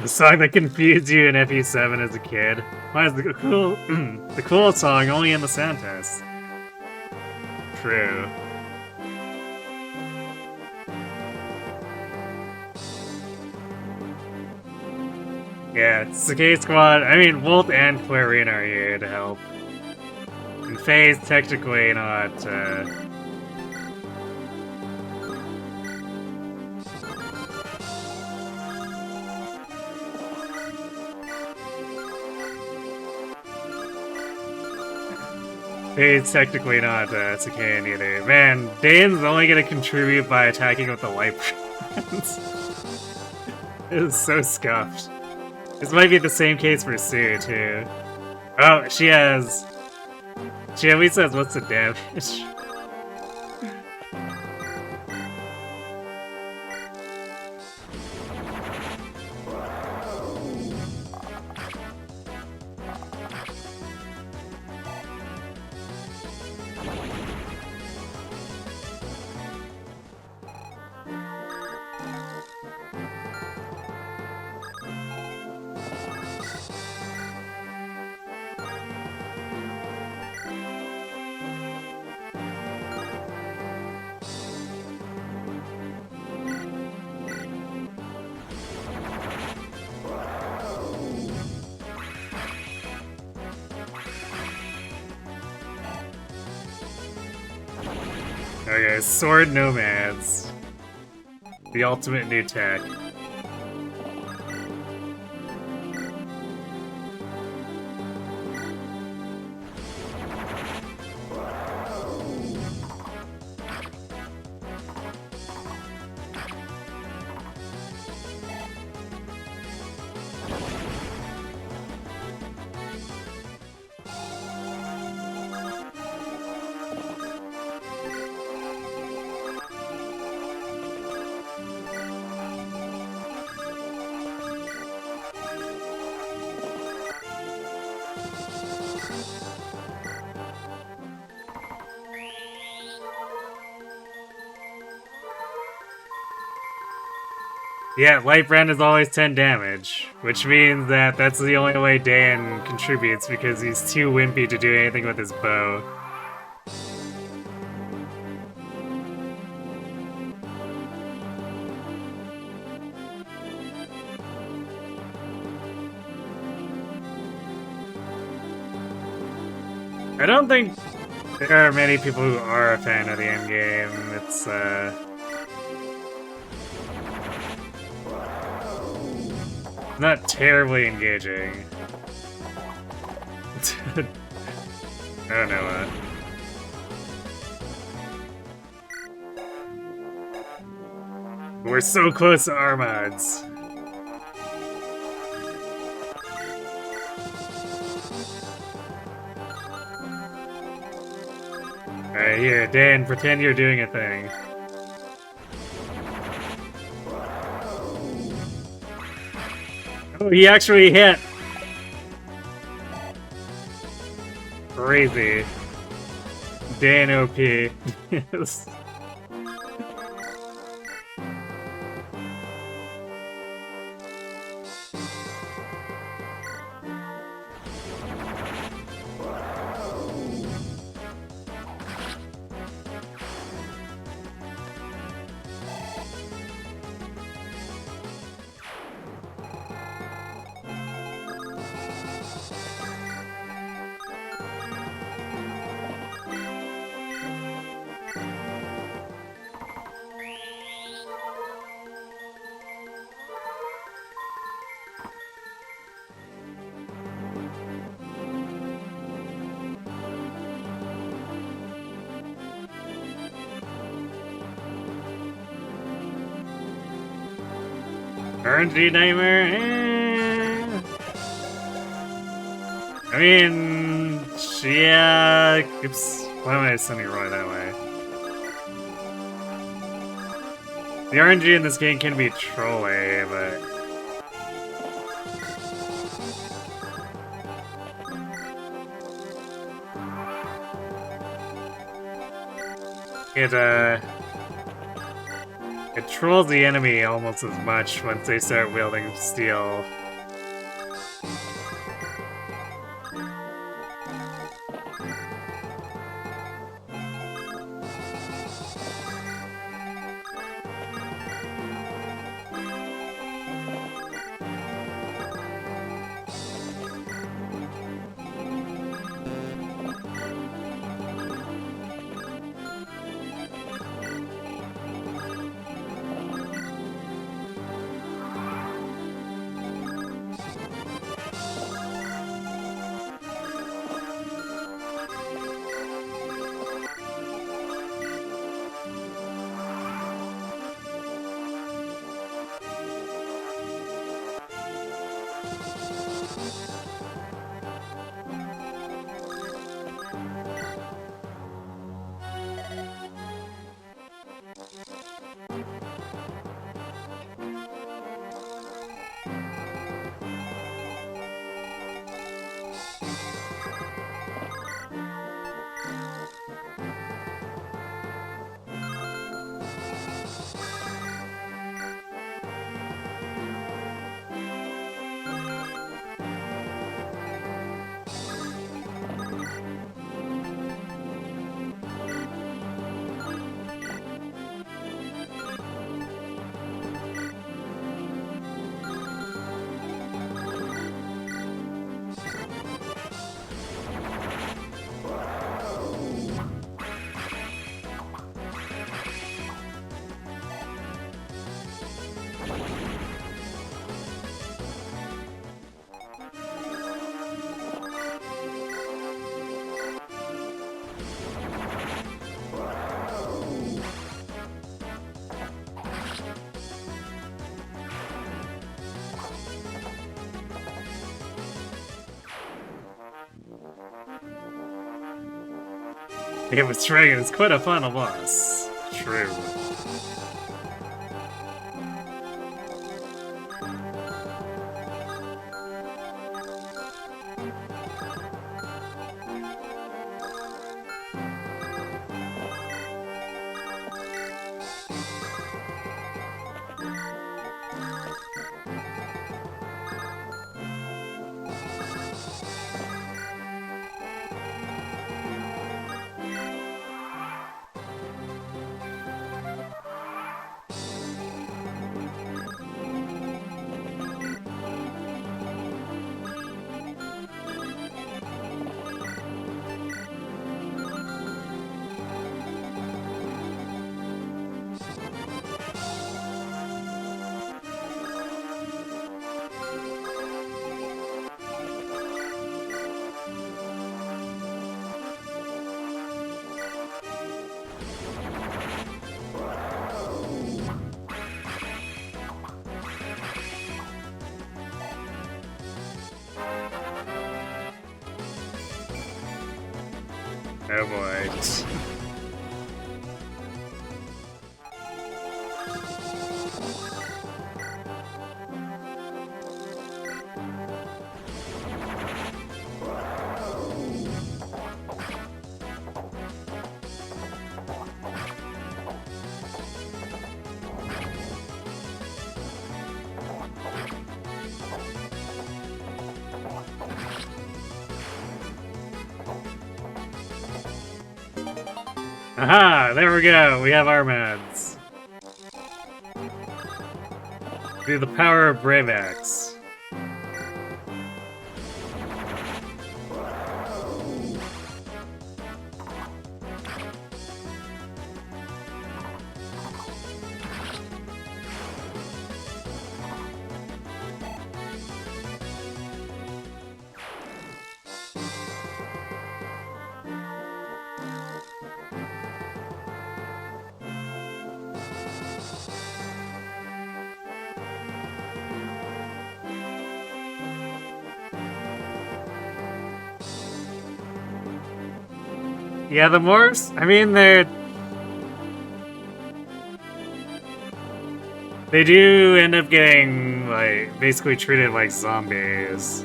The song that confused you in FE7 as a kid. Why is the cool song only in the sound test? True. Yeah, Sacae Squad. I mean, Volt and Clarine are here to help. And Faye's technically not. It's technically not Sacae either. Man, Dane's only gonna contribute by attacking with the light brands. It is so scuffed. This might be the same case for Sue, too. Oh, she at least says what's the damage. Okay, Sword Nomads. The ultimate new tech. Yeah, light brand is always 10 damage, which means that that's the only way Dan contributes because he's too wimpy to do anything with his bow. I don't think there are many people who are a fan of the endgame. It's, not terribly engaging. Oh no, we're so close to our mods. Alright, here, Dan, pretend you're doing a thing. Oh, he actually hit! Crazy. Dan OP. Yes. RNG Nightmare? I mean, yeah. Oops. Why am I sending Roy that way? The RNG in this game can be trolly, but it trolls the enemy almost as much once they start wielding steel. Yeah, but Dragon is quite a final boss. True. Oh boy. Aha! There we go! We have our mods. Through the power of Brave Axe. Yeah, the morphs, I mean, they do end up getting, like, basically treated like zombies.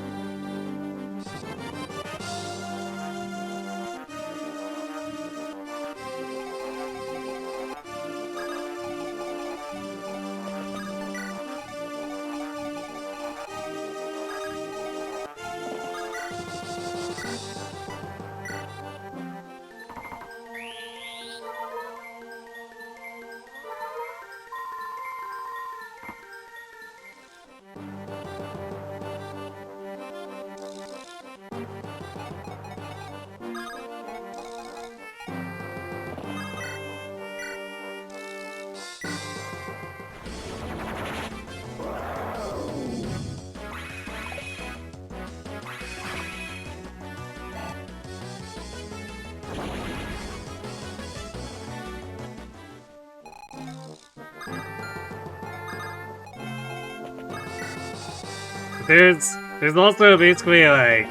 There's also basically like,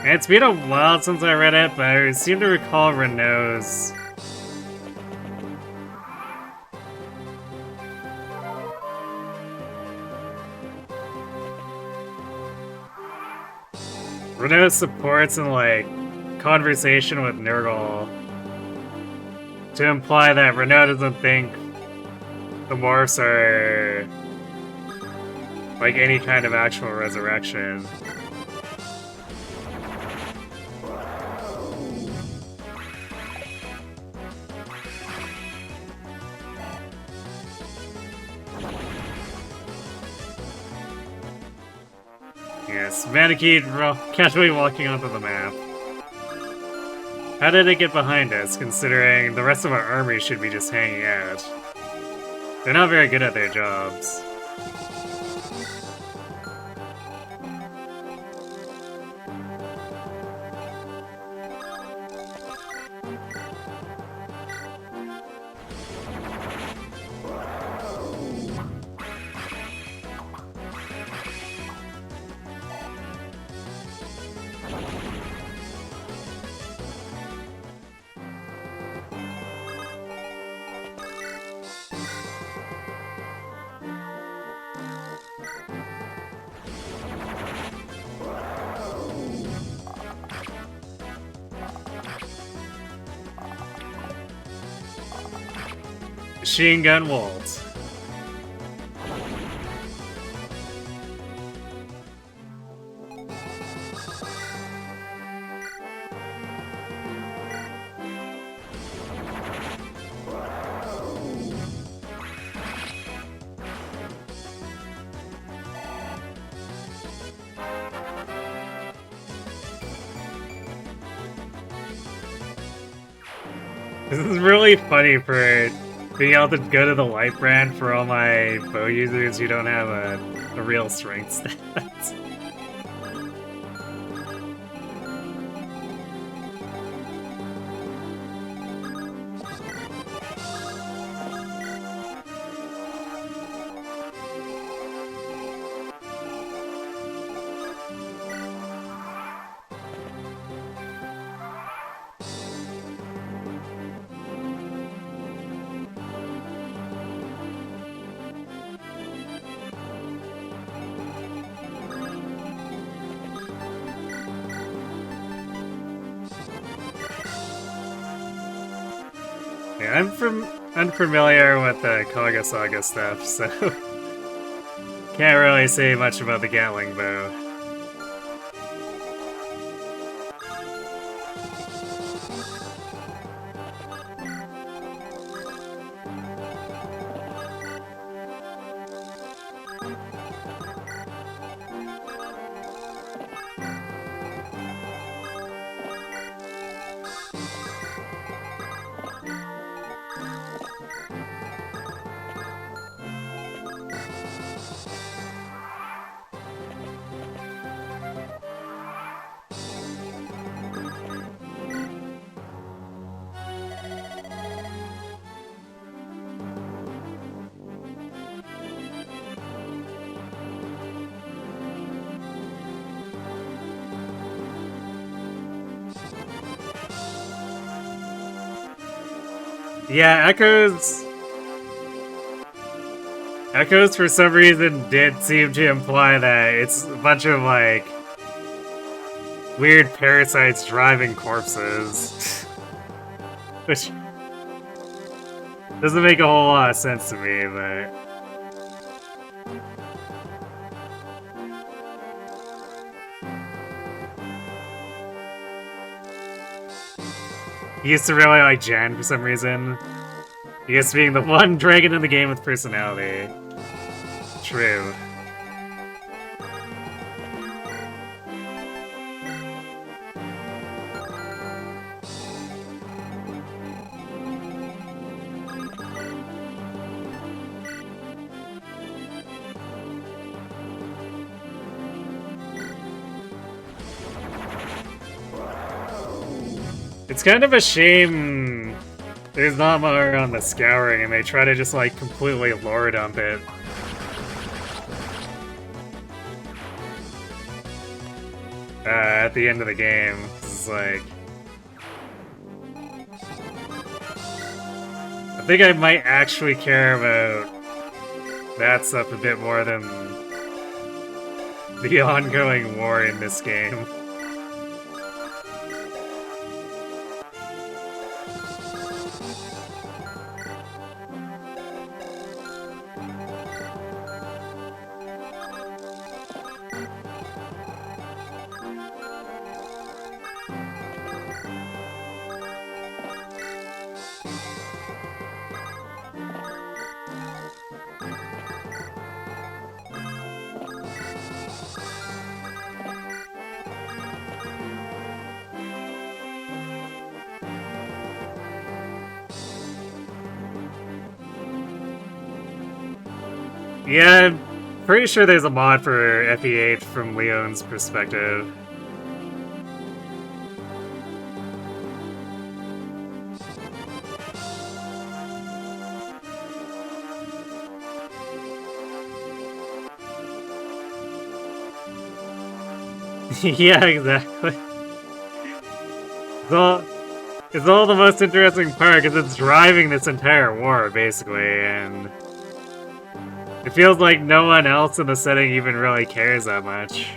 it's been a while since I read it, but I seem to recall Renault's supports and like conversation with Nurgle to imply that Renault doesn't think the morphs are like any kind of actual resurrection. Yes, Manakee casually walking onto the map. How did it get behind us, considering the rest of our army should be just hanging out? They're not very good at their jobs. Machine Gun Walt. This is really funny for being able to go to the light brand for all my bow users who don't have a real strength stat. Yeah, I'm unfamiliar with the Kaga Saga stuff, so can't really say much about the Gatling bow. Yeah, Echoes for some reason did seem to imply that it's a bunch of, like, weird parasites driving corpses. Which doesn't make a whole lot of sense to me, but... He used to really like Jan for some reason. He used to being the one dragon in the game with personality. True. It's kind of a shame there's not more on the Scouring and they try to just like completely lore dump it. At the end of the game. It's like... I think I might actually care about that stuff a bit more than the ongoing war in this game. Yeah, I'm pretty sure there's a mod for FE8 from Leon's perspective. Yeah, exactly. It's all the most interesting part because it's driving this entire war, basically, and it feels like no one else in the setting even really cares that much.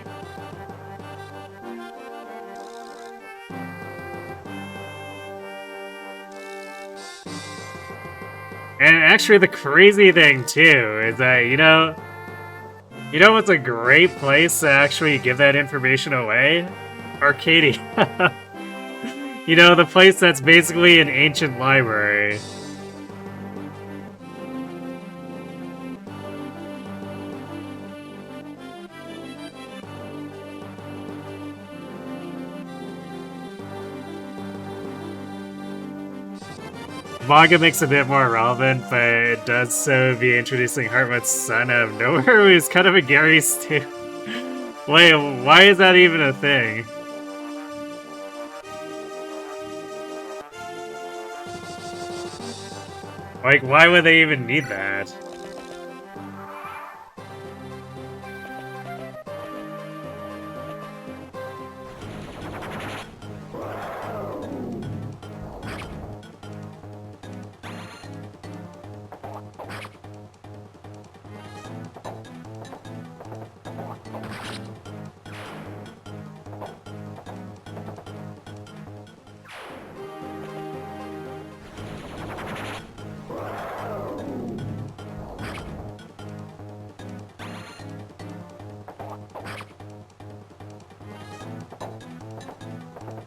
And actually, the crazy thing too is that you know what's a great place to actually give that information away? Arcadia. You know, the place that's basically an ancient library. Manga makes it a bit more relevant, but it does so via introducing Heartmut's son out of nowhere, who's kind of a Gary Stu. Wait, why is that even a thing? Like, why would they even need that?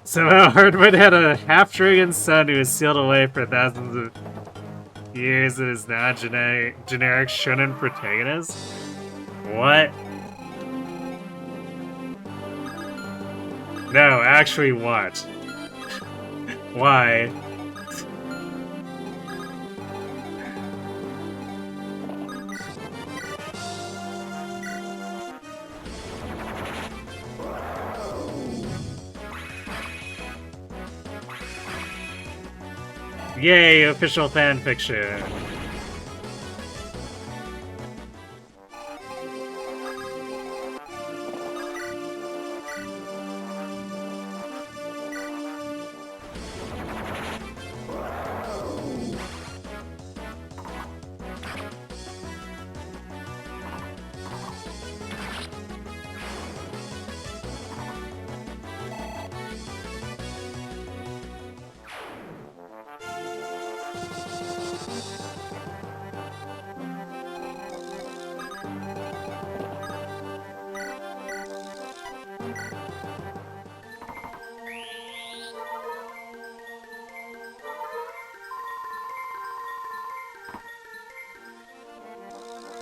Somehow Hardwood had a half-dragon son who was sealed away for thousands of years and is now generic shonen protagonist? What? No, actually what? Why? Yay, official fanfiction.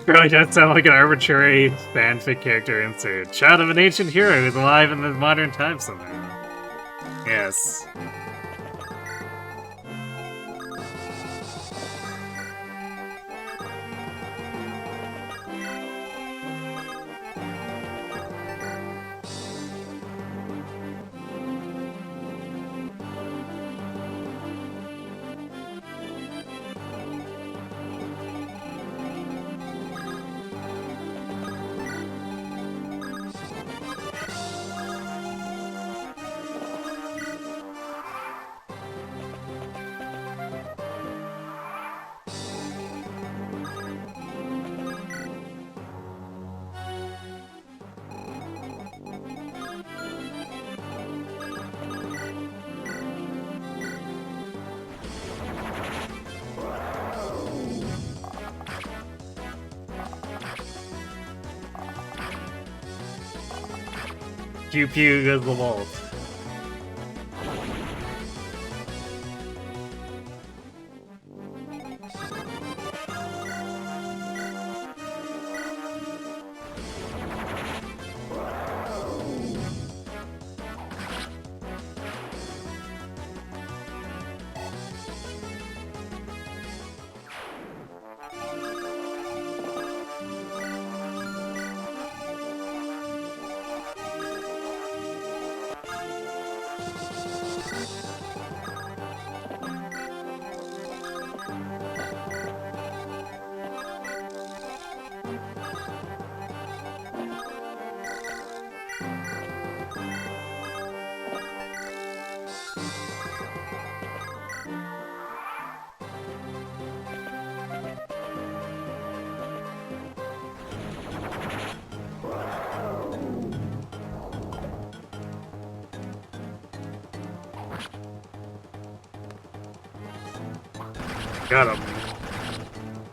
Really does sound like an arbitrary fanfic character insert. Child of an ancient hero who's alive in the modern time somehow. Yes. Pew pew goes the vault. Got him.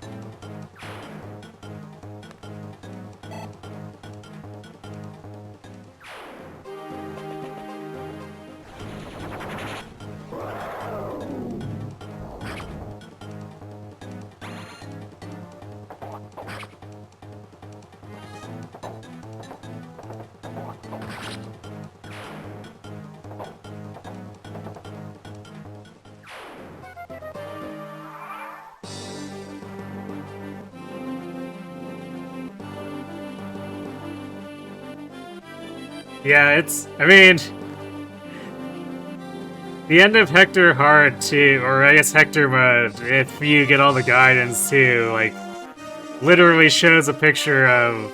Yeah, I mean, the end of Hector Hard too, or I guess Hector mode, if you get all the guidance too, like, literally shows a picture of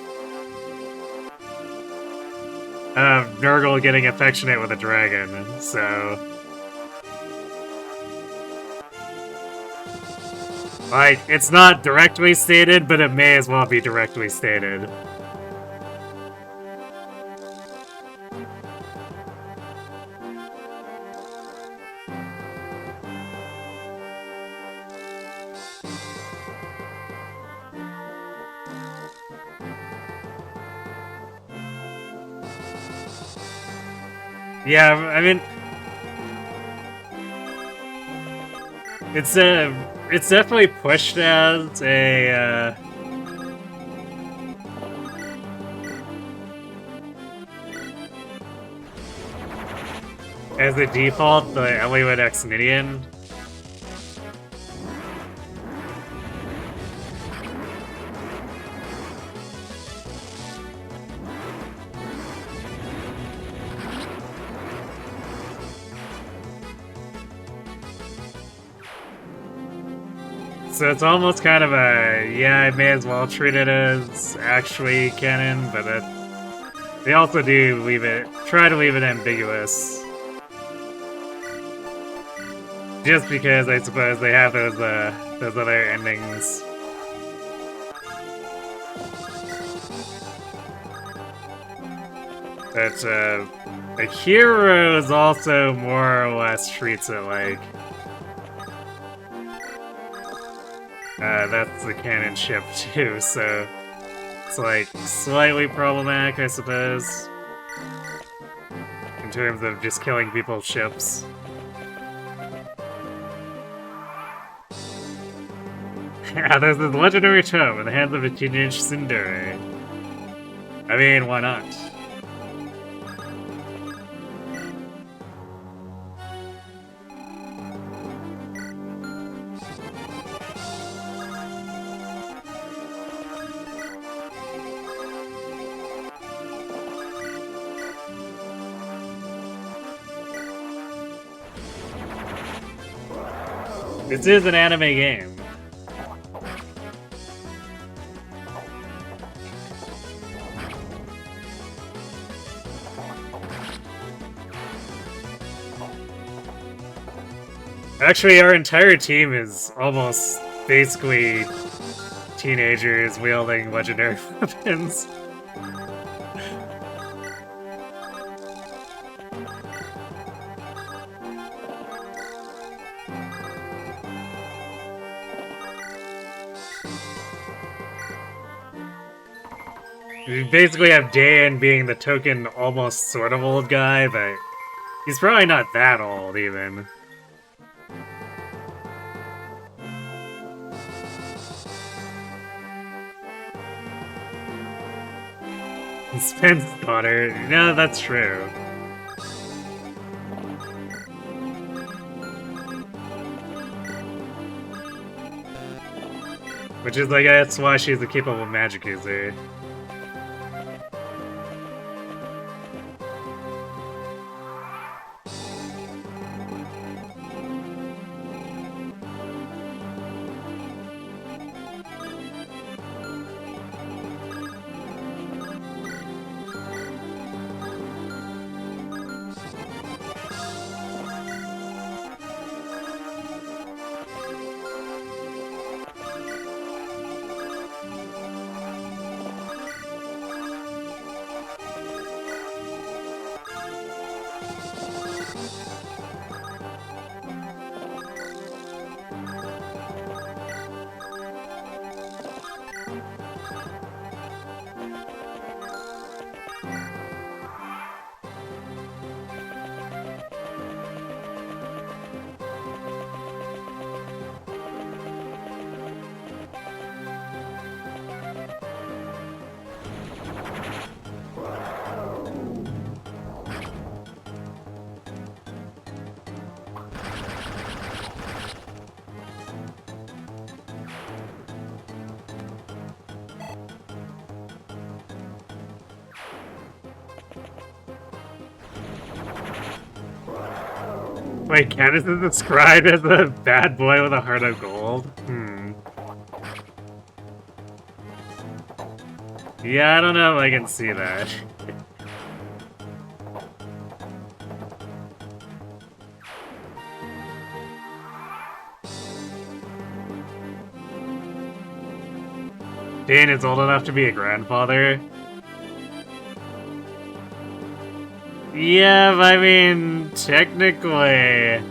Nurgle getting affectionate with a dragon, so... Like, it's not directly stated, but it may as well be directly stated. Yeah, I mean... It's definitely pushed as a, as a default, the Eliwood X Nidian. So it's almost kind of a, yeah, I may as well treat it as actually canon, but they also do try to leave it ambiguous. Just because I suppose they have those other endings. But, the Heroes also more or less treats it like... that's the canon ship too, so it's like slightly problematic, I suppose, in terms of just killing people's ships. Yeah, there's this legendary tome in the hands of a teenage tsundere. I mean, why not? This is an anime game. Actually, our entire team is almost basically teenagers wielding legendary weapons. We basically have Dan being the token almost sort of old guy, but he's probably not that old even. Spen's daughter. No, that's true. Which is, I guess, why she's a capable magic user. Wait, Candace is described as a bad boy with a heart of gold? Yeah, I don't know if I can see that. Dane is old enough to be a grandfather. Yeah, but I mean, technically...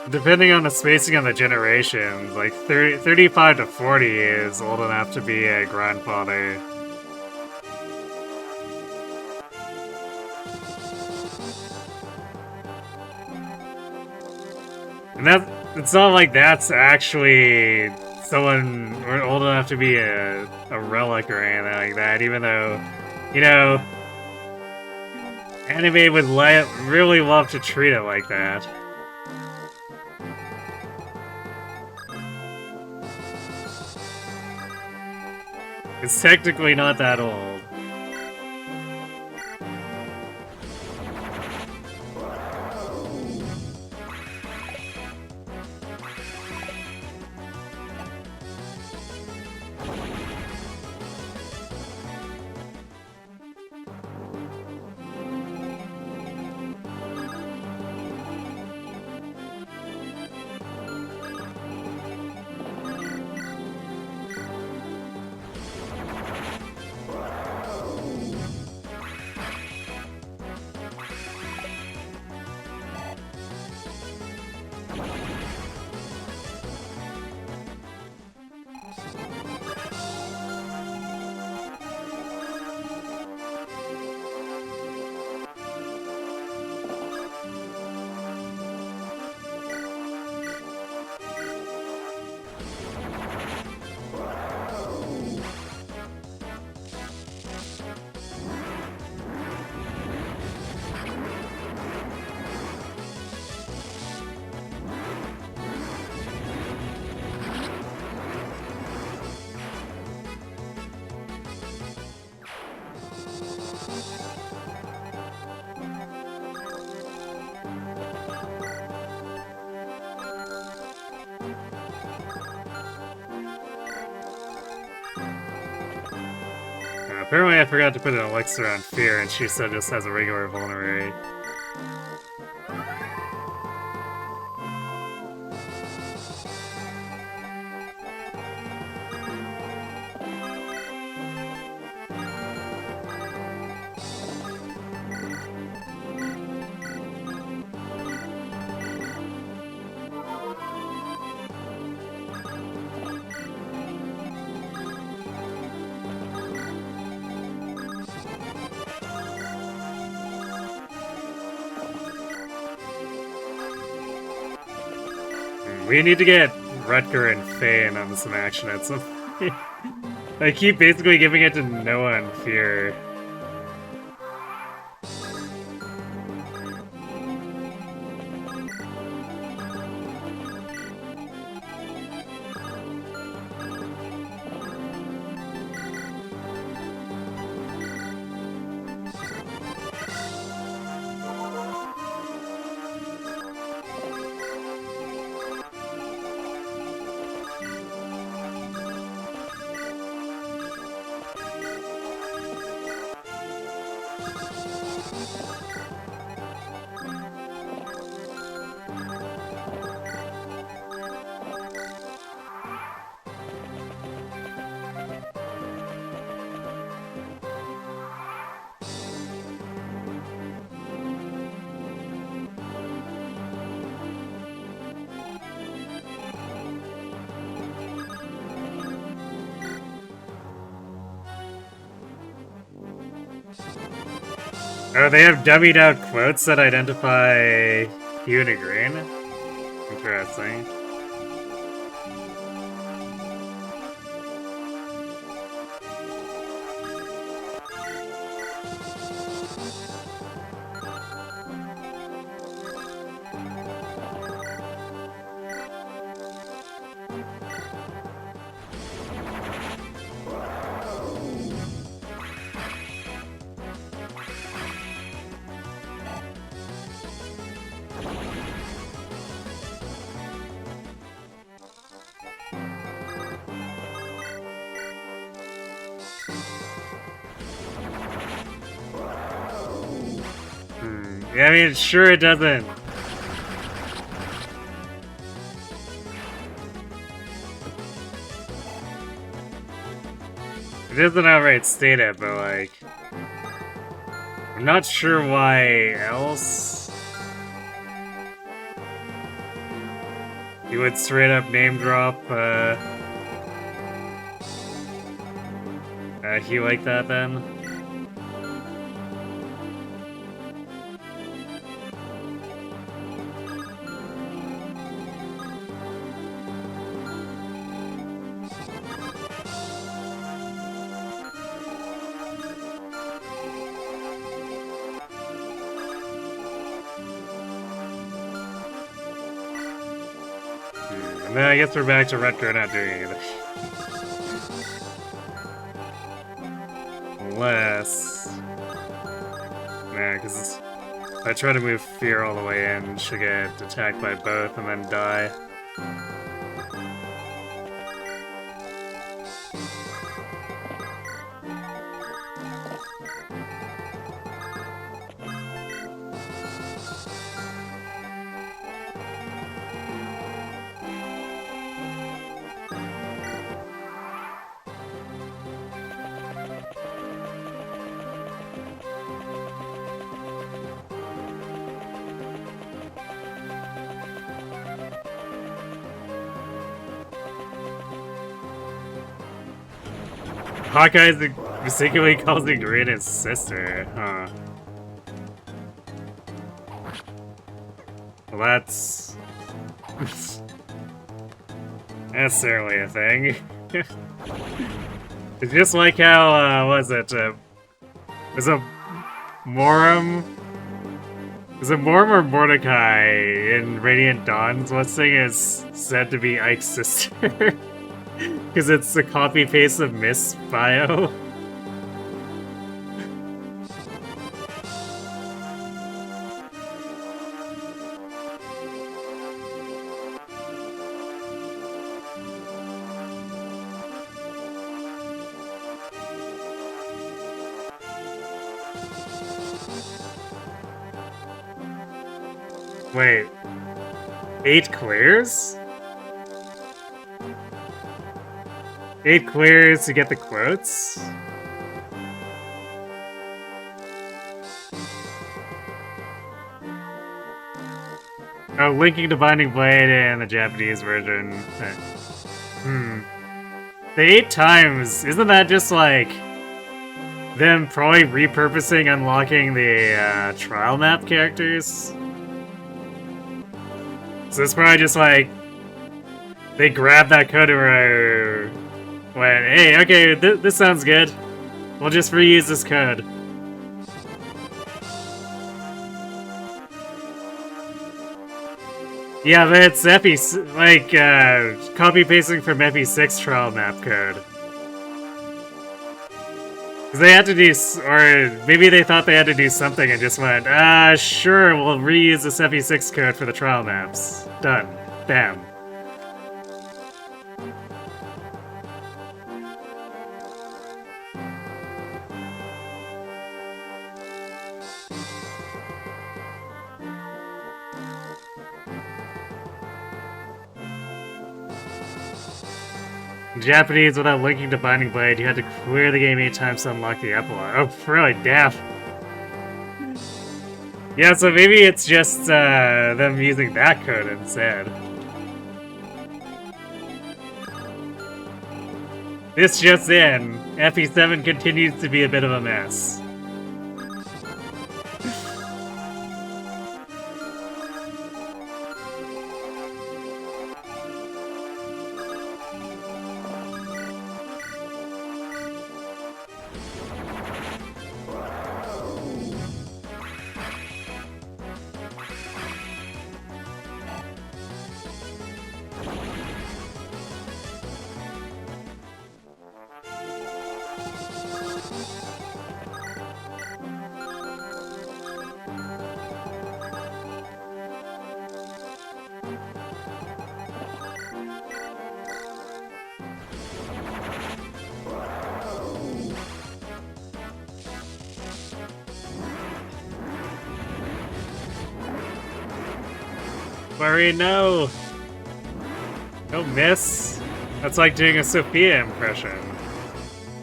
Depending on the spacing of the generations, like 35 to 40 is old enough to be a grandfather. And it's not like that's actually someone old enough to be a relic or anything like that, even though, you know, anime would really love to treat it like that. It's technically not that old. Apparently I forgot to put an elixir on Fear, and she said just has a regular vulnerary. We need to get Rutger and Fane on some action at some point. I keep basically giving it to Noah and Fear. Oh, they have dummied out quotes that identify hue to green? Interesting. Yeah, I mean, sure it doesn't. It doesn't outright state it, but like... I'm not sure why else you would straight up name drop he like that then. And then I guess we're back to Retro not doing anything. Unless... Nah, because if I try to move Fear all the way in, she'll get attacked by both and then die. Hawkeye's mistakenly calls Angrily his sister, huh? Well, that's... that's certainly a thing. It's just like how, was it, is it Morum? Is it Morum or Mordecai in Radiant Dawn's listing is said to be Ike's sister? Because it's a copy-paste of Miss bio. Wait. 8 clears? 8 clears to get the quotes? Oh, linking to Binding Blade in the Japanese version. The 8 times, isn't that just like them probably repurposing unlocking the trial map characters? So it's probably just like they grabbed that code and went, hey, okay, this sounds good. We'll just reuse this code. Yeah, but it's like, copy-pasting from FE6 trial map code. Because they had to do, or maybe they thought they had to do something and just went, sure, we'll reuse this FE6 code for the trial maps. Done. Bam. In Japanese, without linking to Binding Blade, you had to clear the game 8 times to unlock the epilogue. Oh, really? Damn. Yeah, so maybe it's just them using that code instead. This just in, FE7 continues to be a bit of a mess. Worry, no! Don't miss! That's like doing a Sophia impression.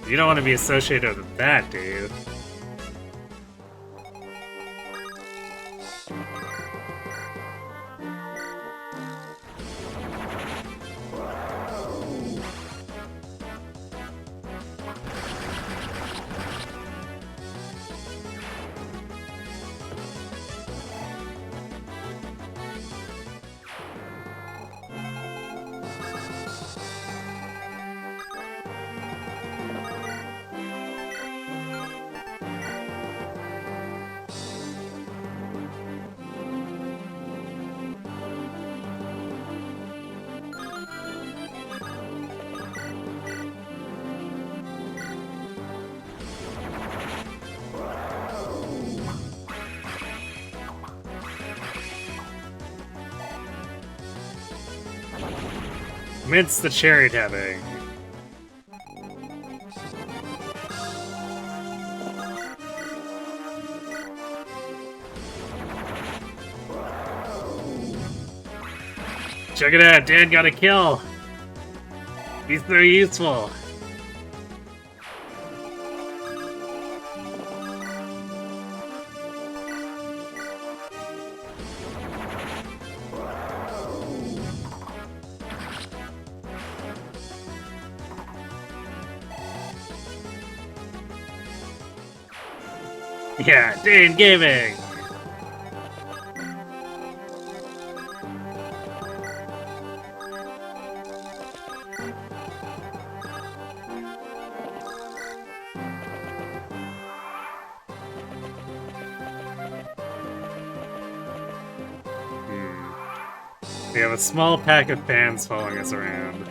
You don't want to be associated with that, dude. Amidst the cherry tapping. Check it out, Dan got a kill! He's so useful! Yeah, Dan Gaming! We have a small pack of fans following us around.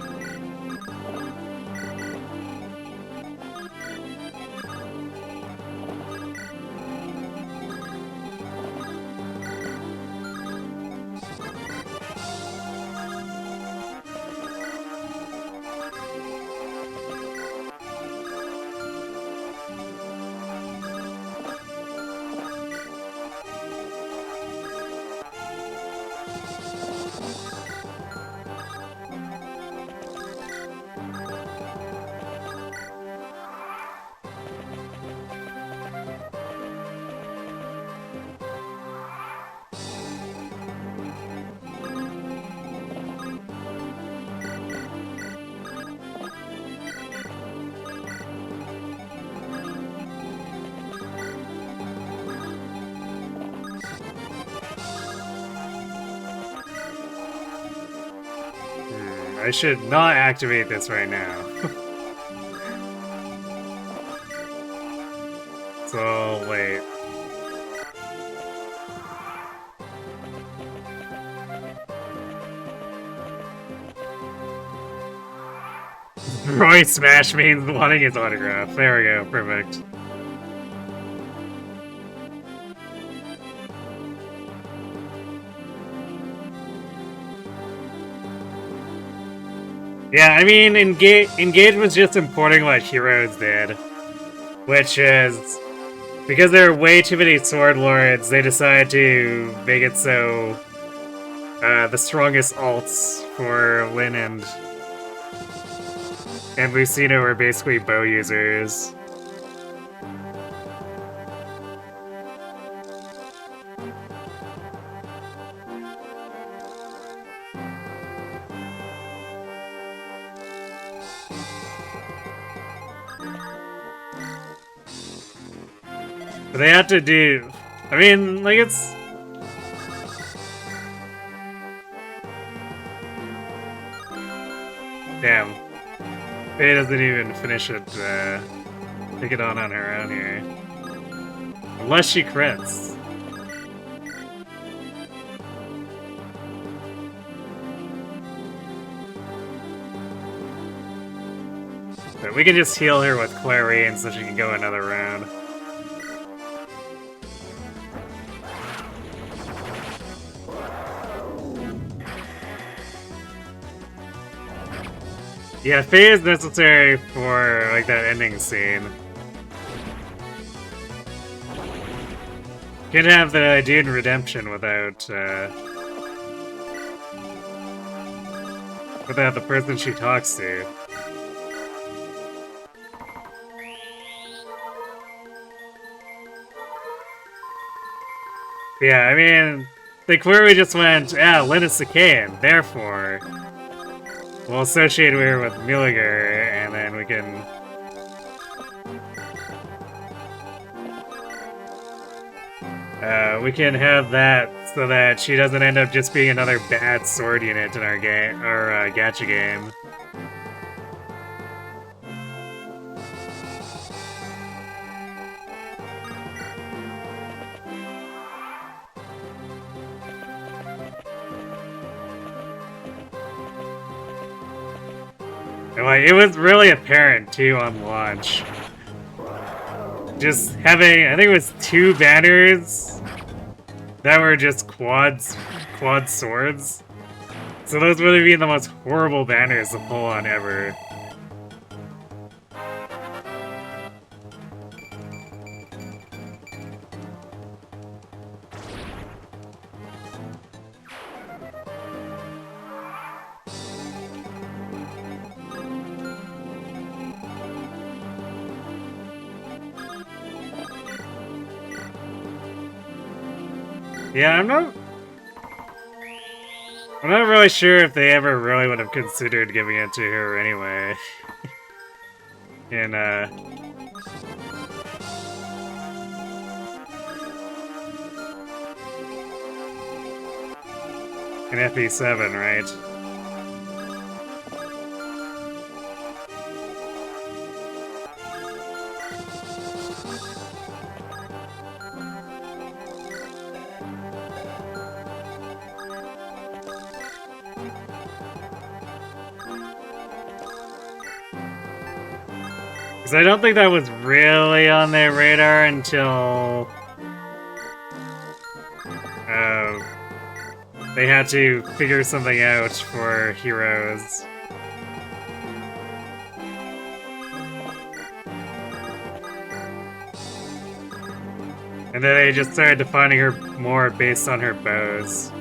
I should not activate this right now. So, wait. Roy Smash means wanting his autograph. There we go, perfect. Yeah, I mean, Engage was just importing what Heroes did. Which is, because there are way too many Sword Lords, they decided to make it so the strongest alts for Lyn and Lucino are basically bow users. But they have to do... I mean, like, it's... Damn. Faye doesn't even finish it, take it on her own here. Unless she crits. But we can just heal her with Clarion so she can go another round. Yeah, Faye is necessary for, like, that ending scene. Can't have the Dune Redemption without, without the person she talks to. Yeah, I mean, they clearly just went, Lynn is Sacae, therefore we'll associate her with Milliger, and then we can... we can have that so that she doesn't end up just being another bad sword unit in our game, or gacha game. And, like, it was really apparent too on launch. Just having, I think it was 2 banners that were just quad swords. So those would have been the most horrible banners to pull on ever. Yeah, I'm not really sure if they ever really would have considered giving it to her anyway. In FE7, right? Because I don't think that was really on their radar until they had to figure something out for Heroes. And then they just started defining her more based on her bows.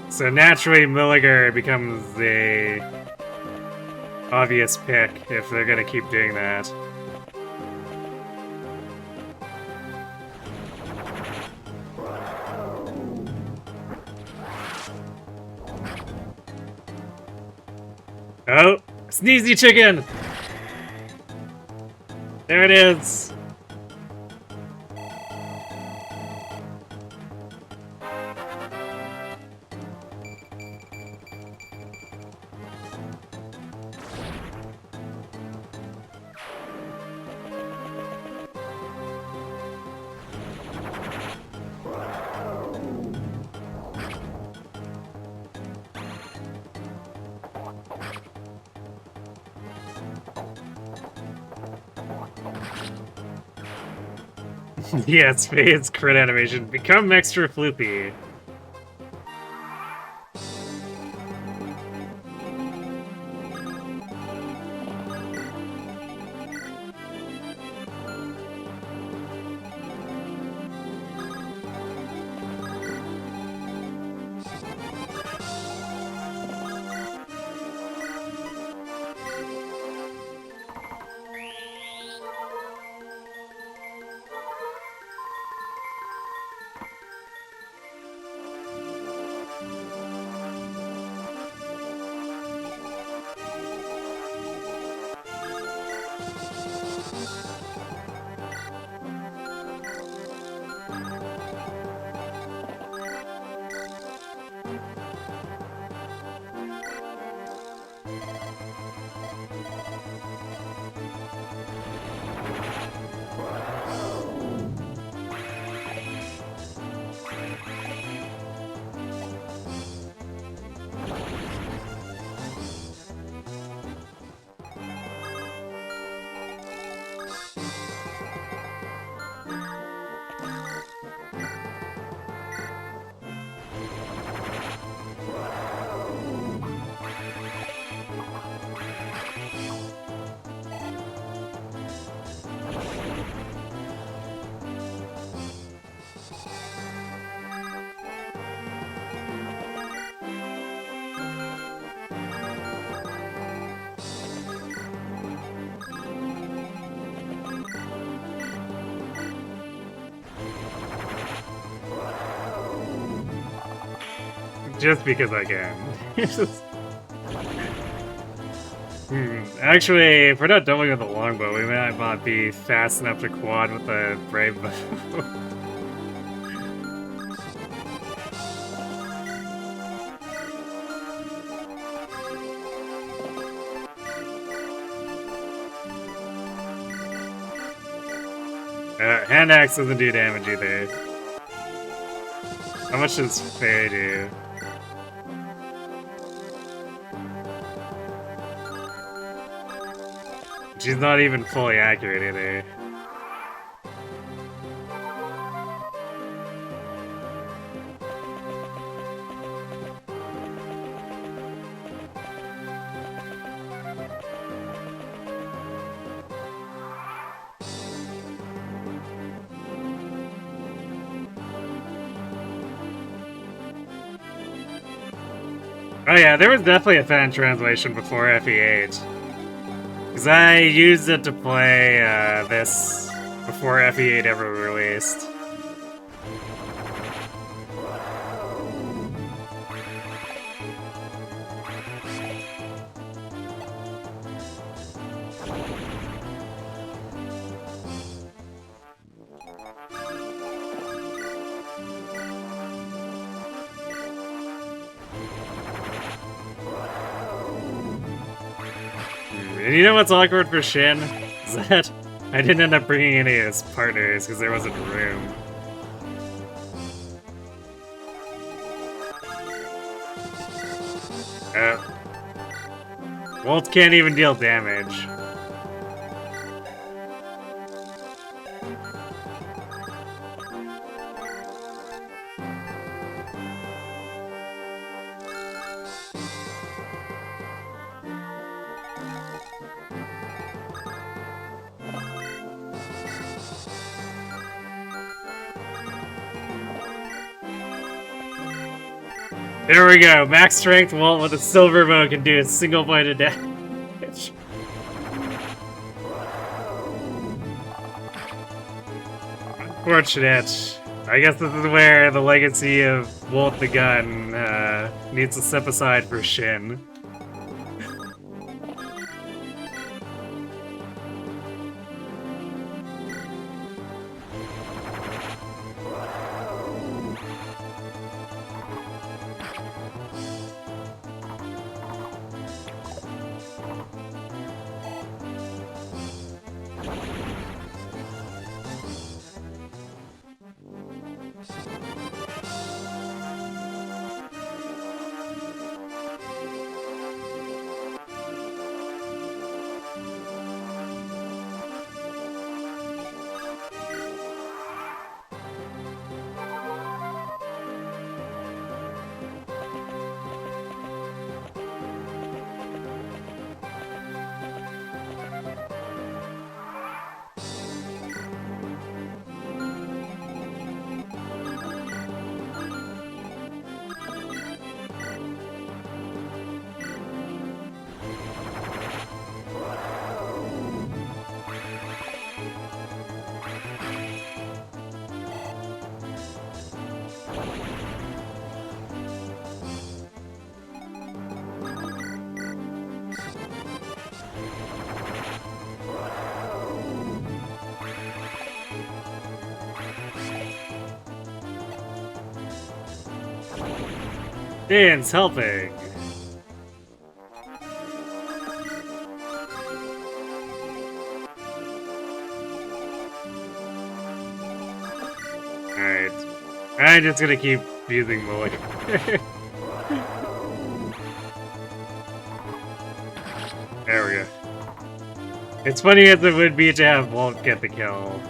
So naturally, Milliger becomes the obvious pick if they're gonna keep doing that. Oh, Sneezy Chicken! There it is! Yeah, Spade's crit animation. Become extra floopy. Just because I can. Actually, if we're not doubling with the longbow, we might not be fast enough to quad with the brave bow. Hand axe doesn't do damage either. How much does Faye do? She's not even fully accurate either. Oh yeah, there was definitely a fan translation before FE8. Because I used it to play this before FE8 ever released. And you know what's awkward for Shin? Is that I didn't end up bringing any of his partners because there wasn't room. Walt can't even deal damage. There we go. Max strength Walt with a silver bow can do a single point of damage. Unfortunate. I guess this is where the legacy of Walt the Gun needs to step aside for Shin. Dan's helping. Alright. I'm just gonna keep using Mulligan. There we go. It's funny as it would be to have Walt get the kill.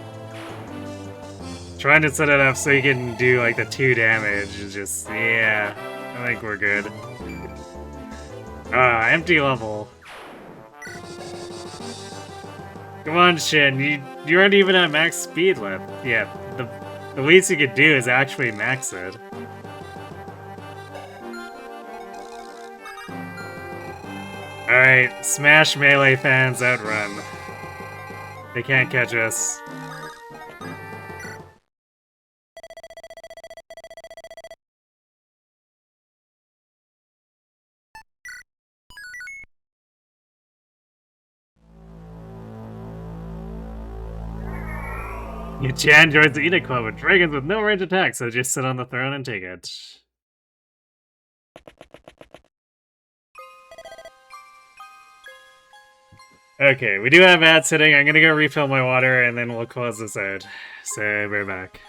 Trying to set it up so you can do like the 2 damage is just, yeah, I think we're good. Empty level. Come on, Shin, you aren't even at max speed left yet. The least you could do is actually max it. Alright, smash melee fans outrun. They can't catch us. Jan joins the Edict Club with dragons with no range attack, so just sit on the throne and take it. Okay, we do have ads sitting. I'm gonna go refill my water and then we'll close this out. So, we're back.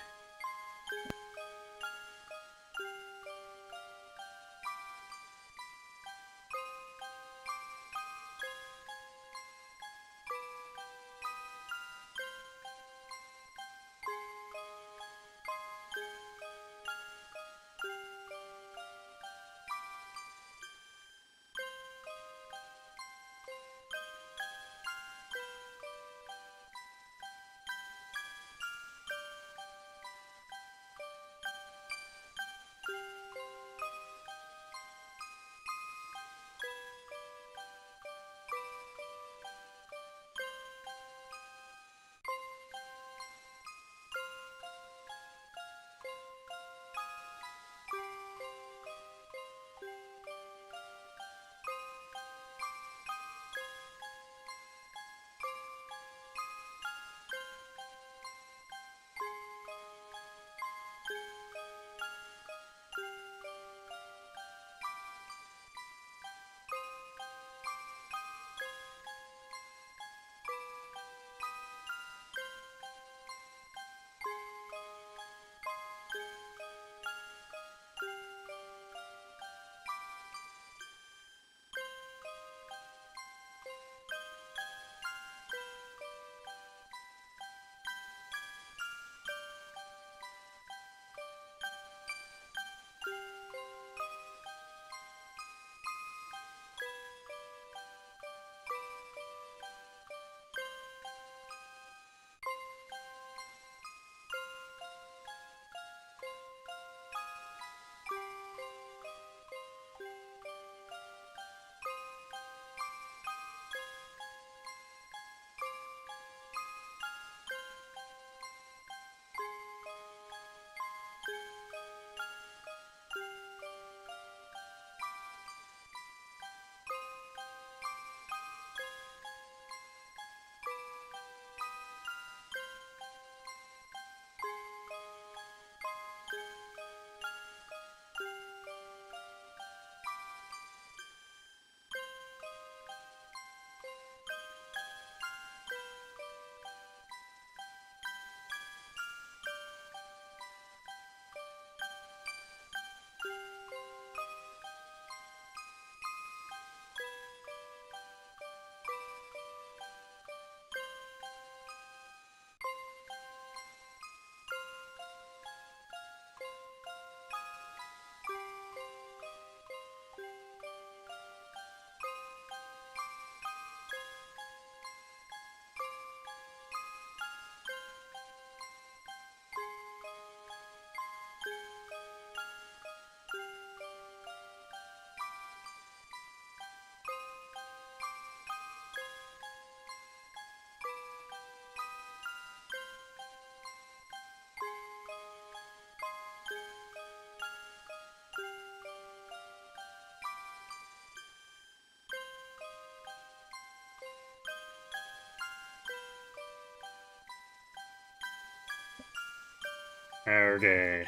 Okay,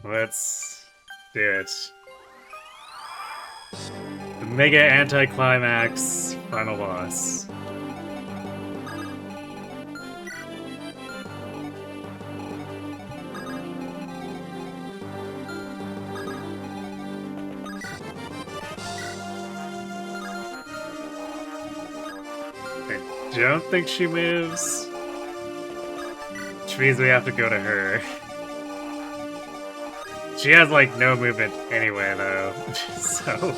let's do it. The mega anticlimax final boss. I don't think she moves, which means we have to go to her. She has, like, no movement anyway, though, so...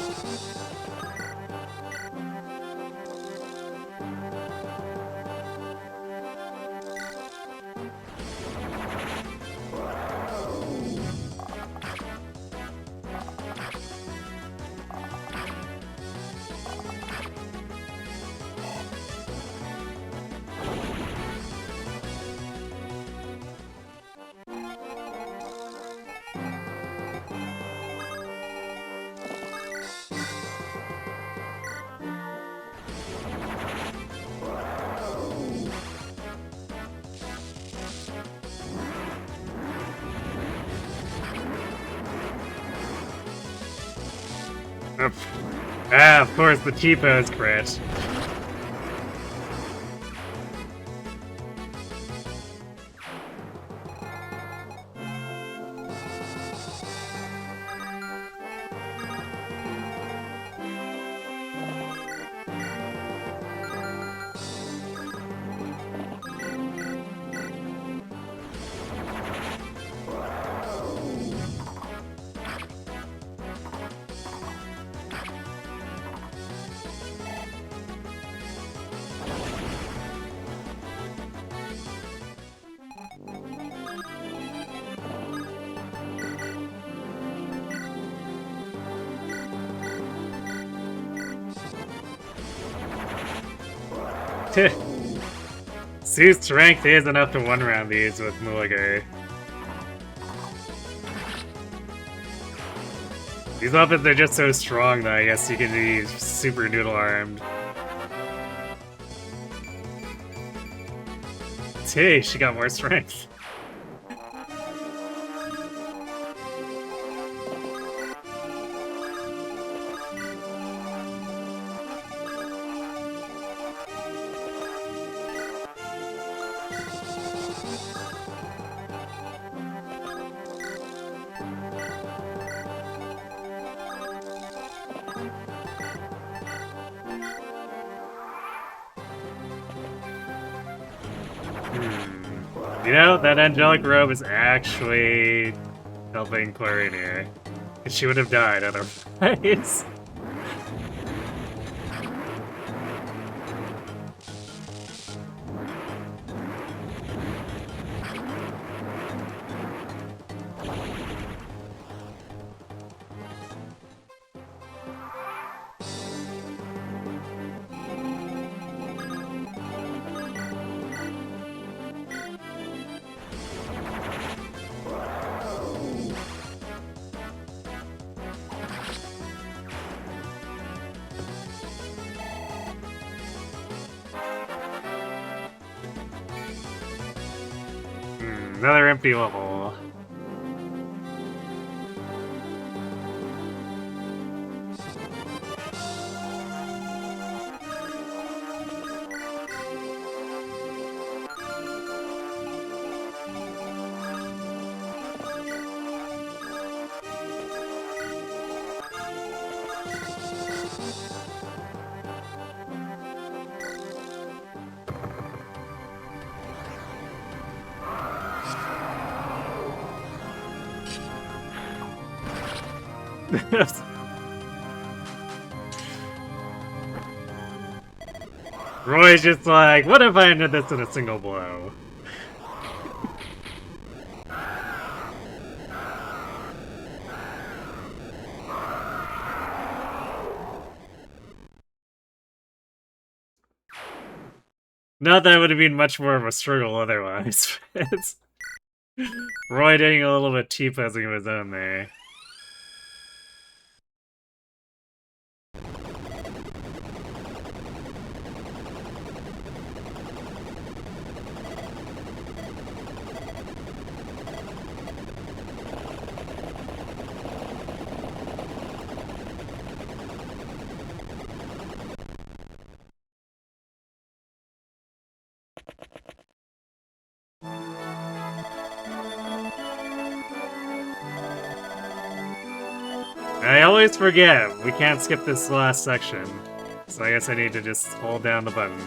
Ah, of course, the T-pose crit. Sue's strength is enough to one-round these with Mulligar. These weapons are just so strong that I guess you can be super noodle-armed. Hey, she got more strength. You know, that angelic robe is actually helping Clarion here. She would have died otherwise. Another empty level. Roy's just like, what if I ended this in a single blow? Not that it would have been much more of a struggle otherwise. It's Roy doing a little bit T-posing of his own there. I always forget, we can't skip this last section. So I guess I need to just hold down the button.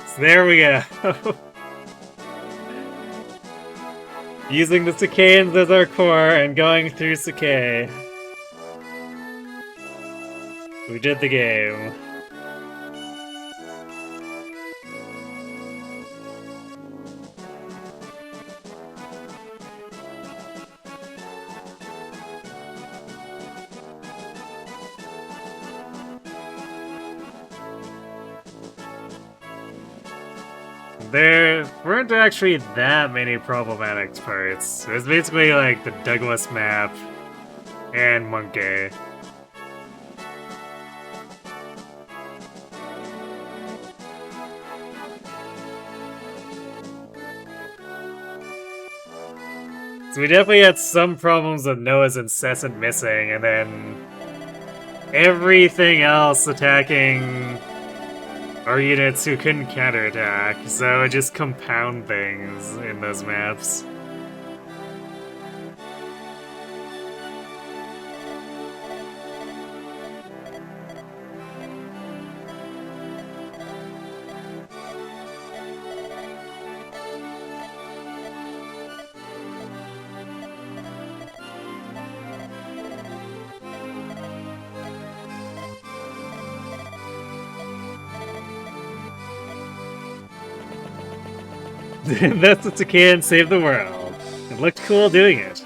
So there we go. Using the Sacaeans as our core and going through Sacae. We did the game. There weren't actually that many problematic parts. It was basically like the Douglas map and Monkey. So we definitely had some problems with Noah's incessant missing, and then everything else attacking our units who couldn't counterattack, so it just compound things in those maps. That's what Sacae and saved the world. It looked cool doing it.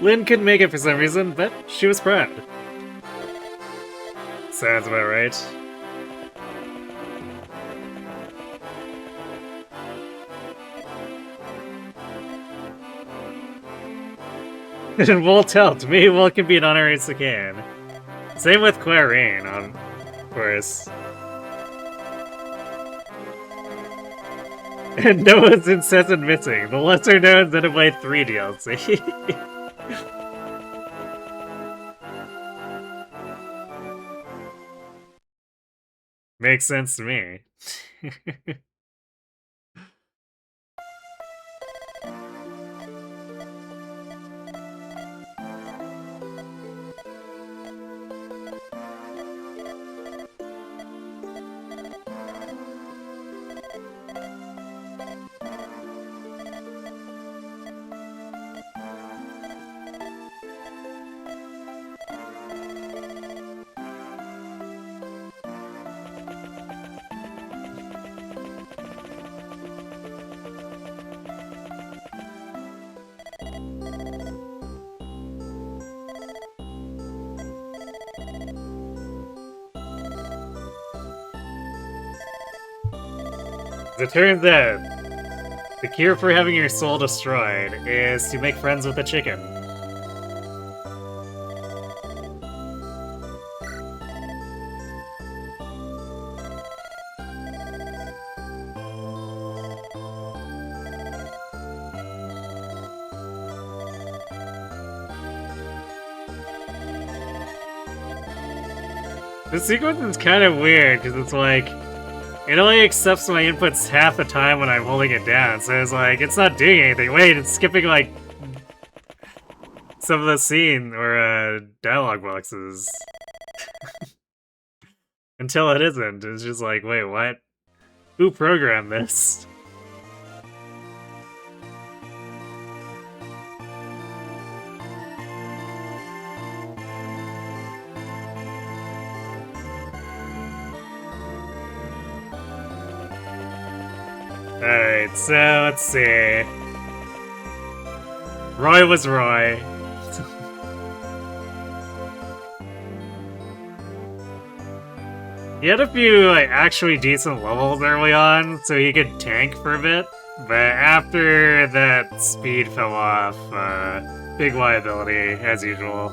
Lynn couldn't make it for some reason, but she was proud. Sounds about right. And Walt helped. Me, Walt can be an honorary Sacaean. Same with Clairine, of course. And Noah's incessant missing. The lesser known Xenoblade 3 DLC. Makes sense to me. As it turns out, the cure for having your soul destroyed is to make friends with a chicken. This sequence is kind of weird, because it's like, it only accepts my inputs half the time when I'm holding it down, so it's like, it's not doing anything. Wait, it's skipping, like, some of the scene or dialogue boxes. Until it isn't. It's just like, wait, what? Who programmed this? Alright, so let's see. Roy was Roy. He had a few like actually decent levels early on, so he could tank for a bit. But after that, speed fell off. Big liability, as usual.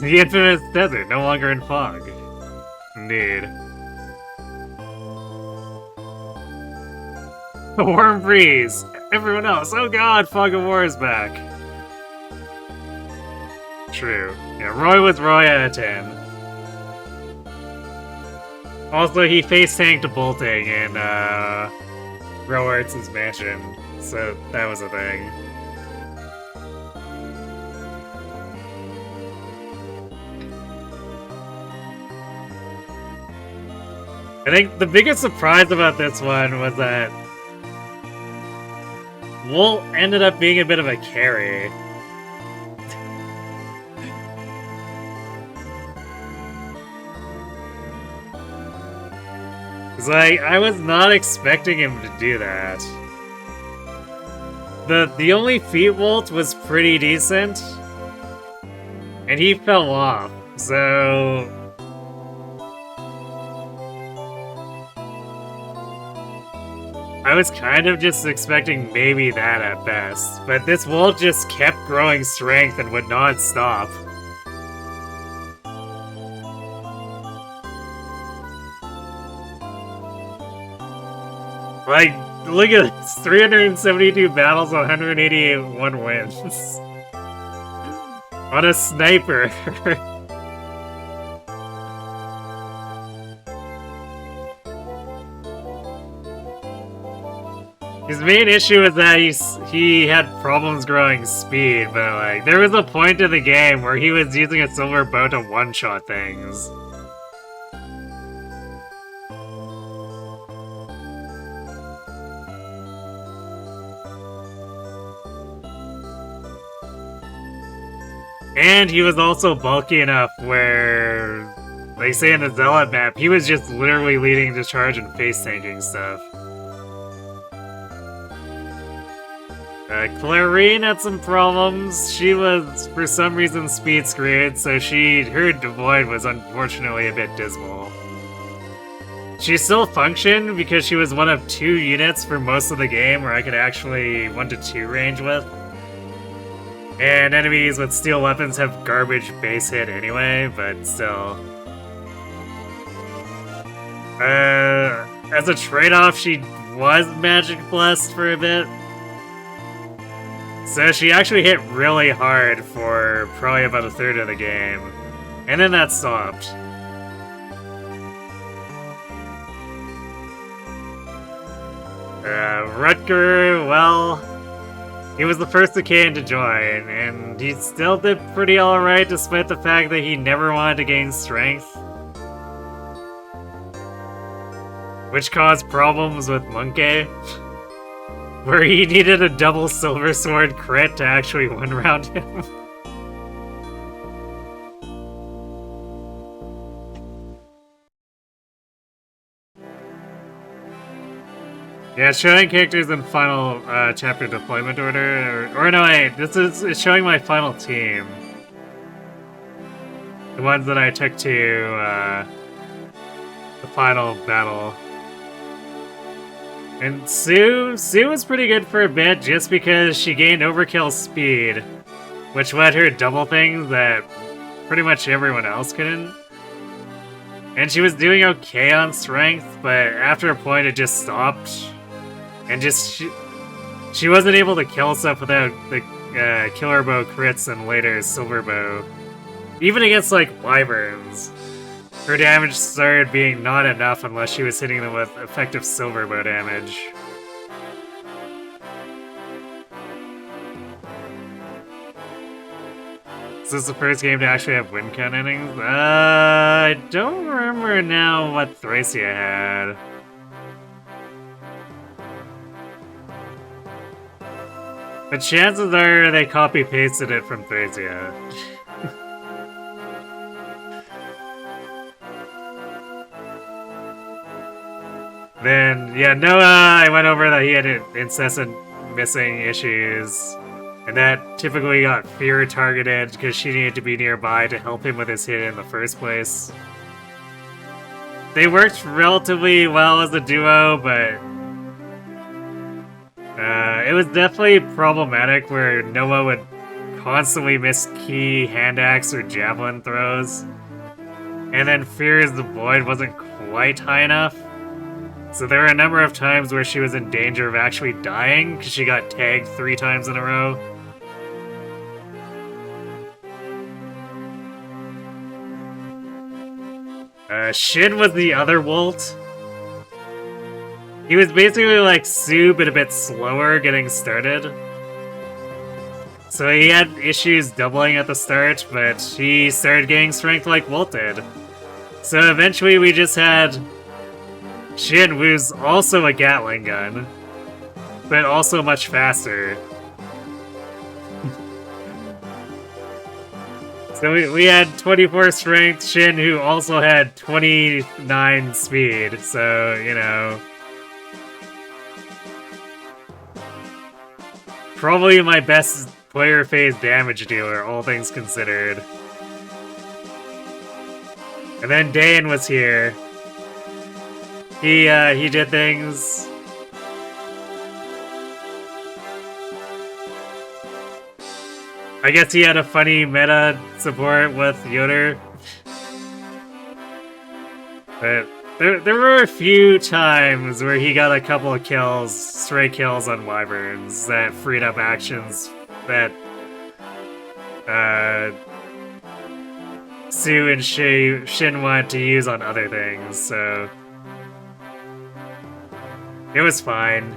The infamous desert, no longer in fog. Indeed. Warm breeze! Everyone else, oh god, Fog of War is back! True. Yeah, Roy was Roy out of 10. Also, he face-tanked bolting in, Rowartz's mansion, so that was a thing. I think the biggest surprise about this one was that Wolt ended up being a bit of a carry. It's like, I was not expecting him to do that. The only feat Wolt was pretty decent, and he fell off, so... I was kind of just expecting maybe that at best, but this Wolt just kept growing strength and would not stop. Like, Look at this, 372 battles, 181 wins. On a sniper. His main issue is that he had problems growing speed, but like, there was a point in the game where he was using a silver bow to one-shot things. And he was also bulky enough where, like say in the Zealot map, he was just literally leading the charge and face tanking stuff. Clarine had some problems. She was, for some reason, speed screwed, so her devoid was unfortunately a bit dismal. She still functioned because she was one of 2 units for most of the game where I could actually 1-2 range with. And enemies with steel weapons have garbage base hit anyway, but still. As a trade-off, she was magic blessed for a bit. So she actually hit really hard for probably about a third of the game. And then that stopped. Rutger, well, he was the first Sacaean to join, and he still did pretty alright despite the fact that he never wanted to gain strength. Which caused problems with Monkey, where he needed a double silver sword crit to actually one-round him. Yeah, showing characters in final chapter deployment order, or no wait, it's showing my final team. The ones that I took to the final battle. And Sue was pretty good for a bit just because she gained overkill speed, which let her double things that pretty much everyone else couldn't. And she was doing okay on strength, but after a point it just stopped. And just, she wasn't able to kill stuff without the killer bow crits and later silver bow. Even against, like, wyverns, her damage started being not enough unless she was hitting them with effective silver bow damage. Is this the first game to actually have win count endings? I don't remember now what Thracia had. But chances are they copy-pasted it from Thracia. Then, yeah, Noah, I went over that he had incessant missing issues. And that typically got Fear targeted because she needed to be nearby to help him with his hit in the first place. They worked relatively well as a duo, but it was definitely problematic where Noah would constantly miss key hand axe or javelin throws. And then Fear's the Void wasn't quite high enough. So there were a number of times where she was in danger of actually dying because she got tagged 3 times in a row. Shin was the other Wolt. He was basically like Sue, but a bit slower getting started. So he had issues doubling at the start, but he started getting strength like Wolt did. So eventually we just had Shin, who's also a Gatling gun, but also much faster. So we had 24 strength, Shin, who also had 29 speed, so, you know. Probably my best player phase damage dealer, all things considered. And then Dayan was here. He did things. I guess he had a funny meta support with Yoder. But There were a few times where he got a couple of kills, stray kills on wyverns that freed up actions that Sue and Shin wanted to use on other things, so it was fine.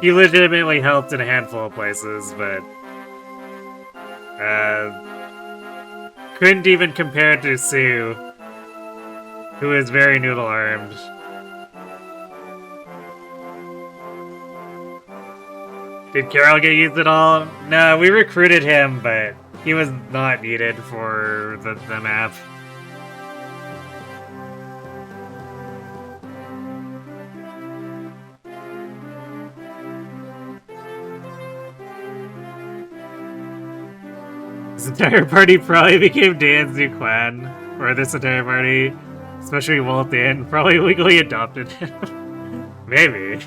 He legitimately helped in a handful of places, but couldn't even compare to Sue, who is very noodle-armed. Did Carol get used at all? No, we recruited him, but he was not needed for the map. This entire party probably became Dan's new clan, or this entire party, especially Walt Dan, probably legally adopted him. Maybe.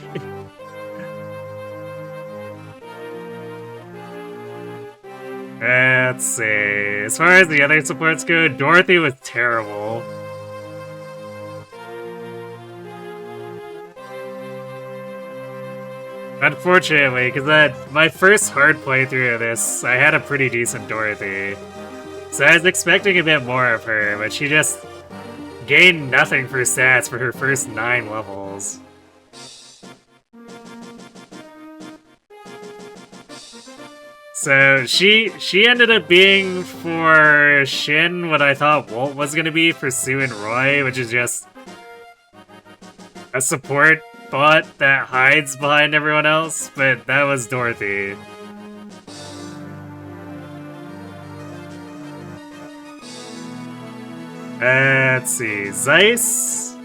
Let's see. As far as the other supports go, Dorothy was terrible. Unfortunately, because my first hard playthrough of this, I had a pretty decent Dorothy. So I was expecting a bit more of her, but she just gained nothing for stats for her first 9 levels. So she ended up being for Shin what I thought Walt was going to be for Sue and Roy, which is just a support bot that hides behind everyone else, but that was Dorothy. Let's see, Zeiss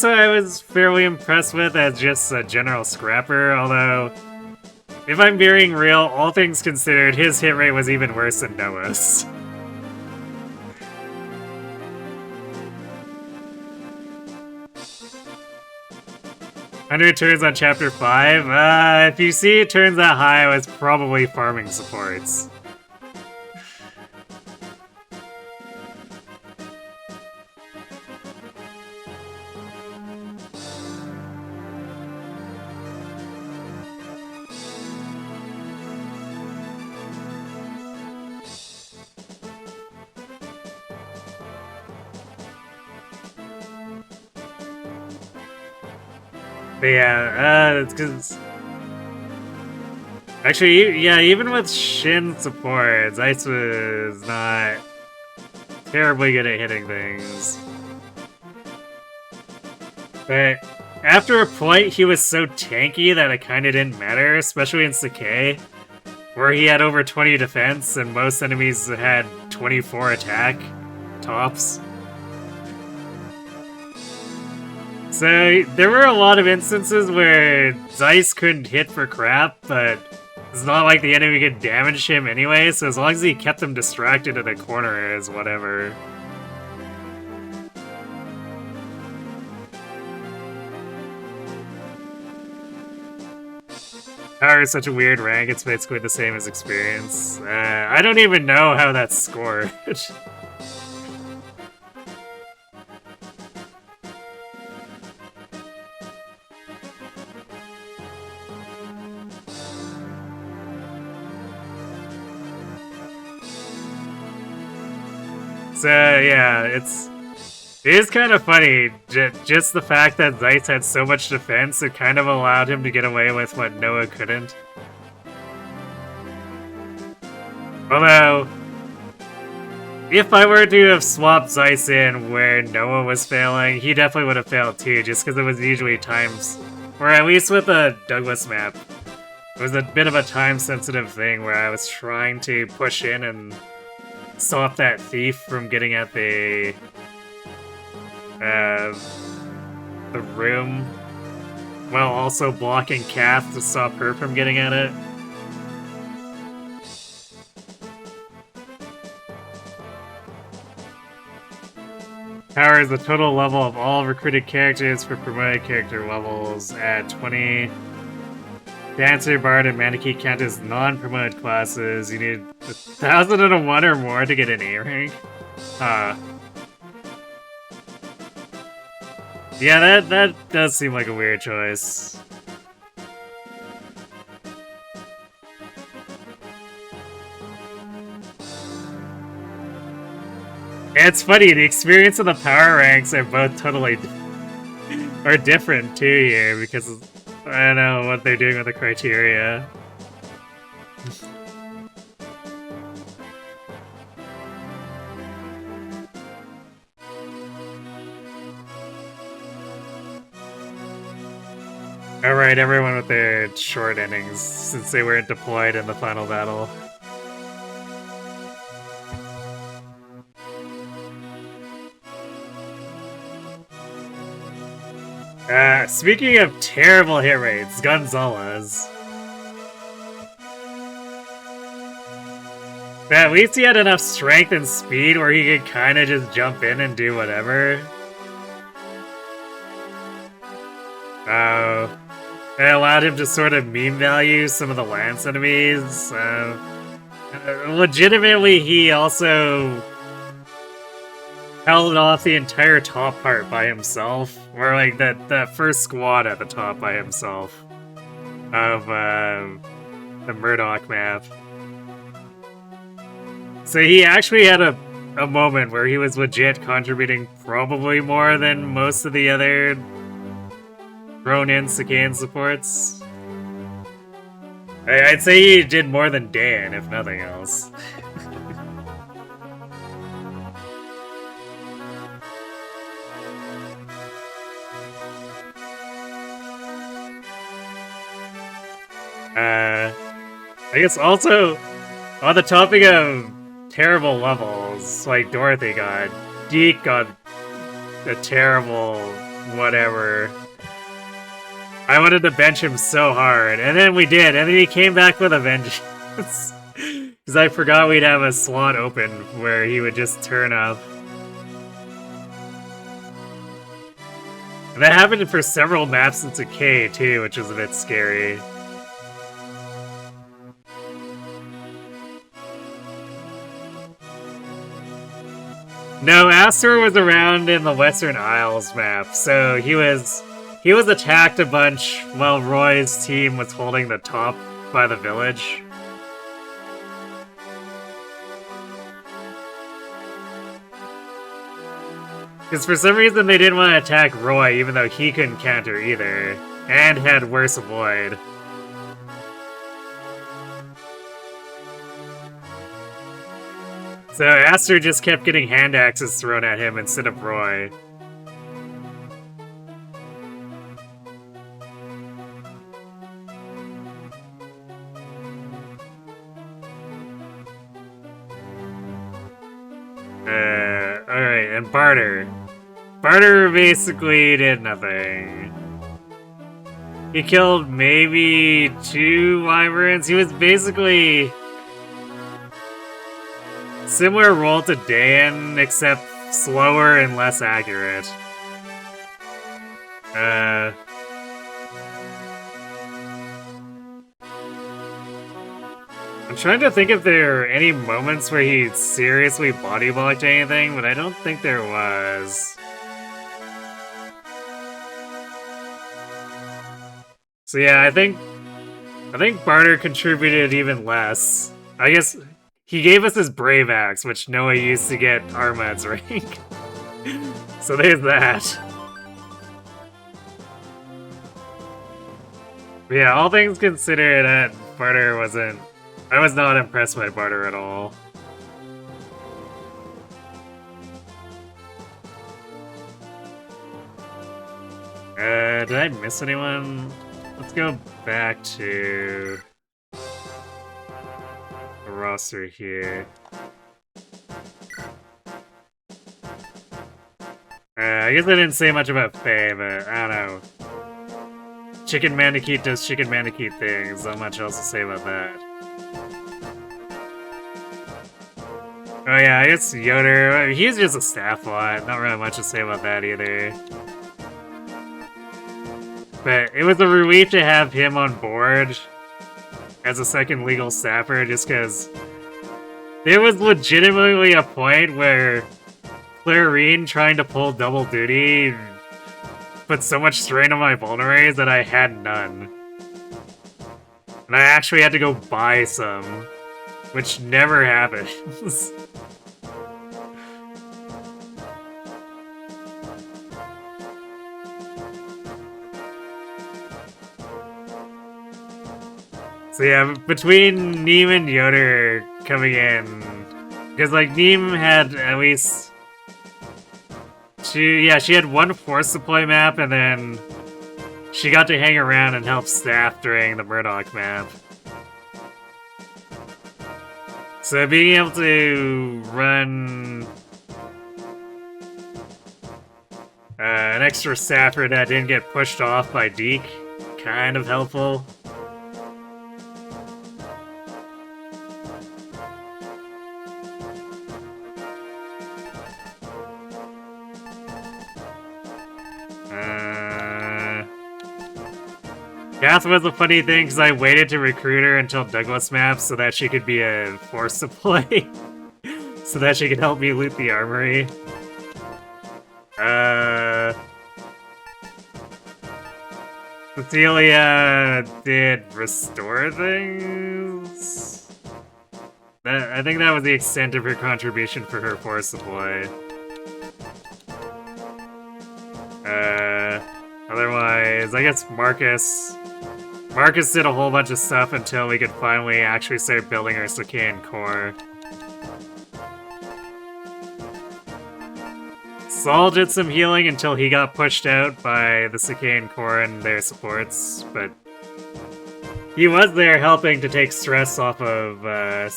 I was fairly impressed with as just a general scrapper, although if I'm being real, all things considered, his hit rate was even worse than Noah's. 100 turns on Chapter 5? If you see turns that high, I was probably farming supports. But yeah, it's because... Actually, yeah, even with Shin support, Zeiss was not terribly good at hitting things. But after a point, he was so tanky that it kinda didn't matter, especially in Sacae, where he had over 20 defense and most enemies had 24 attack, tops. So, there were a lot of instances where Zeiss couldn't hit for crap, but it's not like the enemy could damage him anyway, so as long as he kept them distracted in a corner is whatever. Power is such a weird rank, it's basically the same as experience. I don't even know how that's scored. So yeah, it is kind of funny, just the fact that Zeiss had so much defense, it kind of allowed him to get away with what Noah couldn't. Although, if I were to have swapped Zeiss in where Noah was failing, he definitely would have failed too, just because it was usually times, or at least with the Douglas map, it was a bit of a time-sensitive thing where I was trying to push in and stop that thief from getting at the room, while also blocking Kath to stop her from getting at it. Power is the total level of all recruited characters for promoted character levels at 20. Dancer, Bard, and Mannequin count as non-promoted classes. You need 1,001 or more to get an A rank. Yeah, that does seem like a weird choice. And it's funny, the experience of the power ranks are both totally are different too here because I don't know what they're doing with the criteria. Alright, everyone with their short innings, since they weren't deployed in the final battle. Speaking of terrible hit rates, Gonzalez. At least he had enough strength and speed where he could kind of just jump in and do whatever. It allowed him to sort of meme value some of the Lance enemies. Legitimately, he also held off the entire top part by himself, or like that first squad at the top by himself of the Murdoch map. So he actually had a moment where he was legit contributing probably more than most of the other thrown-in Sacaean supports. I'd say he did more than Dan, if nothing else. I guess also, on the topic of terrible levels, like Dorothy got, Deke got a terrible whatever. I wanted to bench him so hard, and then we did, and then he came back with a vengeance. Because I forgot we'd have a slot open where he would just turn up. And that happened for several maps in Sacae too, which was a bit scary. No, Astor was around in the Western Isles map, so he was attacked a bunch while Roy's team was holding the top by the village. Because for some reason they didn't want to attack Roy, even though he couldn't counter either, and had worse avoid. So Astor just kept getting hand axes thrown at him instead of Roy. Alright, and Barter. Barter basically did nothing. He killed maybe 2 wyverns. He was basically similar role to Dan, except slower and less accurate. I'm trying to think if there are any moments where he seriously body blocked anything, but I don't think there was. So yeah, I think Barter contributed even less. I guess he gave us his Brave Axe, which Noah used to get Armad's rank. So there's that. But yeah, all things considered, Barter wasn't... I was not impressed by Barter at all. Did I miss anyone? Let's go back to the roster here. I guess I didn't say much about Faye, but I don't know. Chicken Mandakeet does Chicken Mandakeet things. Not much else to say about that. Oh yeah, I guess Yoder. He's just a staff bot. Not really much to say about that either. But it was a relief to have him on board as a second legal staffer, just because there was legitimately a point where Clarine trying to pull double duty put so much strain on my vulneraries that I had none. And I actually had to go buy some, which never happens. So yeah, between Neem and Yoder coming in, because like Neem had at least she had one force supply map, and then she got to hang around and help staff during the Murdoch map. So being able to run an extra staffer that didn't get pushed off by Deke, kind of helpful. Gath was a funny thing because I waited to recruit her until Douglas maps so that she could be a force supply. So that she could help me loot the armory. Cecilia did restore things? I think that was the extent of her contribution for her force supply. Otherwise, I guess Marcus did a whole bunch of stuff until we could finally actually start building our Sacaean core. Saul did some healing until he got pushed out by the Sacaean core and their supports, but he was there helping to take stress off of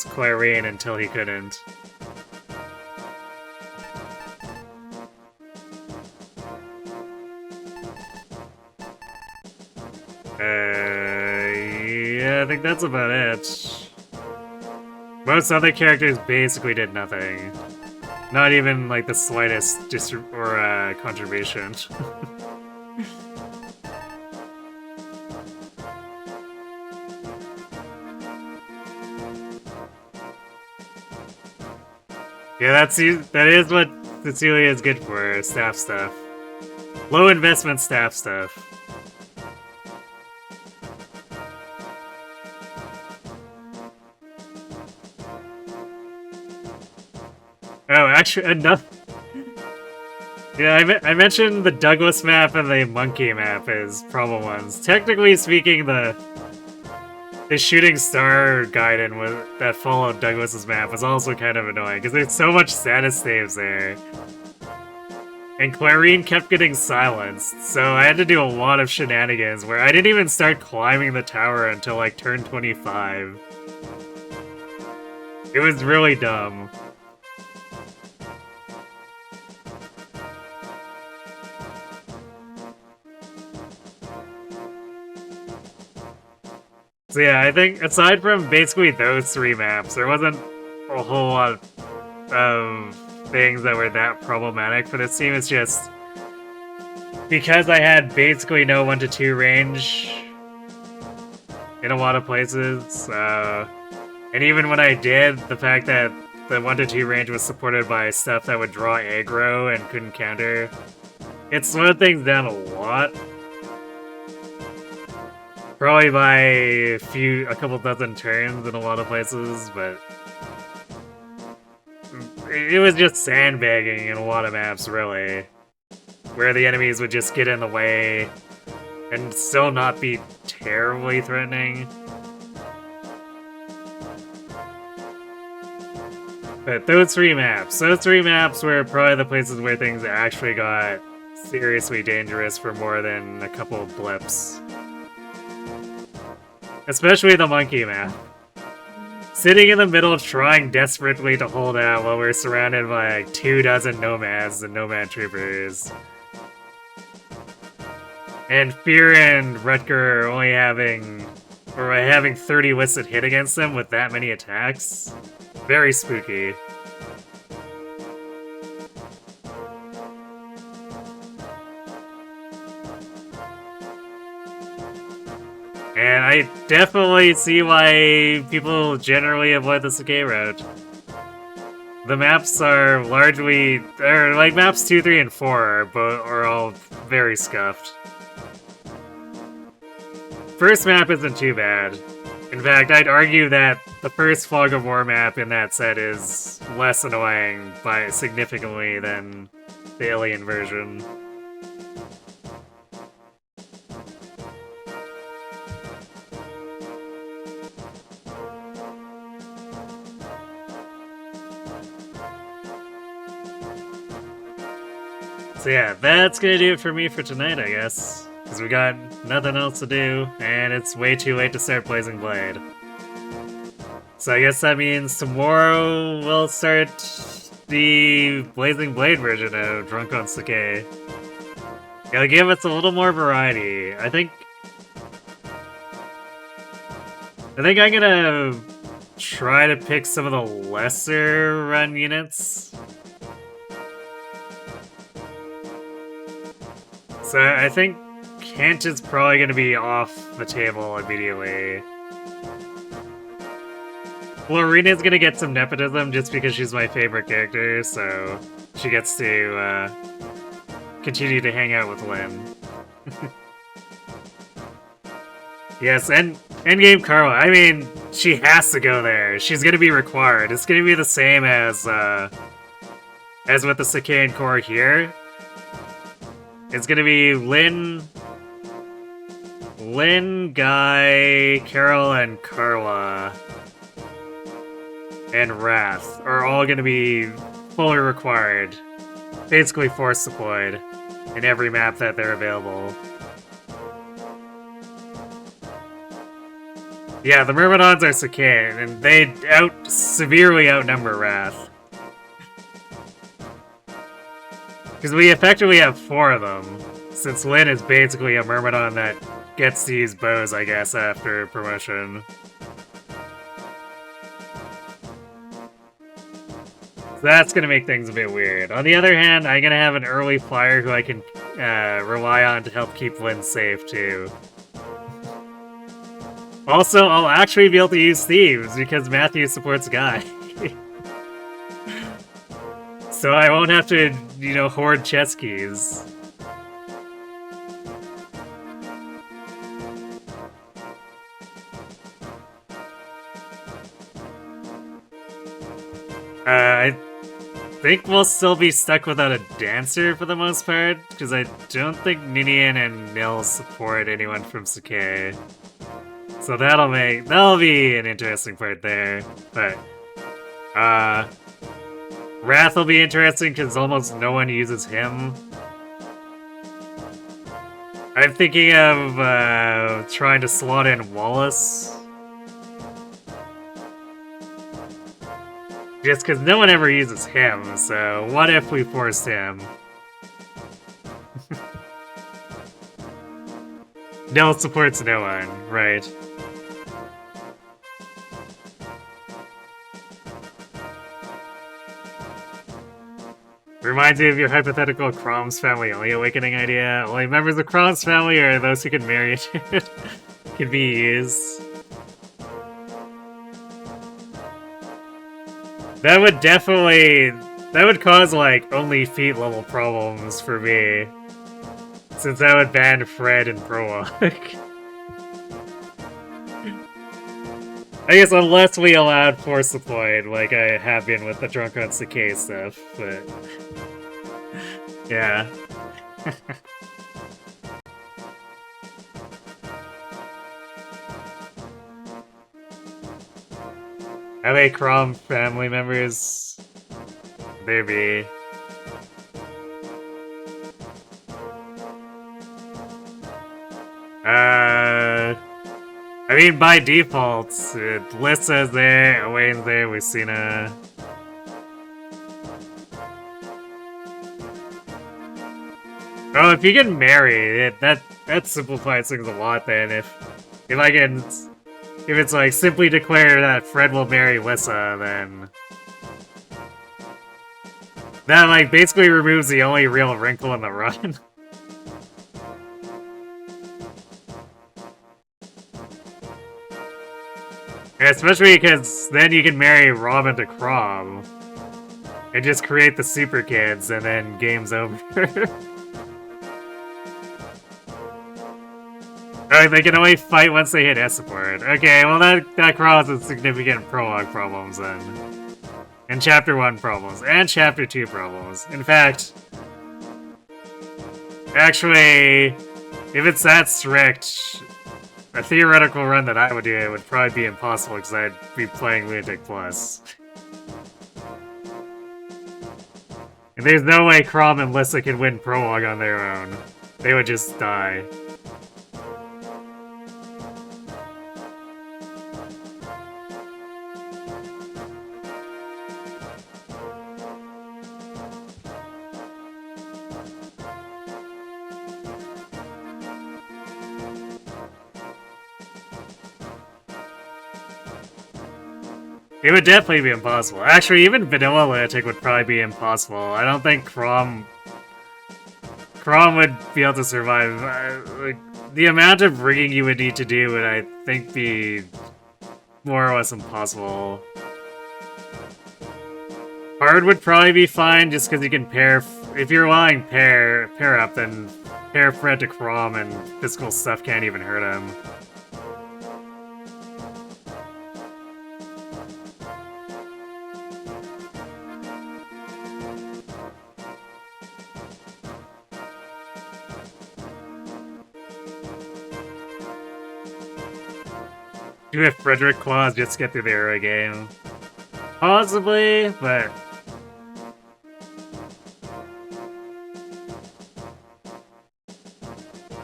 Clarine until he couldn't. Yeah, I think that's about it. Most other characters basically did nothing. Not even, like, the slightest contribution. Yeah, that is what Cecilia is good for, staff stuff. Low investment staff stuff. Oh, actually, enough. Yeah, I mentioned the Douglas map and the Monkey map as problem ones. Technically speaking, the shooting star guidon that followed Douglas's map was also kind of annoying because there's so much status saves there. And Clarine kept getting silenced, so I had to do a lot of shenanigans where I didn't even start climbing the tower until like turn 25. It was really dumb. So yeah, I think aside from basically those three maps, there wasn't a whole lot of things that were that problematic for this team. It's just because I had basically no 1-2 range in a lot of places, and even when I did, the fact that the 1-2 range was supported by stuff that would draw aggro and couldn't counter, it slowed things down a lot. Probably by a couple dozen turns in a lot of places, but it was just sandbagging in a lot of maps, really, where the enemies would just get in the way and still not be terribly threatening. But those three maps were probably the places where things actually got seriously dangerous for more than a couple of blips. Especially the Monkey map. Sitting in the middle trying desperately to hold out while we're surrounded by like 24 nomads and nomad troopers. And Fear and Rutger only having 30 listed hit against them with that many attacks. Very spooky. And I definitely see why people generally avoid the Sacae route. the maps are largely, or like maps 2, 3, and 4 are all very scuffed. First map isn't too bad. In fact, I'd argue that the first Fog of War map in that set is less annoying by significantly than the Alien version. So yeah, that's gonna do it for me for tonight, I guess. Because we got nothing else to do, and it's way too late to start Blazing Blade. So I guess that means tomorrow we'll start the Blazing Blade version of Drunk on Sacae. It'll give us a little more variety. I think I'm gonna try to pick some of the lesser run units. So I think Kent is probably going to be off the table immediately. Florina's going to get some nepotism just because she's my favorite character, so she gets to continue to hang out with Lynn. Yes, and Endgame Carla. I mean, she has to go there. She's going to be required. It's going to be the same as with the Sacaean core here. It's going to be Lynn, Guy, Carol, and Carla, and Wrath are all going to be fully required. Basically force deployed in every map that they're available. Yeah, the Myrmidons are Sacaean, and they severely outnumber Wrath. Because we effectively have 4 of them, since Lynn is basically a Myrmidon that gets to use bows, I guess, after promotion. So that's gonna make things a bit weird. On the other hand, I'm gonna have an early flyer who I can rely on to help keep Lynn safe, too. Also, I'll actually be able to use Thieves, because Matthew supports Guy. So I won't have to, hoard chess keys. I think we'll still be stuck without a dancer for the most part, because I don't think Ninian and Nil support anyone from Sacae. So that'll be an interesting part there. But, Wrath will be interesting because almost no one uses him. I'm thinking of trying to slot in Wallace. Just because no one ever uses him, so what if we forced him? Nell supports no one, right? Reminds me of your hypothetical Crom's family only awakening idea. Only members of Crom's family are those who can marry it. Can be used. That would cause, like, only feet level problems for me. Since that would ban Fred in Prologue. I guess unless we allowed force deployed, like I have been with the Drunk on Sacae stuff, but... yeah. Are they Crom family members? There be. I mean, by default, Lissa's there, Owain's there, Lucina. Oh, if you can marry, that simplifies things a lot then. If it's like simply declare that Fred will marry Lissa, then that like basically removes the only real wrinkle in the run. Especially because then you can marry Robin to Crom. And just create the super kids, and then game's over. Oh, they can only fight once they hit S support. Okay, well that causes significant prologue problems then. And Chapter 1 problems. And Chapter 2 problems. In fact... Actually, if it's that strict, a theoretical run that I would do it would probably be impossible because I'd be playing Lunatic Plus. And there's no way Chrom and Lissa can win prologue on their own. They would just die. It would definitely be impossible. Actually, even vanilla Lunatic would probably be impossible. I don't think Chrom would be able to survive. Like, the amount of rigging you would need to do would, I think, be more or less impossible. Hard would probably be fine, just because you can pair... If you're allowing pair up, then pair Fred to Chrom and physical stuff can't even hurt him. Do if Frederick Claus just get through the early game? Possibly, but...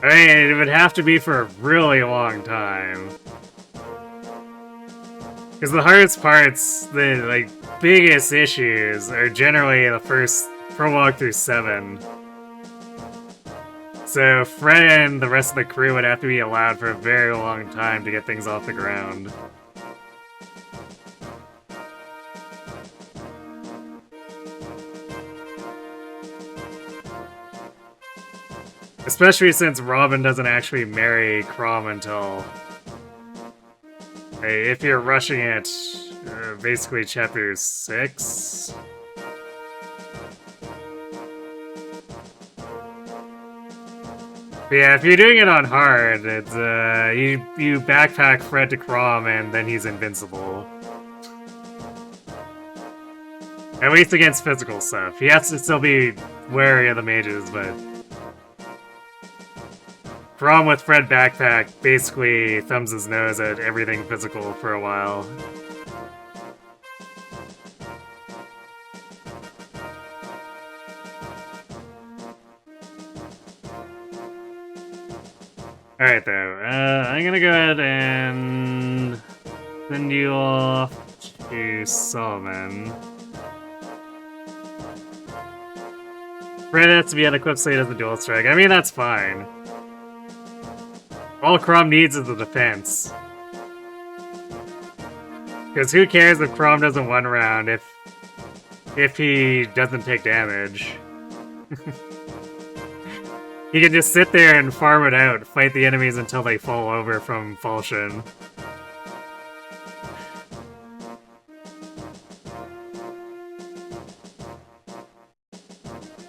I mean, it would have to be for a really long time. Because the hardest parts, the, like, biggest issues are generally the first prologue through 7. So Fred and the rest of the crew would have to be allowed for a very long time to get things off the ground. Especially since Robin doesn't actually marry Chrom until... Hey, if you're rushing it, basically chapter 6? But yeah, if you're doing it on hard, it's you backpack Fred to Chrom and then he's invincible. At least against physical stuff. He has to still be wary of the mages, but... Chrom with Fred backpack basically thumbs his nose at everything physical for a while. Alright though, I'm gonna go ahead and send you off to Solomon. Fred has to be unequipped so he doesn't dual strike. I mean, that's fine. All Chrom needs is the defense. Because who cares if Chrom doesn't one round if he doesn't take damage? He can just sit there and farm it out, fight the enemies until they fall over from falchion.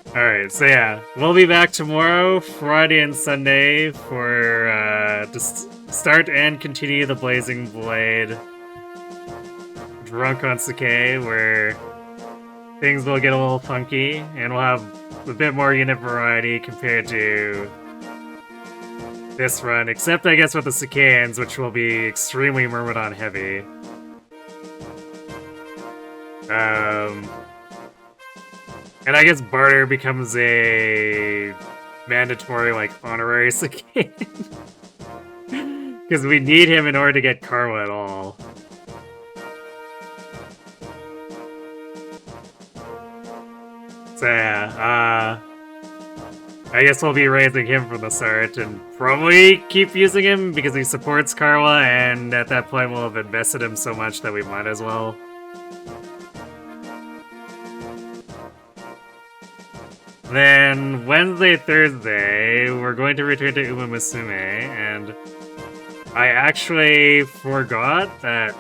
Alright, so yeah, we'll be back tomorrow, Friday and Sunday, for to start and continue the Blazing Blade Drunk on Sacae, where things will get a little funky, and we'll have a bit more unit variety compared to this run, except I guess with the Sacaeans, which will be extremely Myrmidon heavy. And I guess Barter becomes a mandatory, like, honorary Sacaean. Because we need him in order to get Karma at all. So yeah, I guess we'll be raising him from the start and probably keep using him because he supports Karma, and at that point we'll have invested him so much that we might as well. Then Wednesday, Thursday, we're going to return to Uma Musume, and I actually forgot that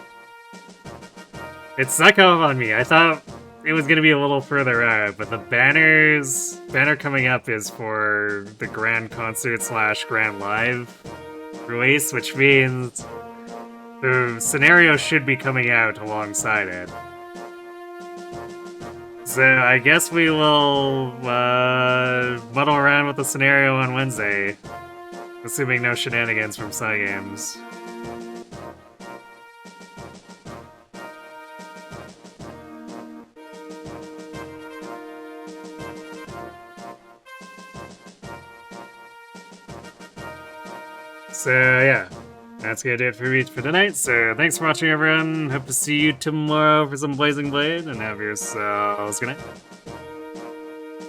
it snuck up on me. I thought it was gonna be a little further out, but the banner coming up is for the Grand Concert / Grand Live release, which means the scenario should be coming out alongside it. So I guess we will muddle around with the scenario on Wednesday, assuming no shenanigans from Cygames. So yeah, that's gonna do it for me for tonight. So thanks for watching, everyone. Hope to see you tomorrow for some Blazing Blade, and have yourselves good night.